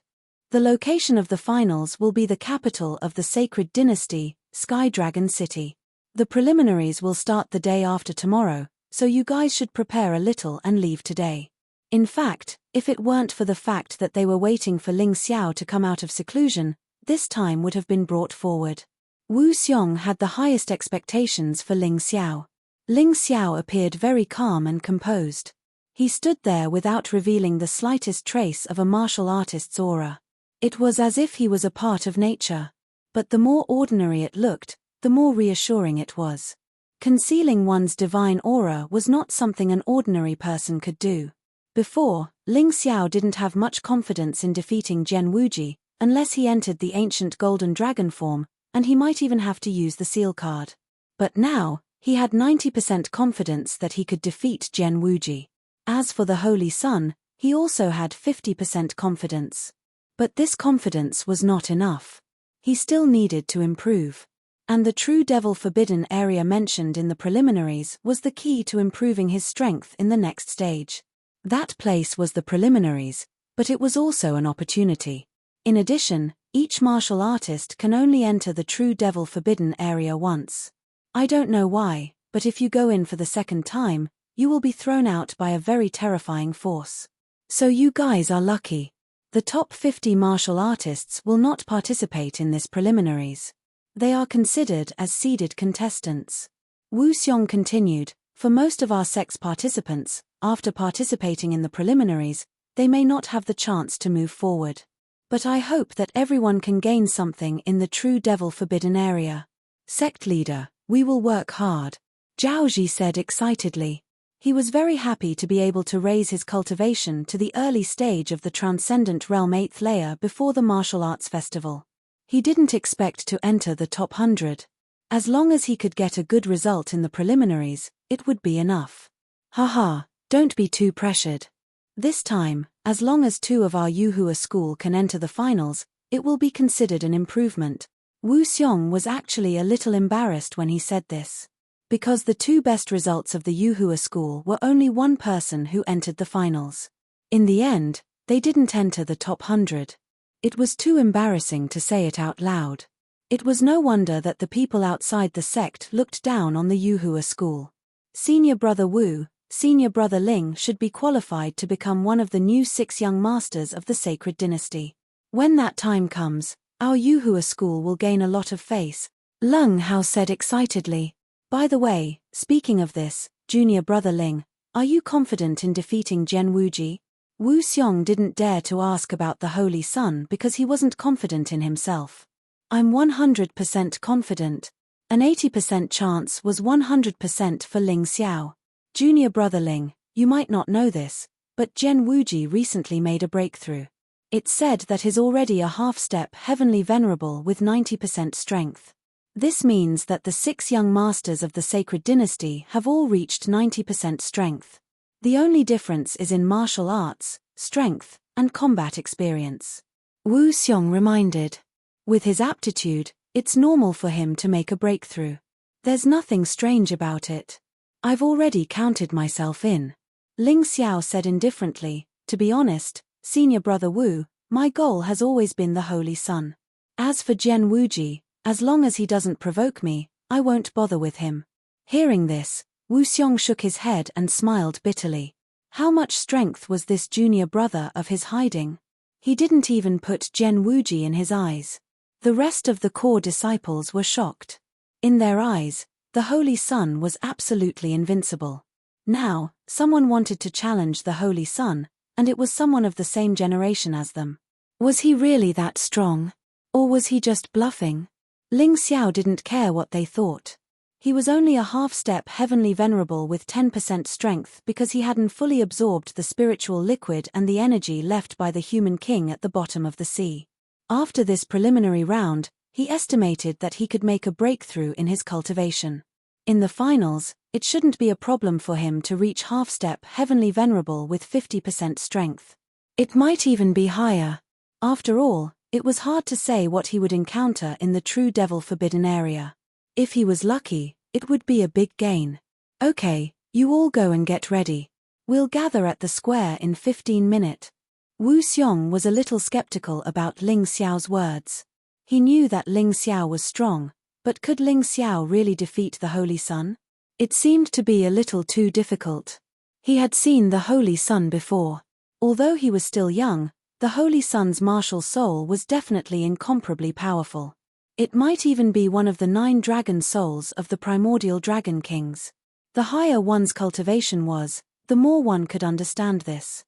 The location of the finals will be the capital of the Sacred Dynasty, Sky Dragon City. The preliminaries will start the day after tomorrow, so you guys should prepare a little and leave today. In fact, if it weren't for the fact that they were waiting for Ling Xiao to come out of seclusion, this time would have been brought forward. Wu Xiong had the highest expectations for Ling Xiao. Ling Xiao appeared very calm and composed. He stood there without revealing the slightest trace of a martial artist's aura. It was as if he was a part of nature. But the more ordinary it looked, the more reassuring it was. Concealing one's divine aura was not something an ordinary person could do. Before, Ling Xiao didn't have much confidence in defeating Jian Wuji, unless he entered the ancient golden dragon form, and he might even have to use the seal card. But now, he had 90% confidence that he could defeat Jian Wuji. As for the Holy Sun, he also had 50% confidence. But this confidence was not enough. He still needed to improve. And the True Devil Forbidden Area mentioned in the preliminaries was the key to improving his strength in the next stage. That place was the preliminaries, but it was also an opportunity. In addition, each martial artist can only enter the True Devil Forbidden Area once. I don't know why, but if you go in for the second time, you will be thrown out by a very terrifying force. So you guys are lucky. The top 50 martial artists will not participate in this preliminaries. They are considered as seeded contestants. Wu Xiong continued, for most of our sect's participants, after participating in the preliminaries, they may not have the chance to move forward. But I hope that everyone can gain something in the True Devil Forbidden Area. Sect leader, we will work hard, Zhao Ji said excitedly. He was very happy to be able to raise his cultivation to the early stage of the Transcendent Realm 8th layer before the Martial Arts Festival. He didn't expect to enter the top 100. As long as he could get a good result in the preliminaries, it would be enough. Haha, don't be too pressured. This time, as long as 2 of our Yuhua school can enter the finals, it will be considered an improvement. Wu Xiong was actually a little embarrassed when he said this. Because the 2 best results of the Yuhua school were only one person who entered the finals. In the end, they didn't enter the top 100. It was too embarrassing to say it out loud. It was no wonder that the people outside the sect looked down on the Yuhua school. Senior brother Wu, Senior brother Ling should be qualified to become one of the new 6 young masters of the Sacred Dynasty. When that time comes, our Yuhua school will gain a lot of face, Leng Hao said excitedly. By the way, speaking of this, junior brother Ling, are you confident in defeating Jian Wuji? Wu Xiong didn't dare to ask about the Holy Sun because he wasn't confident in himself. I'm 100% confident. An 80% chance was 100% for Ling Xiao. Junior brother Ling, you might not know this, but Jian Wuji recently made a breakthrough. It's said that he's already a half-step heavenly venerable with 90% strength. This means that the 6 young masters of the sacred dynasty have all reached 90% strength. The only difference is in martial arts, strength, and combat experience. Wu Xiong reminded. With his aptitude, it's normal for him to make a breakthrough. There's nothing strange about it. I've already counted myself in. Ling Xiao said indifferently, to be honest, senior brother Wu, my goal has always been the Holy Sun. As for Jian Wuji, as long as he doesn't provoke me, I won't bother with him. Hearing this, Wu Xiong shook his head and smiled bitterly. How much strength was this junior brother of his hiding? He didn't even put Jian Wuji in his eyes. The rest of the core disciples were shocked. In their eyes, the Holy Sun was absolutely invincible. Now, someone wanted to challenge the Holy Sun, and it was someone of the same generation as them. Was he really that strong? Or was he just bluffing? Ling Xiao didn't care what they thought. He was only a half-step heavenly venerable with 10% strength because he hadn't fully absorbed the spiritual liquid and the energy left by the human king at the bottom of the sea. After this preliminary round, he estimated that he could make a breakthrough in his cultivation. In the finals, it shouldn't be a problem for him to reach half-step heavenly venerable with 50% strength. It might even be higher. After all, it was hard to say what he would encounter in the true devil forbidden area. If he was lucky, it would be a big gain. Okay, you all go and get ready. We'll gather at the square in 15 minutes. Wu Xiong was a little skeptical about Ling Xiao's words. He knew that Ling Xiao was strong, but could Ling Xiao really defeat the Holy Sun? It seemed to be a little too difficult. He had seen the Holy Sun before. Although he was still young, the Holy Sun's martial soul was definitely incomparably powerful. It might even be one of the 9 dragon souls of the primordial dragon kings. The higher one's cultivation was, the more one could understand this.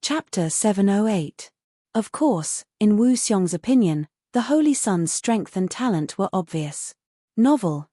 Chapter 708. Of course, in Wu Xiong's opinion, the Holy Sun's strength and talent were obvious. Novel,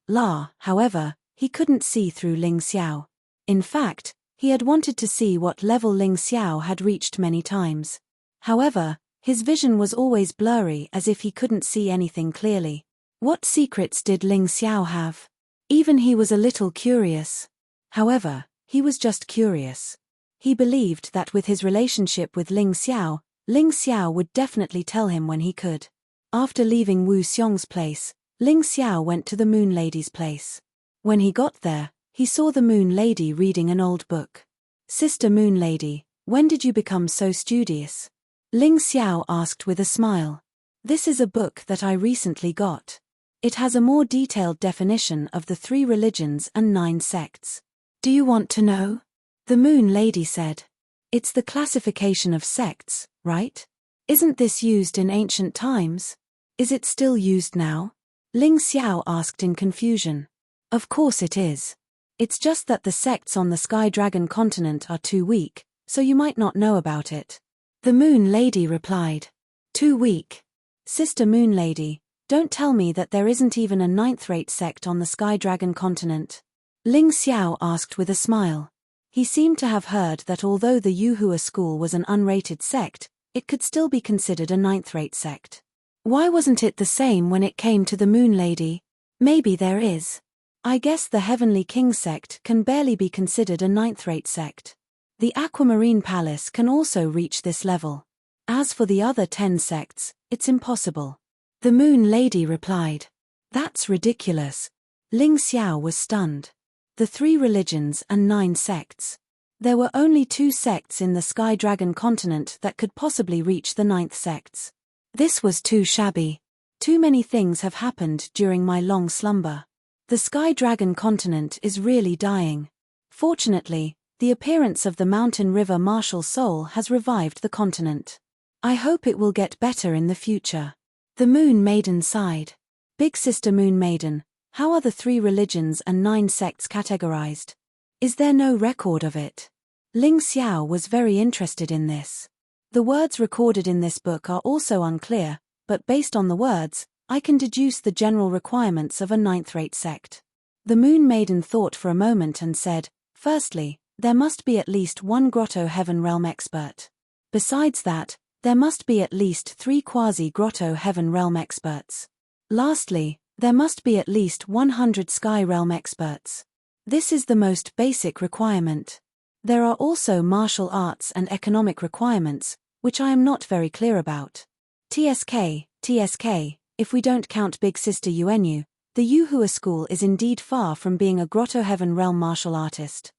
however, he couldn't see through Ling Xiao. In fact, he had wanted to see what level Ling Xiao had reached many times. However, his vision was always blurry as if he couldn't see anything clearly. What secrets did Ling Xiao have? Even he was a little curious. However, he was just curious. He believed that with his relationship with Ling Xiao would definitely tell him when he could. After leaving Wu Xiong's place, Ling Xiao went to the Moon Lady's place. When he got there, he saw the Moon Lady reading an old book. Sister Moon Lady, when did you become so studious? Ling Xiao asked with a smile. This is a book that I recently got. It has a more detailed definition of the 3 religions and 9 sects. Do you want to know? The Moon Lady said. It's the classification of sects, right? Isn't this used in ancient times? Is it still used now? Ling Xiao asked in confusion. Of course it is. It's just that the sects on the Sky Dragon continent are too weak, so you might not know about it. The Moon Lady replied. Too weak. Sister Moon Lady, don't tell me that there isn't even a 9th-rate sect on the Sky Dragon continent. Ling Xiao asked with a smile. He seemed to have heard that although the Yuhua school was an unrated sect, it could still be considered a 9th-rate sect. Why wasn't it the same when it came to the Moon Lady? Maybe there is. I guess the Heavenly King sect can barely be considered a 9th-rate sect. The Aquamarine Palace can also reach this level. As for the other 10 sects, it's impossible. The Moon Lady replied. That's ridiculous. Ling Xiao was stunned. The 3 religions and 9 sects. There were only 2 sects in the Sky Dragon continent that could possibly reach the 9th sects. This was too shabby. Too many things have happened during my long slumber. The Sky Dragon continent is really dying. Fortunately, the appearance of the Mountain River martial soul has revived the continent. I hope it will get better in the future. The Moon Maiden sighed. Big Sister Moon Maiden, how are the 3 religions and 9 sects categorized? Is there no record of it? Ling Xiao was very interested in this. The words recorded in this book are also unclear, but based on the words, I can deduce the general requirements of a ninth-rate sect. The Moon Maiden thought for a moment and said, firstly, there must be at least one Grotto Heaven Realm expert. Besides that, there must be at least 3 quasi-Grotto Heaven Realm experts. Lastly, there must be at least 100 Sky Realm experts. This is the most basic requirement. There are also martial arts and economic requirements, which I am not very clear about. TSK, if we don't count Big Sister UNU, the Yuhua school is indeed far from being a Grotto Heaven Realm martial artist.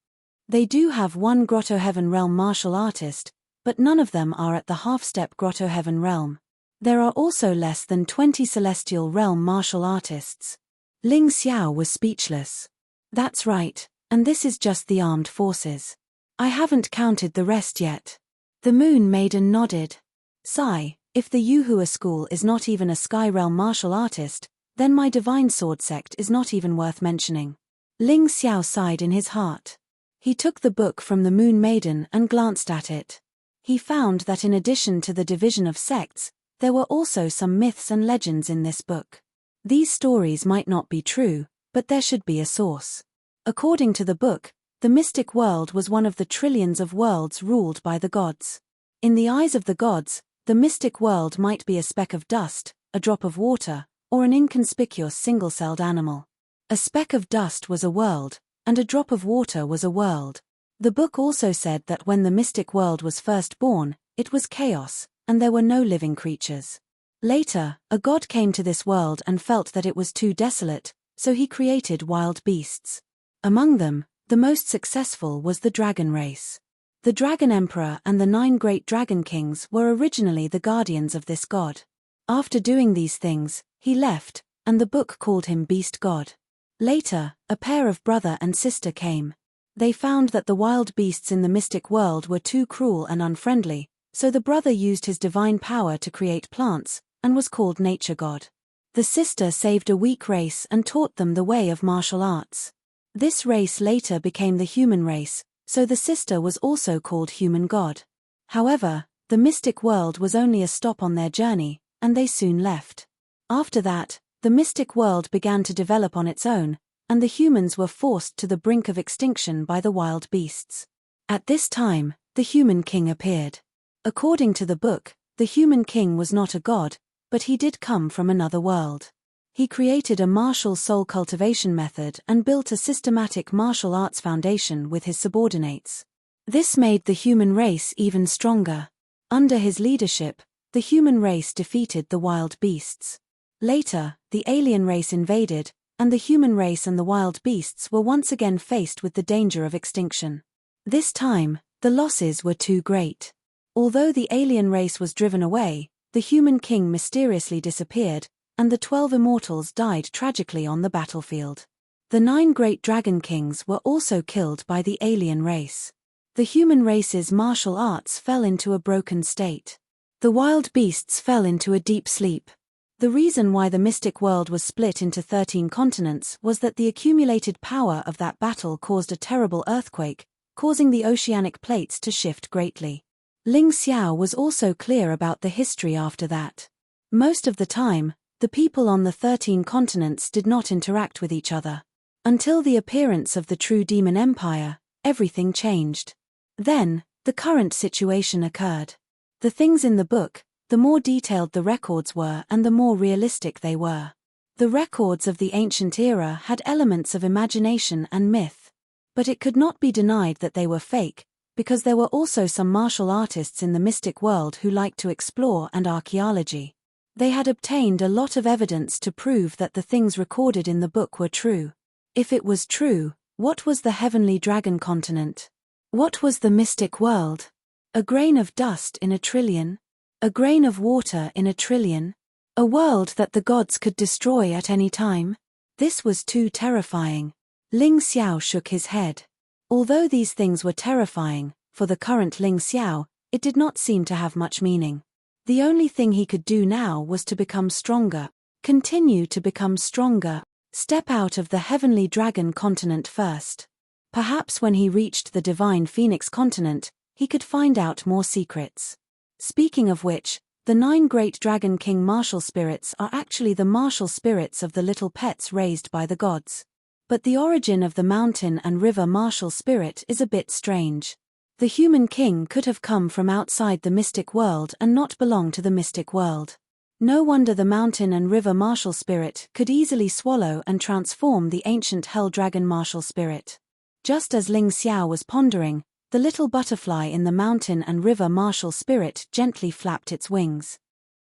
They do have one Grotto Heaven Realm martial artist, but none of them are at the half-step Grotto Heaven Realm. There are also less than 20 Celestial Realm martial artists. Ling Xiao was speechless. That's right, and this is just the armed forces. I haven't counted the rest yet. The Moon Maiden nodded. Sigh, if the Yuhua school is not even a Sky Realm martial artist, then my Divine Sword sect is not even worth mentioning. Ling Xiao sighed in his heart. He took the book from the Moon Maiden and glanced at it. He found that in addition to the division of sects, there were also some myths and legends in this book. These stories might not be true, but there should be a source. According to the book, the mystic world was one of the trillions of worlds ruled by the gods. In the eyes of the gods, the mystic world might be a speck of dust, a drop of water, or an inconspicuous single-celled animal. A speck of dust was a world, and a drop of water was a world. The book also said that when the mystic world was first born, it was chaos, and there were no living creatures. Later, a god came to this world and felt that it was too desolate, so he created wild beasts. Among them, the most successful was the dragon race. The Dragon Emperor and the 9 great dragon kings were originally the guardians of this god. After doing these things, he left, and the book called him Beast God. Later, a pair of brother and sister came. They found that the wild beasts in the mystic world were too cruel and unfriendly, so the brother used his divine power to create plants, and was called Nature God. The sister saved a weak race and taught them the way of martial arts. This race later became the human race, so the sister was also called Human God. However, the mystic world was only a stop on their journey, and they soon left. After that, the mystic world began to develop on its own, and the humans were forced to the brink of extinction by the wild beasts. At this time, the human king appeared. According to the book, the human king was not a god, but he did come from another world. He created a martial soul cultivation method and built a systematic martial arts foundation with his subordinates. This made the human race even stronger. Under his leadership, the human race defeated the wild beasts. Later, the alien race invaded, and the human race and the wild beasts were once again faced with the danger of extinction. This time, the losses were too great. Although the alien race was driven away, the human king mysteriously disappeared, and the 12 immortals died tragically on the battlefield. The 9 great dragon kings were also killed by the alien race. The human race's martial arts fell into a broken state. The wild beasts fell into a deep sleep. The reason why the mystic world was split into 13 continents was that the accumulated power of that battle caused a terrible earthquake, causing the oceanic plates to shift greatly. Ling Xiao was also clear about the history after that. Most of the time, the people on the 13 continents did not interact with each other. Until the appearance of the true Demon Empire, everything changed. Then, the current situation occurred. The things in the book, the more detailed the records were and the more realistic they were. The records of the ancient era had elements of imagination and myth. But it could not be denied that they were fake, because there were also some martial artists in the mystic world who liked to explore and archaeology. They had obtained a lot of evidence to prove that the things recorded in the book were true. If it was true, what was the heavenly dragon continent? What was the mystic world? A grain of dust in a trillion? A grain of water in a trillion? A world that the gods could destroy at any time? This was too terrifying. Ling Xiao shook his head. Although these things were terrifying, for the current Ling Xiao, it did not seem to have much meaning. The only thing he could do now was to become stronger, continue to become stronger, step out of the heavenly dragon continent first. Perhaps when he reached the divine phoenix continent, he could find out more secrets. Speaking of which, The 9 great Dragon King martial spirits are actually the martial spirits of the little pets raised by the gods. But the origin of the mountain and river martial spirit is a bit strange. The human king could have come from outside the mystic world and not belong to the mystic world. No wonder the mountain and river martial spirit could easily swallow and transform the ancient hell dragon martial spirit. Just as Ling Xiao was pondering, the little butterfly in the mountain and river martial spirit gently flapped its wings.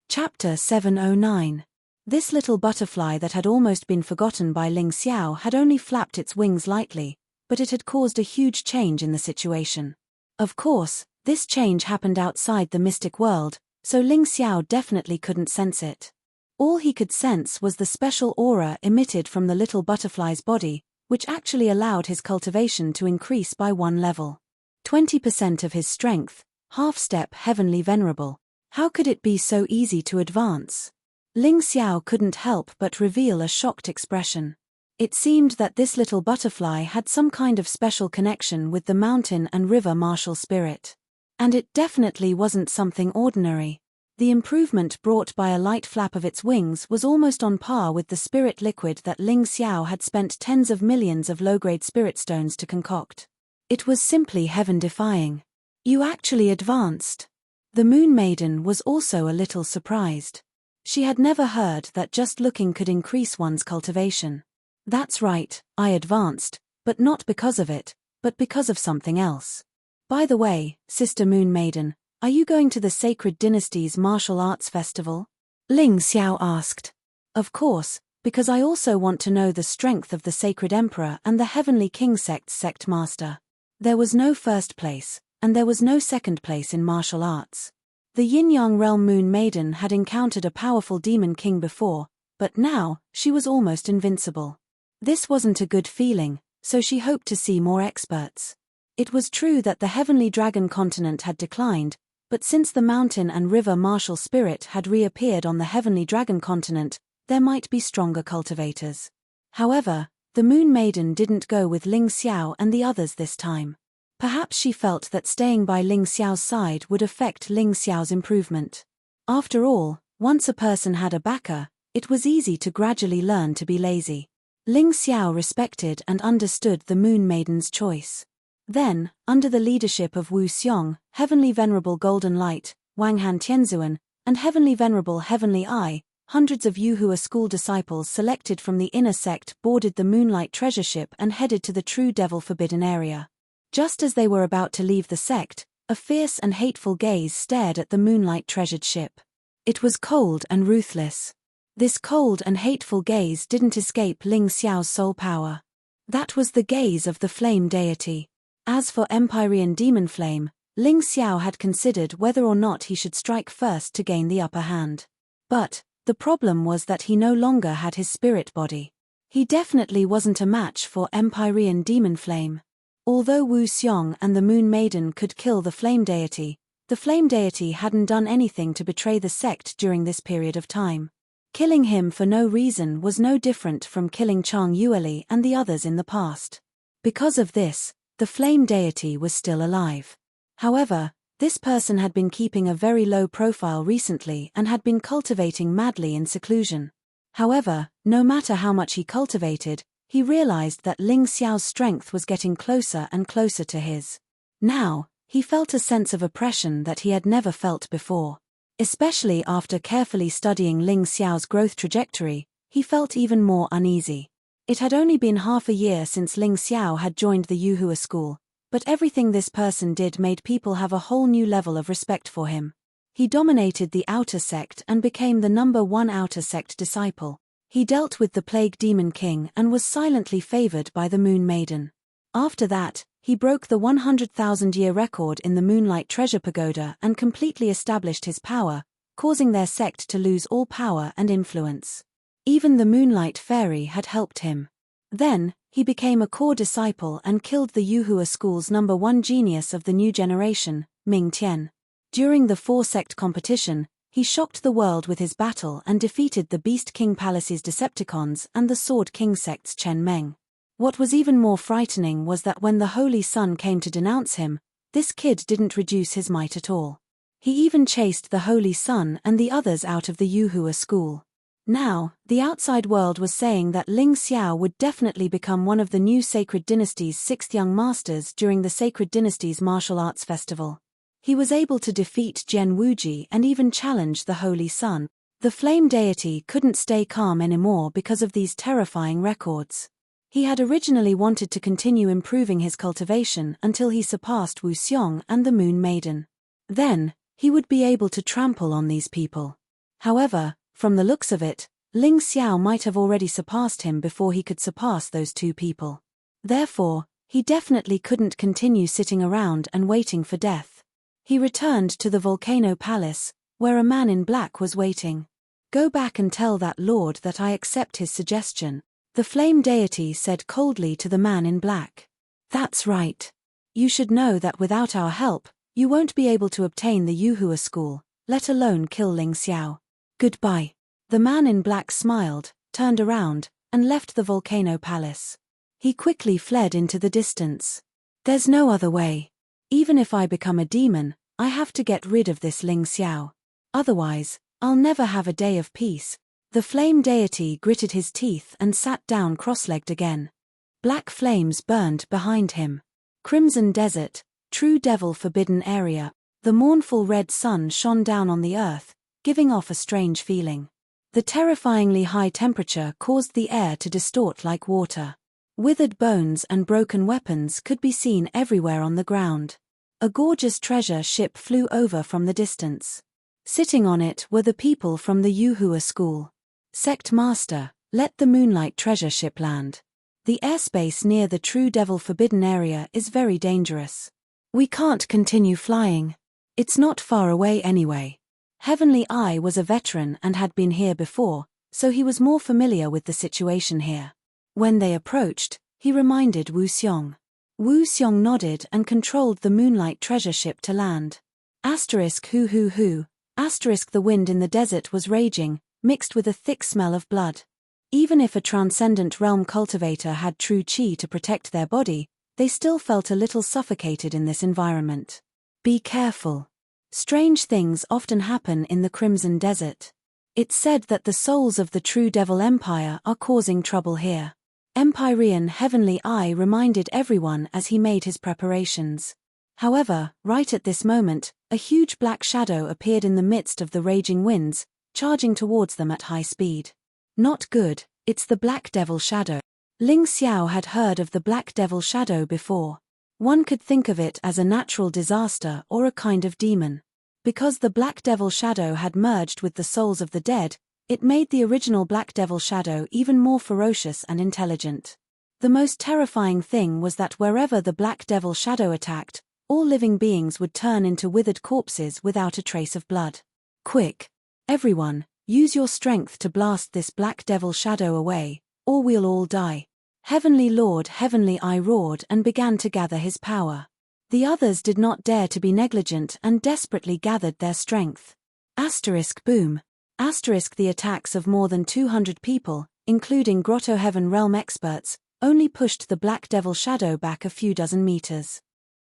Chapter 709. This little butterfly that had almost been forgotten by Ling Xiao had only flapped its wings lightly, but it had caused a huge change in the situation. Of course, this change happened outside the mystic world, so Ling Xiao definitely couldn't sense it. All he could sense was the special aura emitted from the little butterfly's body, which actually allowed his cultivation to increase by 1 level. 20% of his strength, half-step heavenly venerable. How could it be so easy to advance? Ling Xiao couldn't help but reveal a shocked expression. It seemed that this little butterfly had some kind of special connection with the mountain and river martial spirit. And it definitely wasn't something ordinary. The improvement brought by a light flap of its wings was almost on par with the spirit liquid that Ling Xiao had spent tens of millions of low-grade spirit stones to concoct. It was simply heaven-defying. You actually advanced. The Moon Maiden was also a little surprised. She had never heard that just looking could increase one's cultivation. That's right, I advanced, but not because of it, but because of something else. By the way, Sister Moon Maiden, are you going to the Sacred Dynasty's martial arts festival? Ling Xiao asked. Of course, because I also want to know the strength of the Sacred Emperor and the Heavenly King Sect's sect master. There was no first place, and there was no second place in martial arts. The Yin-Yang Realm Moon Maiden had encountered a powerful demon king before, but now, she was almost invincible. This wasn't a good feeling, so she hoped to see more experts. It was true that the Heavenly Dragon continent had declined, but since the mountain and river martial spirit had reappeared on the Heavenly Dragon continent, there might be stronger cultivators. However, the Moon Maiden didn't go with Ling Xiao and the others this time. Perhaps she felt that staying by Ling Xiao's side would affect Ling Xiao's improvement. After all, once a person had a backer, it was easy to gradually learn to be lazy. Ling Xiao respected and understood the Moon Maiden's choice. Then, under the leadership of Wu Xiong, Heavenly Venerable Golden Light, Wang Han Tianzuan, and Heavenly Venerable Heavenly Eye, hundreds of Yuhua school disciples selected from the inner sect boarded the Moonlight treasure ship and headed to the True Devil Forbidden area. Just as they were about to leave the sect, a fierce and hateful gaze stared at the Moonlight treasured ship. It was cold and ruthless. This cold and hateful gaze didn't escape Ling Xiao's soul power. That was the gaze of the flame deity. As for Empyrean Demon Flame, Ling Xiao had considered whether or not he should strike first to gain the upper hand. But the problem was that he no longer had his spirit body. He definitely wasn't a match for Empyrean Demon Flame. Although Wu Xiong and the Moon Maiden could kill the flame deity, the flame deity hadn't done anything to betray the sect during this period of time. Killing him for no reason was no different from killing Chang Yueli and the others in the past. Because of this, the flame deity was still alive. However, this person had been keeping a very low profile recently and had been cultivating madly in seclusion. However, no matter how much he cultivated, he realized that Ling Xiao's strength was getting closer and closer to his. Now, he felt a sense of oppression that he had never felt before. Especially after carefully studying Ling Xiao's growth trajectory, he felt even more uneasy. It had only been half a year since Ling Xiao had joined the Yuhua school, but everything this person did made people have a whole new level of respect for him. He dominated the outer sect and became the #1 outer sect disciple. He dealt with the Plague Demon King and was silently favored by the Moon Maiden. After that, he broke the 100,000-year record in the Moonlight Treasure Pagoda and completely established his power, causing their sect to lose all power and influence. Even the Moonlight Fairy had helped him. Then, he became a core disciple and killed the Yuhua school's #1 genius of the new generation, Ming Tian. During the 4-sect competition, he shocked the world with his battle and defeated the Beast King Palace's Decepticons and the Sword King Sect's Chen Meng. What was even more frightening was that when the Holy Sun came to denounce him, this kid didn't reduce his might at all. He even chased the Holy Sun and the others out of the Yuhua school. Now, the outside world was saying that Ling Xiao would definitely become one of the new Sacred Dynasty's 6th young masters during the Sacred Dynasty's martial arts festival. He was able to defeat Jian Wuji and even challenge the Holy Sun. The flame deity couldn't stay calm anymore because of these terrifying records. He had originally wanted to continue improving his cultivation until he surpassed Wu Xiong and the Moon Maiden. Then, he would be able to trample on these people. However, from the looks of it, Ling Xiao might have already surpassed him before he could surpass those two people. Therefore, he definitely couldn't continue sitting around and waiting for death. He returned to the volcano palace, where a man in black was waiting. "Go back and tell that lord that I accept his suggestion," the flame deity said coldly to the man in black. "That's right. You should know that without our help, you won't be able to obtain the Yuhua school, let alone kill Ling Xiao. Goodbye." The man in black smiled, turned around, and left the volcano palace. He quickly fled into the distance. "There's no other way. Even if I become a demon, I have to get rid of this Ling Xiao. Otherwise, I'll never have a day of peace." The flame deity gritted his teeth and sat down cross-legged again. Black flames burned behind him. Crimson Desert, true devil forbidden area. The mournful red sun shone down on the earth, giving off a strange feeling. The terrifyingly high temperature caused the air to distort like water. Withered bones and broken weapons could be seen everywhere on the ground. A gorgeous treasure ship flew over from the distance. Sitting on it were the people from the Yuhua school. "Sect Master, let the Moonlight treasure ship land. The airspace near the true devil forbidden area is very dangerous. We can't continue flying. It's not far away anyway." Heavenly Eye was a veteran and had been here before, so he was more familiar with the situation here. When they approached, he reminded Wu Xiong. Wu Xiong nodded and controlled the Moonlight treasure ship to land. Asterisk hoo hoo hoo, asterisk the wind in the desert was raging, mixed with a thick smell of blood. Even if a transcendent realm cultivator had true qi to protect their body, they still felt a little suffocated in this environment. Be careful. Strange things often happen in the Crimson Desert. It's said that the souls of the true Devil Empire are causing trouble here. Empyrean Heavenly Eye reminded everyone as he made his preparations. However, right at this moment, a huge black shadow appeared in the midst of the raging winds, charging towards them at high speed. Not good, it's the Black Devil Shadow. Ling Xiao had heard of the Black Devil Shadow before. One could think of it as a natural disaster or a kind of demon. Because the Black Devil Shadow had merged with the souls of the dead, it made the original Black Devil Shadow even more ferocious and intelligent. The most terrifying thing was that wherever the Black Devil Shadow attacked, all living beings would turn into withered corpses without a trace of blood. "Quick! Everyone, use your strength to blast this Black Devil Shadow away, or we'll all die." Heavenly Lord Heavenly Eye roared and began to gather his power. The others did not dare to be negligent and desperately gathered their strength. Asterisk boom. Asterisk the attacks of more than 200 people, including Grotto Heaven Realm experts, only pushed the Black Devil Shadow back a few dozen meters.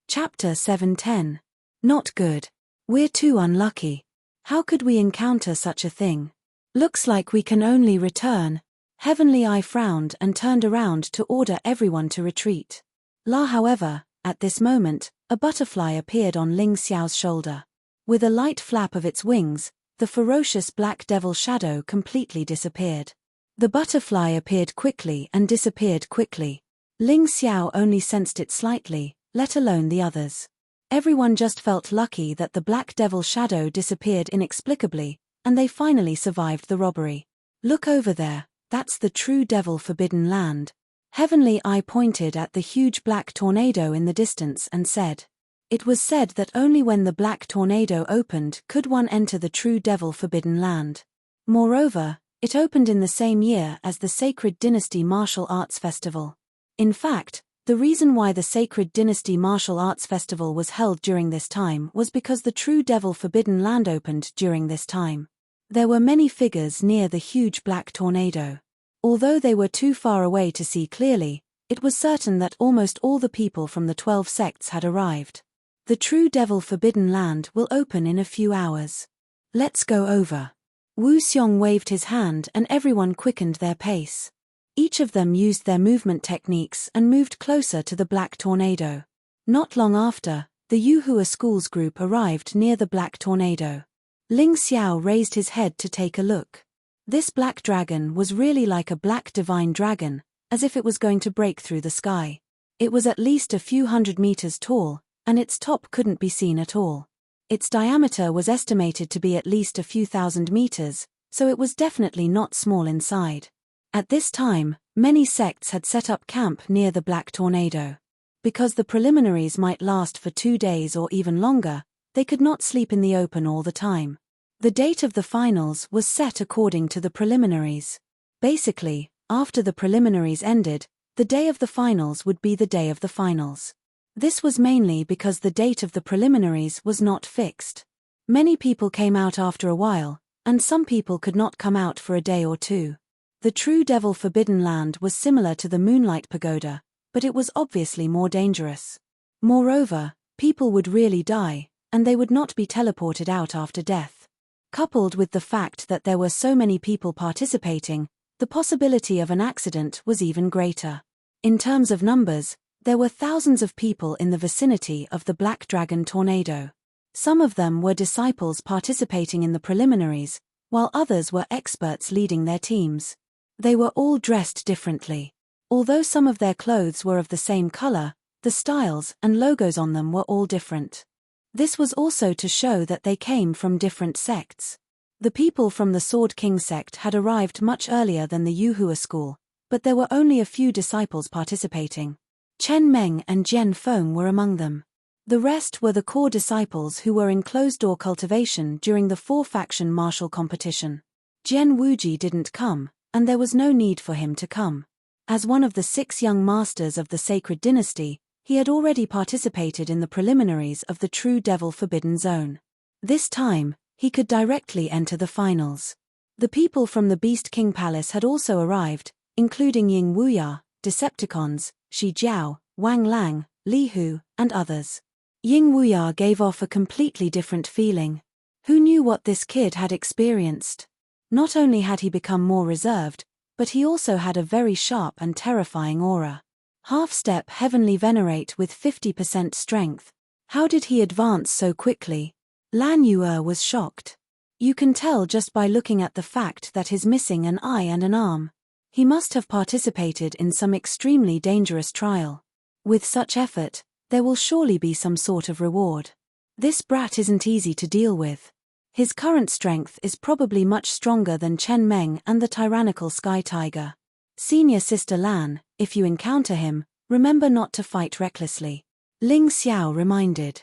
Chapter 710. Not good. We're too unlucky. How could we encounter such a thing? Looks like we can only return. Heavenly Eye frowned and turned around to order everyone to retreat. However, at this moment, a butterfly appeared on Ling Xiao's shoulder. With a light flap of its wings, the ferocious Black Devil Shadow completely disappeared. The butterfly appeared quickly and disappeared quickly. Ling Xiao only sensed it slightly, let alone the others. Everyone just felt lucky that the Black Devil Shadow disappeared inexplicably, and they finally survived the robbery. "Look over there, that's the true Devil Forbidden Land." Heavenly Eye pointed at the huge black tornado in the distance and said. It was said that only when the black tornado opened could one enter the true Devil Forbidden Land. Moreover, it opened in the same year as the Sacred Dynasty Martial Arts Festival. In fact, the reason why the Sacred Dynasty Martial Arts Festival was held during this time was because the true Devil Forbidden Land opened during this time. There were many figures near the huge black tornado. Although they were too far away to see clearly, it was certain that almost all the people from the 12 sects had arrived. The true devil forbidden land will open in a few hours. Let's go over. Wu Xiong waved his hand and everyone quickened their pace. Each of them used their movement techniques and moved closer to the black tornado. Not long after, the Yuhua School's group arrived near the black tornado. Ling Xiao raised his head to take a look. This black dragon was really like a black divine dragon, as if it was going to break through the sky. It was at least a few hundred meters tall, and its top couldn't be seen at all. Its diameter was estimated to be at least a few thousand meters, so it was definitely not small inside. At this time, many sects had set up camp near the black tornado. Because the preliminaries might last for 2 days or even longer, they could not sleep in the open all the time. The date of the finals was set according to the preliminaries. Basically, after the preliminaries ended, the day of the finals would be the day of the finals. This was mainly because the date of the preliminaries was not fixed. Many people came out after a while, and some people could not come out for a day or two. The true devil forbidden land was similar to the Moonlight Pagoda, but it was obviously more dangerous. Moreover, people would really die, and they would not be teleported out after death. Coupled with the fact that there were so many people participating, the possibility of an accident was even greater. In terms of numbers, there were thousands of people in the vicinity of the Black Dragon tornado. Some of them were disciples participating in the preliminaries, while others were experts leading their teams. They were all dressed differently. Although some of their clothes were of the same color, the styles and logos on them were all different. This was also to show that they came from different sects. The people from the Sword King sect had arrived much earlier than the Yuhua school, but there were only a few disciples participating. Chen Meng and Jian Feng were among them. The rest were the core disciples who were in closed-door cultivation during the 4-faction martial competition. Jian Wuji didn't come, and there was no need for him to come. As one of the 6 young masters of the Sacred Dynasty, he had already participated in the preliminaries of the True Devil Forbidden Zone. This time, he could directly enter the finals. The people from the Beast King Palace had also arrived, including Ying Wuya, Decepticons, Shi Jiao, Wang Lang, Li Hu, and others. Ying Wuya gave off a completely different feeling. Who knew what this kid had experienced? Not only had he become more reserved, but he also had a very sharp and terrifying aura. Half-step Heavenly Venerate with 50% strength. How did he advance so quickly? Lan Yue was shocked. You can tell just by looking at the fact that he's missing an eye and an arm. He must have participated in some extremely dangerous trial. With such effort, there will surely be some sort of reward. This brat isn't easy to deal with. His current strength is probably much stronger than Chen Meng and the tyrannical Sky Tiger. Senior Sister Lan, if you encounter him, remember not to fight recklessly. Ling Xiao reminded.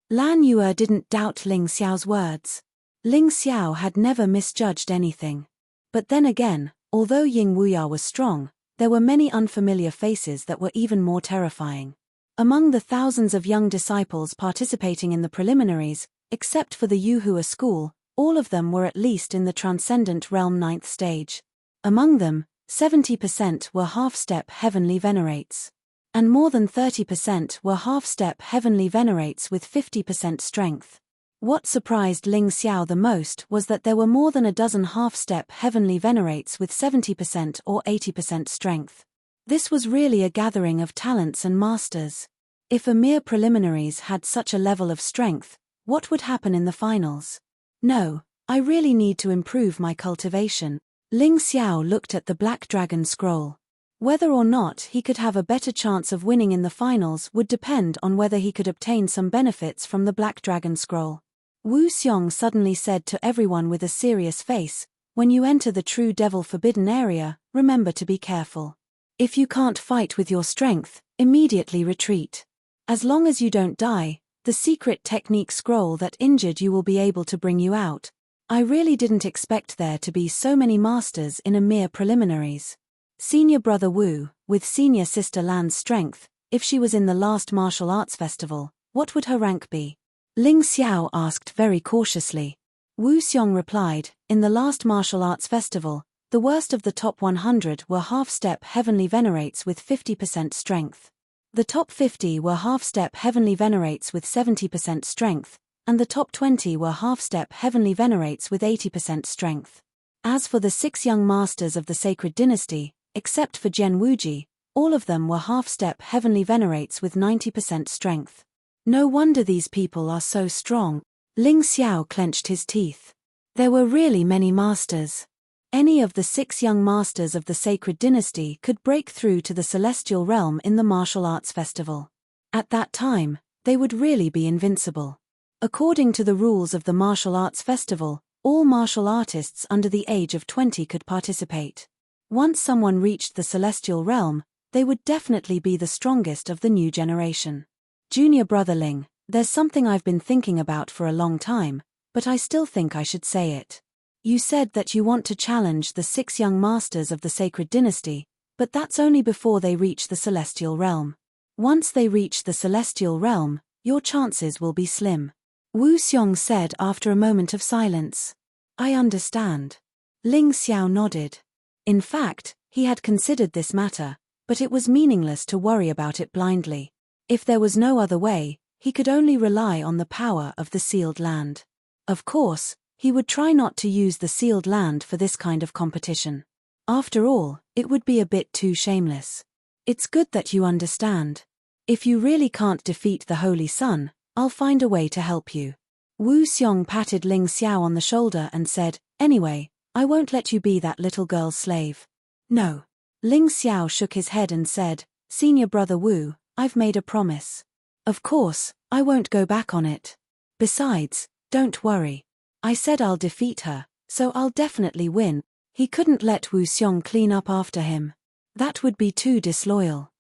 Lan Yue didn't doubt Ling Xiao's words. Ling Xiao had never misjudged anything. But then again, although Ying Wuya was strong, there were many unfamiliar faces that were even more terrifying. Among the thousands of young disciples participating in the preliminaries, except for the Yuhua school, all of them were at least in the Transcendent Realm 9th stage. Among them, 70% were half-step Heavenly Venerates. And more than 30% were half-step Heavenly Venerates with 50% strength. What surprised Ling Xiao the most was that there were more than a dozen half-step Heavenly Venerates with 70% or 80% strength. This was really a gathering of talents and masters. If a mere preliminaries had such a level of strength, what would happen in the finals? No, I really need to improve my cultivation. Ling Xiao looked at the Black Dragon scroll. Whether or not he could have a better chance of winning in the finals would depend on whether he could obtain some benefits from the Black Dragon scroll. Wu Xiong suddenly said to everyone with a serious face, "When you enter the True Devil Forbidden area, remember to be careful. If you can't fight with your strength, immediately retreat. As long as you don't die, the secret technique scroll that injured you will be able to bring you out. I really didn't expect there to be so many masters in a mere preliminaries." Senior Brother Wu, with Senior Sister Lan's strength, if she was in the last martial arts festival, what would her rank be? Ling Xiao asked very cautiously. Wu Xiong replied, in the last martial arts festival, the worst of the top 100 were half-step Heavenly Venerates with 50% strength. The top 50 were half-step heavenly venerates with 70% strength, and the top 20 were half-step heavenly venerates with 80% strength. As for the 6 young masters of the sacred dynasty, except for Jian Wuji, all of them were half-step heavenly venerates with 90% strength. No wonder these people are so strong. Ling Xiao clenched his teeth. There were really many masters. Any of the 6 young masters of the sacred dynasty could break through to the celestial realm in the martial arts festival. At that time, they would really be invincible. According to the rules of the martial arts festival, all martial artists under the age of 20 could participate. Once someone reached the celestial realm, they would definitely be the strongest of the new generation. Junior brother Ling, there's something I've been thinking about for a long time, but I still think I should say it. You said that you want to challenge the 6 young masters of the sacred dynasty, but that's only before they reach the celestial realm. Once they reach the celestial realm, your chances will be slim. Wu Xiong said after a moment of silence. I understand. Ling Xiao nodded. In fact, he had considered this matter, but it was meaningless to worry about it blindly. If there was no other way, he could only rely on the power of the sealed land. Of course, he would try not to use the sealed land for this kind of competition. After all, it would be a bit too shameless. It's good that you understand. If you really can't defeat the Holy Sun, I'll find a way to help you. Wu Xiong patted Ling Xiao on the shoulder and said, Anyway, I won't let you be that little girl's slave. No. Ling Xiao shook his head and said, Senior brother Wu, I've made a promise. Of course, I won't go back on it. Besides, don't worry. I said I'll defeat her, so I'll definitely win. He couldn't let Wu Xiong clean up after him. That would be too disloyal.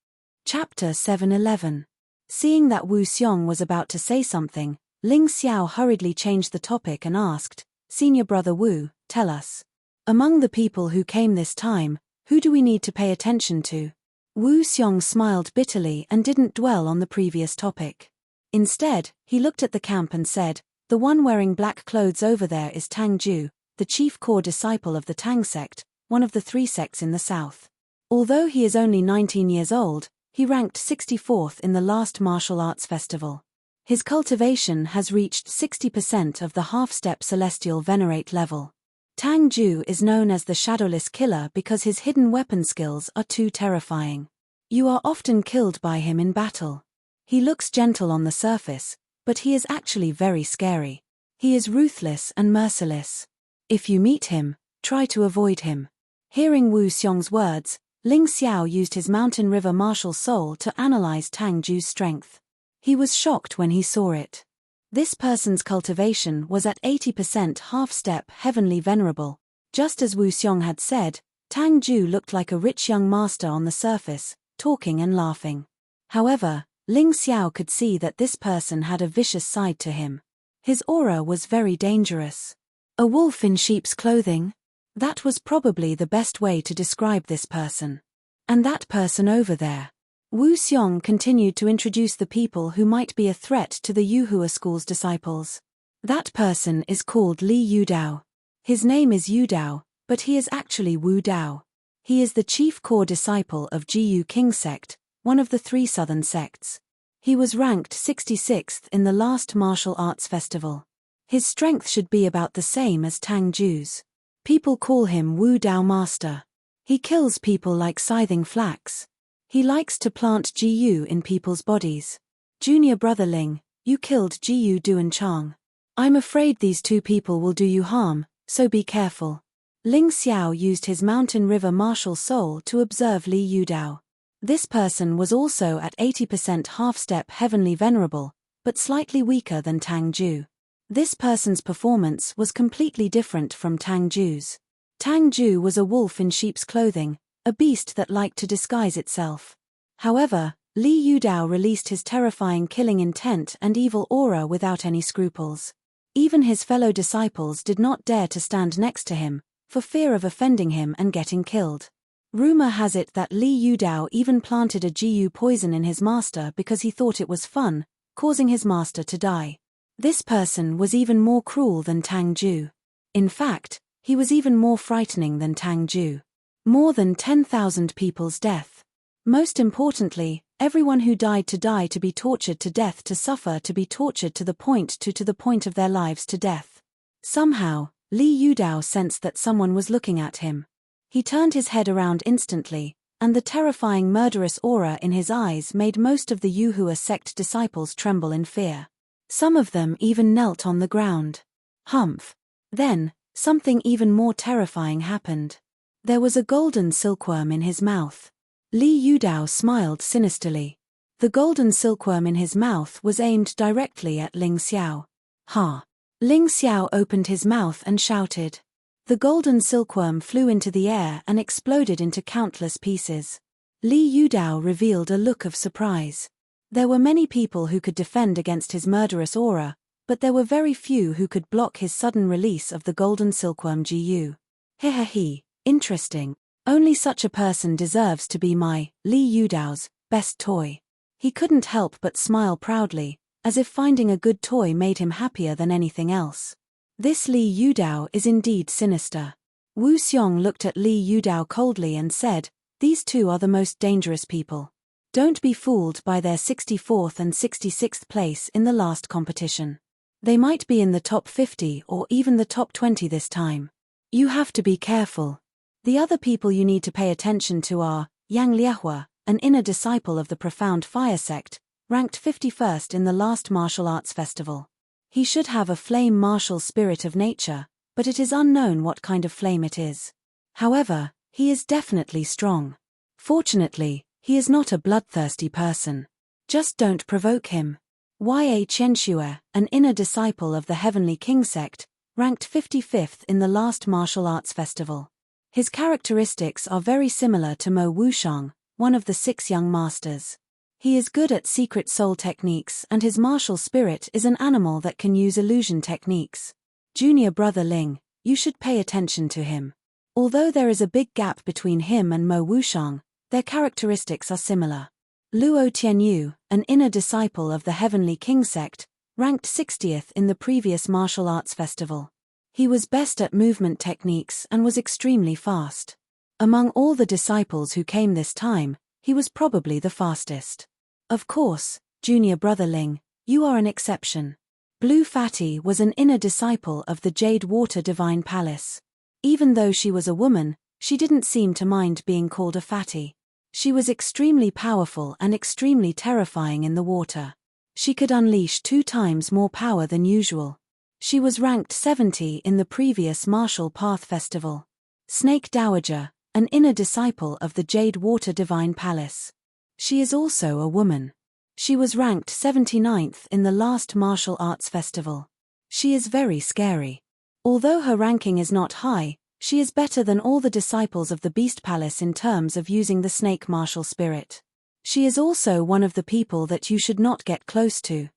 Chapter 7:11. Seeing that Wu Xiong was about to say something, Ling Xiao hurriedly changed the topic and asked, Senior brother Wu, tell us. Among the people who came this time, who do we need to pay attention to? Wu Xiong smiled bitterly and didn't dwell on the previous topic. Instead, he looked at the camp and said, The one wearing black clothes over there is Tang Ju, the chief core disciple of the Tang sect, one of the 3 sects in the south. Although he is only 19 years old, he ranked 64th in the last martial arts festival. His cultivation has reached 60% of the half-step celestial venerate level. Tang Ju is known as the Shadowless Killer because his hidden weapon skills are too terrifying. You are often killed by him in battle. He looks gentle on the surface, but he is actually very scary. He is ruthless and merciless. If you meet him, try to avoid him. Hearing Wu Xiong's words, Ling Xiao used his Mountain River martial soul to analyze Tang Ju's strength. He was shocked when he saw it. This person's cultivation was at 80% half-step heavenly venerable. Just as Wu Xiong had said, Tang Ju looked like a rich young master on the surface, talking and laughing. However, Ling Xiao could see that this person had a vicious side to him. His aura was very dangerous. A wolf in sheep's clothing? That was probably the best way to describe this person. And that person over there. Wu Xiong continued to introduce the people who might be a threat to the Yuhua school's disciples. That person is called Li Yudao. His name is Yudao, but he is actually Wu Dao. He is the chief core disciple of Jiyu King sect, one of the 3 southern sects. He was ranked 66th in the last martial arts festival. His strength should be about the same as Tang Ju's. People call him Wu Dao Master. He kills people like scything flax. He likes to plant Jiyu in people's bodies. Junior brother Ling, you killed Jiyu Duan Chang. I'm afraid these 2 people will do you harm, so be careful. Ling Xiao used his Mountain River martial soul to observe Li Yudao. This person was also at 80% half-step heavenly venerable, but slightly weaker than Tang Ju. This person's performance was completely different from Tang Ju's. Tang Ju was a wolf in sheep's clothing, a beast that liked to disguise itself. However, Li Yudao released his terrifying killing intent and evil aura without any scruples. Even his fellow disciples did not dare to stand next to him, for fear of offending him and getting killed. Rumor has it that Li Yudao even planted a Jiyu poison in his master because he thought it was fun, causing his master to die. This person was even more cruel than Tang Ju. In fact, he was even more frightening than Tang Ju. More than 10,000 people's death. Most importantly, Everyone who died to die, to be tortured to death, to suffer, to be tortured to the point of their lives to death. Somehow, Li Yudao sensed that someone was looking at him. He turned his head around instantly, and the terrifying murderous aura in his eyes made most of the Yuhua sect disciples tremble in fear. Some of them even knelt on the ground. Humph. Then, something even more terrifying happened. There was a golden silkworm in his mouth. Li Yudao smiled sinisterly. The golden silkworm in his mouth was aimed directly at Ling Xiao. Ha! Ling Xiao opened his mouth and shouted. The golden silkworm flew into the air and exploded into countless pieces. Li Yudao revealed a look of surprise. There were many people who could defend against his murderous aura, but there were very few who could block his sudden release of the golden silkworm Gu. Hehehe, interesting. Only such a person deserves to be my, Li Yudao's, best toy. He couldn't help but smile proudly, as if finding a good toy made him happier than anything else. This Li Yudao is indeed sinister. Wu Xiong looked at Li Yudao coldly and said, "These two are the most dangerous people. Don't be fooled by their 64th and 66th place in the last competition. They might be in the top 50 or even the top 20 this time. You have to be careful. The other people you need to pay attention to are Yang Liehua, an inner disciple of the Profound Fire sect, ranked 51st in the last martial arts festival. He should have a flame martial spirit of nature, but it is unknown what kind of flame it is. However, he is definitely strong. Fortunately, he is not a bloodthirsty person. Just don't provoke him. Ya Qianxue, an inner disciple of the Heavenly King sect, ranked 55th in the last martial arts festival. His characteristics are very similar to Mo Wushang, one of the 6 young masters. He is good at secret soul techniques, and his martial spirit is an animal that can use illusion techniques. Junior brother Ling, you should pay attention to him. Although there is a big gap between him and Mo Wushang, their characteristics are similar. Luo Tianyu, an inner disciple of the Heavenly King sect, ranked 60th in the previous martial arts festival. He was best at movement techniques and was extremely fast. Among all the disciples who came this time, he was probably the fastest. Of course, junior brother Ling, you are an exception. Blue Fatty was an inner disciple of the Jade Water Divine Palace. Even though she was a woman, she didn't seem to mind being called a fatty. She was extremely powerful and extremely terrifying in the water. She could unleash 2 times more power than usual. She was ranked 70 in the previous Martial Path Festival. Snake Dowager, an inner disciple of the Jade Water Divine Palace. She is also a woman. She was ranked 79th in the last Martial Arts Festival. She is very scary. Although her ranking is not high, she is better than all the disciples of the Beast Palace in terms of using the snake martial spirit. She is also one of the people that you should not get close to.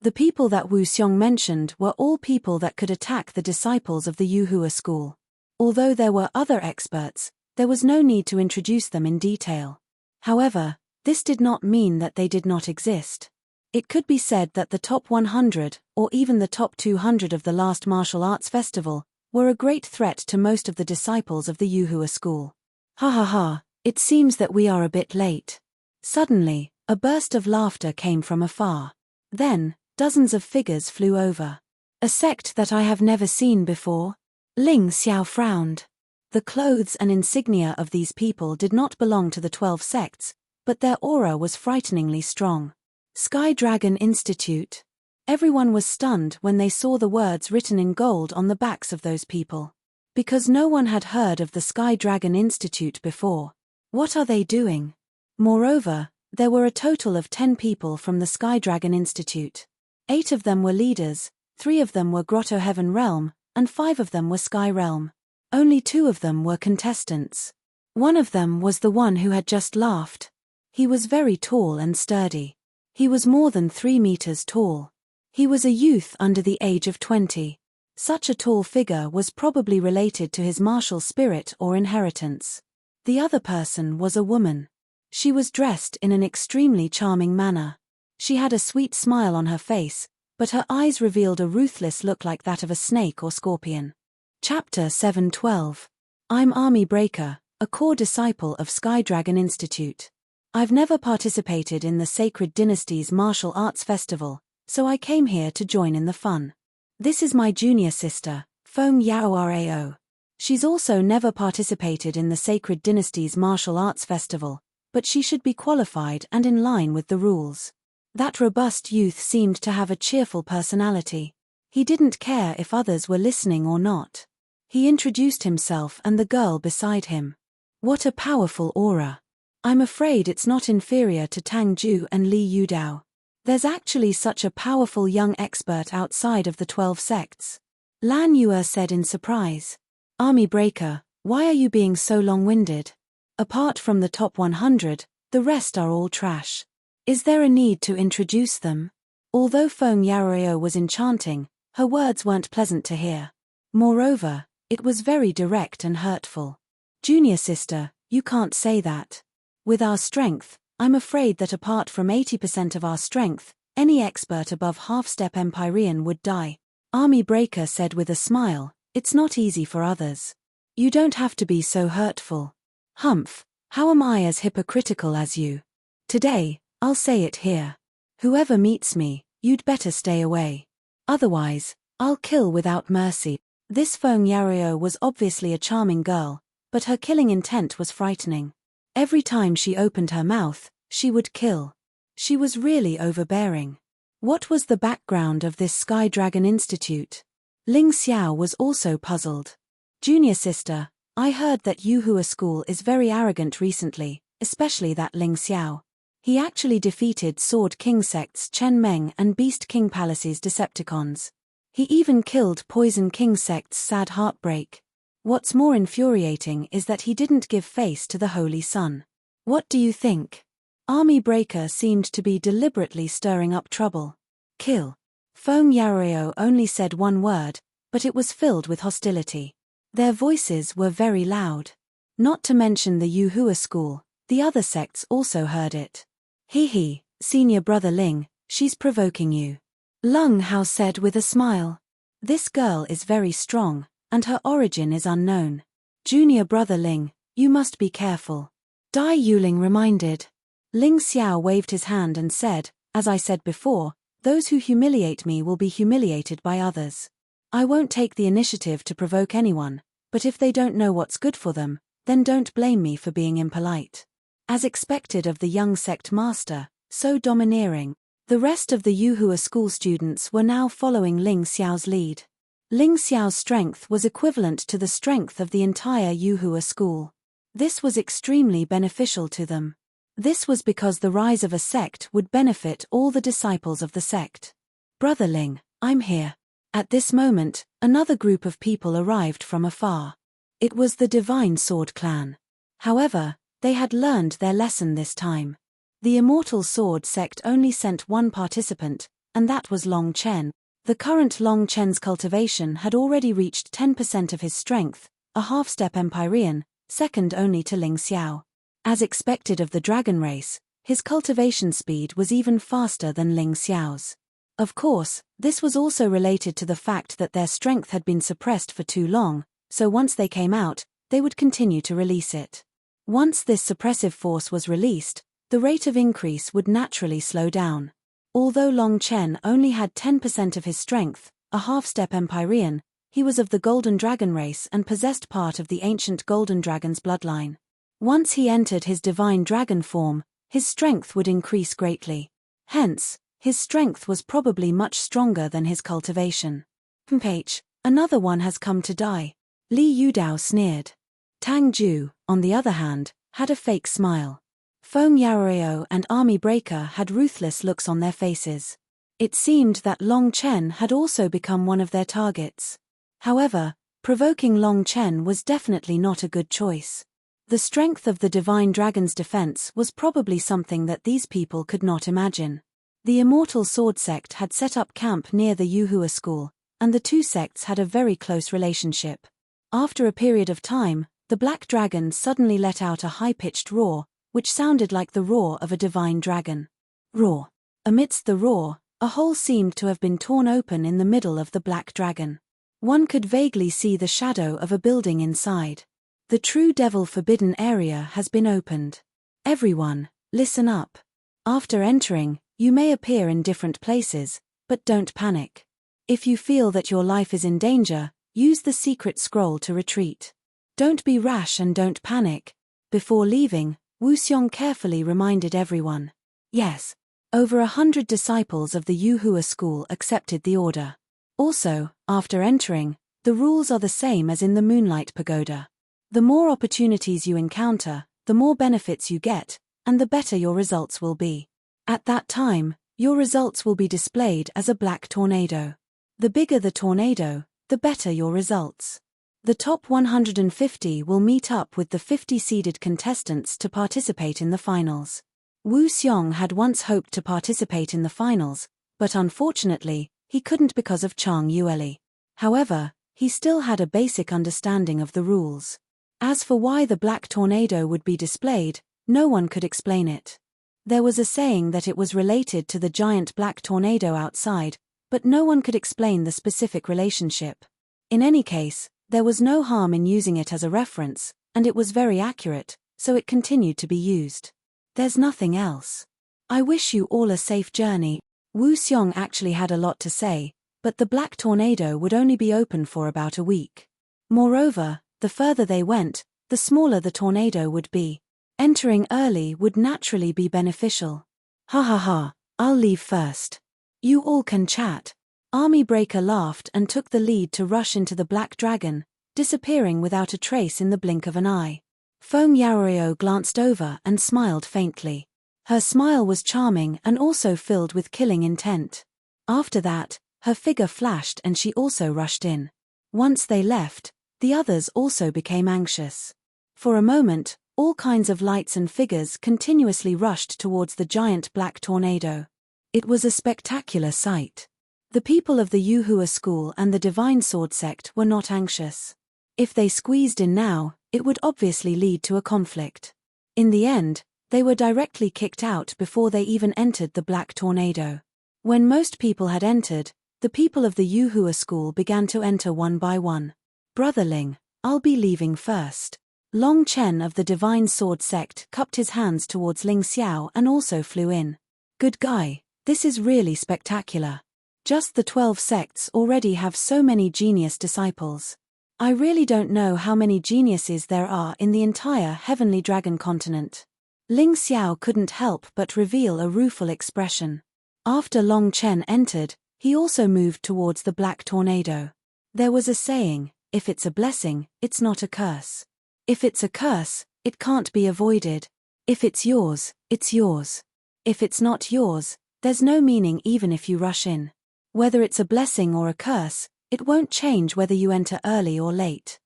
The people that Wu Xiong mentioned were all people that could attack the disciples of the Yuhua school. Although there were other experts, there was no need to introduce them in detail. However, this did not mean that they did not exist. It could be said that the top 100, or even the top 200 of the last martial arts festival, were a great threat to most of the disciples of the Yuhua school. Ha ha ha, it seems that we are a bit late. Suddenly, a burst of laughter came from afar. Then, dozens of figures flew over. A sect that I have never seen before? Ling Xiao frowned. The clothes and insignia of these people did not belong to the 12 sects, but their aura was frighteningly strong. Sky Dragon Institute. Everyone was stunned when they saw the words written in gold on the backs of those people. Because no one had heard of the Sky Dragon Institute before. What are they doing? Moreover, there were a total of 10 people from the Sky Dragon Institute. 8 of them were leaders, 3 of them were Grotto Heaven Realm, and 5 of them were Sky Realm. Only 2 of them were contestants. One of them was the one who had just laughed. He was very tall and sturdy. He was more than 3 meters tall. He was a youth under the age of 20. Such a tall figure was probably related to his martial spirit or inheritance. The other person was a woman. She was dressed in an extremely charming manner. She had a sweet smile on her face, but her eyes revealed a ruthless look like that of a snake or scorpion. Chapter 712. I'm Army Breaker, a core disciple of Sky Dragon Institute. I've never participated in the Sacred Dynasty's martial arts festival, so I came here to join in the fun. This is my junior sister, Feng Yaorao. She's also never participated in the Sacred Dynasty's martial arts festival, but she should be qualified and in line with the rules. That robust youth seemed to have a cheerful personality. He didn't care if others were listening or not. He introduced himself and the girl beside him. What a powerful aura. I'm afraid it's not inferior to Tang Ju and Li Yudao. There's actually such a powerful young expert outside of the 12 sects. Lan Yue said in surprise. Army Breaker, why are you being so long-winded? Apart from the top 100, the rest are all trash. Is there a need to introduce them? Although Feng Yaorao was enchanting, her words weren't pleasant to hear. Moreover, it was very direct and hurtful. Junior sister, you can't say that. With our strength, I'm afraid that apart from 80% of our strength, any expert above half-step Empyrean would die. Army Breaker said with a smile, it's not easy for others. You don't have to be so hurtful. Humph, how am I as hypocritical as you? Today, I'll say it here. Whoever meets me, you'd better stay away. Otherwise, I'll kill without mercy. This Feng Yaorao was obviously a charming girl, but her killing intent was frightening. Every time she opened her mouth, she would kill. She was really overbearing. What was the background of this Sky Dragon Institute? Ling Xiao was also puzzled. Junior sister, I heard that Yuhua School is very arrogant recently, especially that Ling Xiao. He actually defeated Sword King Sect's Chen Meng and Beast King Palace's Decepticons. He even killed Poison King Sect's Sad Heartbreak. What's more infuriating is that he didn't give face to the Holy Sun. What do you think? Army Breaker seemed to be deliberately stirring up trouble. Kill. Feng Yaorao only said one word, but it was filled with hostility. Their voices were very loud. Not to mention the Yuhua School, the other sects also heard it. Hee, senior brother Ling, she's provoking you. Lung Hao said with a smile. This girl is very strong, and her origin is unknown. Junior brother Ling, you must be careful. Dai Yuling reminded. Ling Xiao waved his hand and said, as I said before, those who humiliate me will be humiliated by others. I won't take the initiative to provoke anyone, but if they don't know what's good for them, then don't blame me for being impolite. As expected of the young sect master, so domineering, the rest of the Yuhua School students were now following Ling Xiao's lead. Ling Xiao's strength was equivalent to the strength of the entire Yuhua School. This was extremely beneficial to them. This was because the rise of a sect would benefit all the disciples of the sect. Brother Ling, I'm here. At this moment, another group of people arrived from afar. It was the Divine Sword clan. However, they had learned their lesson this time. The Immortal Sword sect only sent one participant, and that was Long Chen. The current Long Chen's cultivation had already reached 10% of his strength, a half-step Empyrean, second only to Ling Xiao. As expected of the dragon race, his cultivation speed was even faster than Ling Xiao's. Of course, this was also related to the fact that their strength had been suppressed for too long, so once they came out, they would continue to release it. Once this suppressive force was released, the rate of increase would naturally slow down. Although Long Chen only had 10% of his strength, a half-step Empyrean, he was of the Golden Dragon race and possessed part of the ancient Golden Dragon's bloodline. Once he entered his divine dragon form, his strength would increase greatly. Hence, his strength was probably much stronger than his cultivation. H, another one has come to die. Li Yudao sneered. Tang Ju, on the other hand, had a fake smile. Feng Yaorao and Army Breaker had ruthless looks on their faces. It seemed that Long Chen had also become one of their targets. However, provoking Long Chen was definitely not a good choice. The strength of the Divine Dragon's defense was probably something that these people could not imagine. The Immortal Sword sect had set up camp near the Yuhua School, and the two sects had a very close relationship. After a period of time, the Black Dragon suddenly let out a high-pitched roar, which sounded like the roar of a divine dragon. Roar. Amidst the roar, a hole seemed to have been torn open in the middle of the Black Dragon. One could vaguely see the shadow of a building inside. The true Devil Forbidden area has been opened. Everyone, Listen up. After entering, you may appear in different places, but don't panic. If you feel that your life is in danger, use the secret scroll to retreat. Don't be rash and don't panic. Before leaving, Wuxiong carefully reminded everyone. Yes, over 100 disciples of the Yuhua school accepted the order. Also, after entering, the rules are the same as in the Moonlight Pagoda. The more opportunities you encounter, the more benefits you get, and the better your results will be. At that time, your results will be displayed as a black tornado. The bigger the tornado, the better your results. The top 150 will meet up with the 50 seeded contestants to participate in the finals. Wuxiong had once hoped to participate in the finals, but unfortunately, he couldn't because of Chang Yueli. However, he still had a basic understanding of the rules. As for why the black tornado would be displayed, no one could explain it. There was a saying that it was related to the giant black tornado outside, but no one could explain the specific relationship. In any case, there was no harm in using it as a reference, and it was very accurate, so it continued to be used. There's nothing else. I wish you all a safe journey. Wuxiong actually had a lot to say, but the black tornado would only be open for about a week. Moreover, the further they went, the smaller the tornado would be. Entering early would naturally be beneficial. Ha ha ha, I'll leave first. You all can chat. Army Breaker laughed and took the lead to rush into the Black Dragon, disappearing without a trace in the blink of an eye. Feng Yaorio glanced over and smiled faintly. Her smile was charming and also filled with killing intent. After that, her figure flashed and she also rushed in. Once they left, the others also became anxious. For a moment, all kinds of lights and figures continuously rushed towards the giant black tornado. It was a spectacular sight. The people of the Yuhua school and the Divine Sword sect were not anxious. If they squeezed in now, it would obviously lead to a conflict. In the end, they were directly kicked out before they even entered the black tornado. When most people had entered, the people of the Yuhua school began to enter one by one. Brotherling, I'll be leaving first. Long Chen of the Divine Sword sect cupped his hands towards Ling Xiao and also flew in. Good guy, this is really spectacular. Just the 12 sects already have so many genius disciples. I really don't know how many geniuses there are in the entire Heavenly Dragon continent. Ling Xiao couldn't help but reveal a rueful expression. After Long Chen entered, he also moved towards the black tornado. There was a saying, if it's a blessing, it's not a curse. If it's a curse, it can't be avoided. If it's yours, it's yours. If it's not yours, there's no meaning even if you rush in. Whether it's a blessing or a curse, it won't change whether you enter early or late.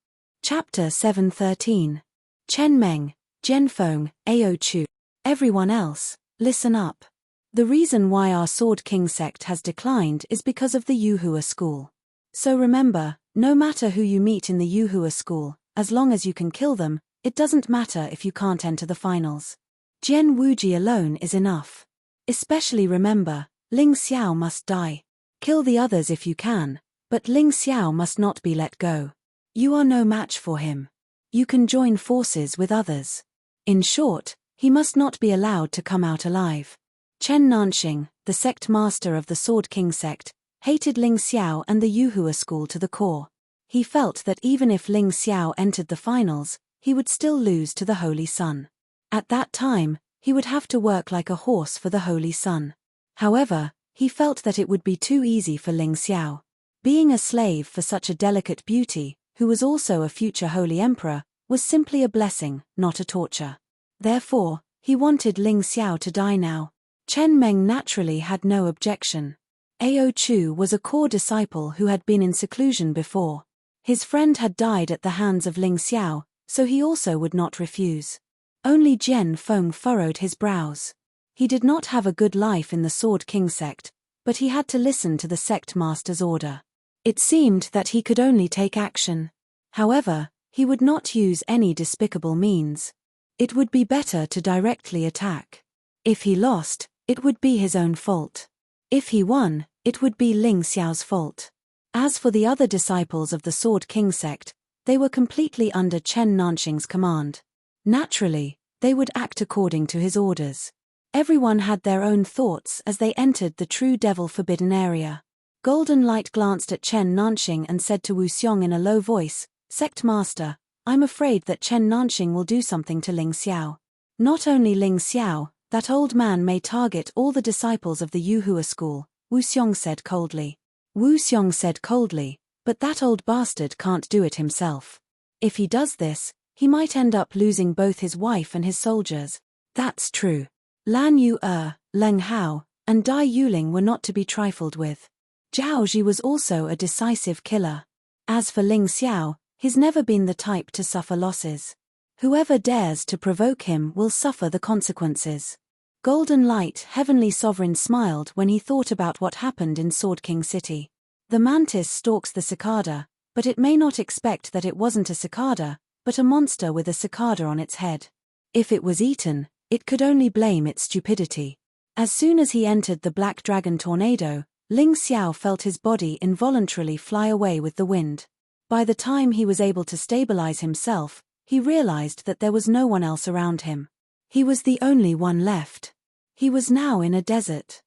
Chapter 713. Chen Meng, Zhenfeng, Ao Chu. Everyone else, listen up. The reason why our Sword King sect has declined is because of the Yuhua school. So remember, no matter who you meet in the Yuhua school, as long as you can kill them, it doesn't matter if you can't enter the finals. Jian Wuji alone is enough. Especially remember, Ling Xiao must die. Kill the others if you can, but Ling Xiao must not be let go. You are no match for him. You can join forces with others. In short, he must not be allowed to come out alive. Chen Nanxing, the sect master of the Sword King sect, hated Ling Xiao and the Yuhua school to the core. He felt that even if Ling Xiao entered the finals, he would still lose to the Holy Sun. At that time, he would have to work like a horse for the Holy Sun. However, he felt that it would be too easy for Ling Xiao. Being a slave for such a delicate beauty, who was also a future holy emperor, was simply a blessing, not a torture. Therefore, he wanted Ling Xiao to die now. Chen Meng naturally had no objection. Ao Chu was a core disciple who had been in seclusion before. His friend had died at the hands of Ling Xiao, so he also would not refuse. Only Jian Feng furrowed his brows. He did not have a good life in the Sword King sect, but he had to listen to the sect master's order. It seemed that he could only take action. However, he would not use any despicable means. It would be better to directly attack. If he lost, it would be his own fault. If he won, it would be Ling Xiao's fault. As for the other disciples of the Sword King sect, they were completely under Chen Nanxing's command. Naturally, They would act according to his orders. Everyone had their own thoughts as they entered the true devil-forbidden area. Golden Light glanced at Chen Nanxing and said to Wu Xiong in a low voice, "Sect Master, I'm afraid that Chen Nanxing will do something to Ling Xiao. Not only Ling Xiao, that old man may target all the disciples of the Yuhua school," Wu Xiong said coldly. Wu Xiong said coldly, "But that old bastard can't do it himself. If he does this, he might end up losing both his wife and his soldiers." That's true. Lan Yu, Leng Hao, and Dai Yuling were not to be trifled with. Zhao Ji was also a decisive killer. As for Ling Xiao, he's never been the type to suffer losses. Whoever dares to provoke him will suffer the consequences. Golden Light Heavenly Sovereign smiled when he thought about what happened in Sword King City. The mantis stalks the cicada, but it may not expect that it wasn't a cicada, but a monster with a cicada on its head. If it was eaten, it could only blame its stupidity. As soon as he entered the Black Dragon tornado, Ling Xiao felt his body involuntarily fly away with the wind. By the time he was able to stabilize himself, he realized that there was no one else around him. He was the only one left. He was now in a desert.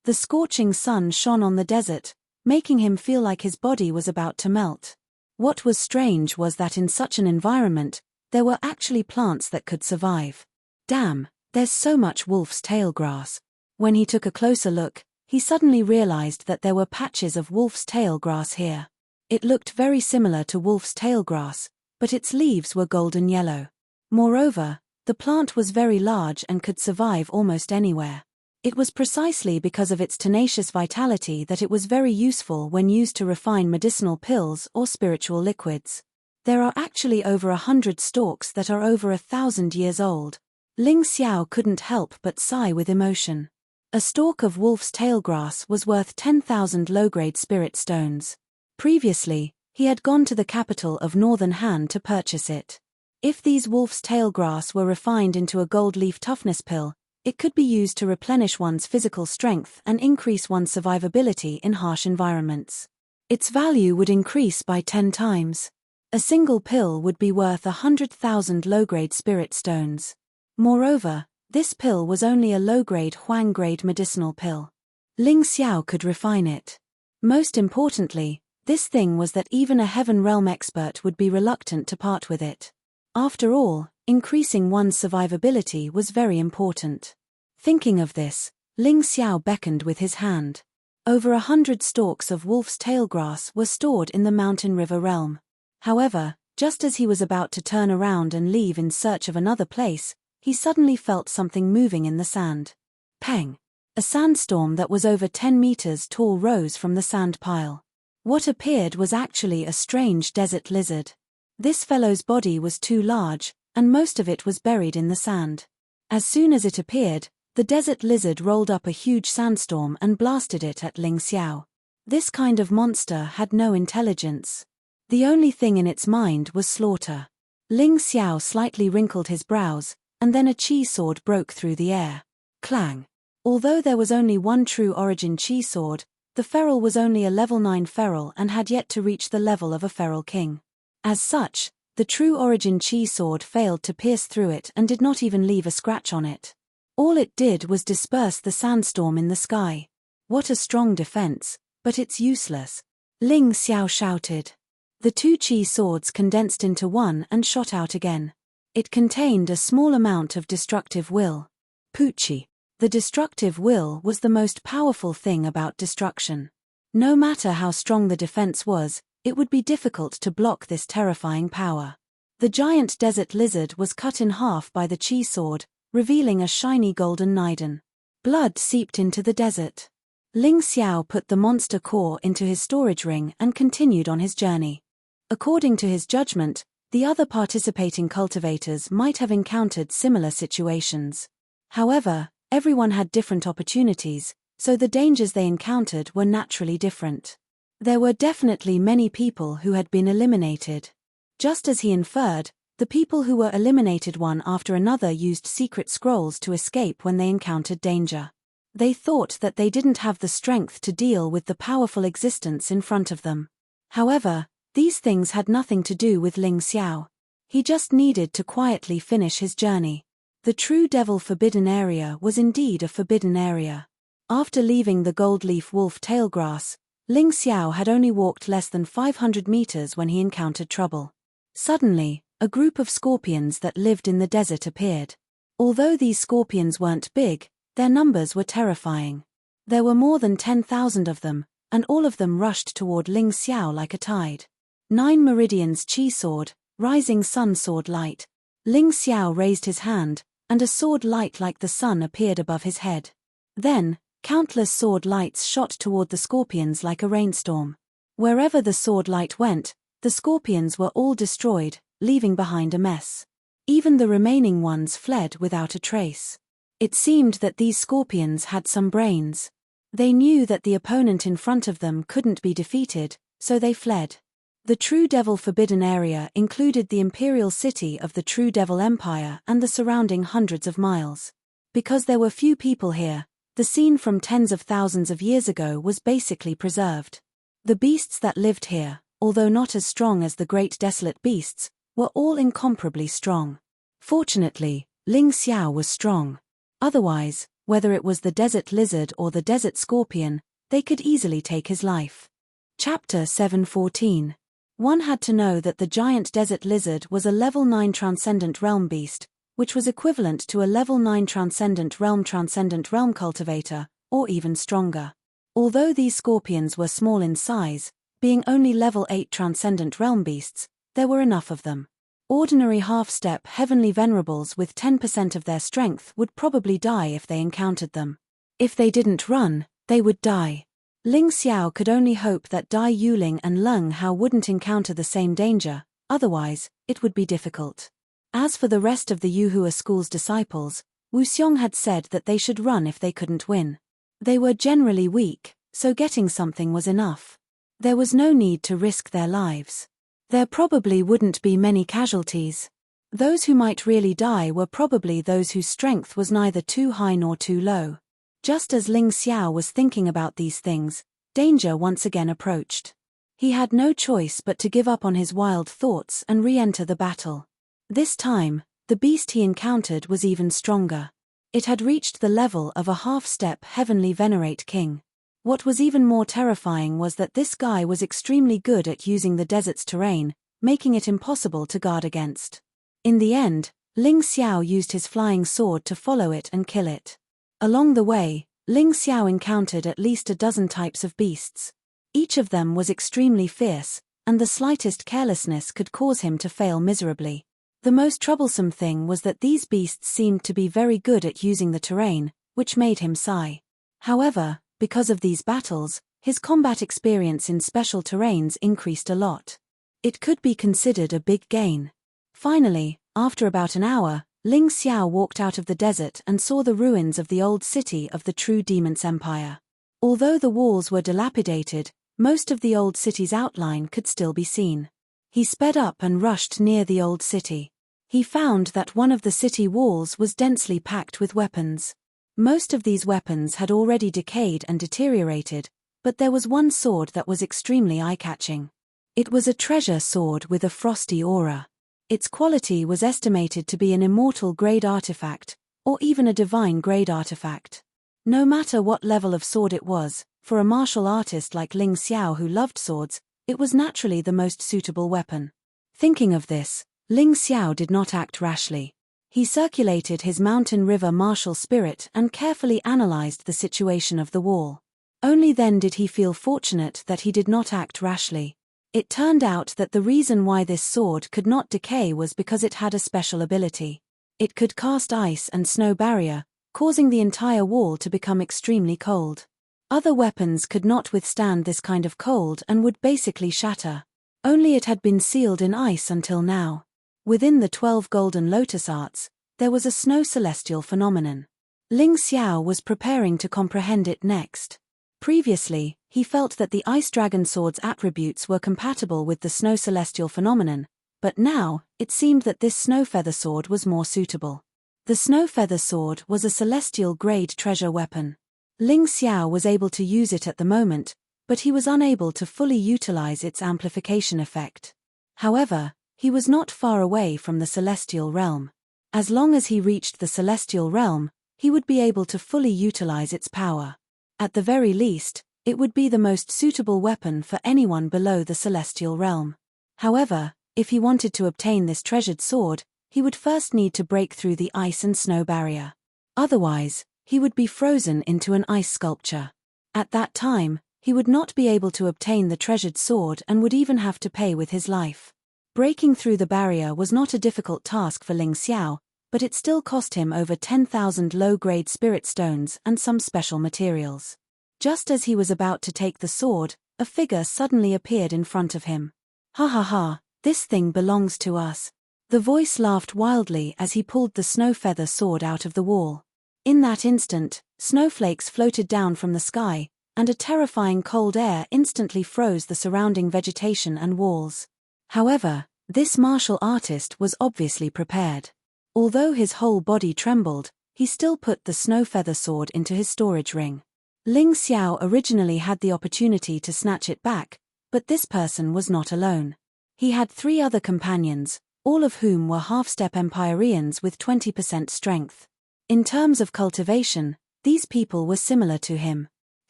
The scorching sun shone on the desert, making him feel like his body was about to melt. What was strange was that in such an environment, there were actually plants that could survive. Damn, there's so much wolf's tail grass. When he took a closer look, he suddenly realized that there were patches of wolf's tail grass here. It looked very similar to wolf's tail grass, but its leaves were golden yellow. Moreover, the plant was very large and could survive almost anywhere. It was precisely because of its tenacious vitality that it was very useful when used to refine medicinal pills or spiritual liquids. There are actually over 100 stalks that are over 1,000 years old. Ling Xiao couldn't help but sigh with emotion. A stalk of wolf's tail grass was worth 10,000 low-grade spirit stones. Previously, he had gone to the capital of Northern Han to purchase it. If these wolf's tail grass were refined into a gold leaf toughness pill, it could be used to replenish one's physical strength and increase one's survivability in harsh environments. Its value would increase by 10 times. A single pill would be worth 100,000 low-grade spirit stones. Moreover, this pill was only a low-grade Huang-grade medicinal pill. Ling Xiao could refine it. Most importantly, this thing was that even a Heaven Realm expert would be reluctant to part with it. After all, increasing one's survivability was very important. Thinking of this, Ling Xiao beckoned with his hand. Over 100 stalks of wolf's tail grass were stored in the Mountain River realm. However, just as he was about to turn around and leave in search of another place, he suddenly felt something moving in the sand. Peng! A sandstorm that was over 10 meters tall rose from the sand pile. What appeared was actually a strange desert lizard. This fellow's body was too large, and most of it was buried in the sand. As soon as it appeared, the desert lizard rolled up a huge sandstorm and blasted it at Ling Xiao. This kind of monster had no intelligence. The only thing in its mind was slaughter. Ling Xiao slightly wrinkled his brows, and then a chi sword broke through the air. Clang! Although there was only one true origin chi sword, the feral was only a level 9 feral and had yet to reach the level of a feral king. As such, the true origin chi sword failed to pierce through it and did not even leave a scratch on it. All it did was disperse the sandstorm in the sky. What a strong defense, but it's useless. Ling Xiao shouted. The two chi swords condensed into one and shot out again. It contained a small amount of destructive will. Puchi. The destructive will was the most powerful thing about destruction. No matter how strong the defense was, it would be difficult to block this terrifying power. The giant desert lizard was cut in half by the chi sword, revealing a shiny golden nidon. Blood seeped into the desert. Ling Xiao put the monster core into his storage ring and continued on his journey. According to his judgment, the other participating cultivators might have encountered similar situations. However, everyone had different opportunities, so the dangers they encountered were naturally different. There were definitely many people who had been eliminated. Just as he inferred, the people who were eliminated one after another used secret scrolls to escape when they encountered danger. They thought that they didn't have the strength to deal with the powerful existence in front of them. However, these things had nothing to do with Ling Xiao. He just needed to quietly finish his journey. The true devil forbidden area was indeed a forbidden area. After leaving the goldleaf wolf tailgrass, Ling Xiao had only walked less than 500 meters when he encountered trouble. Suddenly, a group of scorpions that lived in the desert appeared. Although these scorpions weren't big, their numbers were terrifying. There were more than 10,000 of them, and all of them rushed toward Ling Xiao like a tide. 9 meridians Qi sword, rising sun sword light. Ling Xiao raised his hand, and a sword light like the sun appeared above his head. Then, countless sword lights shot toward the scorpions like a rainstorm. Wherever the sword light went, the scorpions were all destroyed, leaving behind a mess. Even the remaining ones fled without a trace. It seemed that these scorpions had some brains. They knew that the opponent in front of them couldn't be defeated, so they fled. The True Devil Forbidden Area included the imperial city of the True Devil Empire and the surrounding hundreds of miles. Because there were few people here, the scene from tens of thousands of years ago was basically preserved. The beasts that lived here, although not as strong as the great desolate beasts, were all incomparably strong. Fortunately, Ling Xiao was strong. Otherwise, whether it was the desert lizard or the desert scorpion, they could easily take his life. Chapter 7:14. One had to know that the giant desert lizard was a level 9 transcendent realm beast, which was equivalent to a level 9 transcendent realm cultivator, or even stronger. Although these scorpions were small in size, being only level 8 transcendent realm beasts, there were enough of them. Ordinary half-step heavenly venerables with 10% of their strength would probably die if they encountered them. If they didn't run, they would die. Ling Xiao could only hope that Dai Yuling and Leng Hao wouldn't encounter the same danger, otherwise, it would be difficult. As for the rest of the Yuhua school's disciples, Wu Xiong had said that they should run if they couldn't win. They were generally weak, so getting something was enough. There was no need to risk their lives. There probably wouldn't be many casualties. Those who might really die were probably those whose strength was neither too high nor too low. Just as Ling Xiao was thinking about these things, danger once again approached. He had no choice but to give up on his wild thoughts and re-enter the battle. This time, the beast he encountered was even stronger. It had reached the level of a half-step heavenly venerate king. What was even more terrifying was that this guy was extremely good at using the desert's terrain, making it impossible to guard against. In the end, Ling Xiao used his flying sword to follow it and kill it. Along the way, Ling Xiao encountered at least a dozen types of beasts. Each of them was extremely fierce, and the slightest carelessness could cause him to fail miserably. The most troublesome thing was that these beasts seemed to be very good at using the terrain, which made him sigh. However, because of these battles, his combat experience in special terrains increased a lot. It could be considered a big gain. Finally, after about an hour, Ling Xiao walked out of the desert and saw the ruins of the old city of the True Demon's Empire. Although the walls were dilapidated, most of the old city's outline could still be seen. He sped up and rushed near the old city. He found that one of the city walls was densely packed with weapons. Most of these weapons had already decayed and deteriorated, but there was one sword that was extremely eye-catching. It was a treasure sword with a frosty aura. Its quality was estimated to be an immortal grade artifact, or even a divine grade artifact. No matter what level of sword it was, for a martial artist like Ling Xiao who loved swords, it was naturally the most suitable weapon. Thinking of this, Ling Xiao did not act rashly. He circulated his mountain river martial spirit and carefully analyzed the situation of the wall. Only then did he feel fortunate that he did not act rashly. It turned out that the reason why this sword could not decay was because it had a special ability. It could cast ice and snow barrier, causing the entire wall to become extremely cold. Other weapons could not withstand this kind of cold and would basically shatter. Only it had been sealed in ice until now. Within the 12 golden lotus arts, there was a snow celestial phenomenon. Ling Xiao was preparing to comprehend it next. Previously, he felt that the Ice Dragon Sword's attributes were compatible with the Snow Celestial phenomenon, but now, it seemed that this Snow Feather Sword was more suitable. The Snow Feather Sword was a celestial-grade treasure weapon. Ling Xiao was able to use it at the moment, but he was unable to fully utilize its amplification effect. However, he was not far away from the celestial realm. As long as he reached the celestial realm, he would be able to fully utilize its power. At the very least, it would be the most suitable weapon for anyone below the celestial realm. However, if he wanted to obtain this treasured sword, he would first need to break through the ice and snow barrier. Otherwise, he would be frozen into an ice sculpture. At that time, he would not be able to obtain the treasured sword and would even have to pay with his life. Breaking through the barrier was not a difficult task for Ling Xiao, but it still cost him over 10,000 low-grade spirit stones and some special materials. Just as he was about to take the sword, a figure suddenly appeared in front of him. "Ha ha ha, this thing belongs to us." The voice laughed wildly as he pulled the snow feather sword out of the wall. In that instant, snowflakes floated down from the sky, and a terrifying cold air instantly froze the surrounding vegetation and walls. However, this martial artist was obviously prepared. Although his whole body trembled, he still put the snow feather sword into his storage ring. Ling Xiao originally had the opportunity to snatch it back, but this person was not alone. He had 3 other companions, all of whom were half-step Empyreans with 20% strength. In terms of cultivation, these people were similar to him.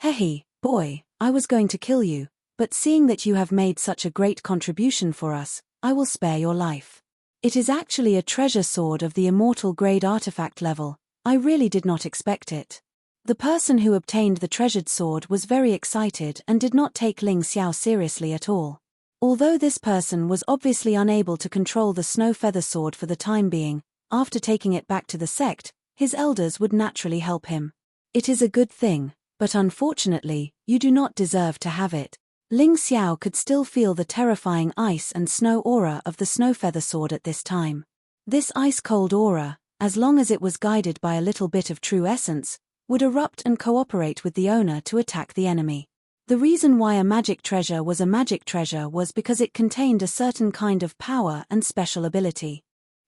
"Hehe, boy, I was going to kill you, but seeing that you have made such a great contribution for us, I will spare your life. It is actually a treasure sword of the immortal grade artifact level. I really did not expect it." The person who obtained the treasured sword was very excited and did not take Ling Xiao seriously at all. Although this person was obviously unable to control the snow feather sword for the time being, after taking it back to the sect, his elders would naturally help him. "It is a good thing, but unfortunately, you do not deserve to have it." Ling Xiao could still feel the terrifying ice and snow aura of the snow feather sword at this time. This ice-cold aura, as long as it was guided by a little bit of true essence, would erupt and cooperate with the owner to attack the enemy. The reason why a magic treasure was because it contained a certain kind of power and special ability.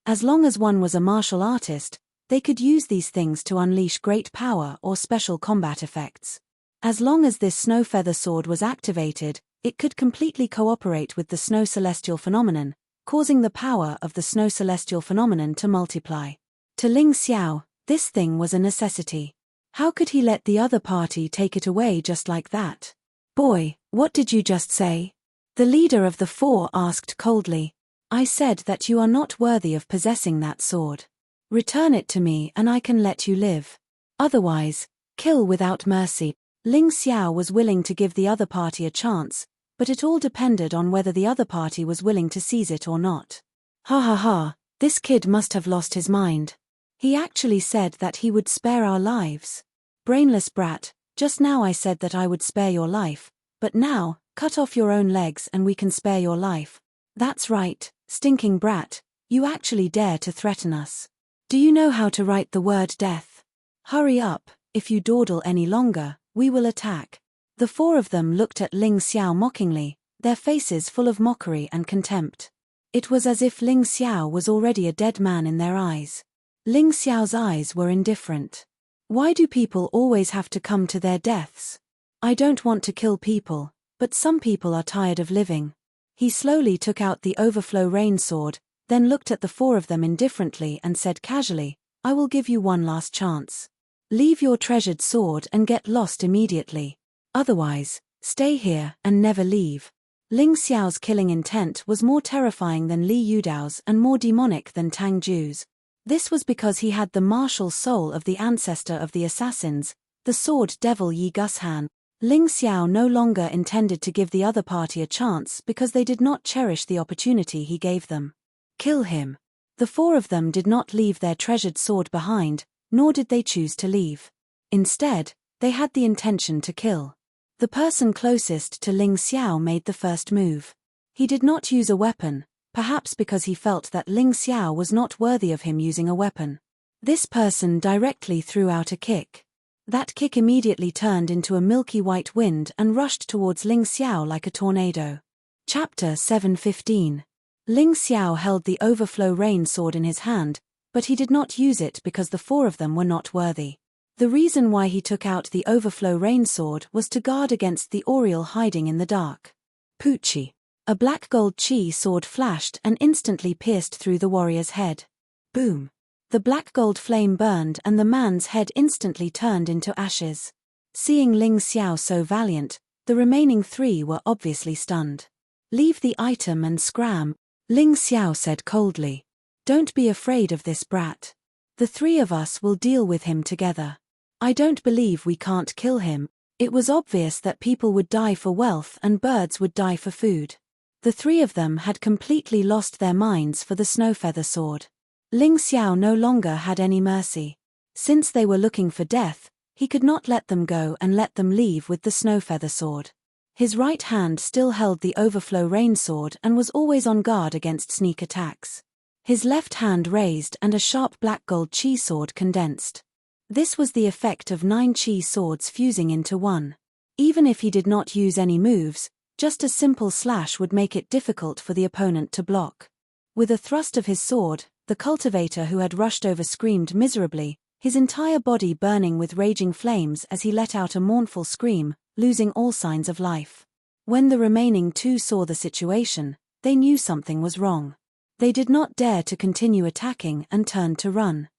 As long as one was a martial artist, they could use these things to unleash great power or special combat effects. As long as this snow feather sword was activated, it could completely cooperate with the snow celestial phenomenon, causing the power of the snow celestial phenomenon to multiply. To Ling Xiao, this thing was a necessity. How could he let the other party take it away just like that? "Boy, what did you just say?" The leader of the 4 asked coldly. "I said that you are not worthy of possessing that sword. Return it to me and I can let you live. Otherwise, kill without mercy." Ling Xiao was willing to give the other party a chance, but it all depended on whether the other party was willing to seize it or not. "Ha ha ha, this kid must have lost his mind. He actually said that he would spare our lives. Brainless brat, just now I said that I would spare your life, but now, cut off your own legs and we can spare your life. That's right, stinking brat, you actually dare to threaten us. Do you know how to write the word death? Hurry up, if you dawdle any longer, we will attack." The 4 of them looked at Ling Xiao mockingly, their faces full of mockery and contempt. It was as if Ling Xiao was already a dead man in their eyes. Ling Xiao's eyes were indifferent. "Why do people always have to come to their deaths? I don't want to kill people, but some people are tired of living." He slowly took out the overflow rain sword, then looked at the 4 of them indifferently and said casually, "I will give you one last chance. Leave your treasured sword and get lost immediately. Otherwise, stay here and never leave." Ling Xiao's killing intent was more terrifying than Li Yudao's and more demonic than Tang Ju's. This was because he had the martial soul of the ancestor of the assassins, the sword devil Yi Gushan. Ling Xiao no longer intended to give the other party a chance because they did not cherish the opportunity he gave them. Kill him. The 4 of them did not leave their treasured sword behind, nor did they choose to leave. Instead, they had the intention to kill. The person closest to Ling Xiao made the first move. He did not use a weapon, perhaps because he felt that Ling Xiao was not worthy of him using a weapon. This person directly threw out a kick. That kick immediately turned into a milky white wind and rushed towards Ling Xiao like a tornado. Chapter 7:15. Ling Xiao held the overflow rain sword in his hand, but he did not use it because the 4 of them were not worthy. The reason why he took out the overflow rain sword was to guard against the Oriole hiding in the dark. Poochie. A black gold chi sword flashed and instantly pierced through the warrior's head. Boom. The black gold flame burned and the man's head instantly turned into ashes. Seeing Ling Xiao so valiant, the remaining 3 were obviously stunned. "Leave the item and scram," Ling Xiao said coldly. "Don't be afraid of this brat. The 3 of us will deal with him together. I don't believe we can't kill him." It was obvious that people would die for wealth and birds would die for food. The 3 of them had completely lost their minds for the snowfeather sword. Ling Xiao no longer had any mercy. Since they were looking for death, he could not let them go and let them leave with the snowfeather sword. His right hand still held the overflow rain sword and was always on guard against sneak attacks. His left hand raised and a sharp black gold chi sword condensed. This was the effect of 9 chi swords fusing into one. Even if he did not use any moves, just a simple slash would make it difficult for the opponent to block. With a thrust of his sword, the cultivator who had rushed over screamed miserably, his entire body burning with raging flames as he let out a mournful scream, losing all signs of life. When the remaining 2 saw the situation, they knew something was wrong. They did not dare to continue attacking and turned to run.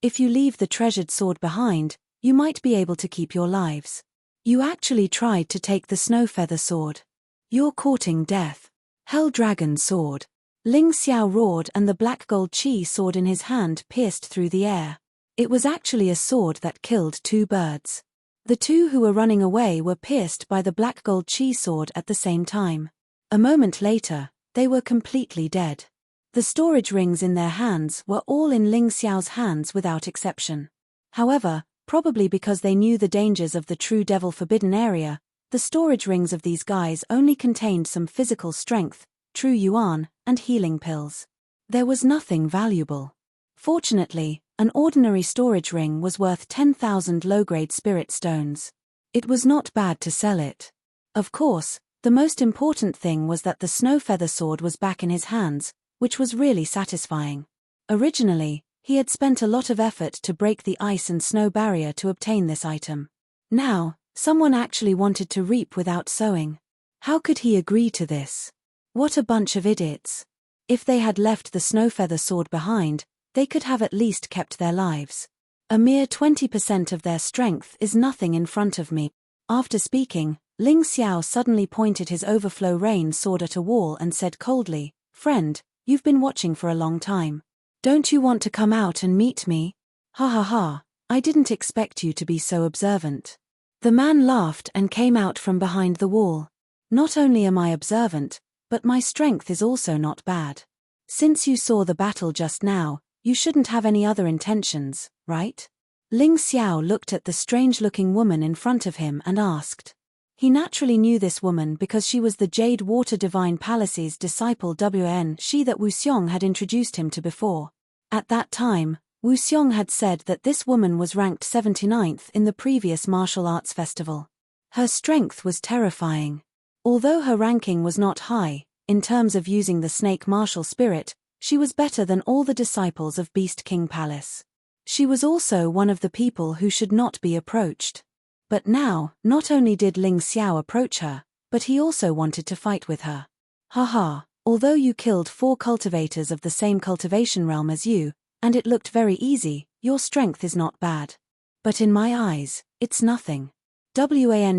If you leave the treasured sword behind, you might be able to keep your lives. You actually tried to take the snowfeather sword. You're courting death. Hell Dragon sword. Ling Xiao roared and the black gold chi sword in his hand pierced through the air. It was actually a sword that killed 2 birds. The 2 who were running away were pierced by the black gold chi sword at the same time. A moment later, they were completely dead. The storage rings in their hands were all in Ling Xiao's hands without exception. However, probably because they knew the dangers of the true devil forbidden area, the storage rings of these guys only contained some physical strength, true yuan, and healing pills. There was nothing valuable. Fortunately, an ordinary storage ring was worth 10,000 low-grade spirit stones. It was not bad to sell it. Of course, the most important thing was that the snowfeather sword was back in his hands, which was really satisfying. Originally, he had spent a lot of effort to break the ice and snow barrier to obtain this item. Now, someone actually wanted to reap without sowing. How could he agree to this? What a bunch of idiots. If they had left the snowfeather sword behind, they could have at least kept their lives. A mere 20% of their strength is nothing in front of me. After speaking, Ling Xiao suddenly pointed his overflow rain sword at a wall and said coldly, "Friend, you've been watching for a long time. Don't you want to come out and meet me?" "Ha ha ha, I didn't expect you to be so observant." The man laughed and came out from behind the wall. "Not only am I observant, but my strength is also not bad. Since you saw the battle just now, you shouldn't have any other intentions, right?" Ling Xiao looked at the strange-looking woman in front of him and asked. He naturally knew this woman because she was the Jade Water Divine Palace's disciple Wn, she that Wu Xiong had introduced him to before. At that time, Wu Xiong had said that this woman was ranked 79th in the previous martial arts festival. Her strength was terrifying. Although her ranking was not high, in terms of using the snake martial spirit, she was better than all the disciples of Beast King Palace. She was also one of the people who should not be approached. But now, not only did Ling Xiao approach her, but he also wanted to fight with her. "Haha, although you killed 4 cultivators of the same cultivation realm as you, and it looked very easy, your strength is not bad. But in my eyes, it's nothing."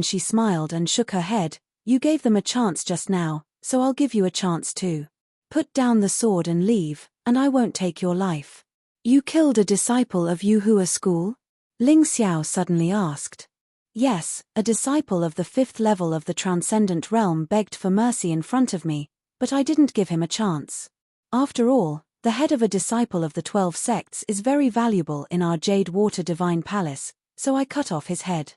She smiled and shook her head. "You gave them a chance just now, so I'll give you a chance too. Put down the sword and leave, and I won't take your life." "You killed a disciple of Yuhua school?" Ling Xiao suddenly asked. "Yes, a disciple of the 5th level of the transcendent realm begged for mercy in front of me, but I didn't give him a chance. After all, the head of a disciple of the 12 sects is very valuable in our Jade Water Divine Palace, so I cut off his head."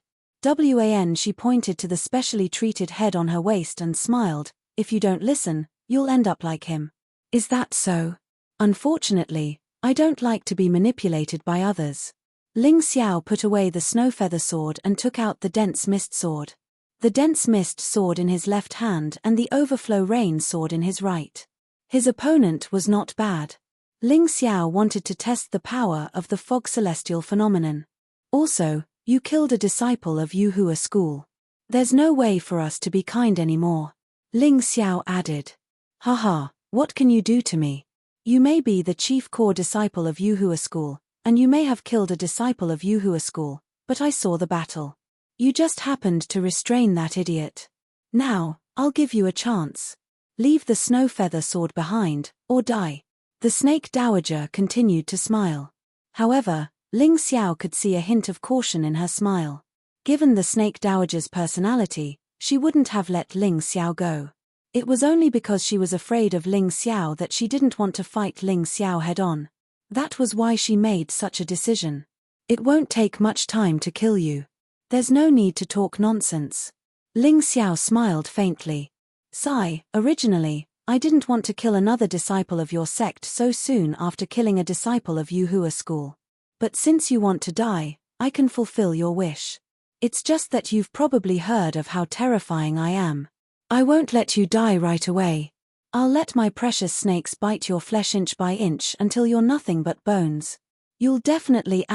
She pointed to the specially treated head on her waist and smiled. "If you don't listen, you'll end up like him." "Is that so?" "Unfortunately, I don't like to be manipulated by others." Ling Xiao put away the snowfeather sword and took out the dense mist sword. The dense mist sword in his left hand and the overflow rain sword in his right. His opponent was not bad. Ling Xiao wanted to test the power of the fog celestial phenomenon. "Also, you killed a disciple of Yuhua school. There's no way for us to be kind anymore." Ling Xiao added. "Haha, what can you do to me? You may be the chief core disciple of Yuhua school, and you may have killed a disciple of Yuhua school, but I saw the battle. You just happened to restrain that idiot. Now, I'll give you a chance. Leave the snow feather sword behind, or die. The snake dowager continued to smile. However, Ling Xiao could see a hint of caution in her smile. Given the snake dowager's personality, she wouldn't have let Ling Xiao go. It was only because she was afraid of Ling Xiao that she didn't want to fight Ling Xiao head-on. That was why she made such a decision. It won't take much time to kill you. There's no need to talk nonsense. Ling Xiao smiled faintly. Sigh, originally, I didn't want to kill another disciple of your sect so soon after killing a disciple of Yuhua school. But since you want to die, I can fulfill your wish. It's just that you've probably heard of how terrifying I am. I won't let you die right away. I'll let my precious snakes bite your flesh inch by inch until you're nothing but bones. You'll definitely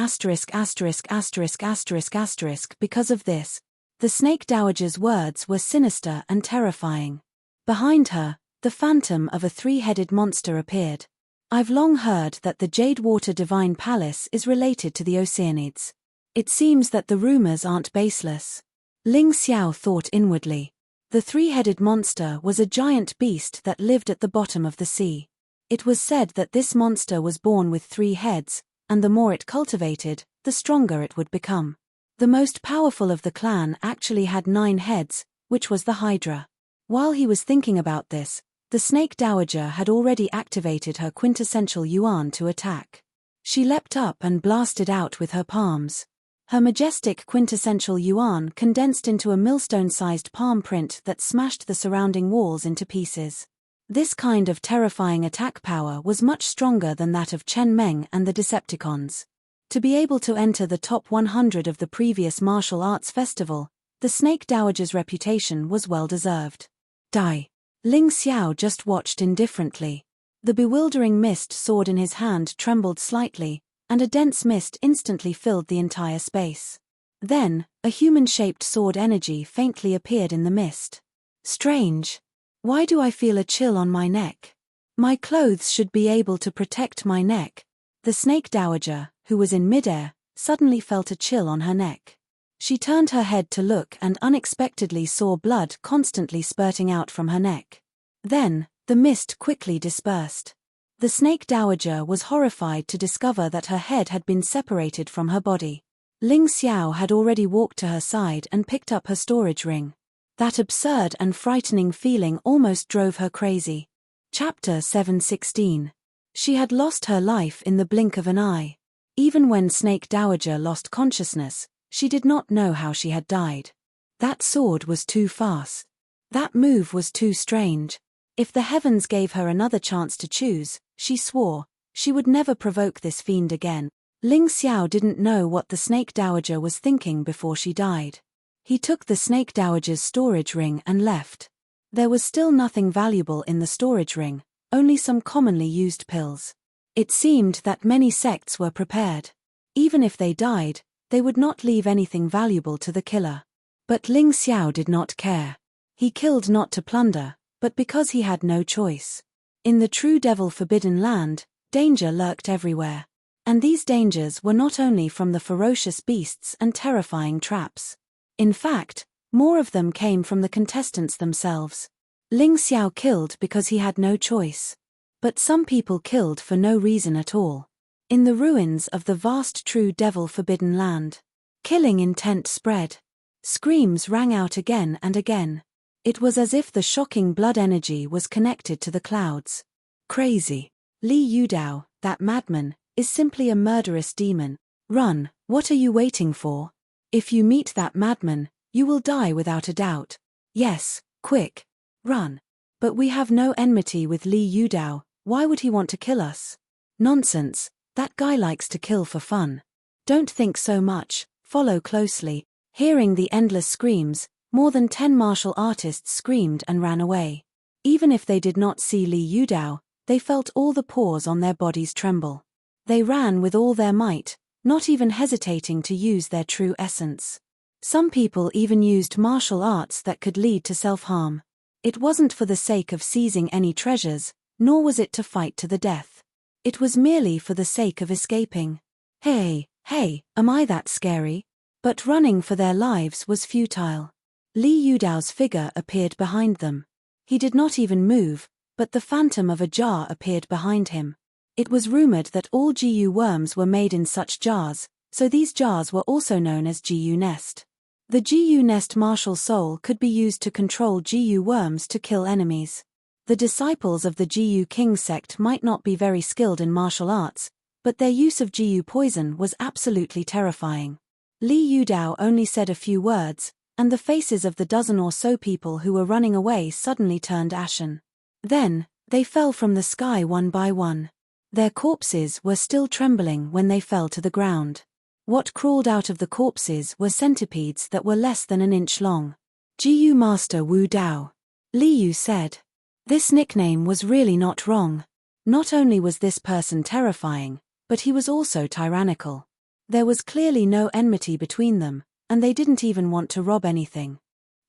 because of this. The snake dowager's words were sinister and terrifying. Behind her, the phantom of a three-headed monster appeared. I've long heard that the Jade Water Divine Palace is related to the Oceanids. It seems that the rumors aren't baseless. Ling Xiao thought inwardly. The three-headed monster was a giant beast that lived at the bottom of the sea. It was said that this monster was born with 3 heads, and the more it cultivated, the stronger it would become. The most powerful of the clan actually had 9 heads, which was the Hydra. While he was thinking about this, the snake dowager had already activated her quintessential yuan to attack. She leapt up and blasted out with her palms. Her majestic quintessential yuan condensed into a millstone-sized palm print that smashed the surrounding walls into pieces. This kind of terrifying attack power was much stronger than that of Chen Meng and the Decepticons. To be able to enter the top 100 of the previous martial arts festival, the snake dowager's reputation was well deserved. Die. Ling Xiao just watched indifferently. The bewildering mist sword in his hand trembled slightly, and a dense mist instantly filled the entire space. Then, a human-shaped sword energy faintly appeared in the mist. Strange. Why do I feel a chill on my neck? My clothes should be able to protect my neck. The snake dowager, who was in midair, suddenly felt a chill on her neck. She turned her head to look and unexpectedly saw blood constantly spurting out from her neck. Then, the mist quickly dispersed. The snake dowager was horrified to discover that her head had been separated from her body. Ling Xiao had already walked to her side and picked up her storage ring. That absurd and frightening feeling almost drove her crazy. Chapter 716. She had lost her life in the blink of an eye. Even when Snake Dowager lost consciousness, she did not know how she had died. That sword was too fast. That move was too strange. If the heavens gave her another chance to choose, she swore, she would never provoke this fiend again. Ling Xiao didn't know what the Snake Dowager was thinking before she died. He took the Snake Dowager's storage ring and left. There was still nothing valuable in the storage ring, only some commonly used pills. It seemed that many sects were prepared. Even if they died, they would not leave anything valuable to the killer. But Ling Xiao did not care. He killed not to plunder, but because he had no choice. In the true devil forbidden land, danger lurked everywhere. And these dangers were not only from the ferocious beasts and terrifying traps. In fact, more of them came from the contestants themselves. Ling Xiao killed because he had no choice. But some people killed for no reason at all. In the ruins of the vast true devil forbidden land, killing intent spread. Screams rang out again and again. It was as if the shocking blood energy was connected to the clouds. Crazy. Li Yudao, that madman, is simply a murderous demon. Run, what are you waiting for? If you meet that madman, you will die without a doubt. Yes, quick. Run. But we have no enmity with Li Yudao, why would he want to kill us? Nonsense, that guy likes to kill for fun. Don't think so much, follow closely. Hearing the endless screams, more than 10 martial artists screamed and ran away. Even if they did not see Li Yudao, they felt all the pores on their bodies tremble. They ran with all their might, not even hesitating to use their true essence. Some people even used martial arts that could lead to self-harm. It wasn't for the sake of seizing any treasures, nor was it to fight to the death. It was merely for the sake of escaping. Hey, am I that scary? But running for their lives was futile. Li Yudao's figure appeared behind them. He did not even move, but the phantom of a jar appeared behind him. It was rumored that all GU worms were made in such jars, so these jars were also known as GU Nest. The GU Nest martial soul could be used to control GU worms to kill enemies. The disciples of the GU King sect might not be very skilled in martial arts, but their use of GU poison was absolutely terrifying. Li Yudao only said a few words, and the faces of the dozen or so people who were running away suddenly turned ashen. Then, they fell from the sky one by one. Their corpses were still trembling when they fell to the ground. What crawled out of the corpses were centipedes that were less than an inch long. GU Master Wu Dao. Li Yu said. This nickname was really not wrong. Not only was this person terrifying, but he was also tyrannical. There was clearly no enmity between them, and they didn't even want to rob anything.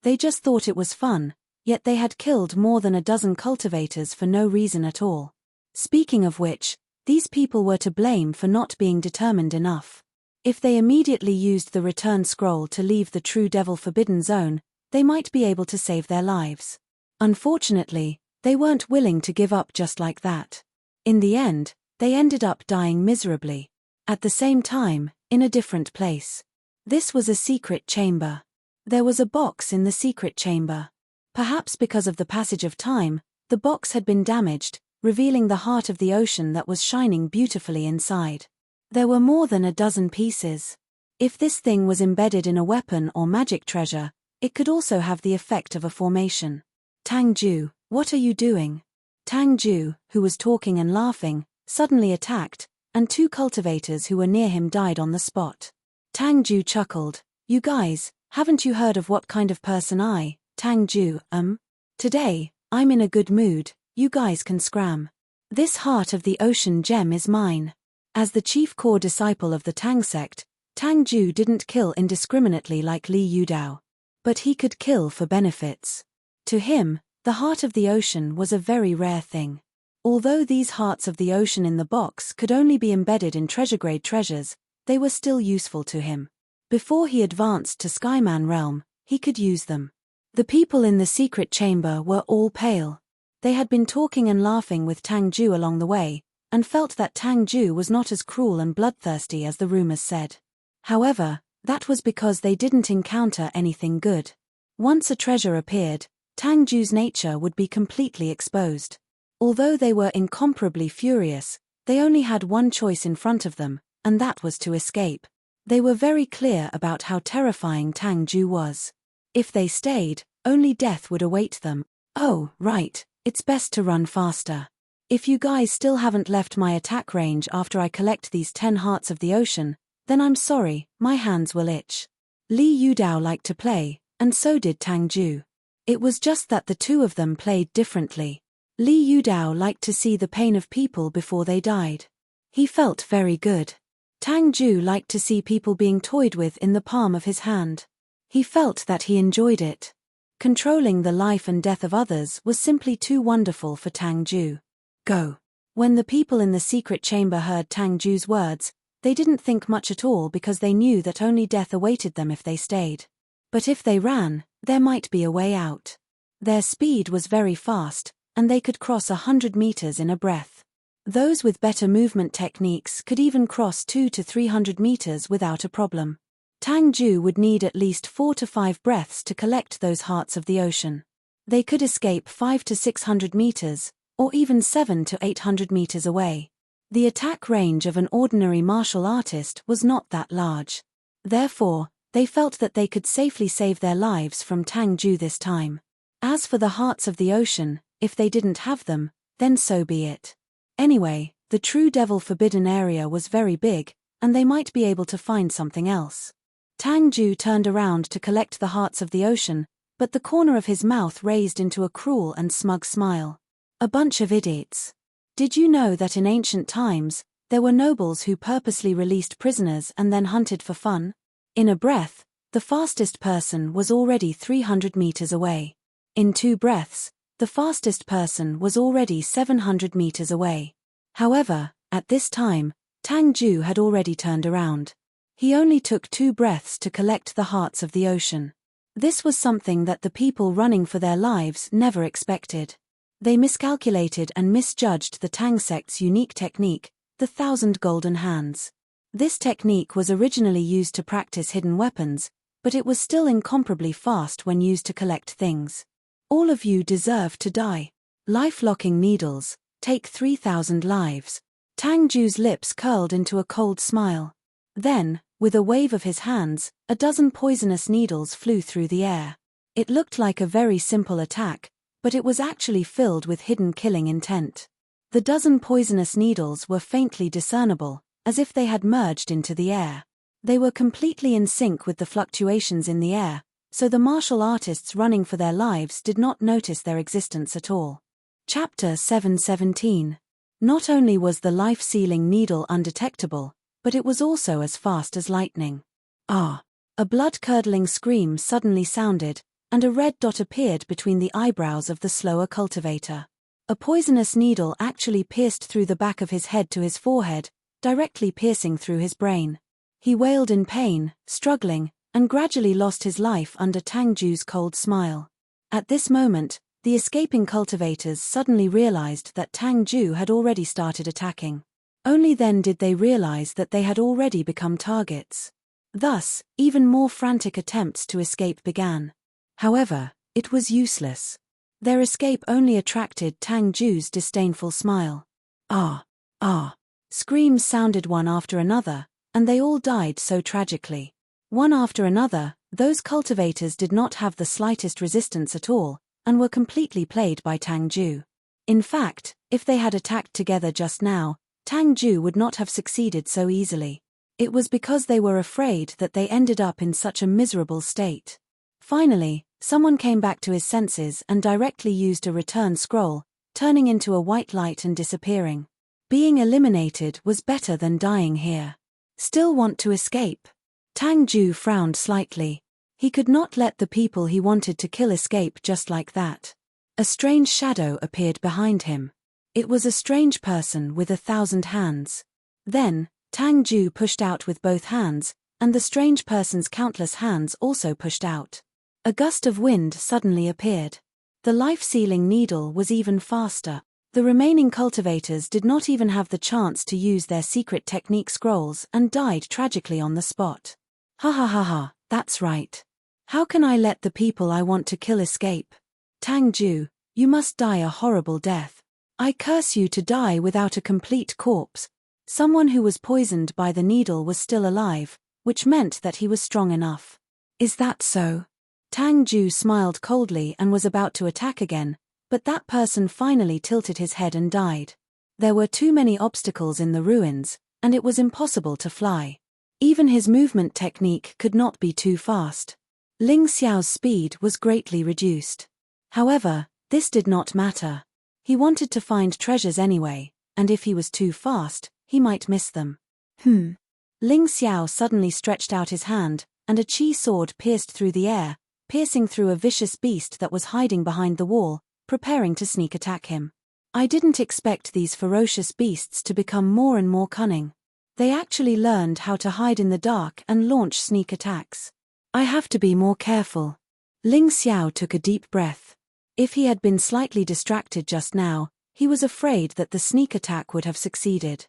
They just thought it was fun, yet they had killed more than a dozen cultivators for no reason at all. Speaking of which, these people were to blame for not being determined enough. If they immediately used the return scroll to leave the true devil forbidden zone, they might be able to save their lives. Unfortunately, they weren't willing to give up just like that. In the end, they ended up dying miserably. At the same time, in a different place. This was a secret chamber. There was a box in the secret chamber. Perhaps because of the passage of time, the box had been damaged, revealing the heart of the ocean that was shining beautifully inside. There were more than a dozen pieces. If this thing was embedded in a weapon or magic treasure, it could also have the effect of a formation. Tang Ju, what are you doing? Tang Ju, who was talking and laughing, suddenly attacked, and two cultivators who were near him died on the spot. Tang Ju chuckled. You guys, haven't you heard of what kind of person I, Tang Ju, am? Today, I'm in a good mood, you guys can scram. This heart of the ocean gem is mine. As the chief core disciple of the Tang sect, Tang Ju didn't kill indiscriminately like Li Yudao. But he could kill for benefits. To him, the heart of the ocean was a very rare thing. Although these hearts of the ocean in the box could only be embedded in treasure-grade treasures, they were still useful to him. Before he advanced to Skyman realm, he could use them. The people in the secret chamber were all pale. They had been talking and laughing with Tang Ju along the way, and felt that Tang Ju was not as cruel and bloodthirsty as the rumors said. However, that was because they didn't encounter anything good. Once a treasure appeared, Tang Ju's nature would be completely exposed. Although they were incomparably furious, they only had one choice in front of them, and that was to escape. They were very clear about how terrifying Tang Ju was. If they stayed, only death would await them. Oh, right, it's best to run faster. If you guys still haven't left my attack range after I collect these 10 hearts of the ocean, then I'm sorry, my hands will itch. Li Yudao liked to play, and so did Tang Ju. It was just that the two of them played differently. Li Yudao liked to see the pain of people before they died. He felt very good. Tang Ju liked to see people being toyed with in the palm of his hand. He felt that he enjoyed it. Controlling the life and death of others was simply too wonderful for Tang Ju. Go. When the people in the secret chamber heard Tang Ju's words, they didn't think much at all because they knew that only death awaited them if they stayed. But if they ran, there might be a way out. Their speed was very fast, and they could cross 100 meters in a breath. Those with better movement techniques could even cross 200 to 300 meters without a problem. Tang Ju would need at least 4 to 5 breaths to collect those hearts of the ocean. They could escape 500 to 600 meters, or even 700 to 800 meters away. The attack range of an ordinary martial artist was not that large. Therefore, they felt that they could safely save their lives from Tang Ju this time. As for the hearts of the ocean, if they didn't have them, then so be it. Anyway, the true devil forbidden area was very big, and they might be able to find something else. Tang Ju turned around to collect the hearts of the ocean, but the corner of his mouth raised into a cruel and smug smile. A bunch of idiots. Did you know that in ancient times, there were nobles who purposely released prisoners and then hunted for fun? In a breath, the fastest person was already 300 meters away. In 2 breaths, the fastest person was already 700 meters away. However, At this time, Tang Ju had already turned around. He only took 2 breaths to collect the hearts of the ocean. This was something that the people running for their lives never expected. They miscalculated and misjudged the Tang sect's unique technique, the 1,000 golden hands. This technique was originally used to practice hidden weapons, but it was still incomparably fast when used to collect things. All of you deserve to die. Life-locking needles, take 3,000 lives. Tang Ju's lips curled into a cold smile. Then, with a wave of his hands, a dozen poisonous needles flew through the air. It looked like a very simple attack, but it was actually filled with hidden killing intent. The dozen poisonous needles were faintly discernible, as if they had merged into the air. They were completely in sync with the fluctuations in the air, so the martial artists running for their lives did not notice their existence at all. Chapter 717. Not only was the life-sealing needle undetectable, but it was also as fast as lightning. Ah! A blood-curdling scream suddenly sounded, and a red dot appeared between the eyebrows of the slower cultivator. A poisonous needle actually pierced through the back of his head to his forehead, directly piercing through his brain. He wailed in pain, struggling, and gradually lost his life under Tang Ju's cold smile. At this moment, the escaping cultivators suddenly realized that Tang Ju had already started attacking. Only then did they realize that they had already become targets. Thus, even more frantic attempts to escape began. However, it was useless. Their escape only attracted Tang Ju's disdainful smile. Ah! Ah! Screams sounded one after another, and they all died so tragically. One after another, those cultivators did not have the slightest resistance at all, and were completely played by Tang Ju. In fact, if they had attacked together just now, Tang Ju would not have succeeded so easily. It was because they were afraid that they ended up in such a miserable state. Finally, someone came back to his senses and directly used a return scroll, turning into a white light and disappearing. Being eliminated was better than dying here. Still want to escape? Tang Ju frowned slightly. He could not let the people he wanted to kill escape just like that. A strange shadow appeared behind him. It was a strange person with 1,000 hands. Then, Tang Ju pushed out with both hands, and the strange person's countless hands also pushed out. A gust of wind suddenly appeared. The life-sealing needle was even faster. The remaining cultivators did not even have the chance to use their secret technique scrolls and died tragically on the spot. Ha ha ha ha, that's right. How can I let the people I want to kill escape? Tang Ju, you must die a horrible death. I curse you to die without a complete corpse. Someone who was poisoned by the needle was still alive, which meant that he was strong enough. Is that so? Tang Ju smiled coldly and was about to attack again, but that person finally tilted his head and died. There were too many obstacles in the ruins, and it was impossible to fly. Even his movement technique could not be too fast. Ling Xiao's speed was greatly reduced. However, this did not matter. He wanted to find treasures anyway, and if he was too fast, he might miss them. Ling Xiao suddenly stretched out his hand, and a chi sword pierced through the air, piercing through a vicious beast that was hiding behind the wall, preparing to sneak attack him. I didn't expect these ferocious beasts to become more and more cunning. They actually learned how to hide in the dark and launch sneak attacks. I have to be more careful. Ling Xiao took a deep breath. If he had been slightly distracted just now, he was afraid that the sneak attack would have succeeded.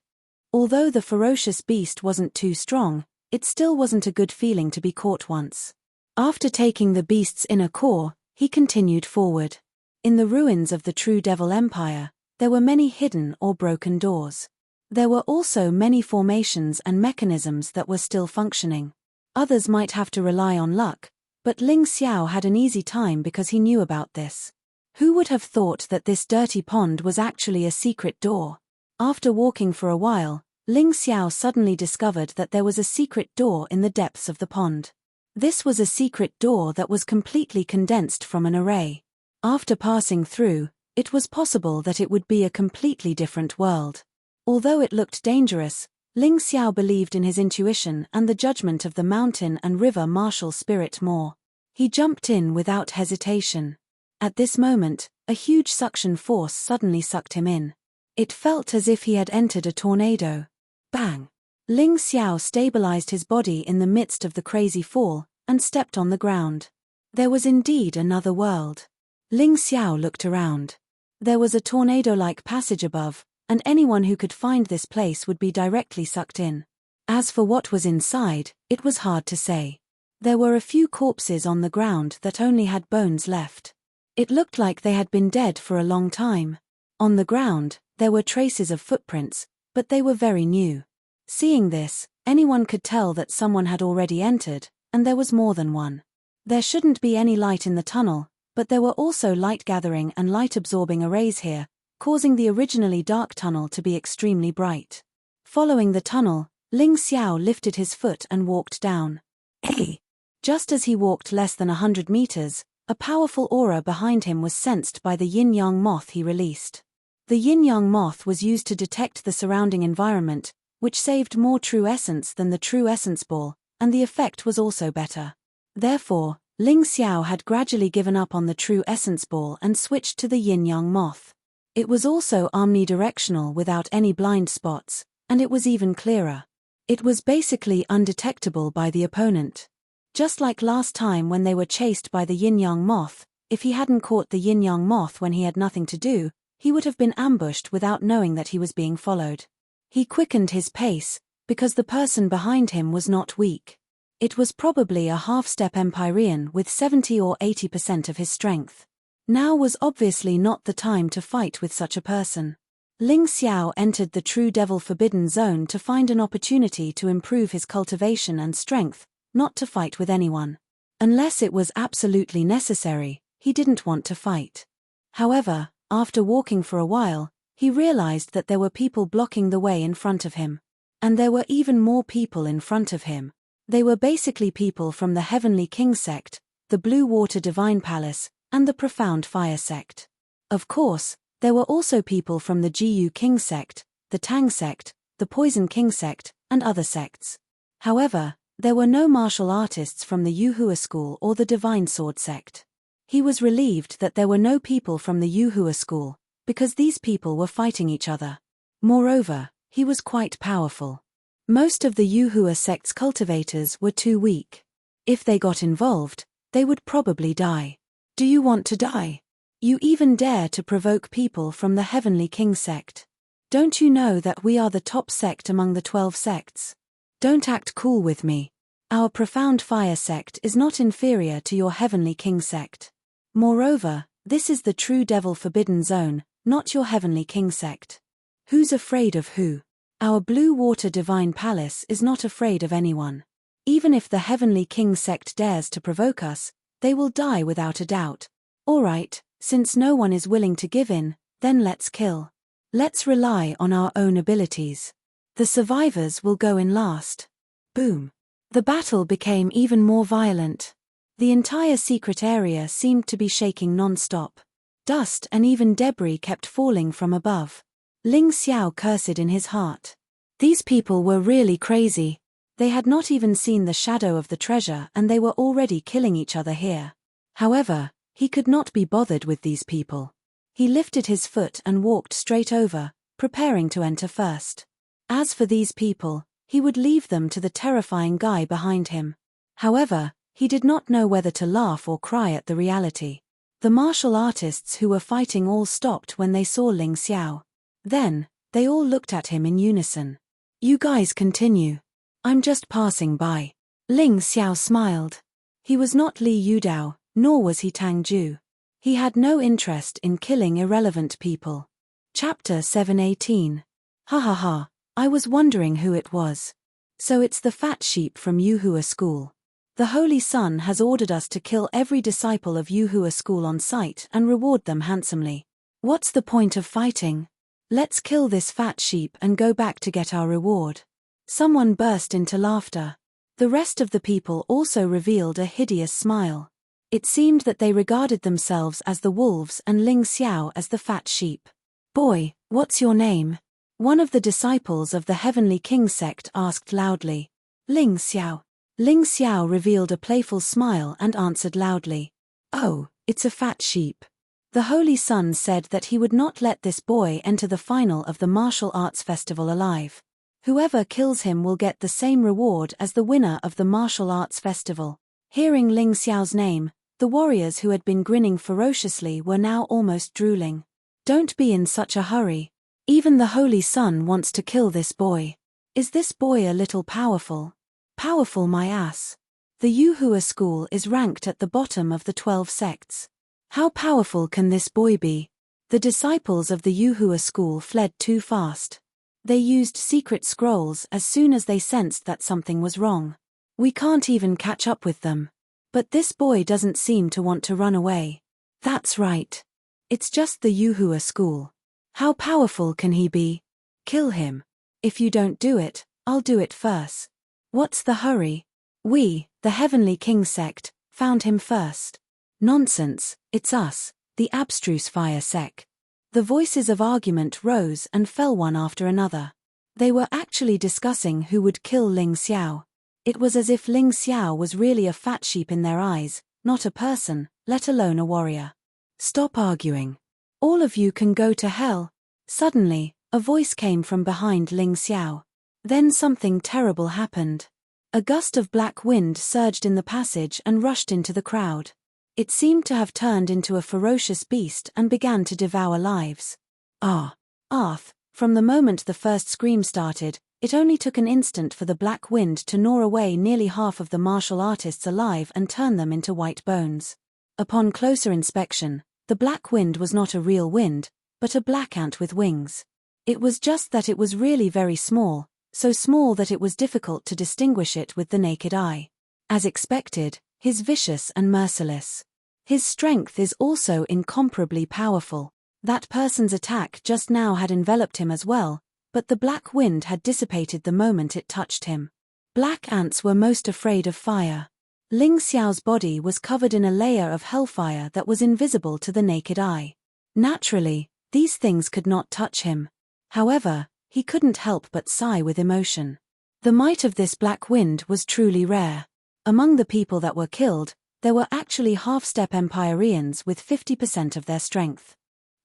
Although the ferocious beast wasn't too strong, it still wasn't a good feeling to be caught once. After taking the beast's inner core, he continued forward. In the ruins of the True Devil Empire, there were many hidden or broken doors. There were also many formations and mechanisms that were still functioning. Others might have to rely on luck, but Ling Xiao had an easy time because he knew about this. Who would have thought that this dirty pond was actually a secret door? After walking for a while, Ling Xiao suddenly discovered that there was a secret door in the depths of the pond. This was a secret door that was completely condensed from an array. After passing through, it was possible that it would be a completely different world. Although it looked dangerous, Ling Xiao believed in his intuition and the judgment of the mountain and river martial spirit more. He jumped in without hesitation. At this moment, a huge suction force suddenly sucked him in. It felt as if he had entered a tornado. Bang! Ling Xiao stabilized his body in the midst of the crazy fall, and stepped on the ground. There was indeed another world. Ling Xiao looked around. There was a tornado-like passage above, and anyone who could find this place would be directly sucked in. As for what was inside, it was hard to say. There were a few corpses on the ground that only had bones left. It looked like they had been dead for a long time. On the ground, there were traces of footprints, but they were very new. Seeing this, anyone could tell that someone had already entered, and there was more than one. There shouldn't be any light in the tunnel, but there were also light-gathering and light-absorbing arrays here, causing the originally dark tunnel to be extremely bright. Following the tunnel, Ling Xiao lifted his foot and walked down. Hey! Just as he walked less than 100 meters, a powerful aura behind him was sensed by the yin-yang moth he released. The yin-yang moth was used to detect the surrounding environment, which saved more true essence than the true essence ball, and the effect was also better. Therefore, Ling Xiao had gradually given up on the true essence ball and switched to the yin-yang moth. It was also omnidirectional without any blind spots, and it was even clearer. It was basically undetectable by the opponent. Just like last time when they were chased by the yin-yang moth, if he hadn't caught the yin-yang moth when he had nothing to do, he would have been ambushed without knowing that he was being followed. He quickened his pace, because the person behind him was not weak. It was probably a half-step Empyrean with 70 or 80% of his strength. Now was obviously not the time to fight with such a person. Ling Xiao entered the true devil forbidden zone to find an opportunity to improve his cultivation and strength, not to fight with anyone. Unless it was absolutely necessary, he didn't want to fight. However, after walking for a while, he realized that there were people blocking the way in front of him. And there were even more people in front of him. They were basically people from the Heavenly King sect, the Blue Water Divine Palace, and the Profound Fire sect. Of course, there were also people from the Jiyu King sect, the Tang sect, the Poison King sect, and other sects. However, there were no martial artists from the Yuhua school or the Divine Sword sect. He was relieved that there were no people from the Yuhua school, because these people were fighting each other. Moreover, he was quite powerful. Most of the Yuhua sect's cultivators were too weak. If they got involved, they would probably die. Do you want to die? You even dare to provoke people from the Heavenly King sect. Don't you know that we are the top sect among the 12 sects? Don't act cool with me. Our Profound Fire sect is not inferior to your Heavenly King sect. Moreover, this is the true devil forbidden zone, not your Heavenly King sect. Who's afraid of who? Our Blue Water Divine Palace is not afraid of anyone. Even if the Heavenly King sect dares to provoke us, they will die without a doubt. Alright, since no one is willing to give in, then let's kill. Let's rely on our own abilities. The survivors will go in last. Boom. The battle became even more violent. The entire secret area seemed to be shaking non-stop. Dust and even debris kept falling from above. Ling Xiao cursed in his heart. These people were really crazy. They had not even seen the shadow of the treasure and they were already killing each other here. However, he could not be bothered with these people. He lifted his foot and walked straight over, preparing to enter first. As for these people, he would leave them to the terrifying guy behind him. However, he did not know whether to laugh or cry at the reality. The martial artists who were fighting all stopped when they saw Ling Xiao. Then, they all looked at him in unison. You guys continue. I'm just passing by. Ling Xiao smiled. He was not Li Yudao, nor was he Tang Ju. He had no interest in killing irrelevant people. Chapter 718. Ha ha ha, I was wondering who it was. So it's the fat sheep from Yuhua School. The Holy Sun has ordered us to kill every disciple of Yuhua School on sight and reward them handsomely. What's the point of fighting? Let's kill this fat sheep and go back to get our reward. Someone burst into laughter. The rest of the people also revealed a hideous smile. It seemed that they regarded themselves as the wolves and Ling Xiao as the fat sheep. Boy, what's your name? One of the disciples of the Heavenly King sect asked loudly. Ling Xiao. Ling Xiao revealed a playful smile and answered loudly. Oh, it's a fat sheep. The Holy Sun said that he would not let this boy enter the final of the martial arts festival alive. Whoever kills him will get the same reward as the winner of the martial arts festival. Hearing Ling Xiao's name, the warriors who had been grinning ferociously were now almost drooling. Don't be in such a hurry. Even the Holy Sun wants to kill this boy. Is this boy a little powerful? Powerful my ass. The Yuhua school is ranked at the bottom of the 12 sects. How powerful can this boy be? The disciples of the Yuhua school fled too fast. They used secret scrolls as soon as they sensed that something was wrong. We can't even catch up with them. But this boy doesn't seem to want to run away. That's right. It's just the Yuhua school. How powerful can he be? Kill him. If you don't do it, I'll do it first. What's the hurry? We, the Heavenly King sect, found him first. Nonsense, it's us, the abstruse fire sect. The voices of argument rose and fell one after another. They were actually discussing who would kill Ling Xiao. It was as if Ling Xiao was really a fat sheep in their eyes, not a person, let alone a warrior. Stop arguing. All of you can go to hell. Suddenly, a voice came from behind Ling Xiao. Then something terrible happened. A gust of black wind surged in the passage and rushed into the crowd. It seemed to have turned into a ferocious beast and began to devour lives. From the moment the first scream started, it only took an instant for the black wind to gnaw away nearly half of the martial artists alive and turn them into white bones. Upon closer inspection, the black wind was not a real wind, but a black ant with wings. It was just that it was really very small, so small that it was difficult to distinguish it with the naked eye. As expected, he's vicious and merciless. His strength is also incomparably powerful. That person's attack just now had enveloped him as well, but the black wind had dissipated the moment it touched him. Black ants were most afraid of fire. Ling Xiao's body was covered in a layer of hellfire that was invisible to the naked eye. Naturally, these things could not touch him. However, he couldn't help but sigh with emotion. The might of this black wind was truly rare. Among the people that were killed, there were actually half-step Empireans with 50% of their strength.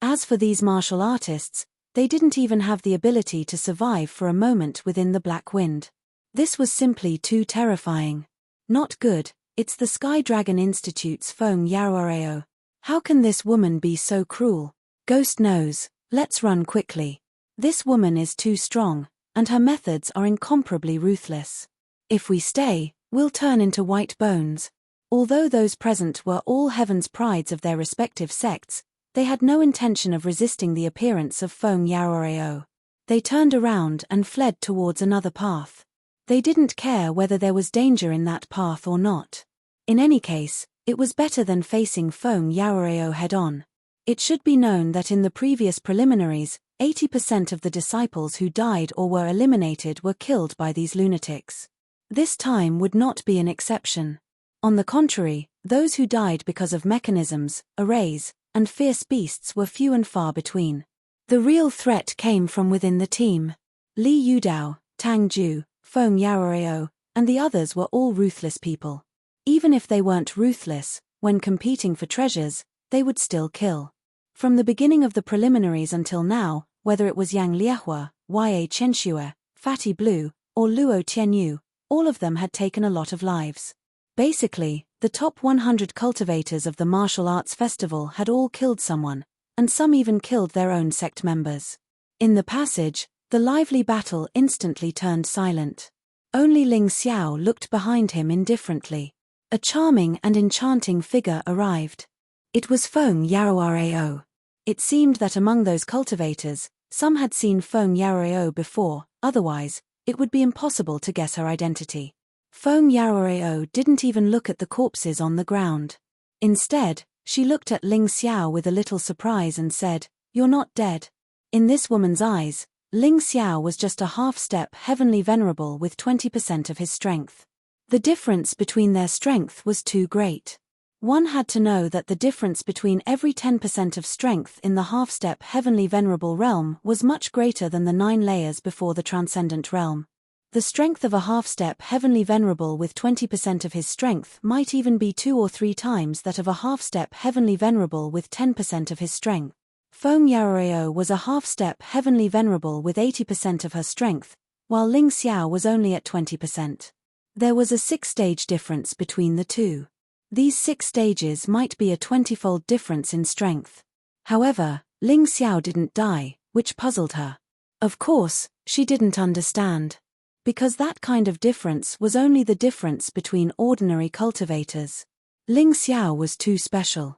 As for these martial artists, they didn't even have the ability to survive for a moment within the black wind. This was simply too terrifying. Not good, it's the Sky Dragon Institute's Feng Yaoareo. How can this woman be so cruel? Ghost knows, let's run quickly. This woman is too strong, and her methods are incomparably ruthless. If we stay, we'll turn into white bones. Although those present were all heaven's prides of their respective sects, they had no intention of resisting the appearance of Feng Yaoareo. They turned around and fled towards another path. They didn't care whether there was danger in that path or not. In any case, it was better than facing Feng Yaoareo head-on. It should be known that in the previous preliminaries, 80% of the disciples who died or were eliminated were killed by these lunatics. This time would not be an exception. On the contrary, those who died because of mechanisms, arrays, and fierce beasts were few and far between. The real threat came from within the team. Li Yudao, Tang Ju, Feng Yaoareo, and the others were all ruthless people. Even if they weren't ruthless, when competing for treasures, they would still kill. From the beginning of the preliminaries until now, whether it was Yang Liehua, Ya Chenxue, Fatty Blue, or Luo Tianyu, all of them had taken a lot of lives. Basically, the top 100 cultivators of the martial arts festival had all killed someone, and some even killed their own sect members. In the passage, the lively battle instantly turned silent. Only Ling Xiao looked behind him indifferently. A charming and enchanting figure arrived. It was Feng Yaoareo. It seemed that among those cultivators, some had seen Feng Yaoareo before, otherwise, it would be impossible to guess her identity. Feng Yaoareo didn't even look at the corpses on the ground. Instead, she looked at Ling Xiao with a little surprise and said, "You're not dead." In this woman's eyes, Ling Xiao was just a half-step heavenly venerable with 20% of his strength. The difference between their strength was too great. One had to know that the difference between every 10% of strength in the half-step heavenly venerable realm was much greater than the 9 layers before the transcendent realm. The strength of a half-step heavenly venerable with 20% of his strength might even be 2 or 3 times that of a half-step heavenly venerable with 10% of his strength. Feng Yaoreo was a half-step heavenly venerable with 80% of her strength, while Ling Xiao was only at 20%. There was a 6-stage difference between the two. These 6 stages might be a 20-fold difference in strength. However, Ling Xiao didn't die, which puzzled her. Of course, she didn't understand. Because that kind of difference was only the difference between ordinary cultivators. Ling Xiao was too special.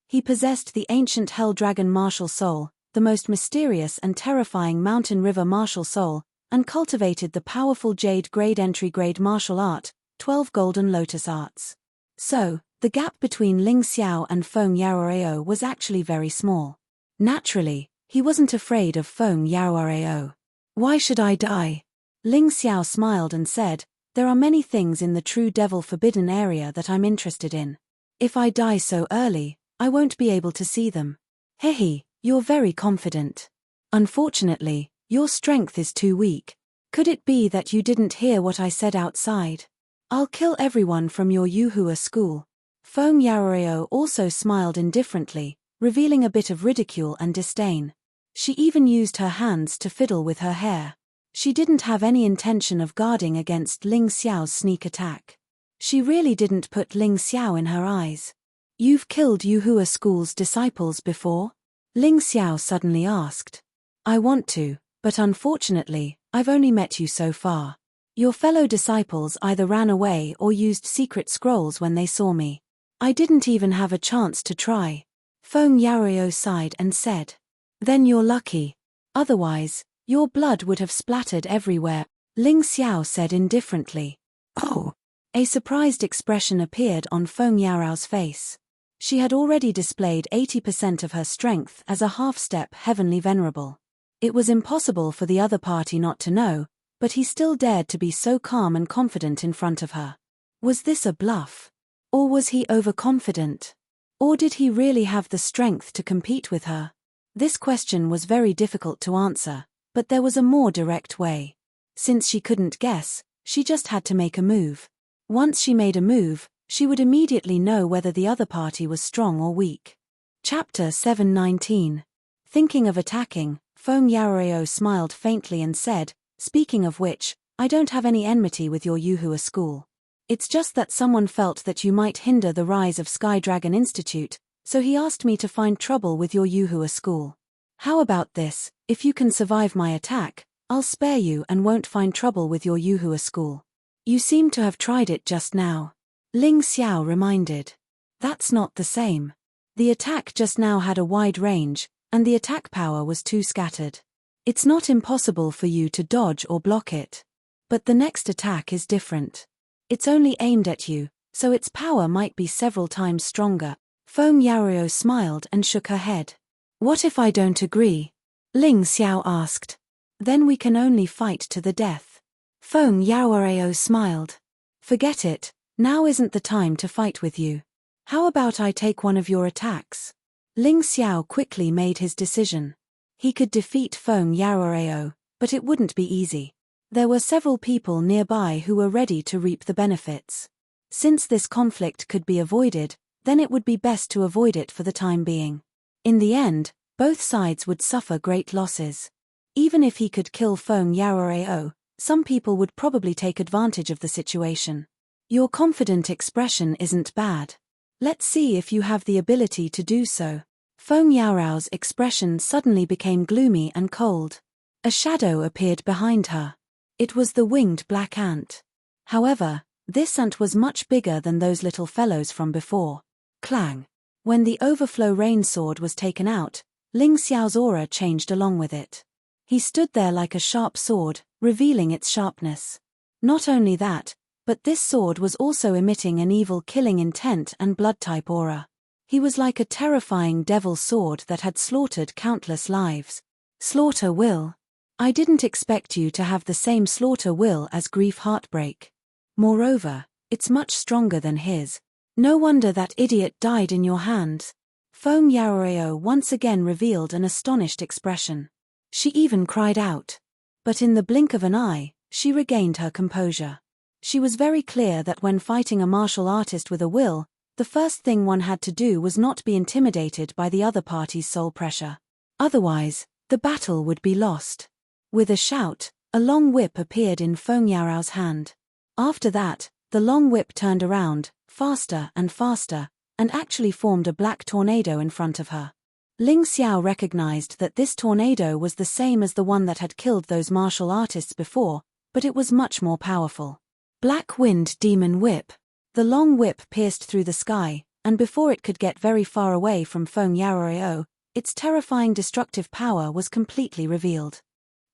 He possessed the ancient Hell Dragon martial soul, the most mysterious and terrifying mountain river martial soul, and cultivated the powerful Jade Grade Entry Grade martial art, 12 Golden Lotus Arts. So, the gap between Ling Xiao and Feng Yaoreo was actually very small. Naturally, he wasn't afraid of Feng Yaoreo. Why should I die? Ling Xiao smiled and said, there are many things in the true devil forbidden area that I'm interested in. If I die so early, I won't be able to see them. Hehe, you're very confident. Unfortunately, your strength is too weak. Could it be that you didn't hear what I said outside? I'll kill everyone from your Yuhua school. Feng Yaoreo also smiled indifferently, revealing a bit of ridicule and disdain. She even used her hands to fiddle with her hair. She didn't have any intention of guarding against Ling Xiao's sneak attack. She really didn't put Ling Xiao in her eyes. You've killed Yuhua School's disciples before? Ling Xiao suddenly asked. I want to, but unfortunately, I've only met you so far. Your fellow disciples either ran away or used secret scrolls when they saw me. I didn't even have a chance to try. Feng Yaoreo sighed and said. Then you're lucky. Otherwise, your blood would have splattered everywhere, Ling Xiao said indifferently. Oh! A surprised expression appeared on Feng Yaoreo's face. She had already displayed 80% of her strength as a half-step heavenly venerable. It was impossible for the other party not to know, but he still dared to be so calm and confident in front of her. Was this a bluff? Or was he overconfident? Or did he really have the strength to compete with her? This question was very difficult to answer. But there was a more direct way. Since she couldn't guess, she just had to make a move. Once she made a move, she would immediately know whether the other party was strong or weak. Chapter 719. Thinking of attacking, Feng Yaoreo smiled faintly and said, speaking of which, I don't have any enmity with your Yuhua school. It's just that someone felt that you might hinder the rise of Sky Dragon Institute, so he asked me to find trouble with your Yuhua school. How about this? If you can survive my attack, I'll spare you and won't find trouble with your Yuhua school. You seem to have tried it just now. Ling Xiao reminded. That's not the same. The attack just now had a wide range, and the attack power was too scattered. It's not impossible for you to dodge or block it. But the next attack is different. It's only aimed at you, so its power might be several times stronger. Feng Yaoreo smiled and shook her head. What if I don't agree? Ling Xiao asked. Then we can only fight to the death. Feng Yaoreo smiled. Forget it, now isn't the time to fight with you. How about I take one of your attacks? Ling Xiao quickly made his decision. He could defeat Feng Yaoreo, but it wouldn't be easy. There were several people nearby who were ready to reap the benefits. Since this conflict could be avoided, then it would be best to avoid it for the time being. In the end, both sides would suffer great losses. Even if he could kill Feng Yaoreo, some people would probably take advantage of the situation. Your confident expression isn't bad. Let's see if you have the ability to do so. Feng Yaoreo's expression suddenly became gloomy and cold. A shadow appeared behind her. It was the winged black ant. However, this ant was much bigger than those little fellows from before. Clang! When the overflow rain sword was taken out, Ling Xiao's aura changed along with it. He stood there like a sharp sword, revealing its sharpness. Not only that, but this sword was also emitting an evil killing intent and blood-type aura. He was like a terrifying devil sword that had slaughtered countless lives. Slaughter will. I didn't expect you to have the same slaughter will as grief heartbreak. Moreover, it's much stronger than his. No wonder that idiot died in your hands. Feng Yaoreo once again revealed an astonished expression. She even cried out. But in the blink of an eye, She regained her composure. She was very clear that when fighting a martial artist with a will, the first thing one had to do was not be intimidated by the other party's soul pressure. Otherwise, the battle would be lost. With a shout, a long whip appeared in Feng Yaorao's hand. After that, the long whip turned around, faster and faster, and actually formed a black tornado in front of her. Ling Xiao recognized that this tornado was the same as the one that had killed those martial artists before, but it was much more powerful. Black Wind Demon Whip. The long whip pierced through the sky, and before it could get very far away from Feng Yaorai, its terrifying destructive power was completely revealed.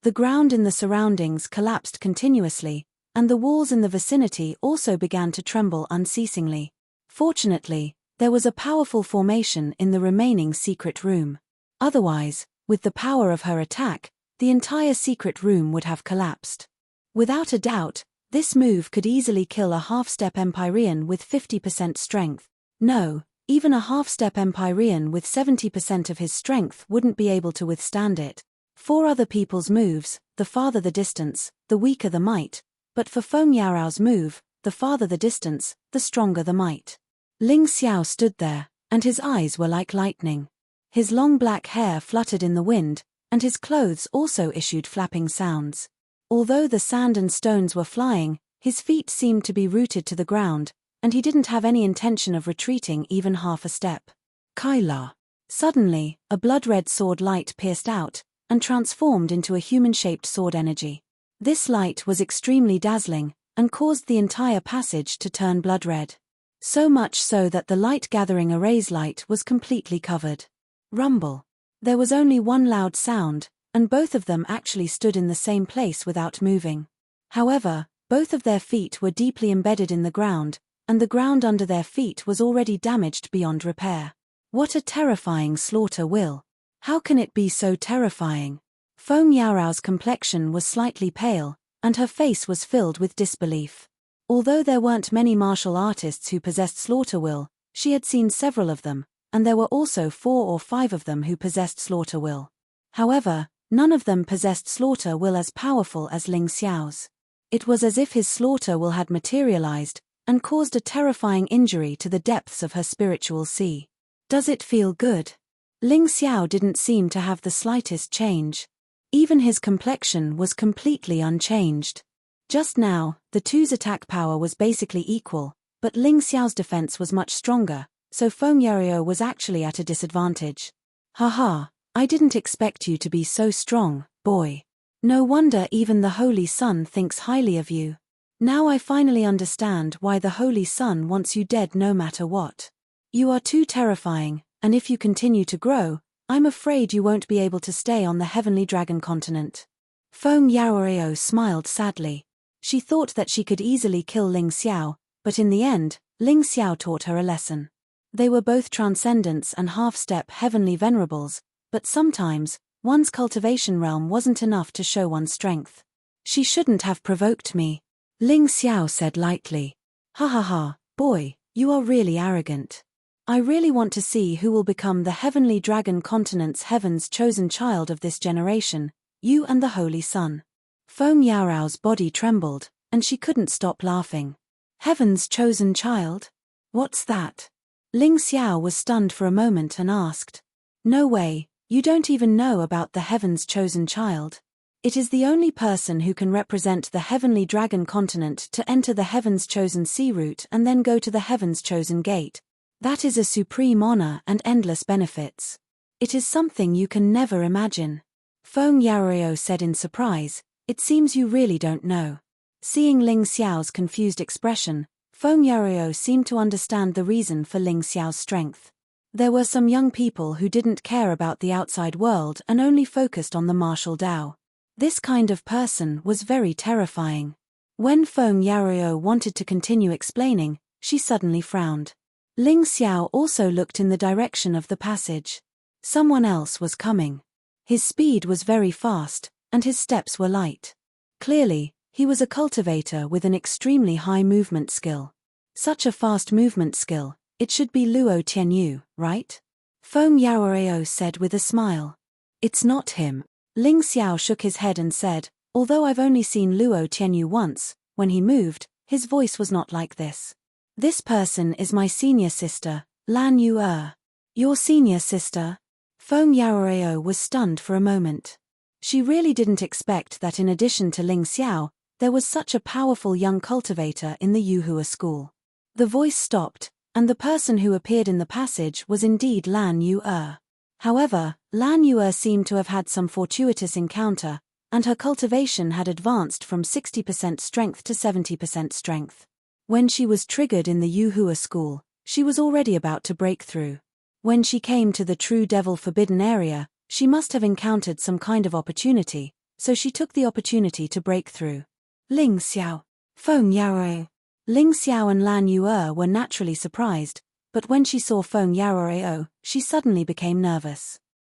The ground in the surroundings collapsed continuously, and the walls in the vicinity also began to tremble unceasingly. Fortunately, there was a powerful formation in the remaining secret room. Otherwise, with the power of her attack, the entire secret room would have collapsed. Without a doubt, this move could easily kill a half-step Empyrean with 50% strength. No, even a half-step Empyrean with 70% of his strength wouldn't be able to withstand it. 4 other people's moves, the farther the distance, the weaker the might, but for Feng Yaorao's move, the farther the distance, the stronger the might. Ling Xiao stood there, and his eyes were like lightning. His long black hair fluttered in the wind, and his clothes also issued flapping sounds. Although the sand and stones were flying, his feet seemed to be rooted to the ground, and he didn't have any intention of retreating even half a step. Kaila. Suddenly, a blood-red sword light pierced out, and transformed into a human-shaped sword energy. This light was extremely dazzling, and caused the entire passage to turn blood-red. So much so that the light-gathering array's light was completely covered. Rumble. There was only one loud sound, and both of them actually stood in the same place without moving. However, both of their feet were deeply embedded in the ground, and the ground under their feet was already damaged beyond repair. What a terrifying slaughter will! How can it be so terrifying? Feng Yaorao's complexion was slightly pale, and her face was filled with disbelief. Although there weren't many martial artists who possessed slaughter will, she had seen several of them, and there were also 4 or 5 of them who possessed slaughter will. However, none of them possessed slaughter will as powerful as Ling Xiao's. It was as if his slaughter will had materialized, and caused a terrifying injury to the depths of her spiritual sea. Does it feel good? Ling Xiao didn't seem to have the slightest change. Even his complexion was completely unchanged. Just now, the two's attack power was basically equal, but Ling Xiao's defense was much stronger, so Feng Yaorai was actually at a disadvantage. Haha, I didn't expect you to be so strong, boy. No wonder even the Holy Sun thinks highly of you. Now I finally understand why the Holy Sun wants you dead no matter what. You are too terrifying, and if you continue to grow, I'm afraid you won't be able to stay on the Heavenly Dragon continent. Feng Yaorai smiled sadly. She thought that she could easily kill Ling Xiao, but in the end, Ling Xiao taught her a lesson. They were both transcendents and half-step heavenly venerables, but sometimes, one's cultivation realm wasn't enough to show one's strength. She shouldn't have provoked me, Ling Xiao said lightly. Ha ha ha, boy, you are really arrogant. I really want to see who will become the Heavenly Dragon continent's heaven's chosen child of this generation, you and the Holy Sun. Feng Yaorao's body trembled, and she couldn't stop laughing. Heaven's chosen child? What's that? Ling Xiao was stunned for a moment and asked. No way, you don't even know about the Heaven's chosen child. It is the only person who can represent the Heavenly Dragon continent to enter the Heaven's chosen sea route and then go to the Heaven's chosen gate. That is a supreme honor and endless benefits. It is something you can never imagine. Feng Yaorai said in surprise, it seems you really don't know. Seeing Ling Xiao's confused expression, Feng Yaorai seemed to understand the reason for Ling Xiao's strength. There were some young people who didn't care about the outside world and only focused on the martial Tao. This kind of person was very terrifying. When Feng Yaorai wanted to continue explaining, she suddenly frowned. Ling Xiao also looked in the direction of the passage. Someone else was coming. His speed was very fast, and his steps were light. Clearly, he was a cultivator with an extremely high movement skill. Such a fast movement skill, it should be Luo Tianyu, right? Feng Yaorai said with a smile. It's not him. Ling Xiao shook his head and said, Although I've only seen Luo Tianyu once, when he moved, his voice was not like this. This person is my senior sister, Lan Yu. Your senior sister? Feng Yaoreo was stunned for a moment. She really didn't expect that in addition to Ling Xiao, there was such a powerful young cultivator in the Yuhua school. The voice stopped, and the person who appeared in the passage was indeed Lan Yu. However, Lan Yu seemed to have had some fortuitous encounter, and her cultivation had advanced from 60% strength to 70% strength. When she was triggered in the Yuhua school, she was already about to break through. When she came to the True Devil Forbidden area, she must have encountered some kind of opportunity, so she took the opportunity to break through. Ling Xiao, Feng Yaoreo. Ling Xiao and Lan Yu were naturally surprised, but when she saw Feng Yaoreo, she suddenly became nervous.